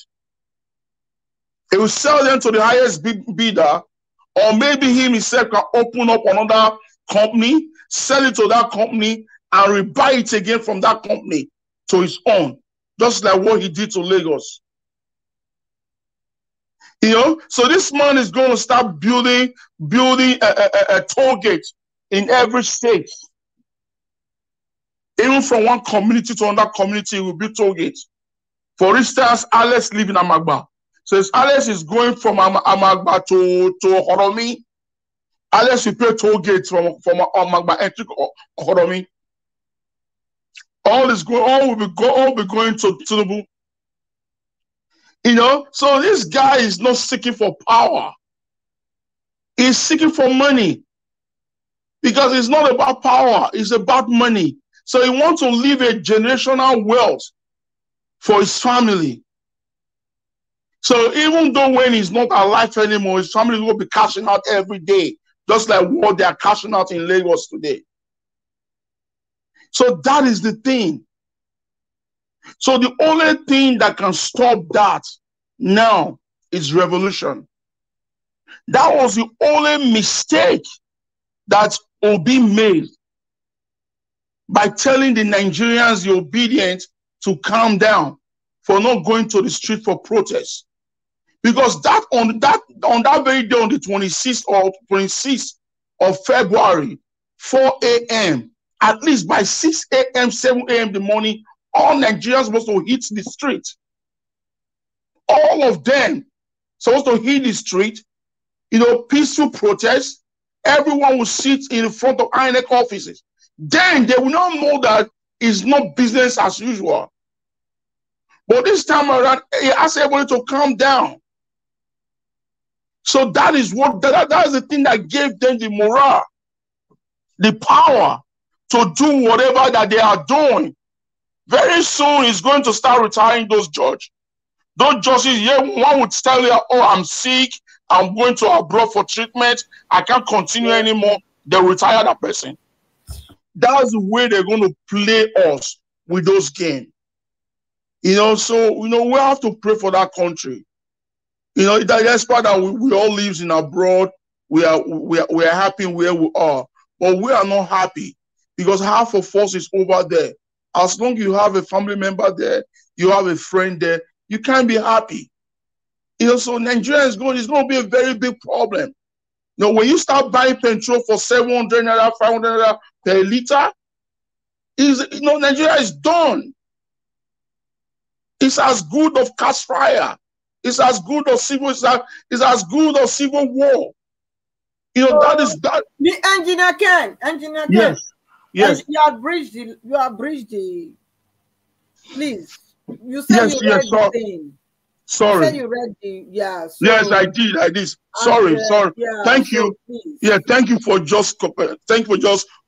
He will sell them to the highest bidder, or maybe he himself can open up another company, sell it to that company, and rebuy it again from that company to his own, just like what he did to Lagos. You know, so this man is going to start building a toll gate in every state. Even from one community to another community, will be toll gates. For instance, Alex lives in Amagba. So if Alex is going from Amagba to Horomi, Alex will pay toll gates from Amagba and to Horomi. All will be going to Tinubu. You know, so this guy is not seeking for power. He's seeking for money. Because it's not about power, it's about money. So he wants to leave a generational wealth for his family. So even though when he's not alive anymore, his family will be cashing out every day, just like what they are cashing out in Lagos today. So that is the thing. So the only thing that can stop that now is revolution. That was the only mistake that Obi made by telling the Nigerians, the obedient, to calm down for not going to the street for protest. Because on that very day, on the 26th of February, 4 a.m., at least by 6 a.m., 7 a.m. in the morning, all Nigerians supposed to hit the street. All of them supposed to hit the street, peaceful protest. Everyone will sit in front of INEC offices. Then they will not know that it's not business as usual. But this time around, he asked everybody to calm down. So that is that is the thing that gave them the morale, the power to do whatever that they are doing. Very soon, he's going to start retiring those judges. Those judges, yeah, one would tell you, oh, I'm sick, I'm going to abroad for treatment, I can't continue anymore. They retire that person. That's the way they're going to play us with those games. So, we have to pray for that country. Despite that we all live in abroad, we are happy where we are, but we are not happy because half of us is over there. As long as you have a family member there, you have a friend there, you can't be happy. So Nigeria is going to be a very big problem. When you start buying petrol for 700 naira, 500 naira per liter, Nigeria is done. It's as good of cash fire. It's as good of civil. It's as good of civil war. That is that. The Engineer Ken. Yes. Yes. You have bridged the. Please. You said you read the thing. Sorry. You said you read the. Yeah. So, yes, I did. Sorry. Yeah, thank you. Please. Yeah, thank you for just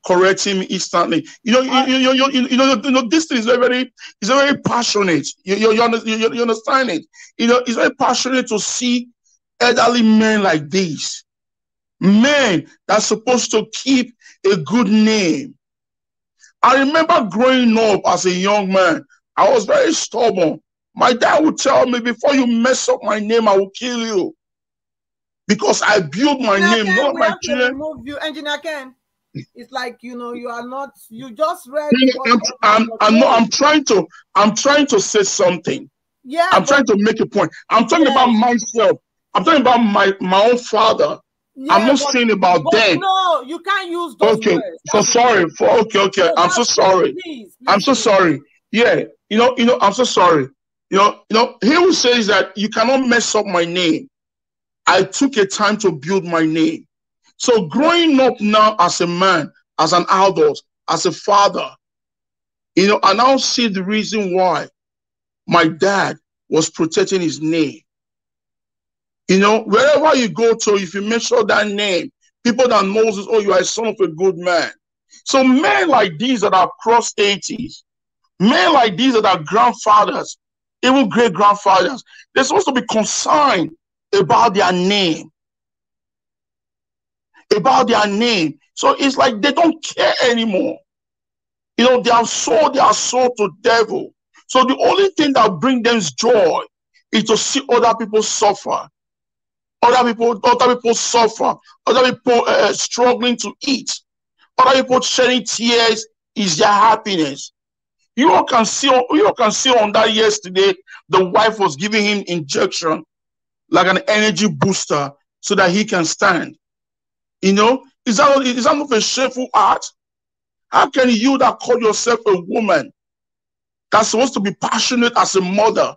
correcting me instantly. This thing is very passionate. You understand it? It's very passionate to see elderly men like this, men that's supposed to keep a good name. I remember growing up as a young man, I was very stubborn. My dad would tell me, before you mess up my name, I will kill you. Because I built my name, not my children. Remove you, Engineer Ken. It's like, you are not, you just read. I'm trying to say something. Yeah. I'm trying to make a point. I'm talking about myself. I'm talking about my own father. Yeah, I'm not saying about them. No, you can't use those words. So sorry. Okay. I'm so sorry. Please. I'm so sorry. Yeah. I'm so sorry. He who says that you cannot mess up my name. I took a time to build my name. So growing up now as a man, as an adult, as a father, I now see the reason why my dad was protecting his name. Wherever you go to, if you mention that name, people that knows this, oh, you are a son of a good man. So men like these that are cross 80s, men like these that are grandfathers, even great grandfathers, they're supposed to be concerned about their name. So it's like they don't care anymore. They are sold to devil. So the only thing that brings them joy is to see other people suffer. Other people suffer. Other people struggling to eat. Other people shedding tears is their happiness. You all can see on that yesterday, the wife was giving him injection like an energy booster so that he can stand. Is that not a shameful act? How can you that call yourself a woman that's supposed to be passionate as a mother,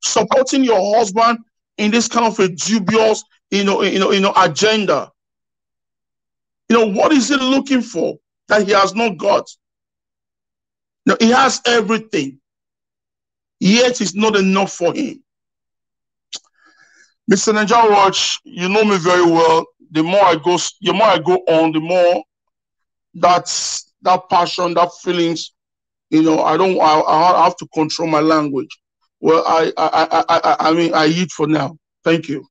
supporting your husband in this kind of a dubious, agenda? What is he looking for that he has not got? He has everything, yet it's not enough for him. Mr. Nigeria Watch, you know me very well. The more I go on, the more that passion, that feelings You know, I have to control my language. Well, I mean, I eat for now. Thank you.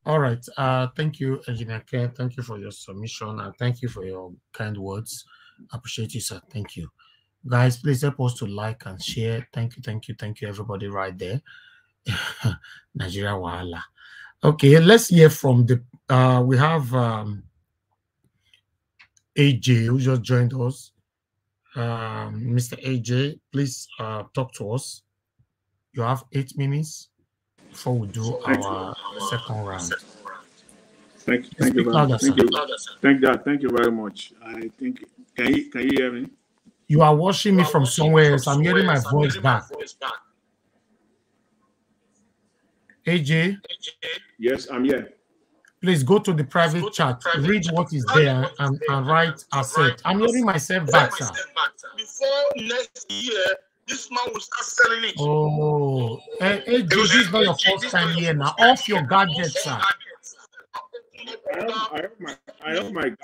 All right. Thank you, Engineer Ken. Thank you for your submission and thank you for your kind words. I appreciate you, sir. Thank you. Guys, please help us to like and share. Thank you, everybody right there. Nigeria Wahala. Okay, let's hear from the we have AJ who just joined us. Mr. AJ, please talk to us. You have 8 minutes before we do our second round. Thank you very much. I think can you hear me? You are watching me from somewhere else. I'm hearing my voice back. AJ? Yes, I'm here. Please go to the private chat, read what is there, and write accept. I'm hearing myself back, sir. Before next year, this man will start selling it. Oh, AJ, this is not your first time here now. Off your gadgets, sir. I have my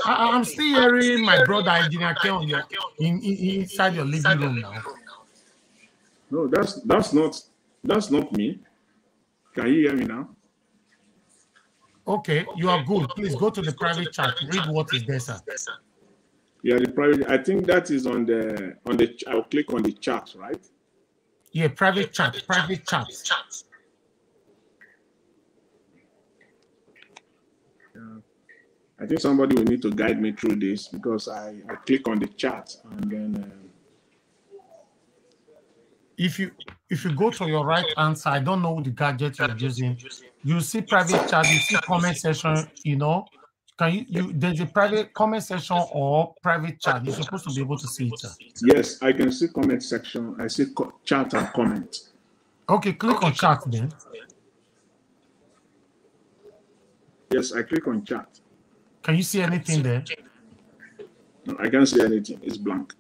I'm still hearing my brother Engineer Ken inside your living room now. No, that's not me. Can you hear me now? Okay, you are good. Please go to the private chat. Read what is there, sir. Yeah, the private. I think that is on the. I'll click on the chat, right? Yeah, private chat. Private chat. I think somebody will need to guide me through this because I click on the chat and then. If you go to your right hand side, I don't know the gadget you're using. You see private chat. You see comment section. You know, can you? There's a private comment section or private chat. You're supposed to be able to see it, sir. Yes, I can see comment section. I see chat and comment. Okay, click on chat then. Yes, I click on chat. Can you see anything there? No, I can't see anything. It's blank.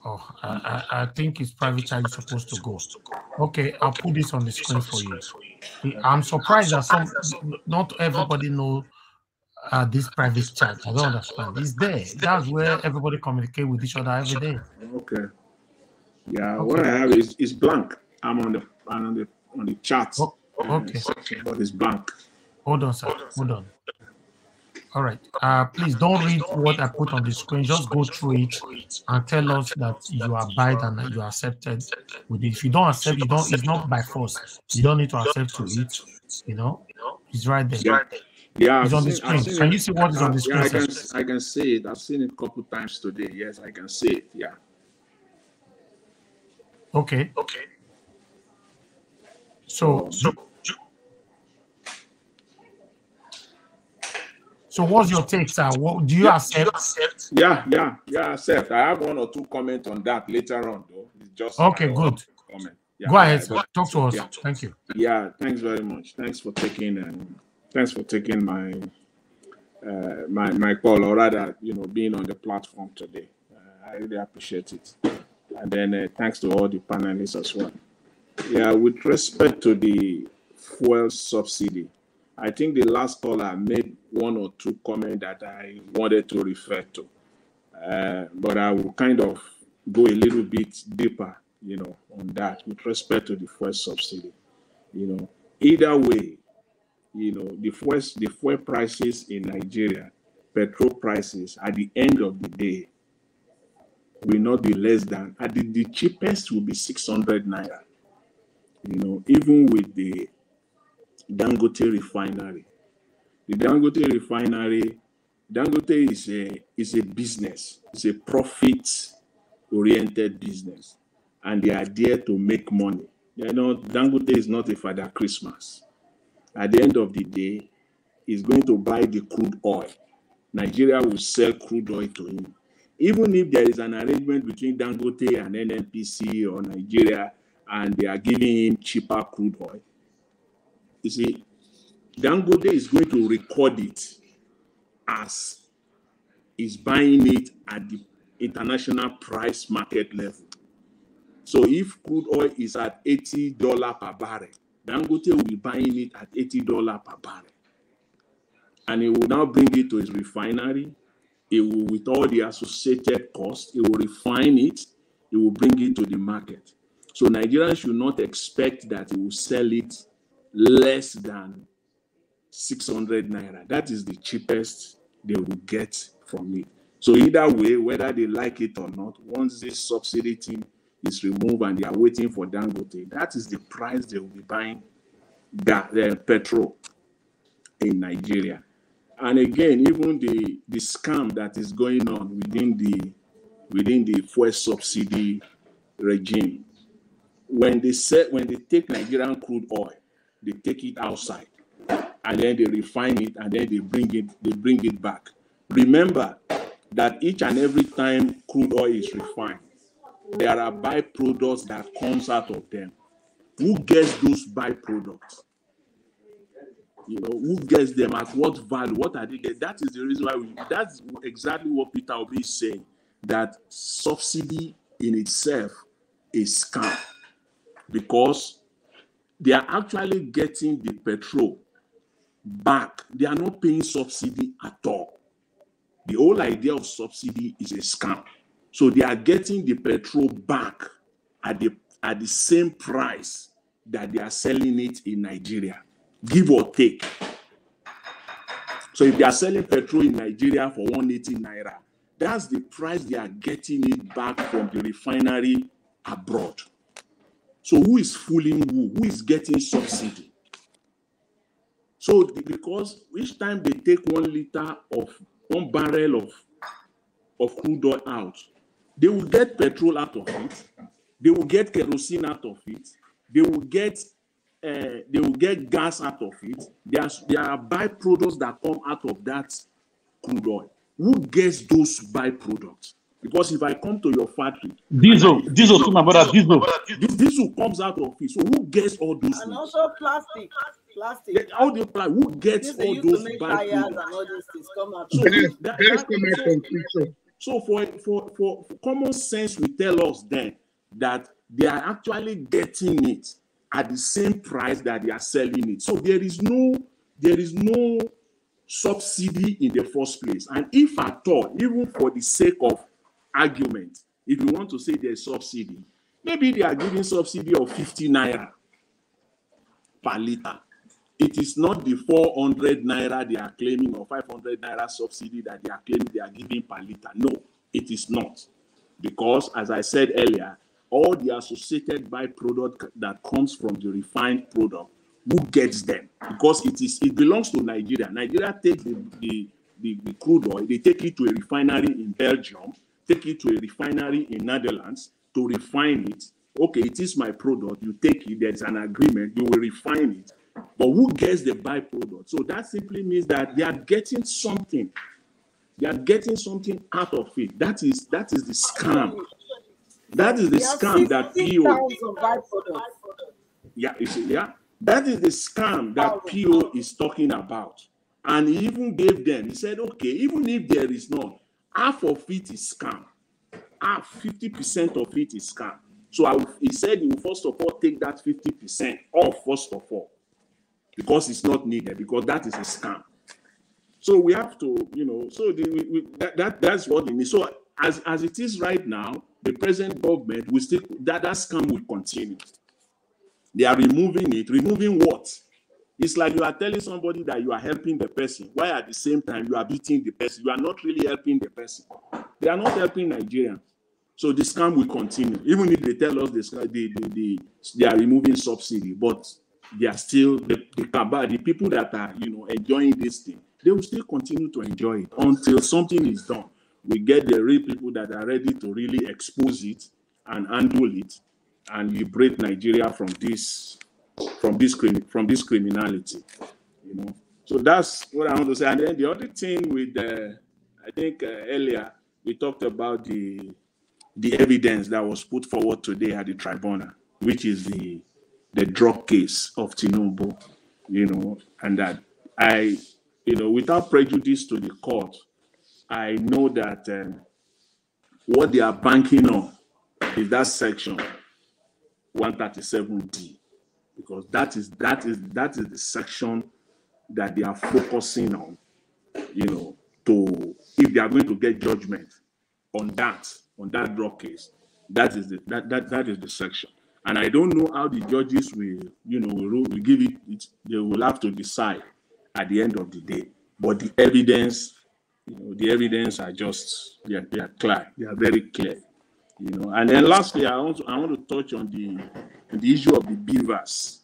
Oh, I think it's private chat you're supposed to go. Okay, I'll put this on the screen for you. I'm surprised that not everybody knows this private chat. I don't understand. It's there. That's where everybody communicates with each other every day. Okay. Yeah, okay. What I have is blank. I'm on the chat. Oh, okay. But it's blank. Hold on, sir. Hold on. All right. Please don't read what I put on the screen. Just go through it and tell us that you abide and you accepted with it. If you don't accept, it's not by force. You don't need to accept to it. You know, it's right there. Yeah, it's on the screen. Can you see what is on the screen? Yeah, I can see it. I've seen it a couple times today. Yes, I can see it. Yeah. Okay. So what's your take, sir? What, do you accept? Yeah, accept. I have 1 or 2 comments on that later on, though. It's just okay, good. Comment. Yeah, go ahead, sir. Talk to us. Yeah. Thank you. Yeah, thanks very much. Thanks for taking my my call, or rather, being on the platform today. I really appreciate it. And then thanks to all the panelists as well. Yeah, with respect to the fuel subsidy, I think the last caller made 1 or 2 comments that I wanted to refer to, but I will kind of go a little bit deeper, on that with respect to the fuel subsidy. Either way, the fuel prices in Nigeria, petrol prices at the end of the day will not be less than, at the cheapest will be 600 naira. Even with the Dangote refinery. The Dangote refinery, Dangote is a business. It's a profit-oriented business. And they are there to make money. Dangote is not a Father Christmas. At the end of the day, he's going to buy the crude oil. Nigeria will sell crude oil to him. Even if there is an arrangement between Dangote and NNPC or Nigeria, and they are giving him cheaper crude oil, you see, Dangote is going to record it as is buying it at the international price market level. So if crude oil is at $80 per barrel, Dangote will be buying it at $80 per barrel. and he will now bring it to his refinery. He will, with all the associated costs, he will refine it, he will bring it to the market. So Nigerians should not expect that he will sell it less than 600 naira. That is the cheapest they will get from it. So either way, whether they like it or not, once this subsidy thing is removed and they are waiting for Dangote, that is the price they will be buying petrol in Nigeria. And again, even the scam that is going on within the fuel subsidy regime, when they take Nigerian crude oil, they take it outside, and then they refine it, and then they bring it back. Remember that each and every time crude oil is refined, there are byproducts that comes out of them. Who gets those byproducts? You know, who gets them, at what value, what are they getting? That is the reason why that's exactly what Peter Obi is saying, that subsidy in itself is scam, because they are actually getting the petrol back. They are not paying subsidy at all. The whole idea of subsidy is a scam. So they are getting the petrol back at the same price that they are selling it in Nigeria, give or take. So if they are selling petrol in Nigeria for 180 naira, that's the price they are getting it back from the refinery abroad. So who is fooling who? Who is getting subsidy? So because each time they take 1 barrel of crude oil out, they will get petrol out of it, they will get kerosene out of it, they will get gas out of it. There are byproducts that come out of that crude oil. Who gets those byproducts? Because if I come to your factory, diesel comes out of it. So who gets all those? And also plastic. Who gets all those byproducts? So for common sense, we tell us then that they are actually getting it at the same price that they are selling it. So there is no subsidy in the first place. And if at all, even for the sake of argument, if you want to say there's subsidy, maybe they are giving subsidy of 50 naira per liter. It is not the 400 naira they are claiming or 500 naira subsidy that they are claiming they are giving per liter. No, it is not. Because, as I said earlier, all the associated byproduct that comes from the refined product, who gets them? Because it belongs to Nigeria. Nigeria takes the crude oil, they take it to a refinery in Belgium, take it to a refinery in Netherlands to refine it. Okay, it is my product, you take it, there's an agreement, you will refine it. But who gets the byproduct? So that simply means that they are getting something. They are getting something out of it. That is the scam. That is the scam that PO. Yeah, you see, yeah. That is the scam that PO is talking about. And he even gave them, he said, okay, even if there is none, half of it is scam. 50% of it is scam. So he said he will first of all take that 50% off first of all, because it's not needed, because that is a scam. So we have to, so that's what it means. So as it is right now, the present government will still, that scam will continue. They are removing it. Removing what? It's like you are telling somebody that you are helping the person, while at the same time you are beating the person. You are not really helping the person. They are not helping Nigerians. So the scam will continue. Even if they tell us they are removing subsidy, but they are still, the people that are, enjoying this thing, they will still continue to enjoy it until something is done. We get the real people that are ready to really expose it and handle it and liberate Nigeria from this criminality. So that's what I want to say. And then the other thing with I think earlier we talked about the evidence that was put forward today at the tribunal, which is the drug case of Tinubu, and that without prejudice to the court, I know that what they are banking on is that section 137D, because that is the section that they are focusing on if they are going to get judgment on that drug case, that is the section. And I don't know how the judges will give it. They will have to decide at the end of the day. But the evidence, the evidence are just they are clear. They are very clear. And then lastly, I want to touch on the issue of the beavers.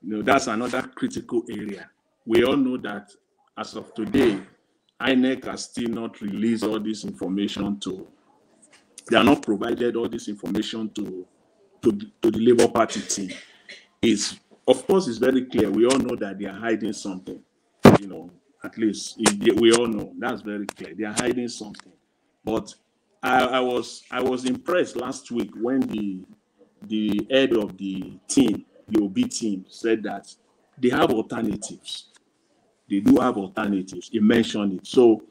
That's another critical area. We all know that as of today, INEC has still not released all this information they are not provided all this information to the Labour Party team. Of course, it's very clear. We all know that they are hiding something. At least we all know that's very clear. They are hiding something. But I was impressed last week when the head of the team, the Obi team, said that they have alternatives. They do have alternatives. He mentioned it. So,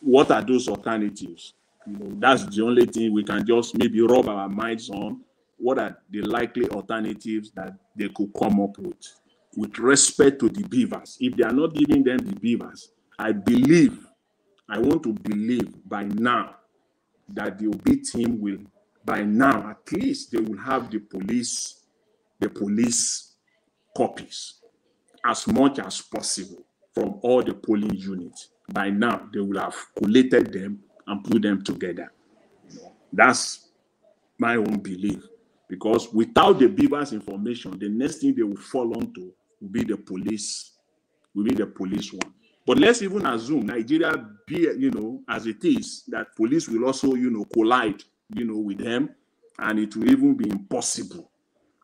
what are those alternatives? That's the only thing we can just maybe rub our minds on. What are the likely alternatives that they could come up with respect to the beavers? If they are not giving them the beavers, I want to believe by now that the Obi team will, by now at least, they will have the police copies as much as possible from all the polling units. By now, they will have collated them and put them together. That's my own belief. Because without the beavers information, the next thing they will fall onto will be the police one. But let's even assume Nigeria be, as it is, that police will also, collide, with them, and it will even be impossible.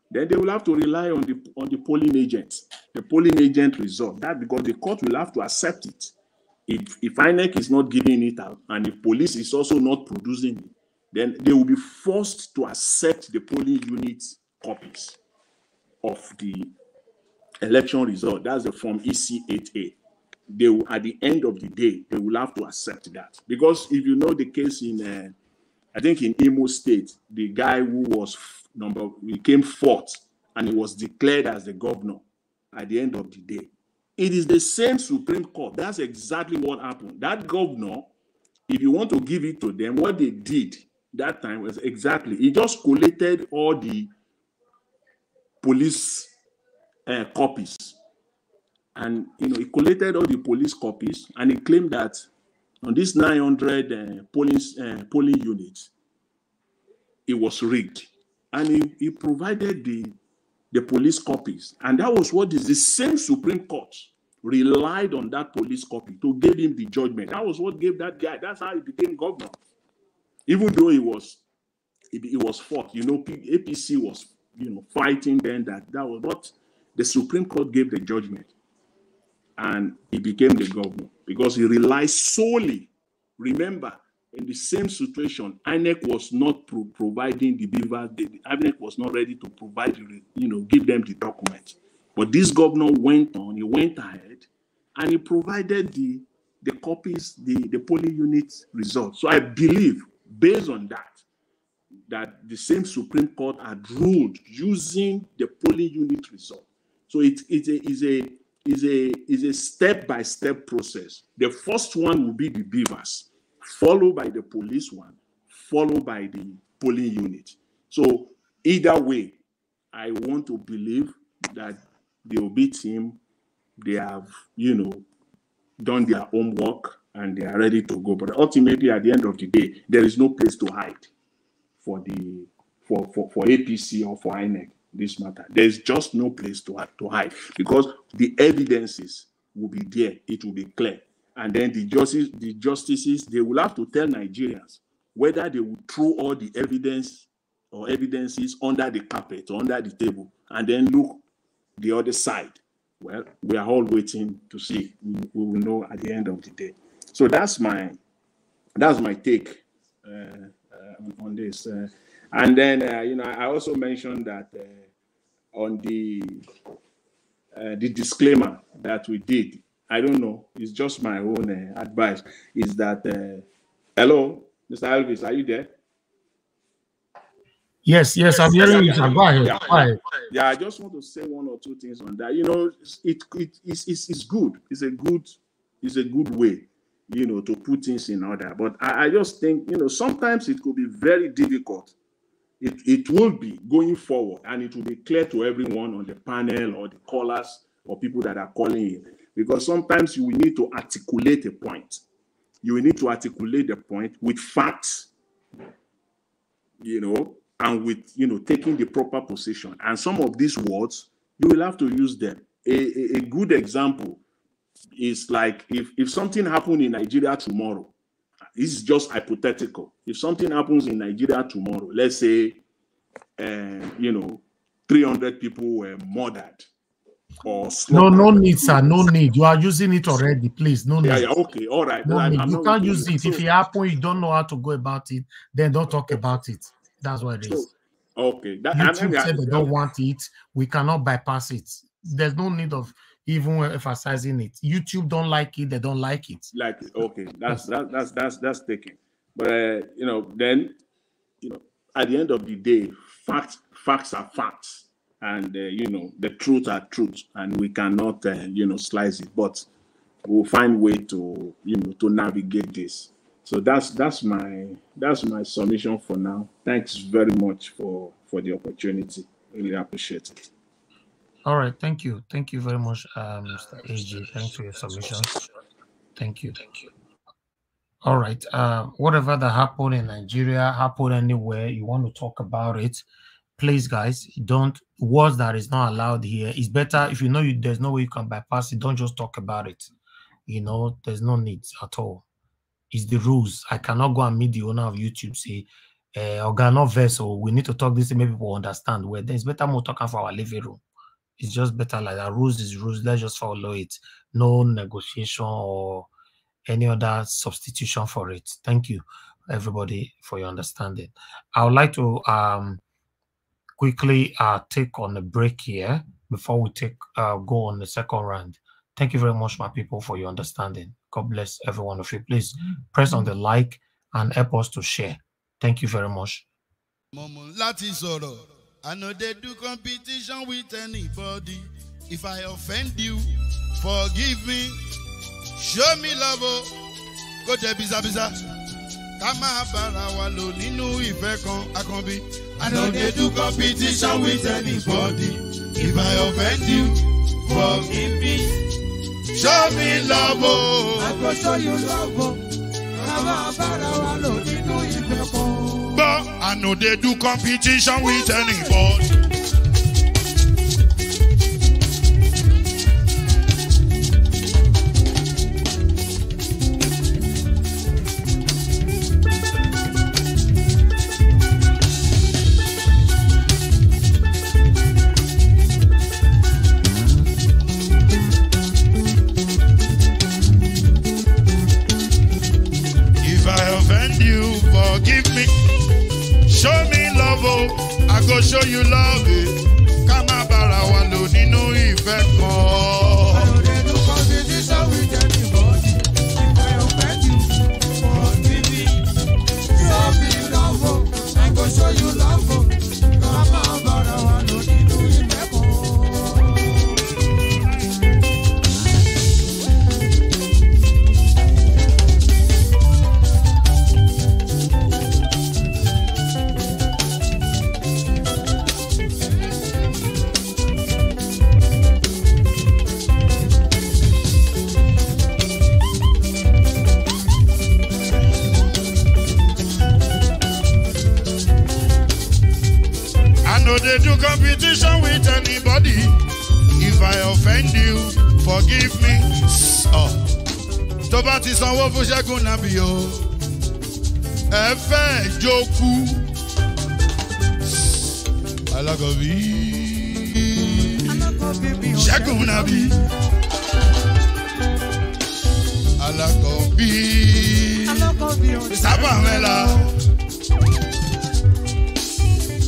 Then they will have to rely on the polling agent, the polling agent result. That because the court will have to accept it. If INEC is not giving it out, and if police is also not producing it, then they will be forced to accept the polling unit copies of the election result. That's the form EC8A. They will, at the end of the day, they will have to accept that. Because if you know the case in, I think in Imo State, the guy who was came fourth and he was declared as the governor at the end of the day. It is the same Supreme Court. That's exactly what happened. That governor, if you want to give it to them, what they did that time was exactly, he just collated all the police copies. And, he collated all the police copies and he claimed that on this 900 polling units, it was rigged. And he provided the police copies. And that was what is the same Supreme Court relied on that police copy to give him the judgment. That was what gave that guy. That's how he became governor. Even though he was fought, APC was, fighting then that was what the Supreme Court gave the judgment. And he became the governor because he relied solely. Remember, in the same situation, INEC was not providing the beaver. INEC was not ready to provide, give them the documents. But this governor went on, he went ahead, and he provided the copies, the polling unit results. So I believe, based on that the same Supreme Court had ruled using the polling unit result. So it is a step-by-step process. The first one will be the beavers, followed by the police one, followed by the polling unit. So either way, I want to believe that the Obi team, they have, done their homework and they are ready to go. But ultimately, at the end of the day, there is no place to hide for APC or for INEC. This matter. There's just no place to hide because the evidences will be there. It will be clear. And then the justices, they will have to tell Nigerians whether they will throw all the evidence or evidences under the carpet or under the table and then look the other side. Well, we are all waiting to see. We will know at the end of the day. So that's my take on this. And then, I also mentioned that on the disclaimer that we did, I don't know, it's just my own advice, is that, hello, Mr. Elvis, are you there? Yes, I'm hearing you. Go ahead. Yeah, I just want to say one or two things on that. It's good. It's a good good way, you know, to put things in order. But I just think, you know, sometimes it could be very difficult. It will be going forward, and it will be clear to everyone on the panel or the callers or people that are calling in, because sometimes you will need to articulate a point. You will need to articulate the point with facts, you know, and with, you know, taking the proper position. And some of these words, you will have to use them. A good example is like if something happened in Nigeria tomorrow, this is just hypothetical. If something happens in Nigeria tomorrow, let's say, you know, 300 people were murdered or slaughtered. No need, sir. No need. You are using it already, please. No need. Yeah, okay, all right. No need. You can't use it. If it happens, you don't know how to go about it, then don't talk about it. That's what it is. Okay. YouTube said they don't want it. We cannot bypass it. There's no need of even emphasizing it. YouTube don't like it. They don't like it. Like, okay, that's taken. But you know, then, you know, at the end of the day, facts are facts, and you know, the truth are truth, and we cannot you know, slice it. But we'll find way to, you know, to navigate this. So that's my submission for now. Thanks very much for the opportunity. Really appreciate it. All right, thank you very much, Mr. AJ. Thanks for your submissions. Thank you. All right, whatever that happened in Nigeria, happened anywhere, you want to talk about it, please, guys, don't. Words that is not allowed here. It's better if you know there's no way you can bypass it. Don't just talk about it. You know, there's no need at all. It's the rules. I cannot go and meet the owner of YouTube, say, Organo vessel, we need to talk this, maybe people understand. Where then it's better more talking for our living room. It's just better like that. Rules is rules. Let's just follow it. No negotiation or any other substitution for it. Thank you, everybody, for your understanding. I would like to quickly take on a break here before we go on the second round. Thank you very much, my people, for your understanding. God bless every one of you. Please press on the like and help us to share. Thank you very much. I know they do competition with anybody. If I offend you, forgive me. Show me love. Go to biza. Kama bara walo ninu ife kan akanbi. I know they do competition with anybody. If I offend you, forgive me. Show me love. I go show you love. Kama bara walo ninu ife kan. But I know they do competition with anybody. If I offend you, forgive me. Show me love, oh, I go show you love, eh. Kama bara walo ninu ife kan. I know they do competition with anybody. If I offend you, forgive me. Show me love, oh, I go show you love, oh. Kama bara walo ninu ife kan. They do competition with anybody. If I offend you, forgive me. Oh, tó bá ti sanwó fún Ṣẹ́gun nàbí o. Ẹ fẹ́ jókù. Alákọ̀bí. Ṣẹ́gun nàbí. Alákọ̀bí. Sábà mẹ́la.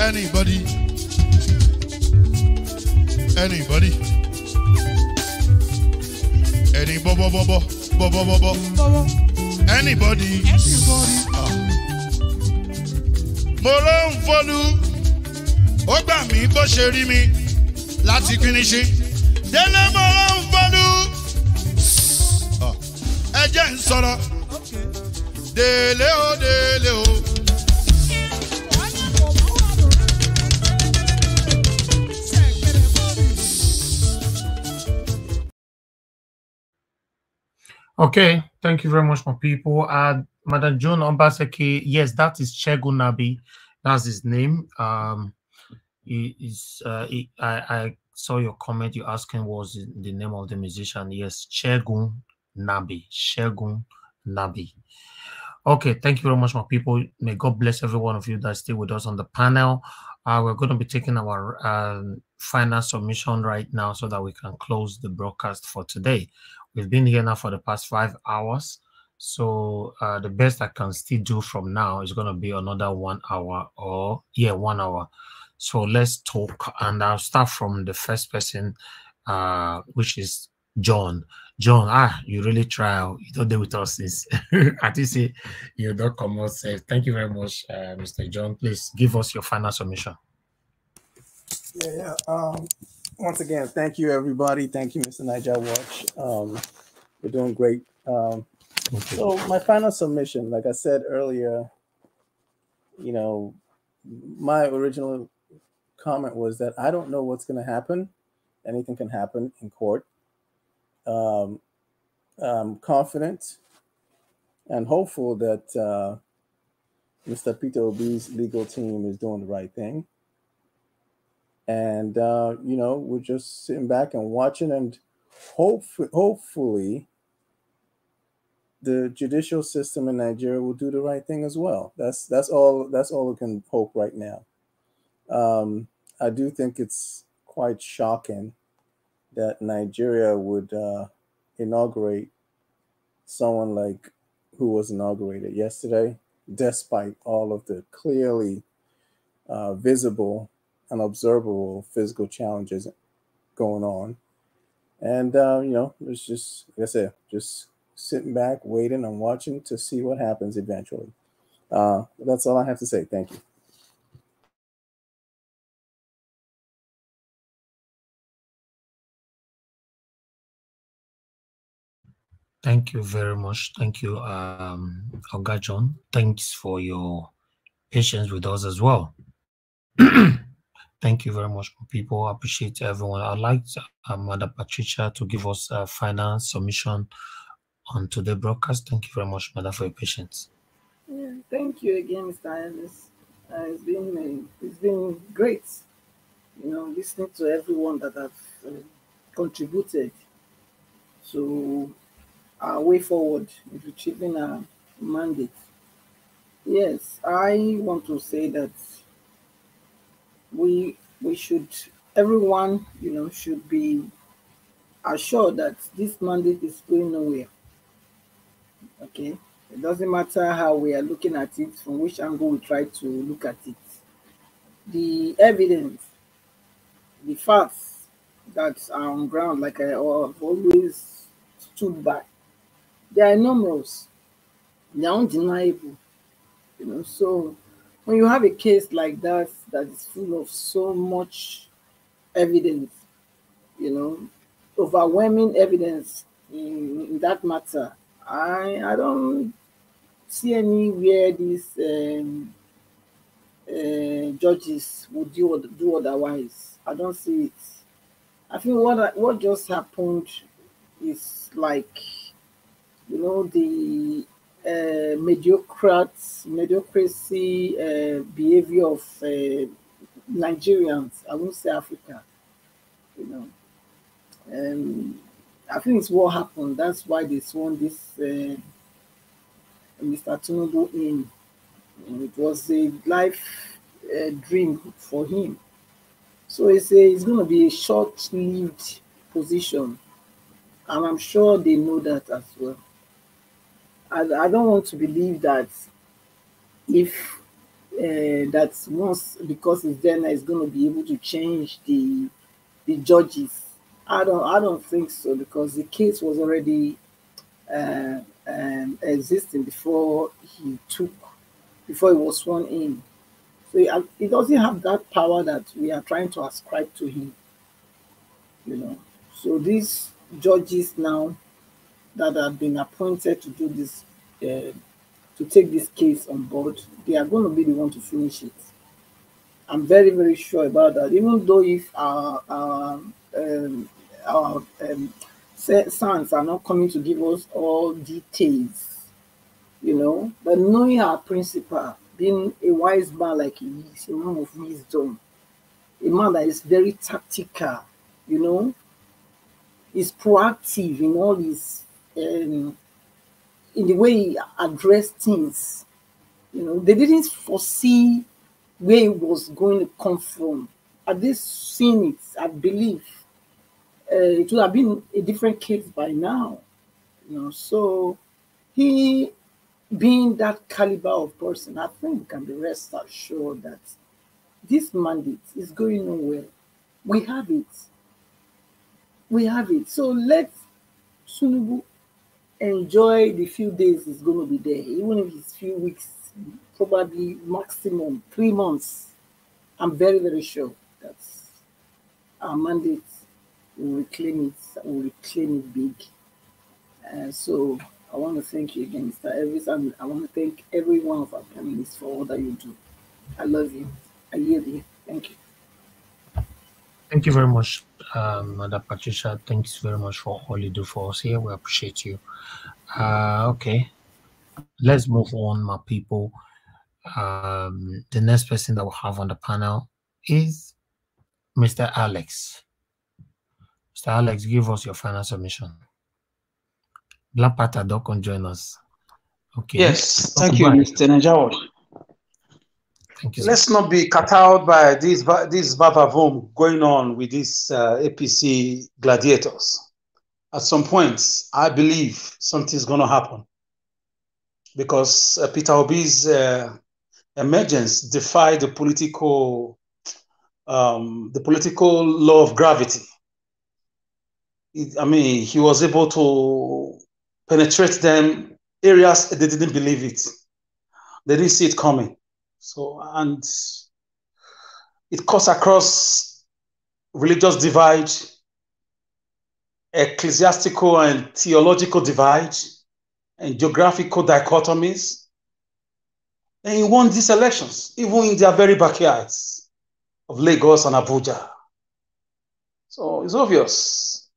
Anybody. Any bobo. Anybody. Mo ló ń fọlú, ó gbà mí bó ṣe rí mi láti kíní ṣe. Délé mo ló ń fọlú. jẹ́ n sọ̀rọ̀ délé o délé o. Okay, thank you very much, my people. Madam Joan Ombaseki, yes, that is Chegun Nabi. That's his name. I saw your comment. You asking what was the name of the musician. Yes, Chegun Nabi. Chegun Nabi. Okay, thank you very much, my people. May God bless every one of you that stay with us on the panel. We're going to be taking our final submission right now so that we can close the broadcast for today. We've been here now for the past 5 hours. So the best I can still do from now is going to be another 1 hour or 1 hour. So let's talk, and I'll start from the first person, which is John. John, you really try. You don't deal with us since at least you don't come out safe. Thank you very much, Mr. John. Please give us your final submission. Yeah. Once again, thank you, everybody. Thank you, Mr. Niger Watch. We're doing great. So my final submission, like I said earlier, my original comment was that I don't know what's going to happen. Anything can happen in court. I'm confident and hopeful that Mr. Peter Obi's legal team is doing the right thing. And, we're just sitting back and watching, and hopefully the judicial system in Nigeria will do the right thing as well. That's all we can hope right now. I do think it's quite shocking that Nigeria would inaugurate someone like who was inaugurated yesterday, despite all of the clearly visible and observable physical challenges going on. And, it's just, like I said, just sitting back, waiting and watching to see what happens eventually. That's all I have to say. Thank you. Thank you very much. Thank you, Oga John. Thanks for your patience with us as well. Thank you very much, people. I appreciate everyone. I'd like Mother Patricia to give us a final submission on today's broadcast. Thank you very much, Mother, for your patience. Yeah, thank you again, Mr. Ellis. It's been great, listening to everyone that have contributed to our way forward in achieving our mandate. Yes, I want to say that we should, everyone, should be assured that this mandate is going nowhere. Okay, it doesn't matter how we are looking at it, from which angle we try to look at it. The evidence, the facts that are on ground, like I have always stood by, they are numerous, they are undeniable. So when you have a case like that is full of so much evidence, overwhelming evidence in that matter, I don't see anywhere these judges would do otherwise. I don't see it. I think what just happened is like, the mediocrity behavior of Nigerians. I won't say Africa. I think it's what happened. That's why they sworn this Mr. Tinubu in. It was a life dream for him. So it's going to be a short-lived position, and I'm sure they know that as well. I don't want to believe that if that once, because it's there now, it's going to be able to change the judges. I don't think so, because the case was already existing before he was sworn in. So he doesn't have that power that we are trying to ascribe to him. So these judges now, that have been appointed to do this, to take this case on board, they are going to be the one to finish it. I'm very, very sure about that. Even though if our sons are not coming to give us all details, you know, but knowing our principal, being a wise man like he is, a man of wisdom, a man that is very tactical, you know, is proactive in all his, in the way he addressed things. You know, they didn't foresee where it was going to come from. Had they seen it, I believe it would have been a different case by now. You know, so he, being that caliber of person, I think we can be rest assured that this mandate is going nowhere. We have it. We have it. So let Tinubu enjoy the few days he's going to be there, even if it's few weeks, probably maximum 3 months. I'm very, very sure that our mandate will reclaim it, will reclaim it big. So I want to thank you again, Mr. Elvis, and I want to thank every one of our panelists for all that you do. I love you. I yield you. Thank you. Thank you very much, Mother Patricia. Thanks very much for all you do for us here. We appreciate you. Okay, let's move on, my people. The next person that we'll have on the panel is Mr. Alex. Mr. Alex, give us your final submission. Black Panther, don't join us. Okay. Yes, thank you, Mr. Najawa. Thank you, Let's not be cut out by this vavavoom going on with these APC gladiators. At some point, I believe something's going to happen because Peter Obi's emergence defied the political law of gravity. I mean, he was able to penetrate them areas they didn't believe it. They didn't see it coming. So, and it cuts across religious divide, ecclesiastical and theological divide, and geographical dichotomies. And he won these elections, even in their very backyards of Lagos and Abuja. So it's obvious.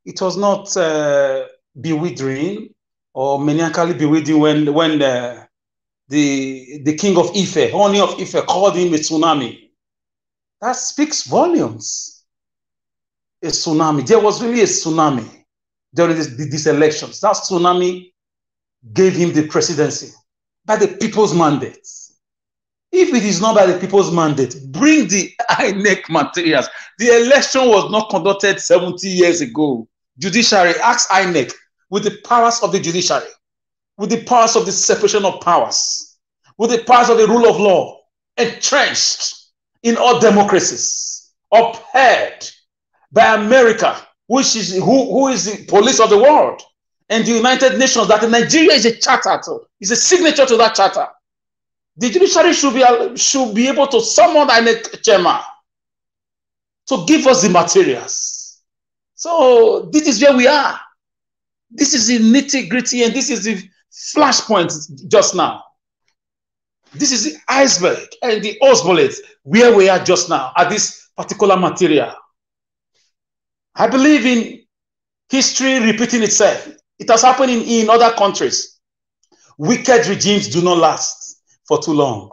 It was not bewildering or maniacally bewildering when the king of Ife, Oni of Ife, called him a tsunami. That speaks volumes. A tsunami. There was really a tsunami during these elections. That tsunami gave him the presidency by the people's mandate. If it is not by the people's mandate, bring the INEC materials. The election was not conducted 70 years ago. Judiciary, ask INEC, with the powers of the judiciary, with the powers of the separation of powers, with the powers of the rule of law, entrenched in all democracies, upheld by America, which is who is the police of the world, and the United Nations, that Nigeria is a charter, is a signature to that charter. The judiciary should be able to summon INEC chairman to give us the materials. So this is where we are. This is the nitty-gritty, and this is the flashpoint just now. This is the iceberg and the osmolet where we are just now at this particular material. I believe in history repeating itself. It has happened in other countries. Wicked regimes do not last for too long.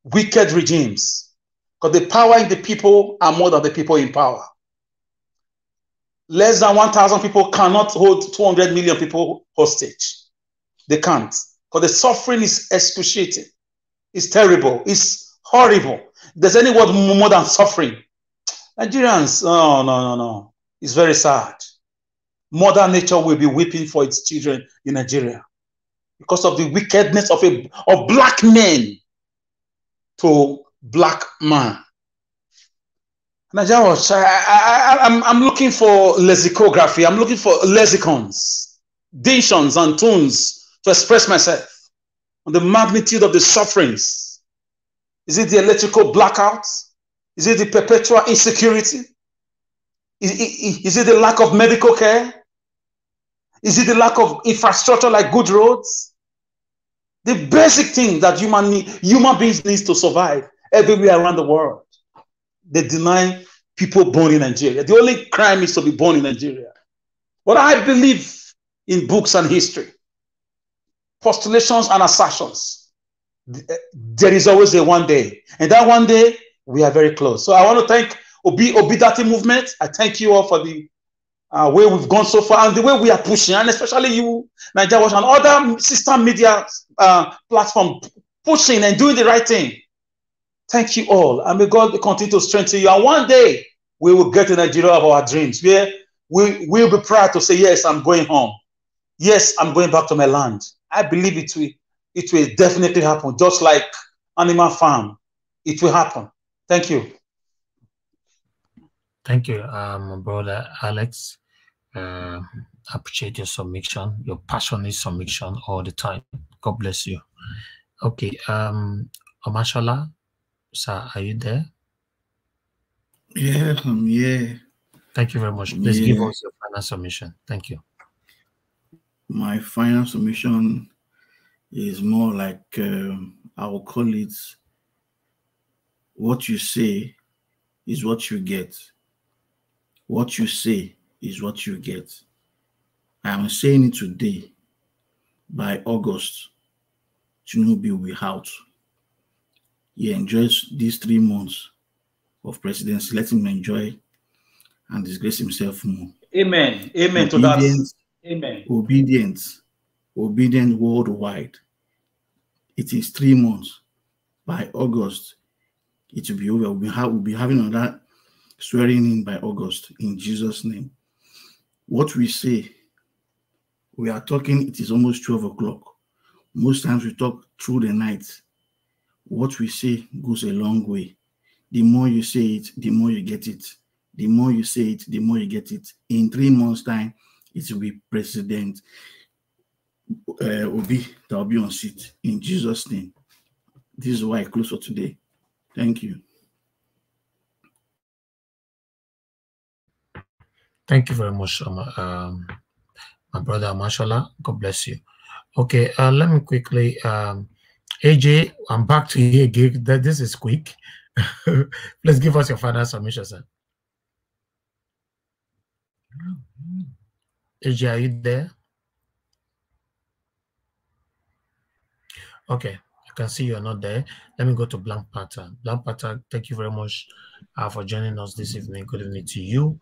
Wicked regimes. Because the power in the people are more than the people in power. Less than 1,000 people cannot hold 200 million people hostage. They can't. Because the suffering is excruciating. It's terrible. It's horrible. There's any word more than suffering. Nigerians, no. It's very sad. Mother Nature will be weeping for its children in Nigeria because of the wickedness of black men to black man. Nigeria, I'm looking for lexicography. I'm looking for lexicons, dictions, and tunes to express myself on the magnitude of the sufferings. Is it the electrical blackouts? Is it the perpetual insecurity? Is it the lack of medical care? Is it the lack of infrastructure like good roads? The basic thing that human beings need to survive everywhere around the world. They deny people born in Nigeria. The only crime is to be born in Nigeria. But I believe in books and history, postulations and assertions. There is always a one day. And that one day, we are very close. So I want to thank Obi Datti movement. I thank you all for the way we've gone so far and the way we are pushing, and especially you, Nigeria Watch, and other sister media platform pushing and doing the right thing. Thank you all, and may God continue to strengthen you. And one day we will get to Nigeria of our dreams, where we will be proud to say, yes, I'm going home. Yes, I'm going back to my land. I believe it will definitely happen, just like Animal Farm. It will happen. Thank you. Thank you, brother Alex. Appreciate your submission, your passionate submission all the time. God bless you. Okay, Omashola, sir, are you there? Yeah, I'm here. Thank you very much. Please give us your final submission. Thank you. My final submission is more like, I will call it, what you say is what you get. What you say is what you get. I am saying it today. By August, Tinubu will be out. He enjoys these 3 months of presidency. Let him enjoy and disgrace himself more. Amen. Amen to that. Amen. Obedient worldwide. It is 3 months. By August, it will be over. We'll be having another swearing in by August, in Jesus' name. What we say, we are talking, it is almost 12 o'clock. Most times we talk through the night. What we say goes a long way. The more you say it, the more you get it. The more you say it, the more you get it. In 3 months' time, it will be President Obi that will be on seat, in Jesus' name. This is why I close for today. Thank you. Thank you very much, my brother Mashallah. God bless you. Okay, let me quickly, AJ, I'm back to you again. This is quick. Please give us your final submission, sir. AJ, are you there? Okay, I can see you're not there. Let me go to Blank Pata. Blank Pata, thank you very much for joining us this evening. Good evening to you.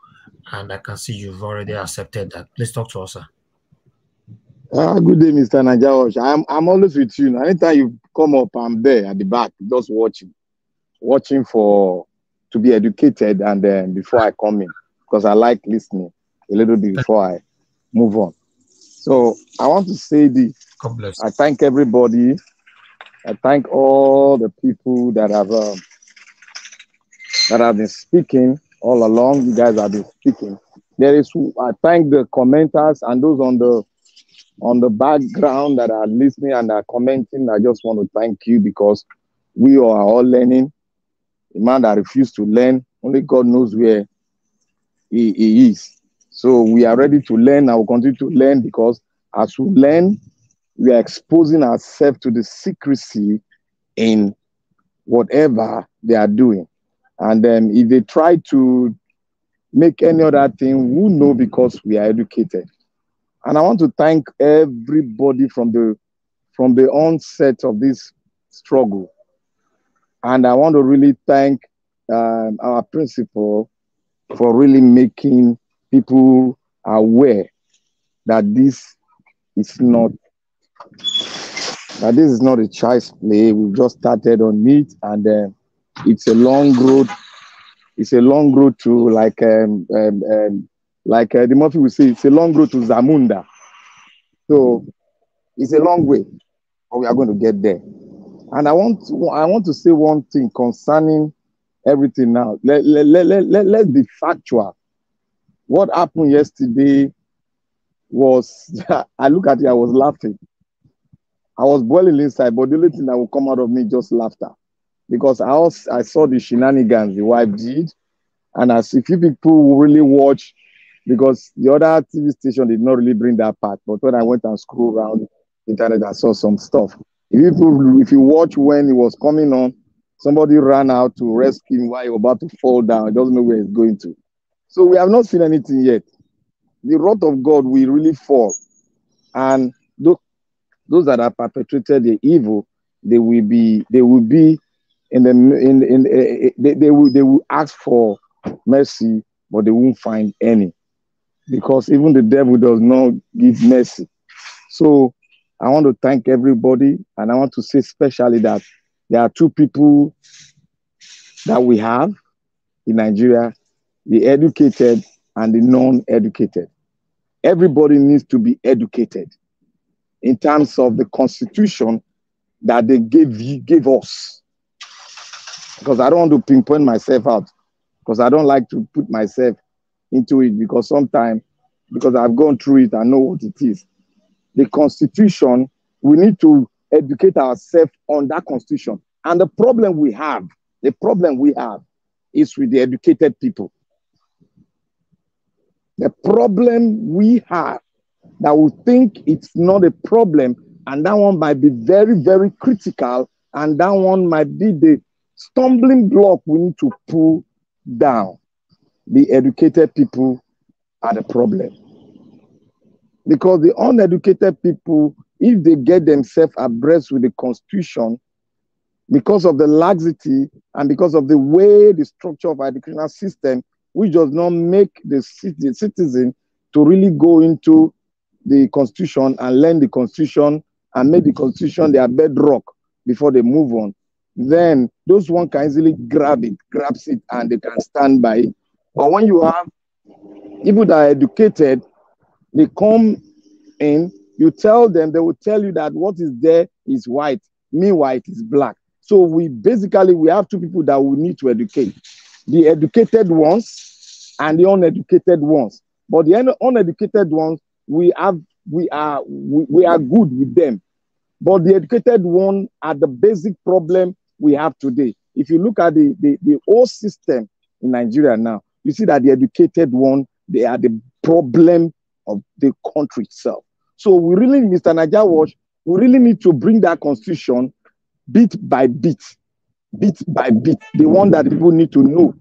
And I can see you've already accepted that. Please talk to us, sir. Good day, Mr. Najawash. I'm always with you. Anytime you come up, I'm there at the back, just watching to be educated, and then before I come in, because I like listening a little bit before I move on. So I want to say this. God bless. I thank everybody. I thank all the people that have been speaking all along. You guys have been speaking. I thank the commenters and those on the background that are listening and are commenting. I just want to thank you, because we are all learning. The man that refused to learn, only God knows where he is. So we are ready to learn. I will continue to learn, because as we learn, we are exposing ourselves to the secrecy in whatever they are doing. And then if they try to make any other thing, we know, because we are educated. And I want to thank everybody from the onset of this struggle. And I want to really thank our principal for really making people aware that this is not a child's play. We've just started on it, and it's a long road. It's a long road to, like the Murphy will say, it's a long road to Zamunda. So it's a long way, but we are going to get there. And I want to say one thing concerning everything now. Let's be factual. What happened yesterday was, I look at it, I was laughing. I was boiling inside, but the only thing that will come out of me just laughter. Because I saw the shenanigans the wife did, and as if you people really watch because the other TV station did not really bring that part. But when I went and scrolled around the internet, I saw some stuff. If you watch when he was coming on, somebody ran out to rescue him while he was about to fall down. He doesn't know where he's going to. So we have not seen anything yet. The wrath of God will really fall. And those that have perpetrated the evil, they will be in the they will ask for mercy, but they won't find any, because even the devil does not give mercy. So I want to thank everybody, and I want to say especially that there are two people that we have in Nigeria: the educated and the non-educated. Everybody needs to be educated in terms of the constitution that they gave us. Because I don't want to pinpoint myself out, because I don't like to put myself into it, because sometimes, because I've gone through it, I know what it is. The constitution, we need to educate ourselves on that constitution. And the problem we have is with the educated people. The problem we have, that we think it's not a problem, and that one might be very, very critical, and that one might be the stumbling block we need to pull down. The educated people are the problem. Because the uneducated people, if they get themselves abreast with the constitution, because of the laxity and because of the way the structure of our educational system, which does not make the citizen to really go into the constitution and learn the constitution and make the constitution their bedrock before they move on, then those one can easily grabs it, and they can stand by it. But when you have people that are educated, they come in, you tell them, they will tell you that what is there is white, meanwhile it is black. So we have two people that we need to educate: the educated ones and the uneducated ones. But the uneducated ones, we are good with them. But the educated one are the basic problem we have today. If you look at the whole system in Nigeria now, you see that the educated one, they are the problem of the country itself. So we really, Mr. Naija Watch, we really need to bring that constitution bit by bit, the one that people need to know.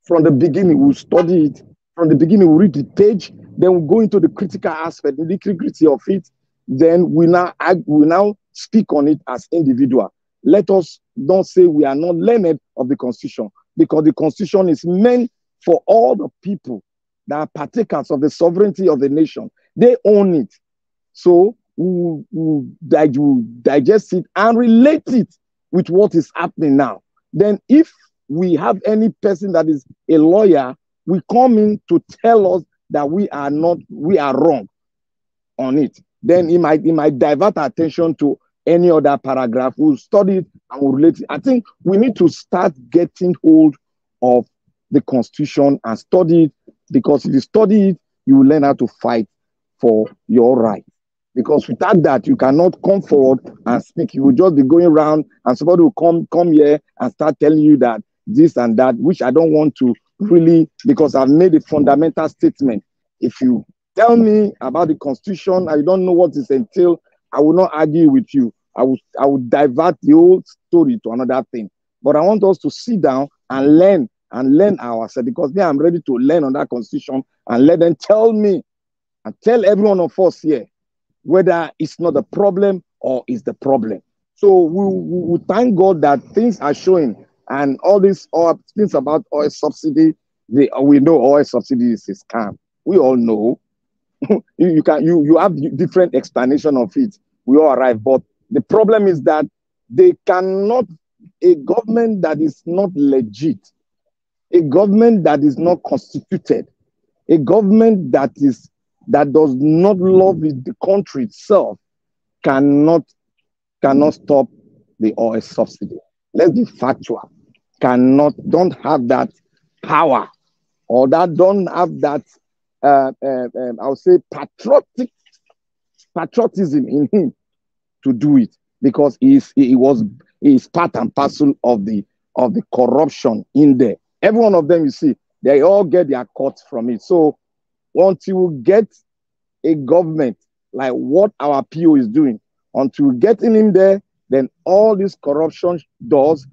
From the beginning, we'll study it. From the beginning, we'll read the page, then we'll go into the critical aspect, the nitty-gritty of it. Then we now speak on it as individual. Let us don't say we are not learned of the constitution, because the constitution is meant for all the people that are partakers of the sovereignty of the nation. They own it. So we'll digest it and relate it with what is happening now. Then if we have any person that is a lawyer, we come in to tell us that we are wrong on it. Then it might divert our attention to any other paragraph. We'll study it and we'll relate it. I think we need to start getting hold of the constitution and study it, because if you study it, you will learn how to fight for your right. Because without that, you cannot come forward and speak. You will just be going around, and somebody will come here and start telling you that this and that, which I don't want to really, because I've made a fundamental statement. If you tell me about the constitution, I don't know what it entails, I will not argue with you. I will divert the whole story to another thing. But I want us to sit down and learn ourselves, because now I'm ready to learn on that constitution, and let them tell me and tell every one of us here whether it's not a problem or is the problem. So we thank God that things are showing, and all things about oil subsidy, we know oil subsidy is a scam. We all know. you have different explanation of it. We all arrive, but the problem is that they cannot, a government that is not legit, a government that is not constituted, a government that does not love the country itself cannot stop the oil subsidy. Let's be factual. Don't have that power, or that don't have that I would say patriotism in him to do it, because he is part and parcel of the corruption in there. Every one of them, you see, they all get their cuts from it. So until we get a government like what our PO is doing, until we get in there, then all these corruption doors,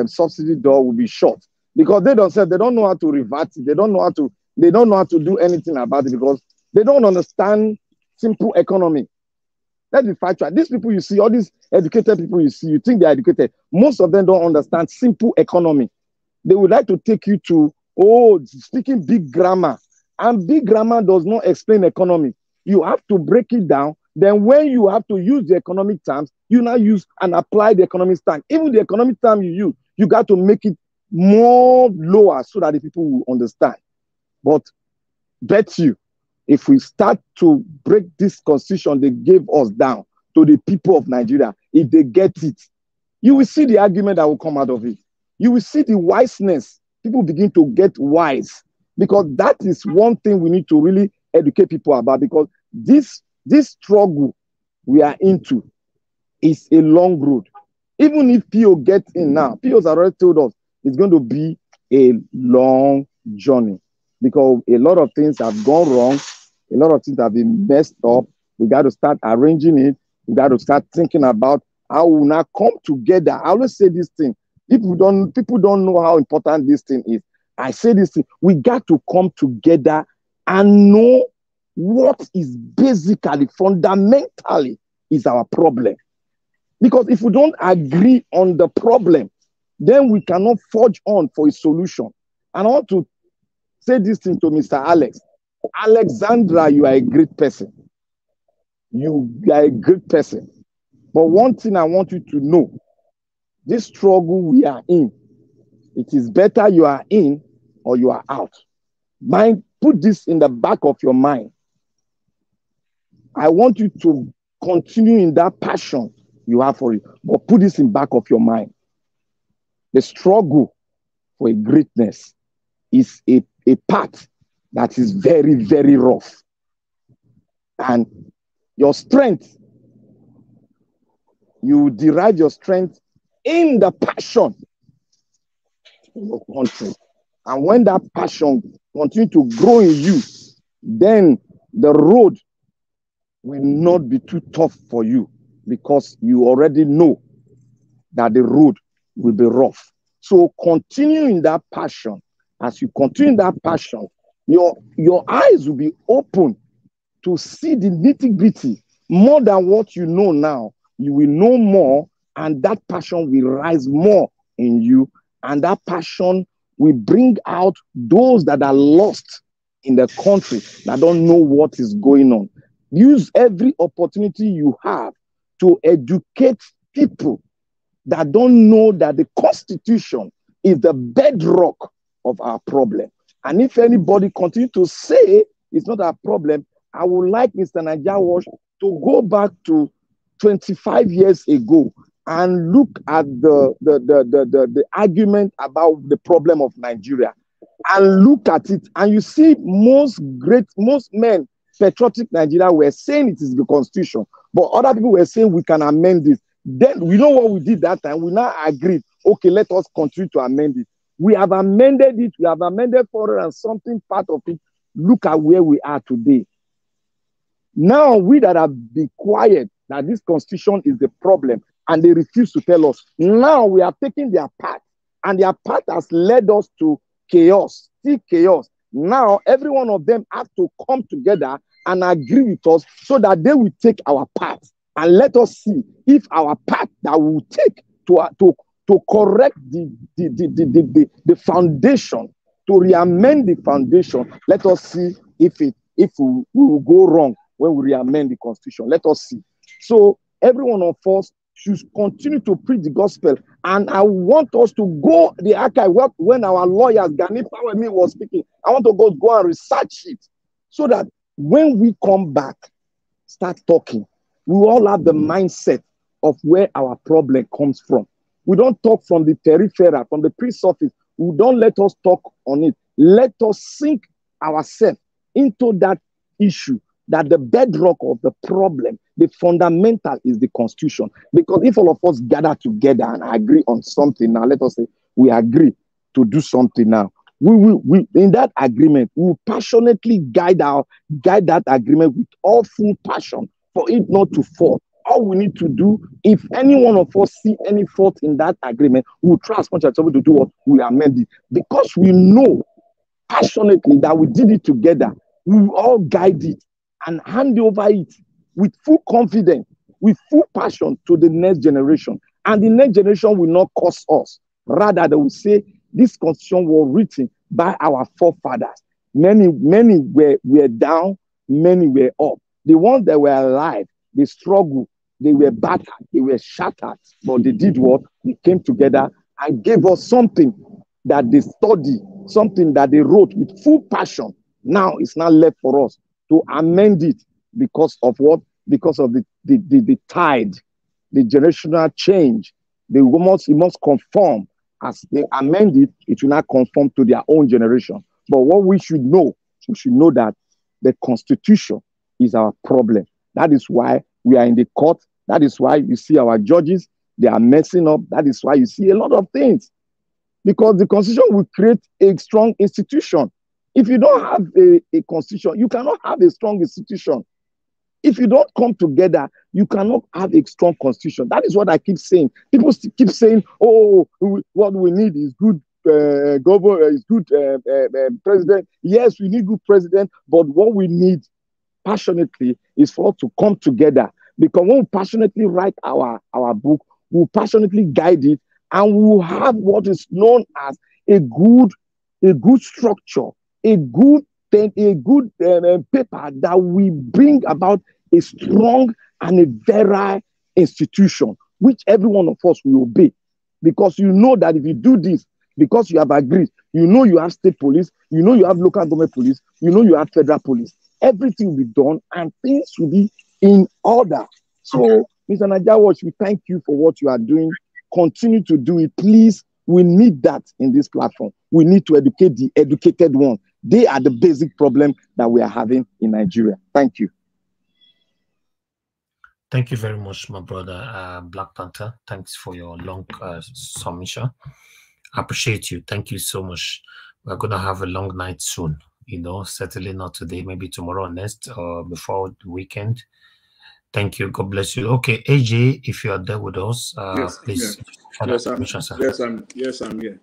subsidy door will be shut, because they don't know how to revert it. They don't know how to do anything about it, because they don't understand simple economy. Let's be factual. These people you see, all these educated people you see, you think they're educated. Most of them don't understand simple economy. They would like to take you to, speaking big grammar. And big grammar does not explain economy. You have to break it down. Then when you have to use the economic terms, you now use and apply the economic term. Even the economic term you use, you got to make it more lower so that the people will understand. But bet you, if we start to break this constitution they gave us down to the people of Nigeria, if they get it, you will see the argument that will come out of it. You will see the wiseness. People begin to get wise, because that is one thing we need to really educate people about, because this struggle we are into is a long road. Even if PO gets in now, PO's already told us it's going to be a long journey, because a lot of things have gone wrong. A lot of things have been messed up. We got to start arranging it. We got to start thinking about how we now come together. I always say this thing. People don't know how important this thing is. I say this thing. We got to come together and know what is basically, fundamentally, is our problem. Because if we don't agree on the problem, then we cannot forge on for a solution. And I want to say this thing to Mr. Alex. Alexandra, you are a great person. You are a great person. But one thing I want you to know, this struggle we are in, it is better you are in or you are out. Put this in the back of your mind. I want you to continue in that passion you have for it, but put this in the back of your mind. The struggle for a greatness is a path that is very, very rough. And your strength, you derive your strength in the passion in your country. And when that passion continues to grow in you, then the road will not be too tough for you, because you already know that the road will be rough. So continue in that passion. As you continue in that passion, your eyes will be open to see the nitty-gritty. More than what you know now, you will know more, and that passion will rise more in you, and that passion will bring out those that are lost in the country, that don't know what is going on. Use every opportunity you have to educate people that don't know that the Constitution is the bedrock of our problem. And if anybody continues to say it's not our problem, I would like Mr. Najawash to go back to 25 years ago and look at the argument about the problem of Nigeria, and look at it, and you see most men, patriotic Nigeria, were saying it is the Constitution, but other people were saying we can amend this. Then we know what we did that time. We now agreed, okay, let us continue to amend it. We have amended it. We have amended 400 and something part of it. Look at where we are today. Now we that have been quiet that this Constitution is the problem, and they refuse to tell us. Now we are taking their part, and their part has led us to chaos, still chaos. Now every one of them have to come together and agree with us, so that they will take our part, and let us see if our part that we will take to correct the foundation, to re-amend the foundation. Let us see if we will go wrong when we re-amend the Constitution. Let us see. So every one of us should continue to preach the gospel. And I want us to go the archive when our lawyers, Gani Pawemi was speaking. I want to go and research it, so that when we come back, start talking, we all have the mindset of where our problem comes from. We don't talk from the peripheral, from the pre-surface. We don't let us talk on it. Let us sink ourselves into that issue, that the bedrock of the problem, the fundamental, is the Constitution. Because if all of us gather together and agree on something now, let us say we agree to do something now, we in that agreement, we will passionately guide that agreement with all full passion for it not to fall. All we need to do, if any one of us see any fault in that agreement, we will try as much as possible to do what we amend it, because we know passionately that we did it together. We will all guide it and hand over it with full confidence, with full passion to the next generation. And the next generation will not curse us. Rather, they will say, this constitution was written by our forefathers. Many were down, many were up. The ones that were alive, they struggled, they were battered, they were shattered, but they did what? They came together and gave us something that they studied, something that they wrote with full passion. Now it's not left for us to amend it because of what? Because of the tide, the generational change. It must conform. As they amend it, it will not conform to their own generation. But what we should know that the Constitution is our problem. That is why we are in the court. That is why you see our judges, they are messing up. That is why you see a lot of things. Because the Constitution will create a strong institution. If you don't have a Constitution, you cannot have a strong institution. If you don't come together, you cannot have a strong Constitution. That is what I keep saying. People keep saying, oh, what we need is good governor, is good president. Yes, we need good president, but what we need passionately is for us to come together. Because when we passionately write our book, we'll passionately guide it, and we'll have what is known as a good structure, a good paper that will bring about a strong and a virile institution, which every one of us will obey. Because you know that if you do this, because you have agreed, you know you have state police, you know you have local government police, you know you have federal police. Everything will be done and things will be in order. So, Mr. Najawash, we thank you for what you are doing. Continue to do it, please. We need that in this platform. We need to educate the educated ones. They are the basic problem that we are having in Nigeria. Thank you. Thank you very much, my brother, Black Panther. Thanks for your long submission. I appreciate you. Thank you so much. We're going to have a long night soon. You know, certainly not today, maybe tomorrow or next, or before the weekend. Thank you. God bless you. Okay, AJ, if you are there with us, yes, please. Yes, I'm here.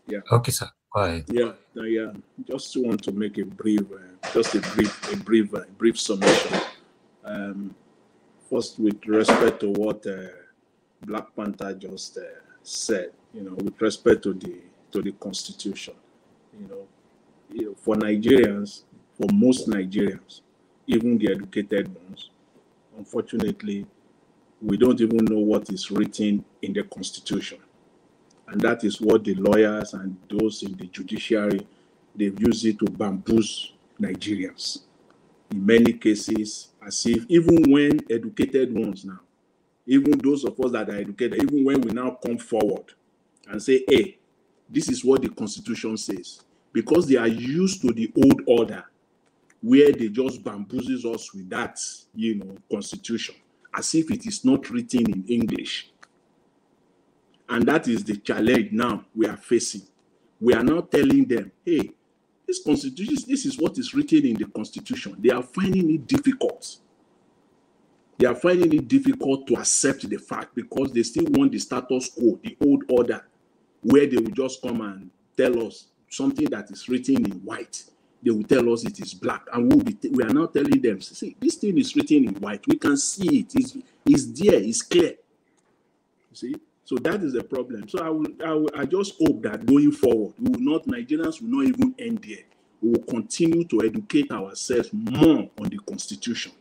Yeah. Okay, sir. Go ahead. Yeah. Just want to make a brief summation. First, with respect to what Black Panther just said, you know, with respect to the Constitution, you know, for Nigerians, for most Nigerians, even the educated ones, unfortunately, we don't even know what is written in the Constitution. And that is what the lawyers and those in the judiciary, they've used it to bamboozle Nigerians. In many cases, as if even when educated ones now, even those of us that are educated, even when we now come forward and say, hey, this is what the Constitution says, because they are used to the old order, where they just bamboozles us with that, you know, Constitution, as if it is not written in English. And that is the challenge now we are facing. We are now telling them, hey, this Constitution, this is what is written in the Constitution. They are finding it difficult. They are finding it difficult to accept the fact because they still want the status quo, the old order, where they will just come and tell us something that is written in white. They will tell us it is black, and we are now telling them, see, this thing is written in white. We can see it. It's there. It's clear. You see, so that is the problem. So I just hope that going forward, Nigerians will not even end there. We will continue to educate ourselves more on the Constitution.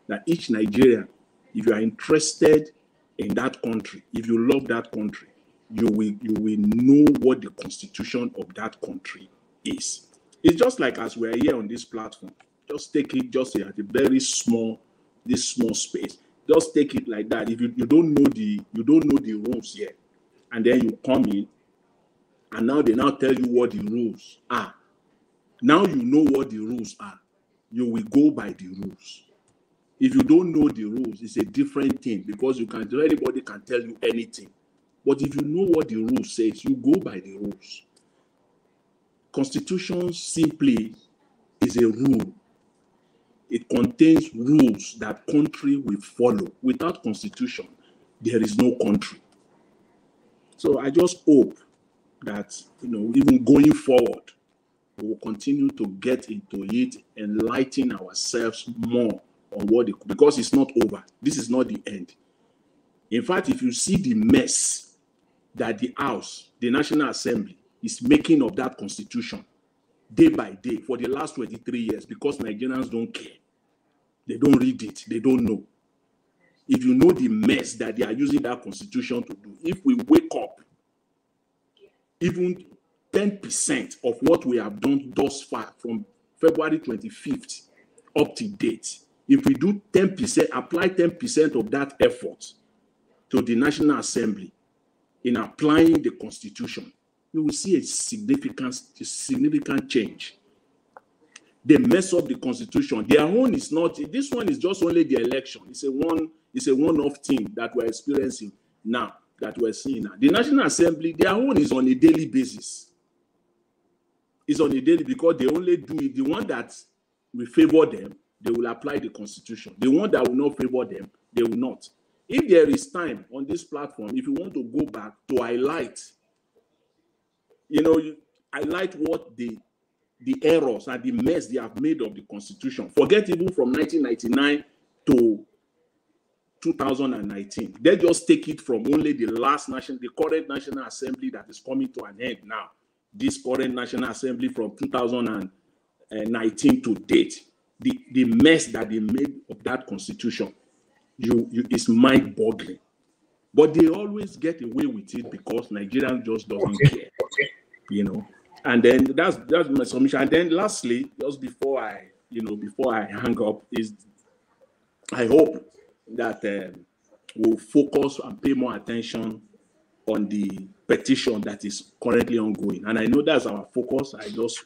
That each Nigerian, if you are interested in that country, if you love that country, you will know what the Constitution of that country is. It's just like as we are here on this platform. Just take it just at a very small space. Just take it like that. If you don't know the rules here, and then you come in, and now they now tell you what the rules are. Now you know what the rules are. You will go by the rules. If you don't know the rules, it's a different thing because anybody can tell you anything. But if you know what the rule says, you go by the rules. Constitution simply is a rule. It contains rules that country will follow. Without constitution, there is no country. So I just hope that, even going forward, we will continue to get into it, enlighten ourselves more on because it's not over. This is not the end. In fact, if you see the mess that the House, the National Assembly, is making of that constitution day by day for the last 23 years, because Nigerians don't care. They don't read it. They don't know. If you know the mess that they are using that constitution to do, if we wake up, even 10% of what we have done thus far from February 25th up to date, if we do 10%, apply 10% of that effort to the National Assembly in applying the constitution, you will see a significant change. They mess up the constitution. Their own is not, this one is just only the election. It's a one-off thing that we're experiencing now, that we're seeing now. The National Assembly, their own is on a daily basis. It's on a daily, because they only do it. The one that will favor them, they will apply the constitution. The one that will not favor them, they will not. If there is time on this platform, if you want to go back to highlight, highlight what the errors and the mess they have made of the constitution. Forget even from 1999 to 2019. They just take it from only the current National Assembly that is coming to an end now. This current National Assembly from 2019 to date. The mess that they made of that constitution, is mind-boggling. But they always get away with it because Nigerians just doesn't care. And then that's my submission. And then lastly, just before I hang up, is I hope that we'll focus and pay more attention on the petition that is currently ongoing. And I know that's our focus. I just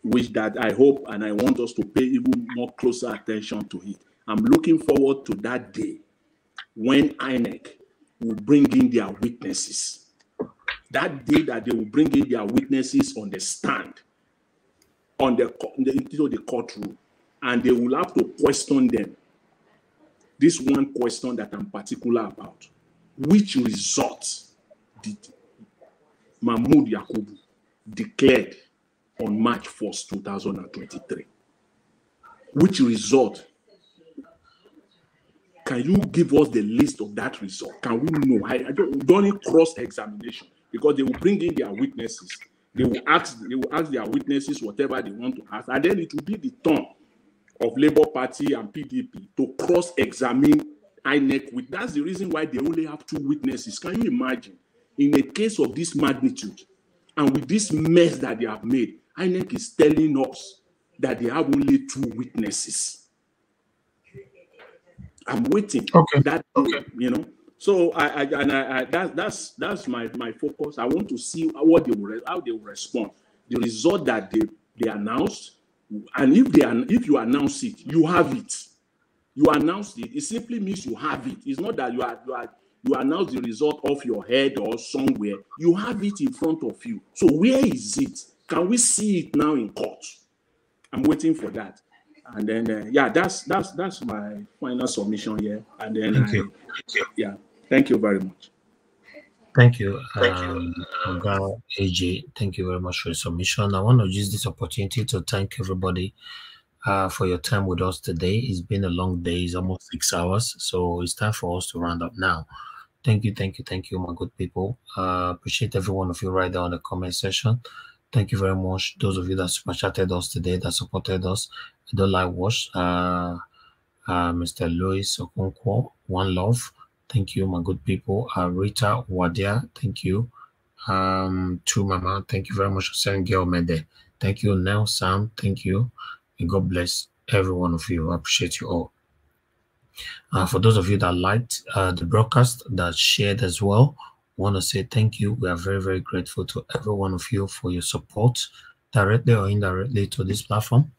wish that, I hope and I want us to pay even more closer attention to it. I'm looking forward to that day when INEC will bring in their witnesses. That day that they will bring in their witnesses on the stand, into the courtroom, and they will have to question them. This one question that I'm particular about: which result did Mahmoud Yakubu declared on March 1st, 2023? Which result? Can you give us the list of that result? Can we know? I don't need cross-examination, because they will bring in their witnesses. They will ask their witnesses whatever they want to ask, and then it will be the turn of Labour Party and PDP to cross-examine INEC with. That's the reason why they only have 2 witnesses. Can you imagine? In a case of this magnitude, and with this mess that they have made, INEC is telling us that they have only 2 witnesses. I'm waiting. Okay. So that's my focus. I want to see how they will respond. The result that they announced, and if you announce it, you have it. You announced it. It simply means you have it. It's not that you announce the result off your head or somewhere. You have it in front of you. So where is it? Can we see it now in court? I'm waiting for that. And then, that's my final submission here. And then, thank you very much. Thank you, AJ. Thank you very much for your submission. I want to use this opportunity to thank everybody for your time with us today. It's been a long day. It's almost 6 hours. So it's time for us to round up now. Thank you, my good people. Appreciate every one of you right there on the comment section. Thank you very much. Those of you that super chatted us today, that supported us. Don't like watch. Mr. Louis Okonkwo, One Love. Thank you, my good people. Rita Wadia, thank you. True Mama, thank you very much for sending Gail Mede. Thank you, Nell Sam, thank you. And God bless every one of you. I appreciate you all. For those of you that liked the broadcast, that shared as well, want to say thank you. We are very, very grateful to every one of you for your support, directly or indirectly, to this platform.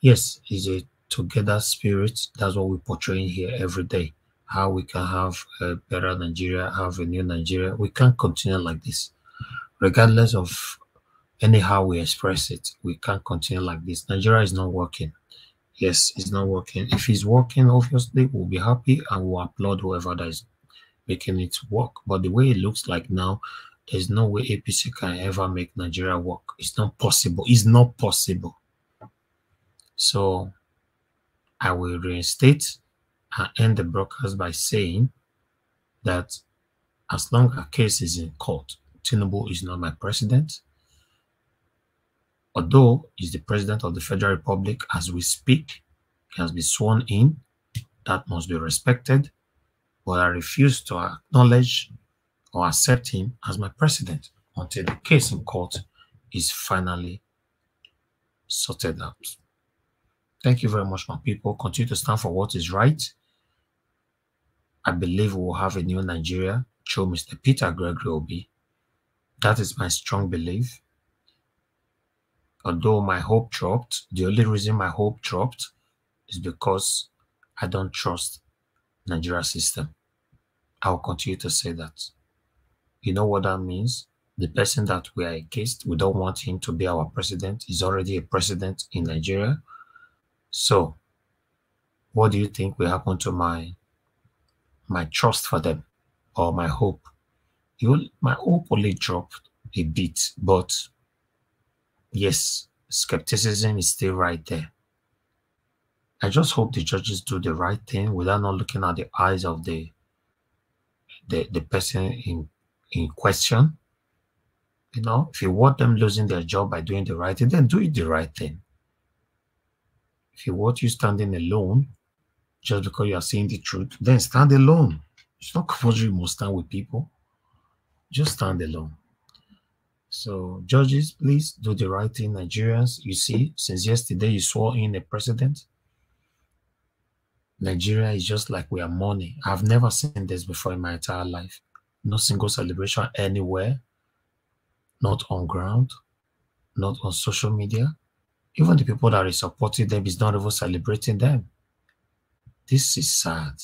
Yes, it's a together spirit. That's what we're portraying here every day. How we can have a better Nigeria, have a new Nigeria. We can't continue like this, regardless of anyhow we express it. We can't continue like this. Nigeria is not working. Yes, it's not working. If it's working, obviously, we'll be happy and we'll applaud whoever that is making it work. But the way it looks like now, there's no way APC can ever make Nigeria work. It's not possible. It's not possible. So I will reinstate and end the broadcast by saying that as long as a case is in court, Tinubu is not my president. Although he's the president of the Federal Republic as we speak, he has been sworn in, that must be respected, but I refuse to acknowledge or accept him as my president until the case in court is finally sorted out. Thank you very much, my people. Continue to stand for what is right. I believe we will have a new Nigeria through Mr. Peter Gregory Obi. That is my strong belief. Although my hope dropped, the only reason my hope dropped is because I don't trust Nigeria system. I will continue to say that. You know what that means? The person that we are against, we don't want him to be our president. He's already a president in Nigeria. So, what do you think will happen to my trust for them or my hope? My hope only dropped a bit, but yes, skepticism is still right there. I just hope the judges do the right thing without not looking at the eyes of the person in question. You know, if you want them losing their job by doing the right thing, then do it the right thing. If you want you standing alone just because you are saying the truth, then stand alone. It's not compulsory you must stand with people. Just stand alone. So, judges, please do the right thing, Nigerians. You see, since yesterday you swore in a president. Nigeria is just like we are mourning. I've never seen this before in my entire life. No single celebration anywhere, not on ground, not on social media. Even the people that are supporting them is not even celebrating them. This is sad.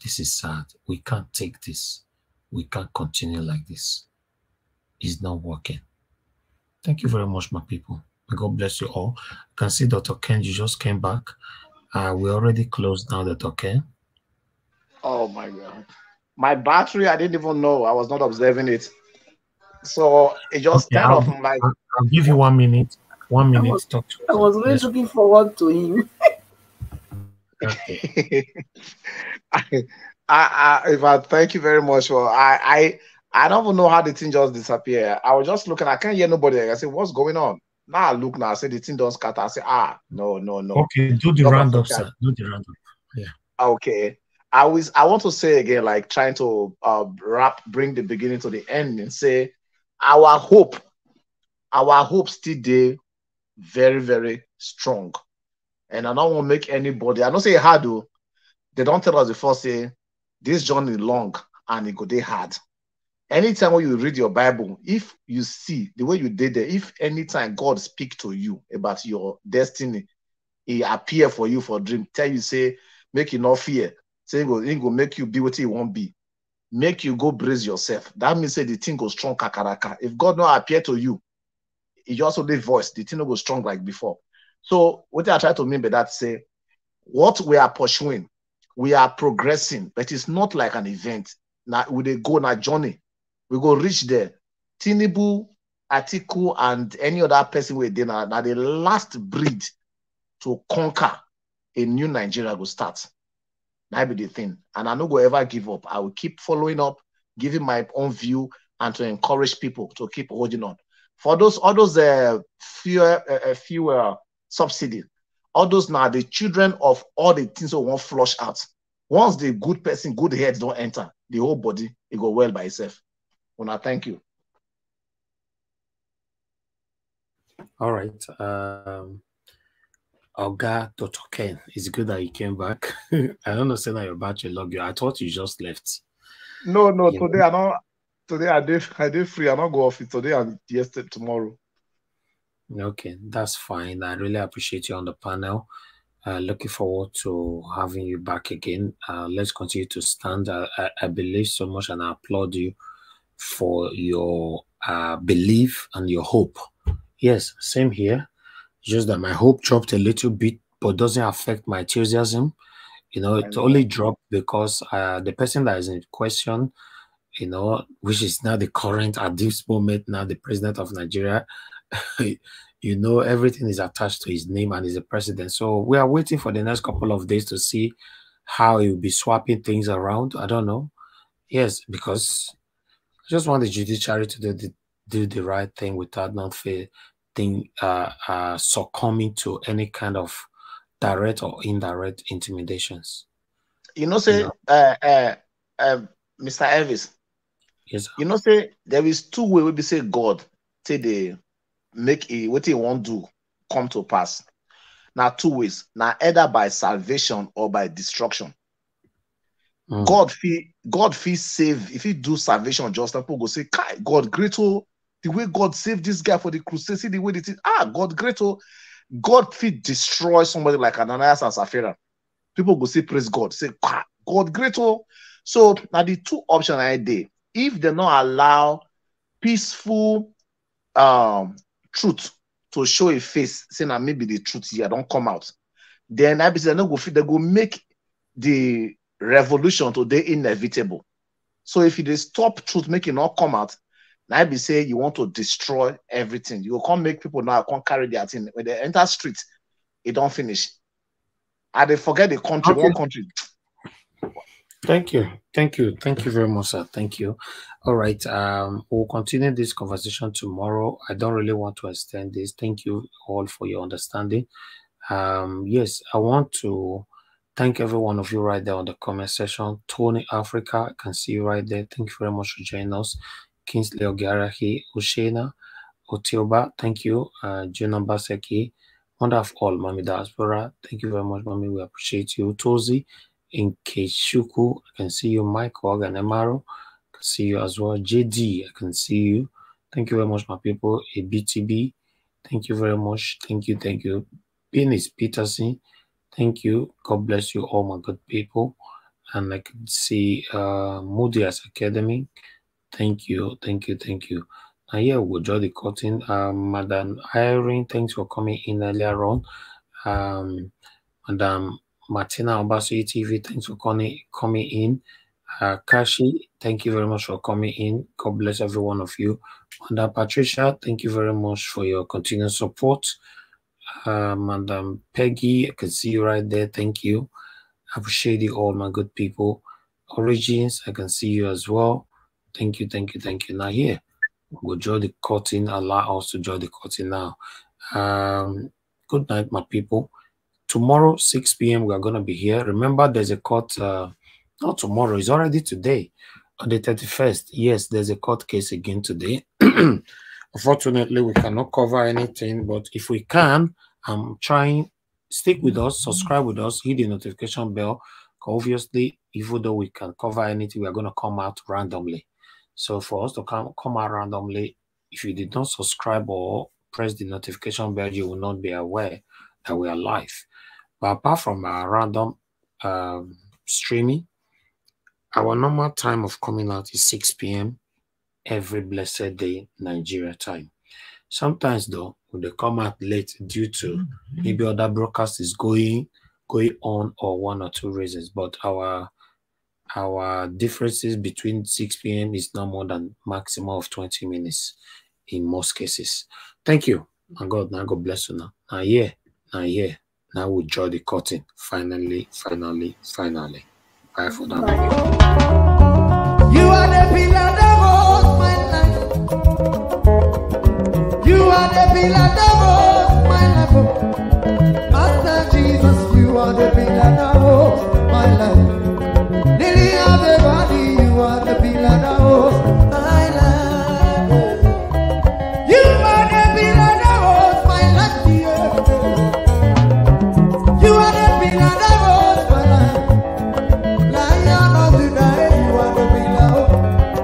This is sad. We can't take this. We can't continue like this. It's not working. Thank you very much, my people. May God bless you all. I can see Dr. Ken, you just came back. We already closed now, Dr. Ken. Oh my God. My battery, I didn't even know. I was not observing it. So it just kind of like... I'll give you 1 minute. 1 minute to talk to I was really looking forward to him. Okay. Thank you very much. For I don't even know how the thing just disappeared. I was just looking. I can't hear nobody. I said, "What's going on?" Now I look. Now I say the thing don't scatter. I say, no. Okay, do the roundup, sir. Do the roundup. Yeah. Okay. I want to say again, like trying to bring the beginning to the end and say, our hope still there, very, very strong. And I don't want to make anybody. I don't say hard though. They don't tell us before say this journey long and it go dey hard. Anytime when you read your Bible, if you see the way you did there, if anytime God speak to you about your destiny, he appear for you for dream, tell you say, make you not fear. Say he go make you be what you won't be. Make you go brace yourself. That means say the thing goes strong kakaraka. If God not appear to you, he just only voice, the thing will go strong like before. So what I try to mean by that, say, what we are pursuing, we are progressing, but it's not like an event. Now we dey go on a journey. We go reach there. Tinubu, Atiku, and any other person we did now the last breed to conquer a new Nigeria will start. That be the thing. And I no go ever give up. I will keep following up, giving my own view, and to encourage people to keep holding on. For all those fuel subsidy, all those now the children of all the things that won't flush out. Once the good person, good heads don't enter, the whole body, it go well by itself. Well, thank you. All right. Oga Dr. Ken, it's good that you came back. I don't know, say that your battery log you. I thought you just left. No, today I don't. Today I did free. I not go off it today and yesterday tomorrow. Okay, that's fine. I really appreciate you on the panel. Looking forward to having you back again. Let's continue to stand. I believe so much and I applaud you for your belief and your hope. Yes, same here. Just that my hope dropped a little bit, but doesn't affect my enthusiasm. You know, it only dropped because the person that is in question, you know, which is now the current, at this moment, now the president of Nigeria, you know, everything is attached to his name and he's a president. So we are waiting for the next couple of days to see how he will be swapping things around. I don't know. Yes, because I just want the judiciary to do the right thing without not succumbing to any kind of direct or indirect intimidations. You know, say, Mr. Elvis. Yes. You know, say there is two ways we say God say they make what he want to do come to pass. Now, two ways. Now, either by salvation or by destruction. God feel save. If he do salvation, just people go say, God great. Oh, the way God saved this guy for the crusade, see the way it is. God great. Oh, God feel destroy somebody like Ananias and Sapphira. People go say praise God. Say God great. Oh, so now the two options I did. If they not allow peaceful truth to show a face, saying that maybe the truth here don't come out, then I be say they go make the revolution today inevitable. So if they stop truth making not come out, I be say you want to destroy everything. You can't make people now can't carry their thing. When they enter street, it don't finish. And they forget the country, one country. Thank you very much, sir. Thank you. All right, we'll continue this conversation tomorrow. I don't really want to extend this. Thank you all for your understanding. Yes, I want to thank every one of you right there on the comment section. Tony Africa, I can see you right there. Thank you very much for joining us. Kingsley Ogarahi, Ushena, Otioba, thank you. Juna Baseki, wonderful, Mami Diaspora. Thank you very much, Mami. We appreciate you. Tozi, in Keshuku, I can see you. Mike Wagan Emaro, I can see you as well. JD, I can see you. Thank you very much, my people. ABTB, thank you very much. Thank you. Benis Peterson, thank you. God bless you all, my good people. And I can see Moody's Academy. Thank you. Now here we'll draw the curtain. Madam Irene, thanks for coming in earlier on. Madam Martina Obasui TV, thanks for coming in. Kashi, thank you very much for coming in. God bless every one of you. Madam Patricia, thank you very much for your continued support. Madam Peggy, I can see you right there. Thank you. I appreciate you all, my good people. Origins, I can see you as well. Thank you. Now here, we'll draw the curtain. Allow us to draw the curtain now. Good night, my people. Tomorrow, 6 p.m., we are going to be here. Remember, there's a court, not tomorrow, it's already today, on the 31st. Yes, there's a court case again today. Unfortunately, we cannot cover anything, but if we can, I'm trying, stick with us, subscribe with us, hit the notification bell. Obviously, even though we can cover anything, we are going to come out randomly. So for us to come out randomly, if you did not subscribe or press the notification bell, you will not be aware that we are live. But apart from our random streaming, our normal time of coming out is 6 p.m. every blessed day, Nigeria time. Sometimes though, when they come out late due to maybe other broadcast is going on or one or two reasons, but our differences between 6 p.m. is no more than maximum of 20 minutes in most cases. Thank you. My God, now God bless you now. Now we'll draw the curtain. Finally. Bye for now. You are the pillar that holds my life. You are the pillar that holds my life. Master Jesus, you are the pillar that holds my life. Lily of the valley, you are the pillar that holds my life. You are the pillar that holds my life, dear. You are the pillar that holds my life. Lion of Judah, you are the pillar.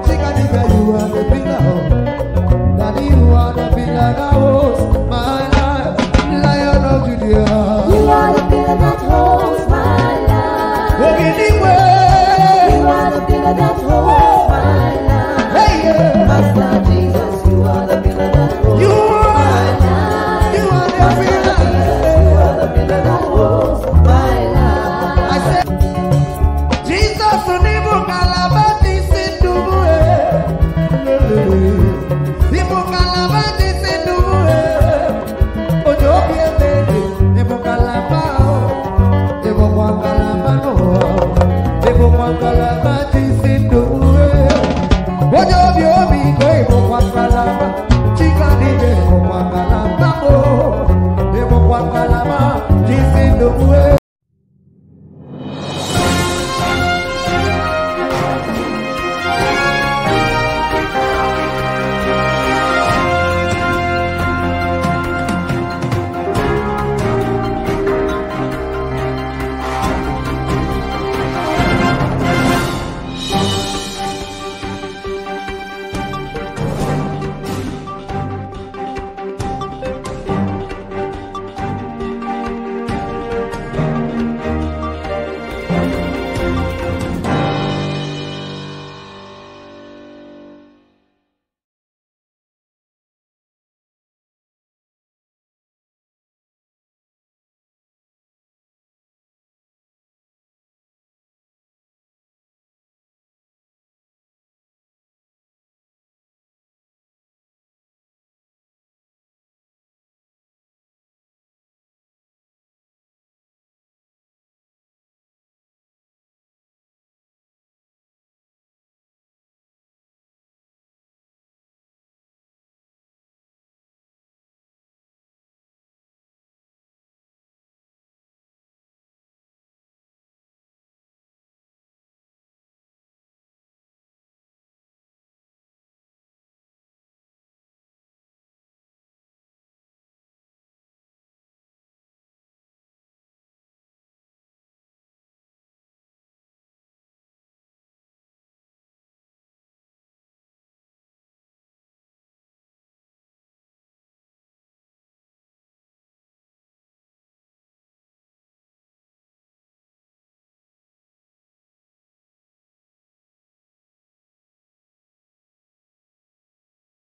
Chicanica, you are the pillar. Daddy, you are the pillar that holds my life. Lion of Judah, you are the pillar that holds my life. Datti si due. Ojo bi obi